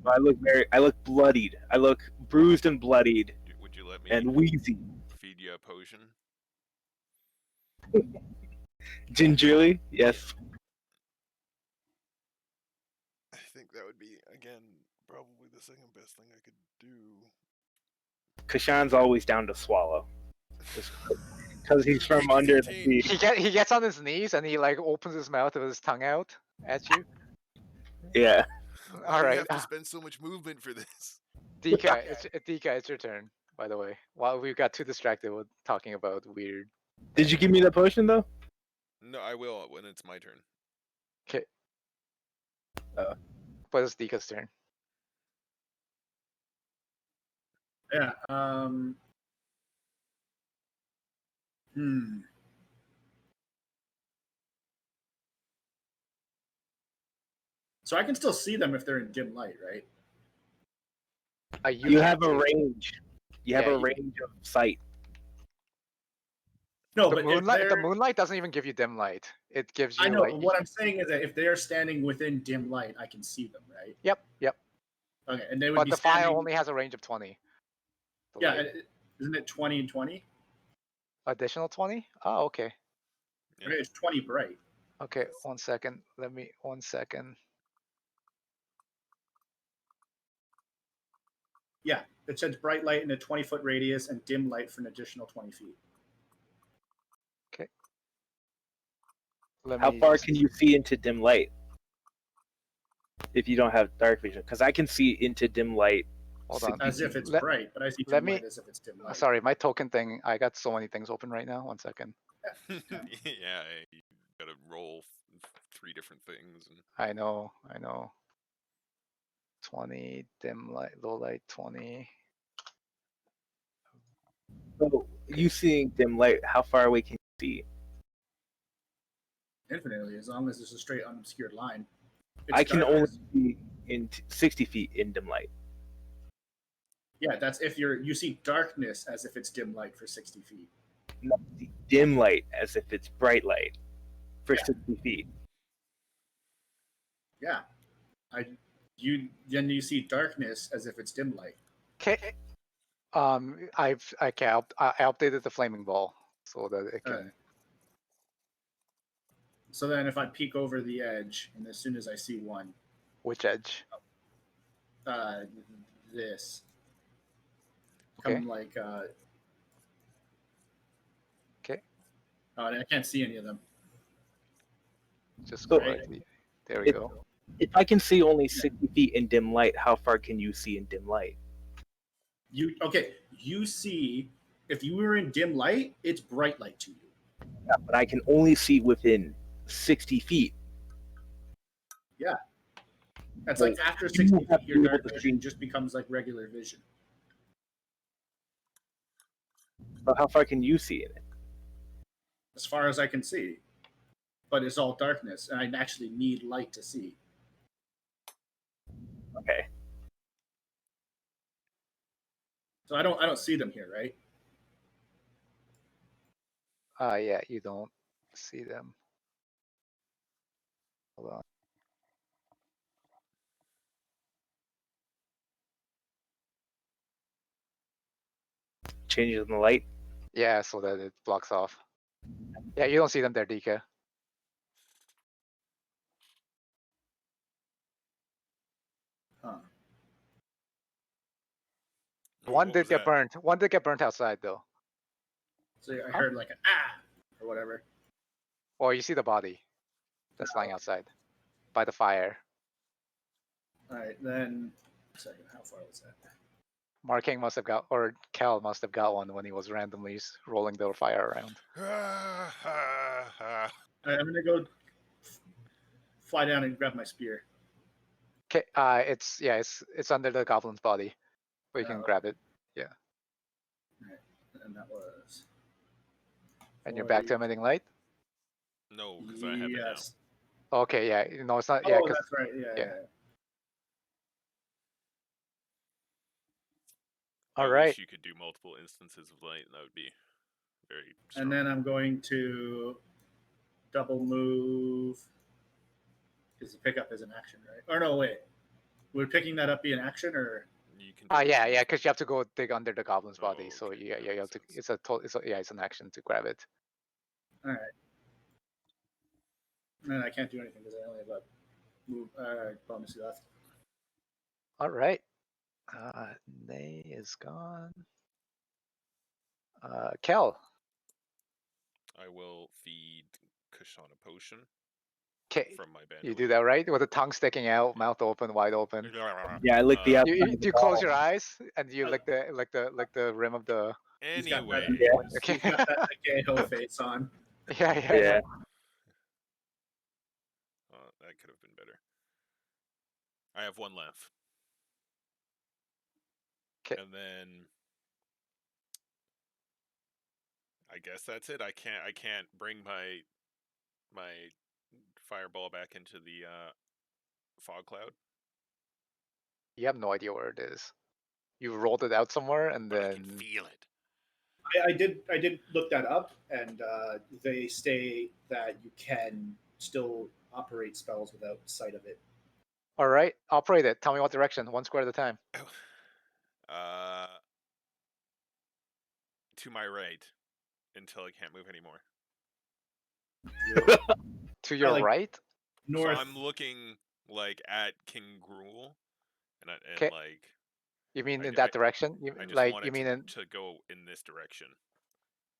I look bloodied. I look bruised and bloodied Would you let me and wheezy. feed you a potion? Gingerly, yes. I think that would be, again, probably the second best thing I could do. Kashan's always down to swallow. Because he's from Thank you, under the 13. sea. He gets on his knees and he like opens his mouth with his tongue out at you. Yeah. Why All do you right, have to spend so much movement for this? Dika, it's your turn. By the way, while we got too distracted with talking about weird. Did you give me the potion though? No, I will when it's my turn. Okay. Uh. But it's Dika's turn. Yeah. So I can still see them if they're in dim light, right? You have a range. You have Yeah, a range of sight. No, The but moonlight doesn't even give you dim light. It gives you I know, like. but what I'm saying is that if they are standing within dim light, I can see them, right? Yep. Okay, and they would But be the fire standing. only has a range of 20. Yeah, isn't it 20 and 20? Additional 20? Oh, okay. Yeah. Okay, it's 20 bright. Okay, 1 second. 1 second. Yeah, it says bright light in a 20-foot radius and dim light for an additional 20 feet. Okay. How far can you see into dim light? If you don't have dark vision, because I can see into dim light. Hold on. As if it's bright, but I see dim light as if it's dim light. Sorry, my token thing. I got so many things open right now. 1 second. Yeah, you gotta roll 3 different things. And... I know. 20 dim light, low light 20. So you seeing dim light? How far away can you see? Infinitely, as long as there's a straight unobscured line. I can only see in 60 feet in dim light. Yeah, that's if you see darkness as if it's dim light for 60 feet. No, dim light as if it's bright light for 60 feet. Yeah, then you see darkness as if it's dim light. Okay. I updated the flaming ball so that it can. Right. So then, if I peek over the edge, and as soon as I see one, Which edge? This. Okay. Come like. Okay. Oh, I can't see any of them. Just So, go right. There we go. If I can see only 60 feet in dim light, how far can you see in dim light? You see, if you were in dim light, it's bright light to you. Yeah, but I can only see within 60 feet. Yeah. That's like after 60 feet, your dark vision just becomes like regular vision. So how far can you see in it? As far as I can see. But it's all darkness, and I actually need light to see. Okay. So I don't see them here, right? Yeah, you don't see them. Hold on. Changes in the light? Yeah, so that it blocks off. Yeah, you don't see them there, Dika. Huh. One did get burnt. One did get burnt outside though. So I heard like an or whatever. Or you see the body that's lying outside by the fire. All right, then. A second, how far was that? Marking must have got, or Cal must have got one when he was randomly rolling the fire around. All right, I'm gonna go fly down and grab my spear. Okay, it's under the goblin's body, but you can grab it. Yeah. Right. And that was. And you're back to emitting light. No, because I have it now. Okay, yeah, no, it's not. Oh, Yeah, that's right. Yeah. All I right. wish you could do multiple instances of light. That would be very strong. And then I'm going to double move. Because the pickup is an action, right? Or no, wait. Would picking that up be an action or? You can. Yeah, double yeah, move. because you have to go dig under the goblin's Oh, body. So okay, yeah, that yeah, you have makes to. sense. It's an action to grab it. All right. And I can't do anything because I only have a move bonus left. All right. Nay is gone. Kel. I will feed Kushan a potion Okay. from my bandolier. You do that right with the tongue sticking out, mouth open, wide open. Yeah, I lick the Uh, outside. Do you close your eyes and you lick the rim of the? He's got that, Anyways, Okay. he's got that Akeho face on. Yeah. Yeah. that could have been better. I have one left. 'Kay. And then I guess that's it. I can't bring my fireball back into the fog cloud. You have no idea where it is. You rolled it out somewhere and But I can then. feel it. I did look that up, and they state that you can still operate spells without sight of it. All right. Operate it. Tell me what direction. One square at a time. To my right until I can't move anymore. To your like- right. North. So I'm looking like at King Gruel, and 'Kay. like You mean I in d- that direction? I just Like wanted you mean in? to go in this direction.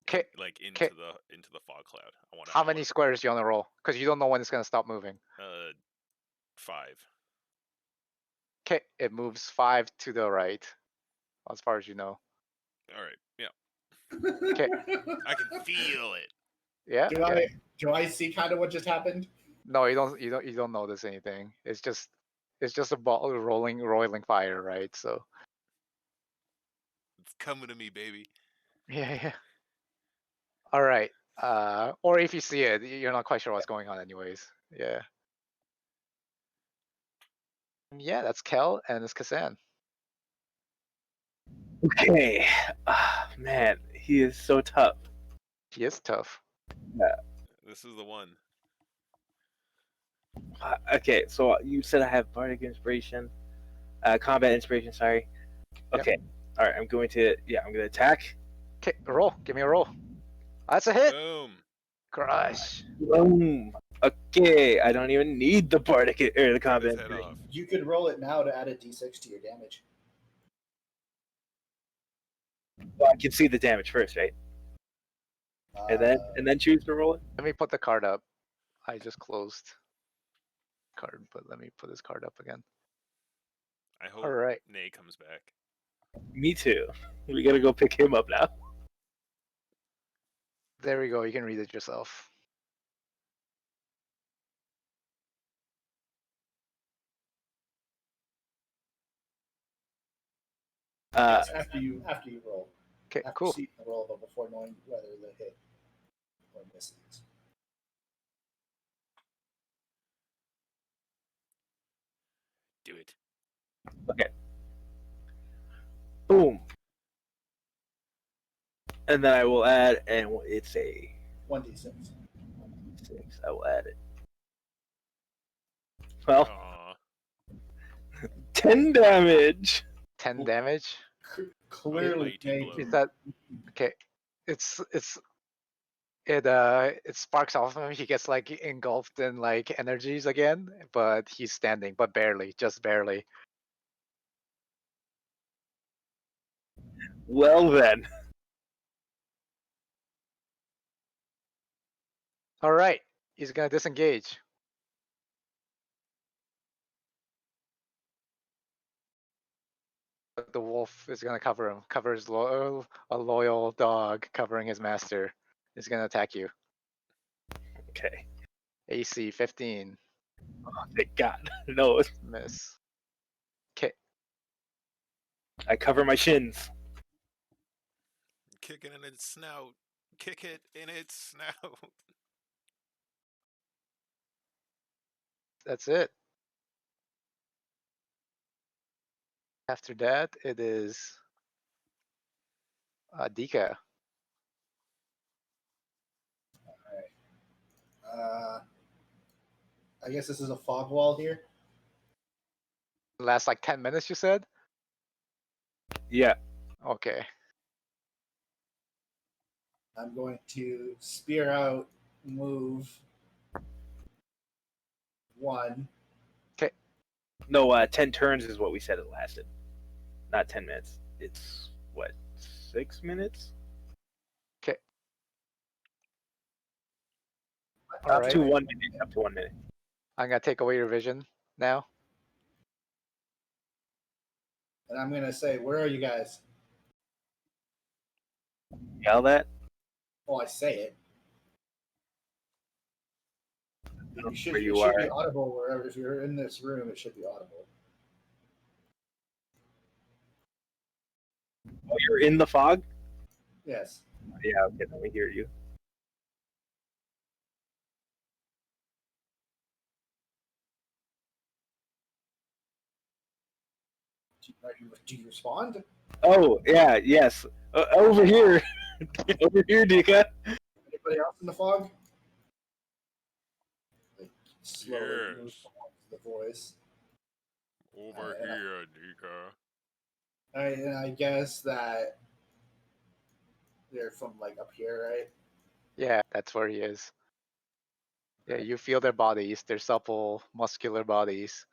Okay. Like into 'Kay. the fog cloud. I want. How many squares do you want to roll? Because you don't know when it's gonna stop moving. 5. Okay. It moves 5 to the right, as far as you know. All right. Yeah. Okay. I can feel it. Yeah. Do I see kind of what just happened? No, you don't notice anything. It's just a ball roiling fire, right? So It's coming to me, baby. yeah. All right. Or if you see it, you're not quite sure what's going on, anyways. Yeah. Yeah, that's Kel and it's Kasan. Okay. Man, he is so tough. He is tough. This is the one. Okay, so you said I have bardic inspiration, combat inspiration. Sorry. Yep. Okay. All right. I'm going to attack. Okay, roll. Give me a roll. That's a hit. Boom. Crush. Boom. Okay. I don't even need the bardic or the Cut combat his head inspiration. off. You could roll it now to add a d6 to your damage. Well, I can see the damage first, right? And then choose to roll it. Let me put the card up. I just closed card, but let me put this card up again. I hope All right. Nay comes back. Me too. We gotta go pick him up now. There we go. You can read it yourself. Yes, after you roll. Okay, After cool. seeing the roll, but before knowing whether the hit or miss is. Do it. Boom. And then I will add, and it's a 1d6. 6. I will add it. Well, Aw. 10 damage. 10 damage. Clearly, Mighty Nate, blow. Is that okay? It sparks off him. He gets like engulfed in like energies again, but he's standing, but barely, just barely. Well then. All right, he's gonna disengage. But the wolf is gonna cover him. Covers a loyal dog covering his master. Is gonna attack you. Okay. AC 15. Oh, thank God. No, Miss. Okay. I cover my shins. Kick it in its snout. Kick it in its snout. That's it. After that, it is Dika. I guess this is a fog wall here. Last like 10 minutes, you said? Yeah. Okay. I'm going to spear out, move 1. No, 10 turns is what we said it lasted. Not 10 minutes. It's, what, 6 minutes? Okay. Up Alright. to 1 minute. Up to 1 minute. I'm gonna take away your vision now. And I'm going to say, where are you guys? Yell that? Oh, I say it. Where It you should be are. audible wherever. If you're in this room, it should be audible. Oh, you're in the fog? Yes. Yeah, okay, let me hear you. Do you respond? Oh, yeah, yes. Over here. Over here, Dika. Anybody else in the fog? Like, slowly move Yes. towards the voice. Over and here, Nika. And I guess that they're from like up here, right? Yeah, that's where he is. Yeah, you feel their bodies, their supple, muscular bodies.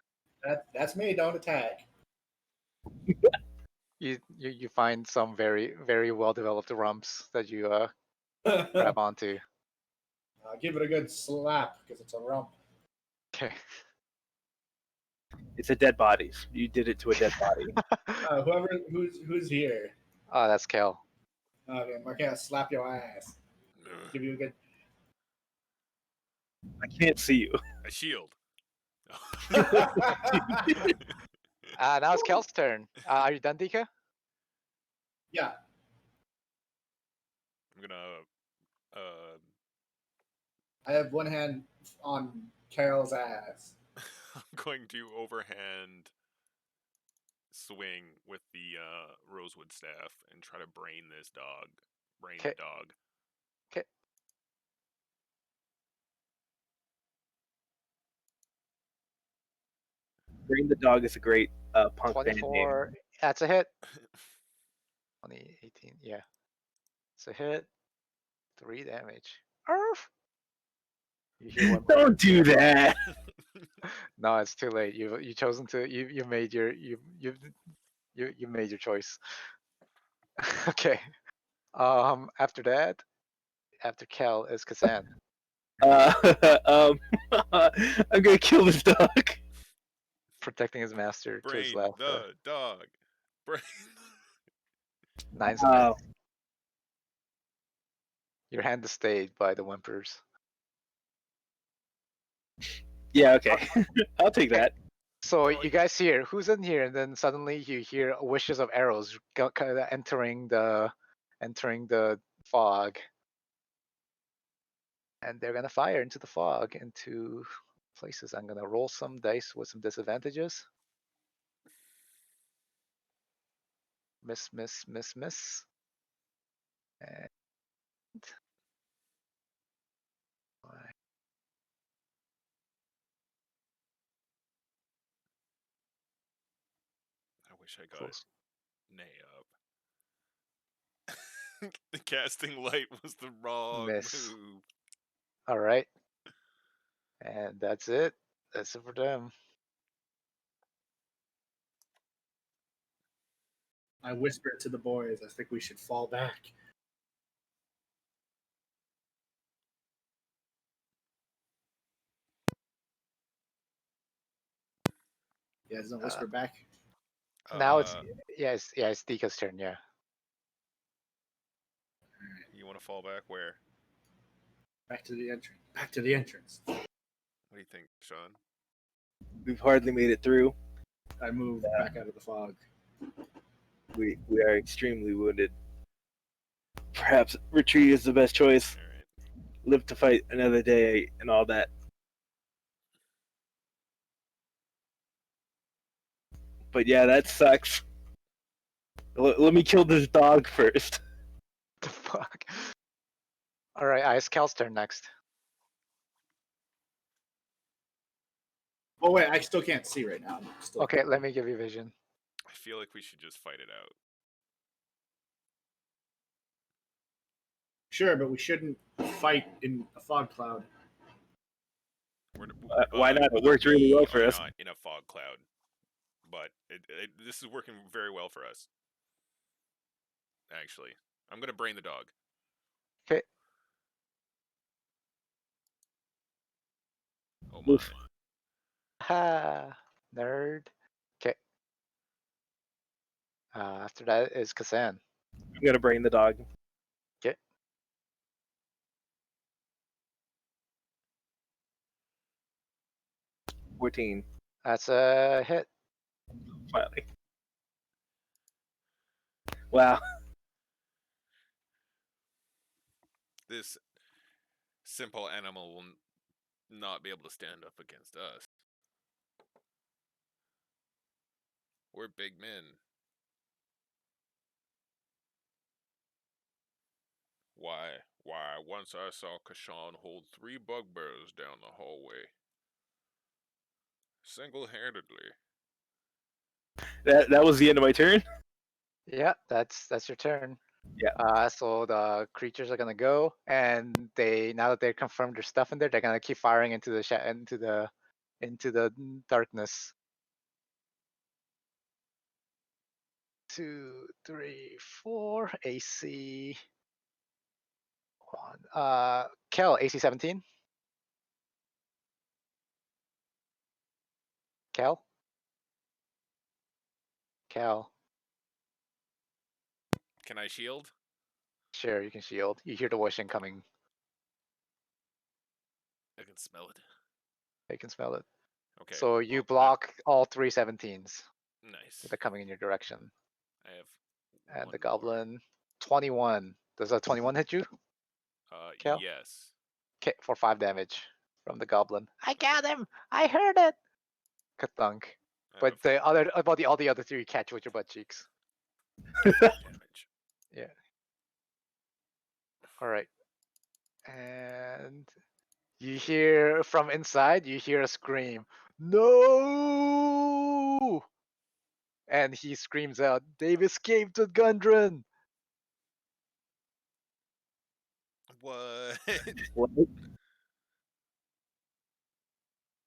That's me. Don't attack. You find some very, very well developed rumps that you grab onto. Give it a good slap because it's a rump. Okay. It's a dead bodies. You did it to a dead body. Whoever who's here. Oh, that's Kel. Okay, Marquette, slap your ass. Give you a good. I can't see you. A shield. Now it's Kel's turn. Are you done, Dika? Yeah. I'm gonna I have one hand on Carol's ass. I'm going to overhand swing with the rosewood staff and try to brain this dog. Brain the dog. Okay. Brain the Dog is a great punk band name. 24. That's a hit. 20, 18. Yeah. It's a hit. 3 damage. Arf! You hear one. Don't do that. No, it's too late. You chosen to you made your you made your choice. Okay. After that, after Kel is Kazan. I'm gonna kill this dog. Protecting his master to his Brain left. the dog. Brain. 9 seconds. Your hand is stayed by the whimpers. Yeah, okay. I'll take that. So you guys hear who's in here, and then suddenly you hear wishes of arrows kind of entering the fog, and they're gonna fire into the fog into places. I'm gonna roll some dice with some disadvantages. Miss, miss, miss, miss. And I wish I got close. Nay up. The casting light was the wrong Miss. move. All right. And that's it. That's it for them. I whisper it to the boys. I think we should fall back. Yeah, doesn't whisper back. Now it's it's Dika's turn. Yeah. You want to fall back where? Back to the entrance. Back to the entrance. What do you think, Sean? We've hardly made it through. I move back out of the fog. We are extremely wounded. Perhaps retreat is the best choice. All right. Live to fight another day and all that. But yeah, that sucks. Let me kill this dog first. The fuck? Alright, Ice Cal's turn next. Oh wait, I still can't see right now. I'm still... Okay, let me give you vision. I feel like we should just fight it out. Sure, but we shouldn't fight in a fog cloud. Why not? It worked really well for are us. not in a fog cloud, but this is working very well for us. Actually, I'm gonna brain the dog. Okay. Oh my! Oof. Ha, nerd. Okay. After that is Kazan. I'm gonna brain the dog. Okay. $14. That's a hit. Finally. Wow. This simple animal will not be able to stand up against us. We're big men. Why? Once I saw Kashan hold 3 bugbears down the hallway. Single-handedly. That was the end of my turn? Yeah, that's your turn. Yeah. So the creatures are gonna go, and now that they confirmed there's stuff in there, they're gonna keep firing into the darkness. 2, 3, 4 AC. Kel, AC 17. Kel. Can I shield? Sure, you can shield. You hear the voice incoming. I can smell it. You can smell it. Okay. So you well, block all 3 17s nice. that are coming in your direction. I have. And one the more. goblin, 21. Does a 21 hit you? Kel? Yes. Okay, for 5 damage from the goblin. I got him! I heard it! Kathunk. I But have all the other 3 you catch with your butt cheeks. damage. Yeah. Alright. And you hear from inside, you hear a scream. No! And he screams out, they've escaped the Gundren! What? What?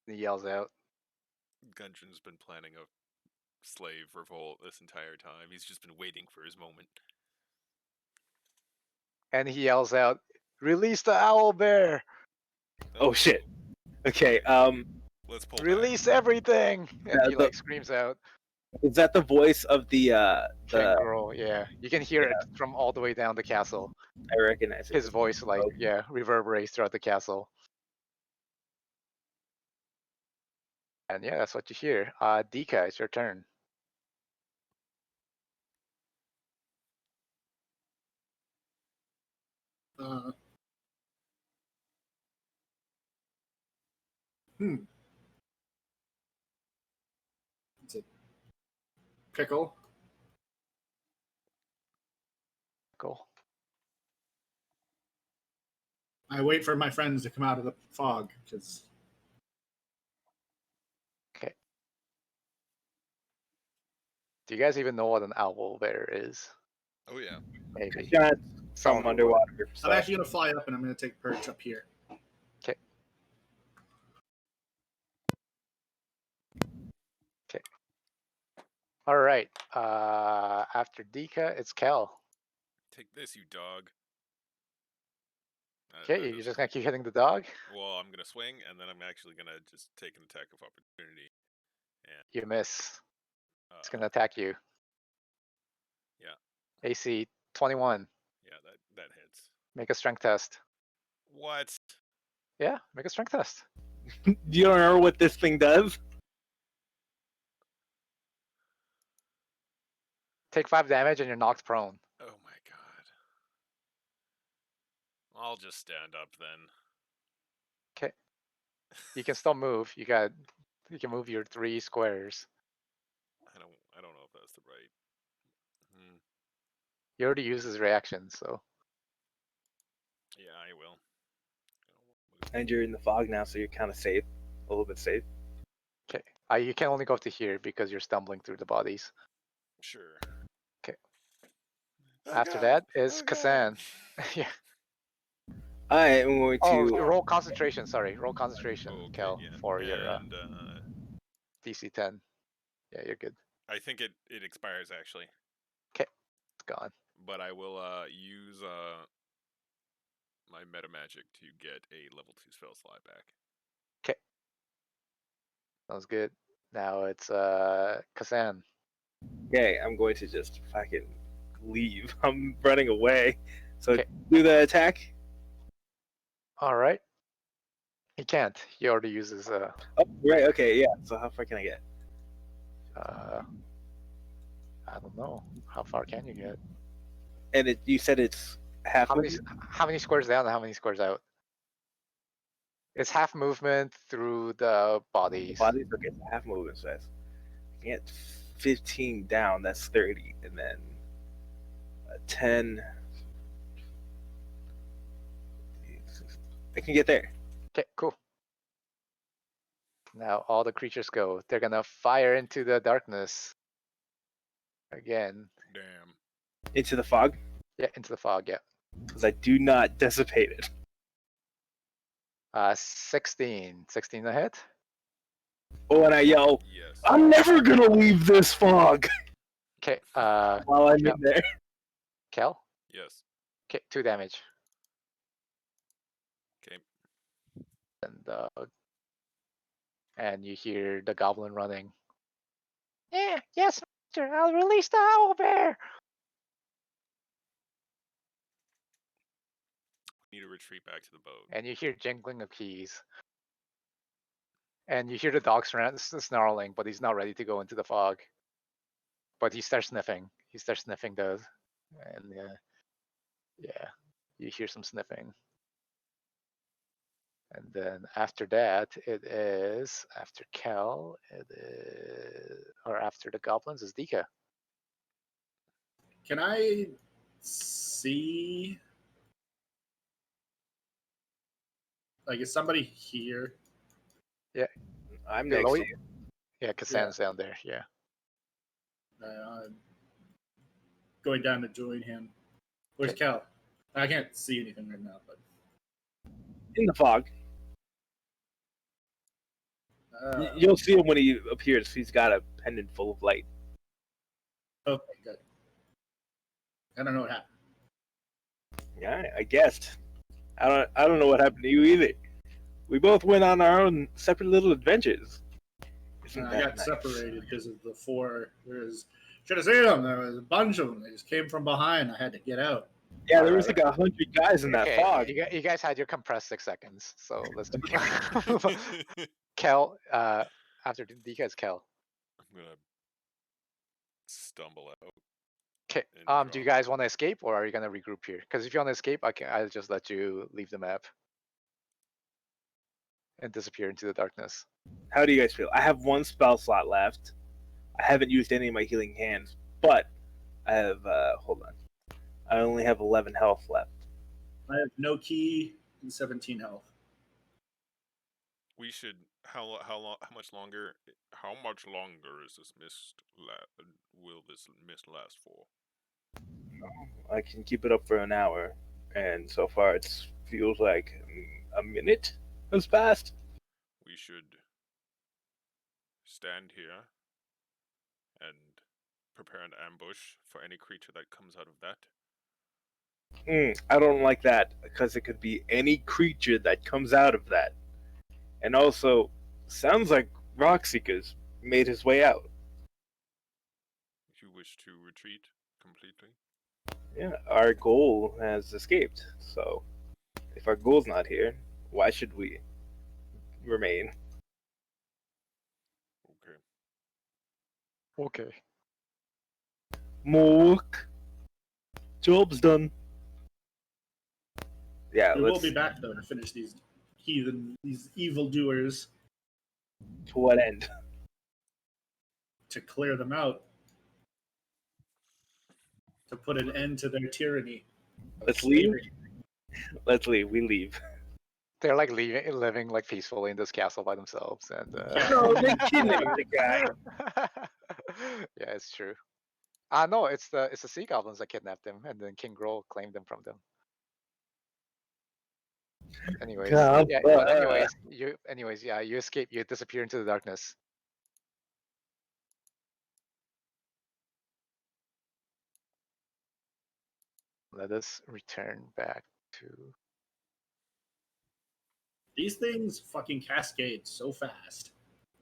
He yells out. Gundren's been planning a slave revolt this entire time. He's just been waiting for his moment. And he yells out, release the owl bear! Oh shit. Okay, Let's pull Release everything! And he the- screams out. is that the voice of the Kangaroo, yeah. You can hear it from all the way down the castle. I recognize it. His voice Oh. reverberates throughout the castle. And yeah, that's what you hear. Dika, it's your turn. It's a pickle. Cool. I wait for my friends to come out of the fog because Okay. Do you guys even know what an owl bear is? Oh yeah. Maybe. Shot Some from of you underwater. I'm actually gonna fly up and I'm gonna take perch up here. Okay. Okay. All right. After Dika, it's Kel. Take this, you dog. Okay, that you're doesn't just gonna hurt. keep hitting the dog. Well, I'm gonna swing, and then I'm actually gonna just take an attack of opportunity. And You miss. It's gonna attack you. Yeah. AC 21. Yeah, that hits. Make a strength test. What? Yeah, make a strength test. Do you remember what this thing does? Take 5 damage and you're knocked prone. Oh my god. I'll just stand up then. Okay. You can still move. You can move your 3 squares. I don't know if that's the right. You already used his reaction, so I will. And you're in the fog now, so you're kind of safe, a little bit safe. Okay. You can only go to here because you're stumbling through the bodies. Sure. Okay. Oh, After God. that is Oh, God. Kazan. Yeah. I am going Oh, to. roll concentration. Sorry, roll concentration, Okay, Kel, yeah. for your And DC 10. Yeah, you're good. I think it expires actually, Okay, it's gone. but I will use my meta magic to get a level 2 spell slot back. Okay, sounds good. Now it's Kazan. Okay, I'm going to just fucking leave. I'm running away. So Okay. do the attack. All right. He can't. He already uses Oh, right. Okay, yeah. So how far can I get? I don't know. How far can you get? And you said it's half. How many movement? how many squares down and how many squares out? It's half movement through the bodies. Bodies. Okay, so half movement. So that's I can get 15 down. That's 30, and then 10. I can get there. Okay, cool. Now all the creatures go. They're gonna fire into the darkness. Again. Damn. Into the fog. Yeah, into the fog, yeah. Because I do not dissipate it. 16. 16 to hit. Oh, and I yell, Yes. I'm never gonna leave this fog Okay, while I'm yeah. in there. Kel? Yes. Okay, 2 damage. Okay. And you hear the goblin running. Yeah, yes, master, I'll release the owl bear. Need to retreat back to the boat. And you hear jingling of keys. And you hear the dog snarling, but he's not ready to go into the fog. But he starts sniffing. He starts sniffing those. And yeah, you hear some sniffing. And then after that, it is after Kel. It is or after the goblins is Dika. Can I see? Like, is somebody here? I'm Below next to you? you. Yeah, Kassan's down there. Yeah. Going down to join him. Where's Okay. Cal? I can't see anything right now, but In the fog. uh, You'll see him when he appears. He's got a pendant full of light. okay, good. I don't know what happened. Yeah, I guessed. I don't know what happened to you either. We both went on our own separate little adventures. Isn't I that got nice? separated because of the four. Should have seen them. There was a bunch of them. They just came from behind. I had to get out. Yeah, there was like 100 guys in that Okay, fog. you guys had your compressed 6 seconds, so let's do Kel, after Dika is Kel. I'm gonna stumble out. Okay. And Do you drop. guys want to escape or are you gonna regroup here? Because if you want to escape, I'll just let you leave the map and disappear into the darkness. How do you guys feel? I have 1 spell slot left. I haven't used any of my healing hands, but I have, hold on. I only have 11 health left. I have no key and 17 health. We should. How long? How much longer? How much longer is this mist? Will this mist last for? I can keep it up for an hour, and so far it feels like a minute has passed. We should stand here and prepare an ambush for any creature that comes out of that. I don't like that, because it could be any creature that comes out of that. And also, sounds like Rockseeker's made his way out. If you wish to retreat completely. Yeah, our goal has escaped, so if our goal's not here, why should we remain? Okay. Okay. More work. Job's done. Yeah, We will let's. be back though to finish these evildoers, To what end? to clear them out, to put an end to their tyranny. of Let's leave? slavery. Let's leave. We leave. They're like living like peacefully in this castle by themselves, and No, they kidnapped the guy. yeah, it's true. No, it's the sea goblins that kidnapped him, and then King Grohl claimed him from them. Anyways, God, yeah, but anyways, yeah, you escape, you disappear into the darkness. Let us return back to. These things fucking cascade so fast.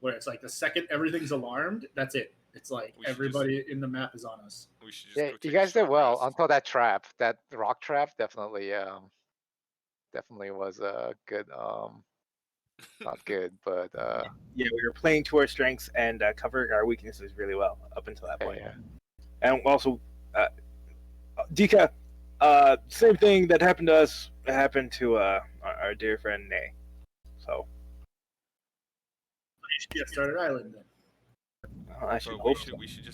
Where it's like the second everything's alarmed, that's it. It's like We should everybody in the map is on us. We should just Yeah, go take you a guys did short well rest. until that trap, that rock trap. Definitely was good. Not good, but Yeah, we were playing to our strengths and covering our weaknesses really well up until that point. yeah. And also, Dika, same thing that happened to us happened to our dear friend Nay. So You should get started island then. I should But hope we should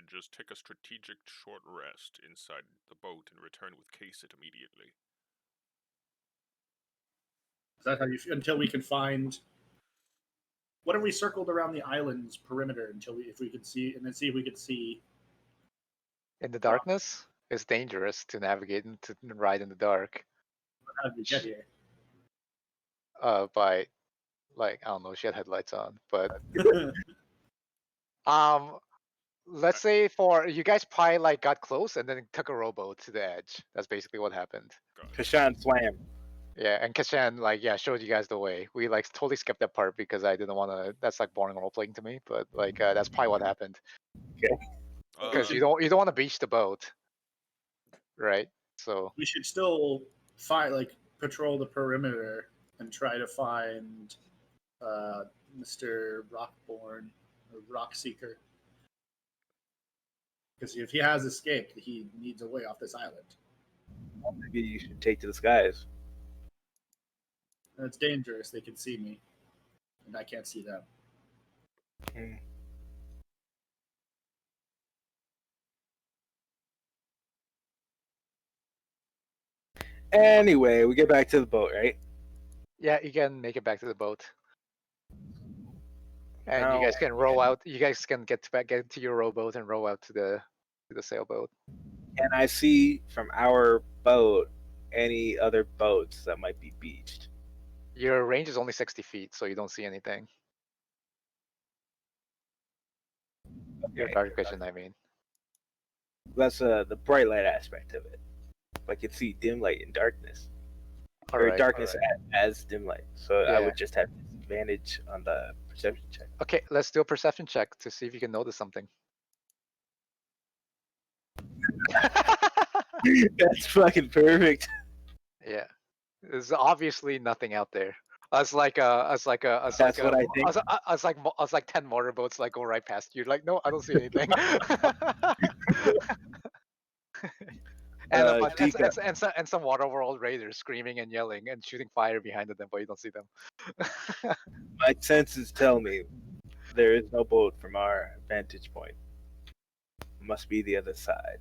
just take a strategic short rest inside the boat and return with Kaysit immediately. Is that how you feel? Until we can find. What have we circled around the island's perimeter until if we could see, and then see if we could see. In the darkness, it's dangerous to navigate and to ride in the dark. How did we get here? By like I don't know, she had headlights on, but let's say for you guys probably like got close and then took a rowboat to the edge. That's basically what happened. Kashan swam. Yeah, and Kashan like showed you guys the way. We like totally skipped that part because I didn't want to. That's like boring role playing to me. But like that's probably what happened because you don't want to beach the boat, right? So we should still patrol the perimeter and try to find Mr. Rockborn or Rockseeker. Because if he has escaped, he needs a way off this island. Maybe you should take to the skies. And it's dangerous. They can see me, and I can't see them. Anyway, we get back to the boat, right? yeah, you can make it back to the boat, and you Now- guys can row out. You guys can get to your rowboat and row out to the sailboat. Can I see from our boat any other boats that might be beached? Your range is only 60 feet, so you don't see anything. Your Okay. dark vision, I mean. That's the bright light aspect of it. I can see dim light in darkness. All or right, darkness all right. as dim light. So I Yeah. would just have disadvantage on the perception check. Okay, let's do a perception check to see if you can notice something. That's fucking perfect. Yeah, there's obviously nothing out there. Us like That's what I think. us like 10 motorboats like go right past you. Like, no, I don't see anything. And, Tika. and some Waterworld raiders screaming and yelling and shooting fire behind them, but you don't see them. My senses tell me there is no boat from our vantage point. Must be the other side.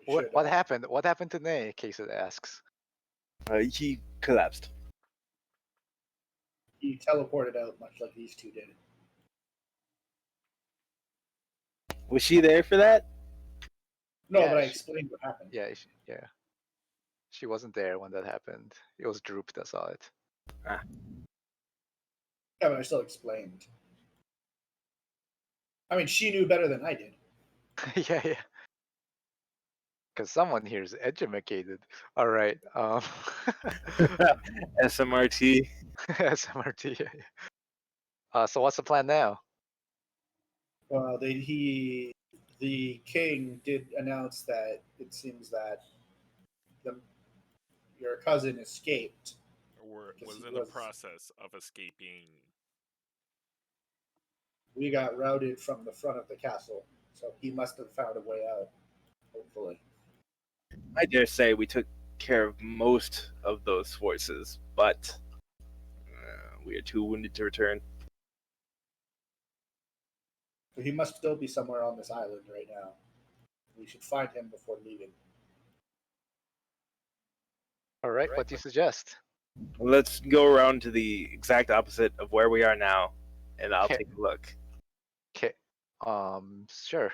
What happened? What happened to Nay? Queso asks. He collapsed. He teleported out much like these two did. Was she there for that? No, Yeah, but I she- explained what happened. Yeah, she wasn't there when that happened. It was Droop that saw it. Yeah, but I still explained. I mean, she knew better than I did. yeah. Because someone here is educated. All right. SMRT. SMRT. So what's the plan now? Well, the king did announce that it seems that your cousin escaped. Or Because was he in the was- process of escaping. We got routed from the front of the castle, so he must have found a way out. Hopefully. I dare say we took care of most of those forces, but we are too wounded to return. So he must still be somewhere on this island right now. We should find him before leaving. All right, Right. what do you suggest? Let's go around to the exact opposite of where we are now, and I'll Okay. take a look. Okay. Sure.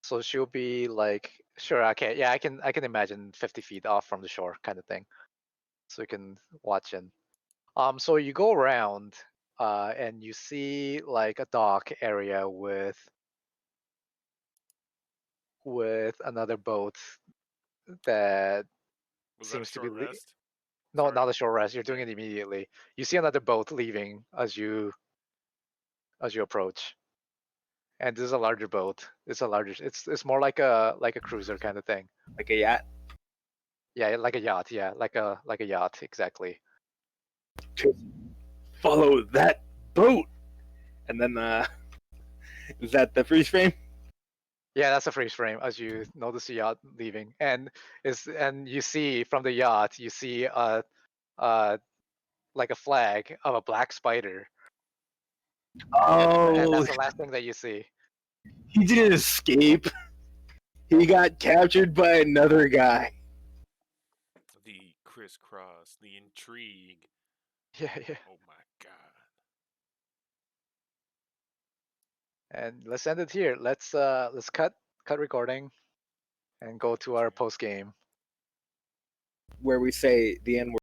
So she'll be like, sure, okay, yeah, I can imagine 50 feet off from the shore, kind of thing. So you can watch in. So you go around, and you see like a dock area with another boat that Was that a seems to be short rest? no, Sorry. not a short rest. You're doing Okay. it immediately. You see another boat leaving as you approach, and this is a larger boat. It's a larger. It's more like a cruiser kind of thing. Like a yacht. Yeah, like a yacht. Yeah, like a yacht. Exactly. Just follow that boat, and then is that the freeze frame? Yeah, that's a freeze frame as you notice the yacht leaving, and you see from the yacht, you see like a flag of a black spider, and Oh, that's the last thing that you see. he didn't escape. He got captured by another guy. The crisscross, the intrigue. Yeah, yeah. Oh my god. And let's end it here. Let's cut recording and go to our post game. Where we say the N word.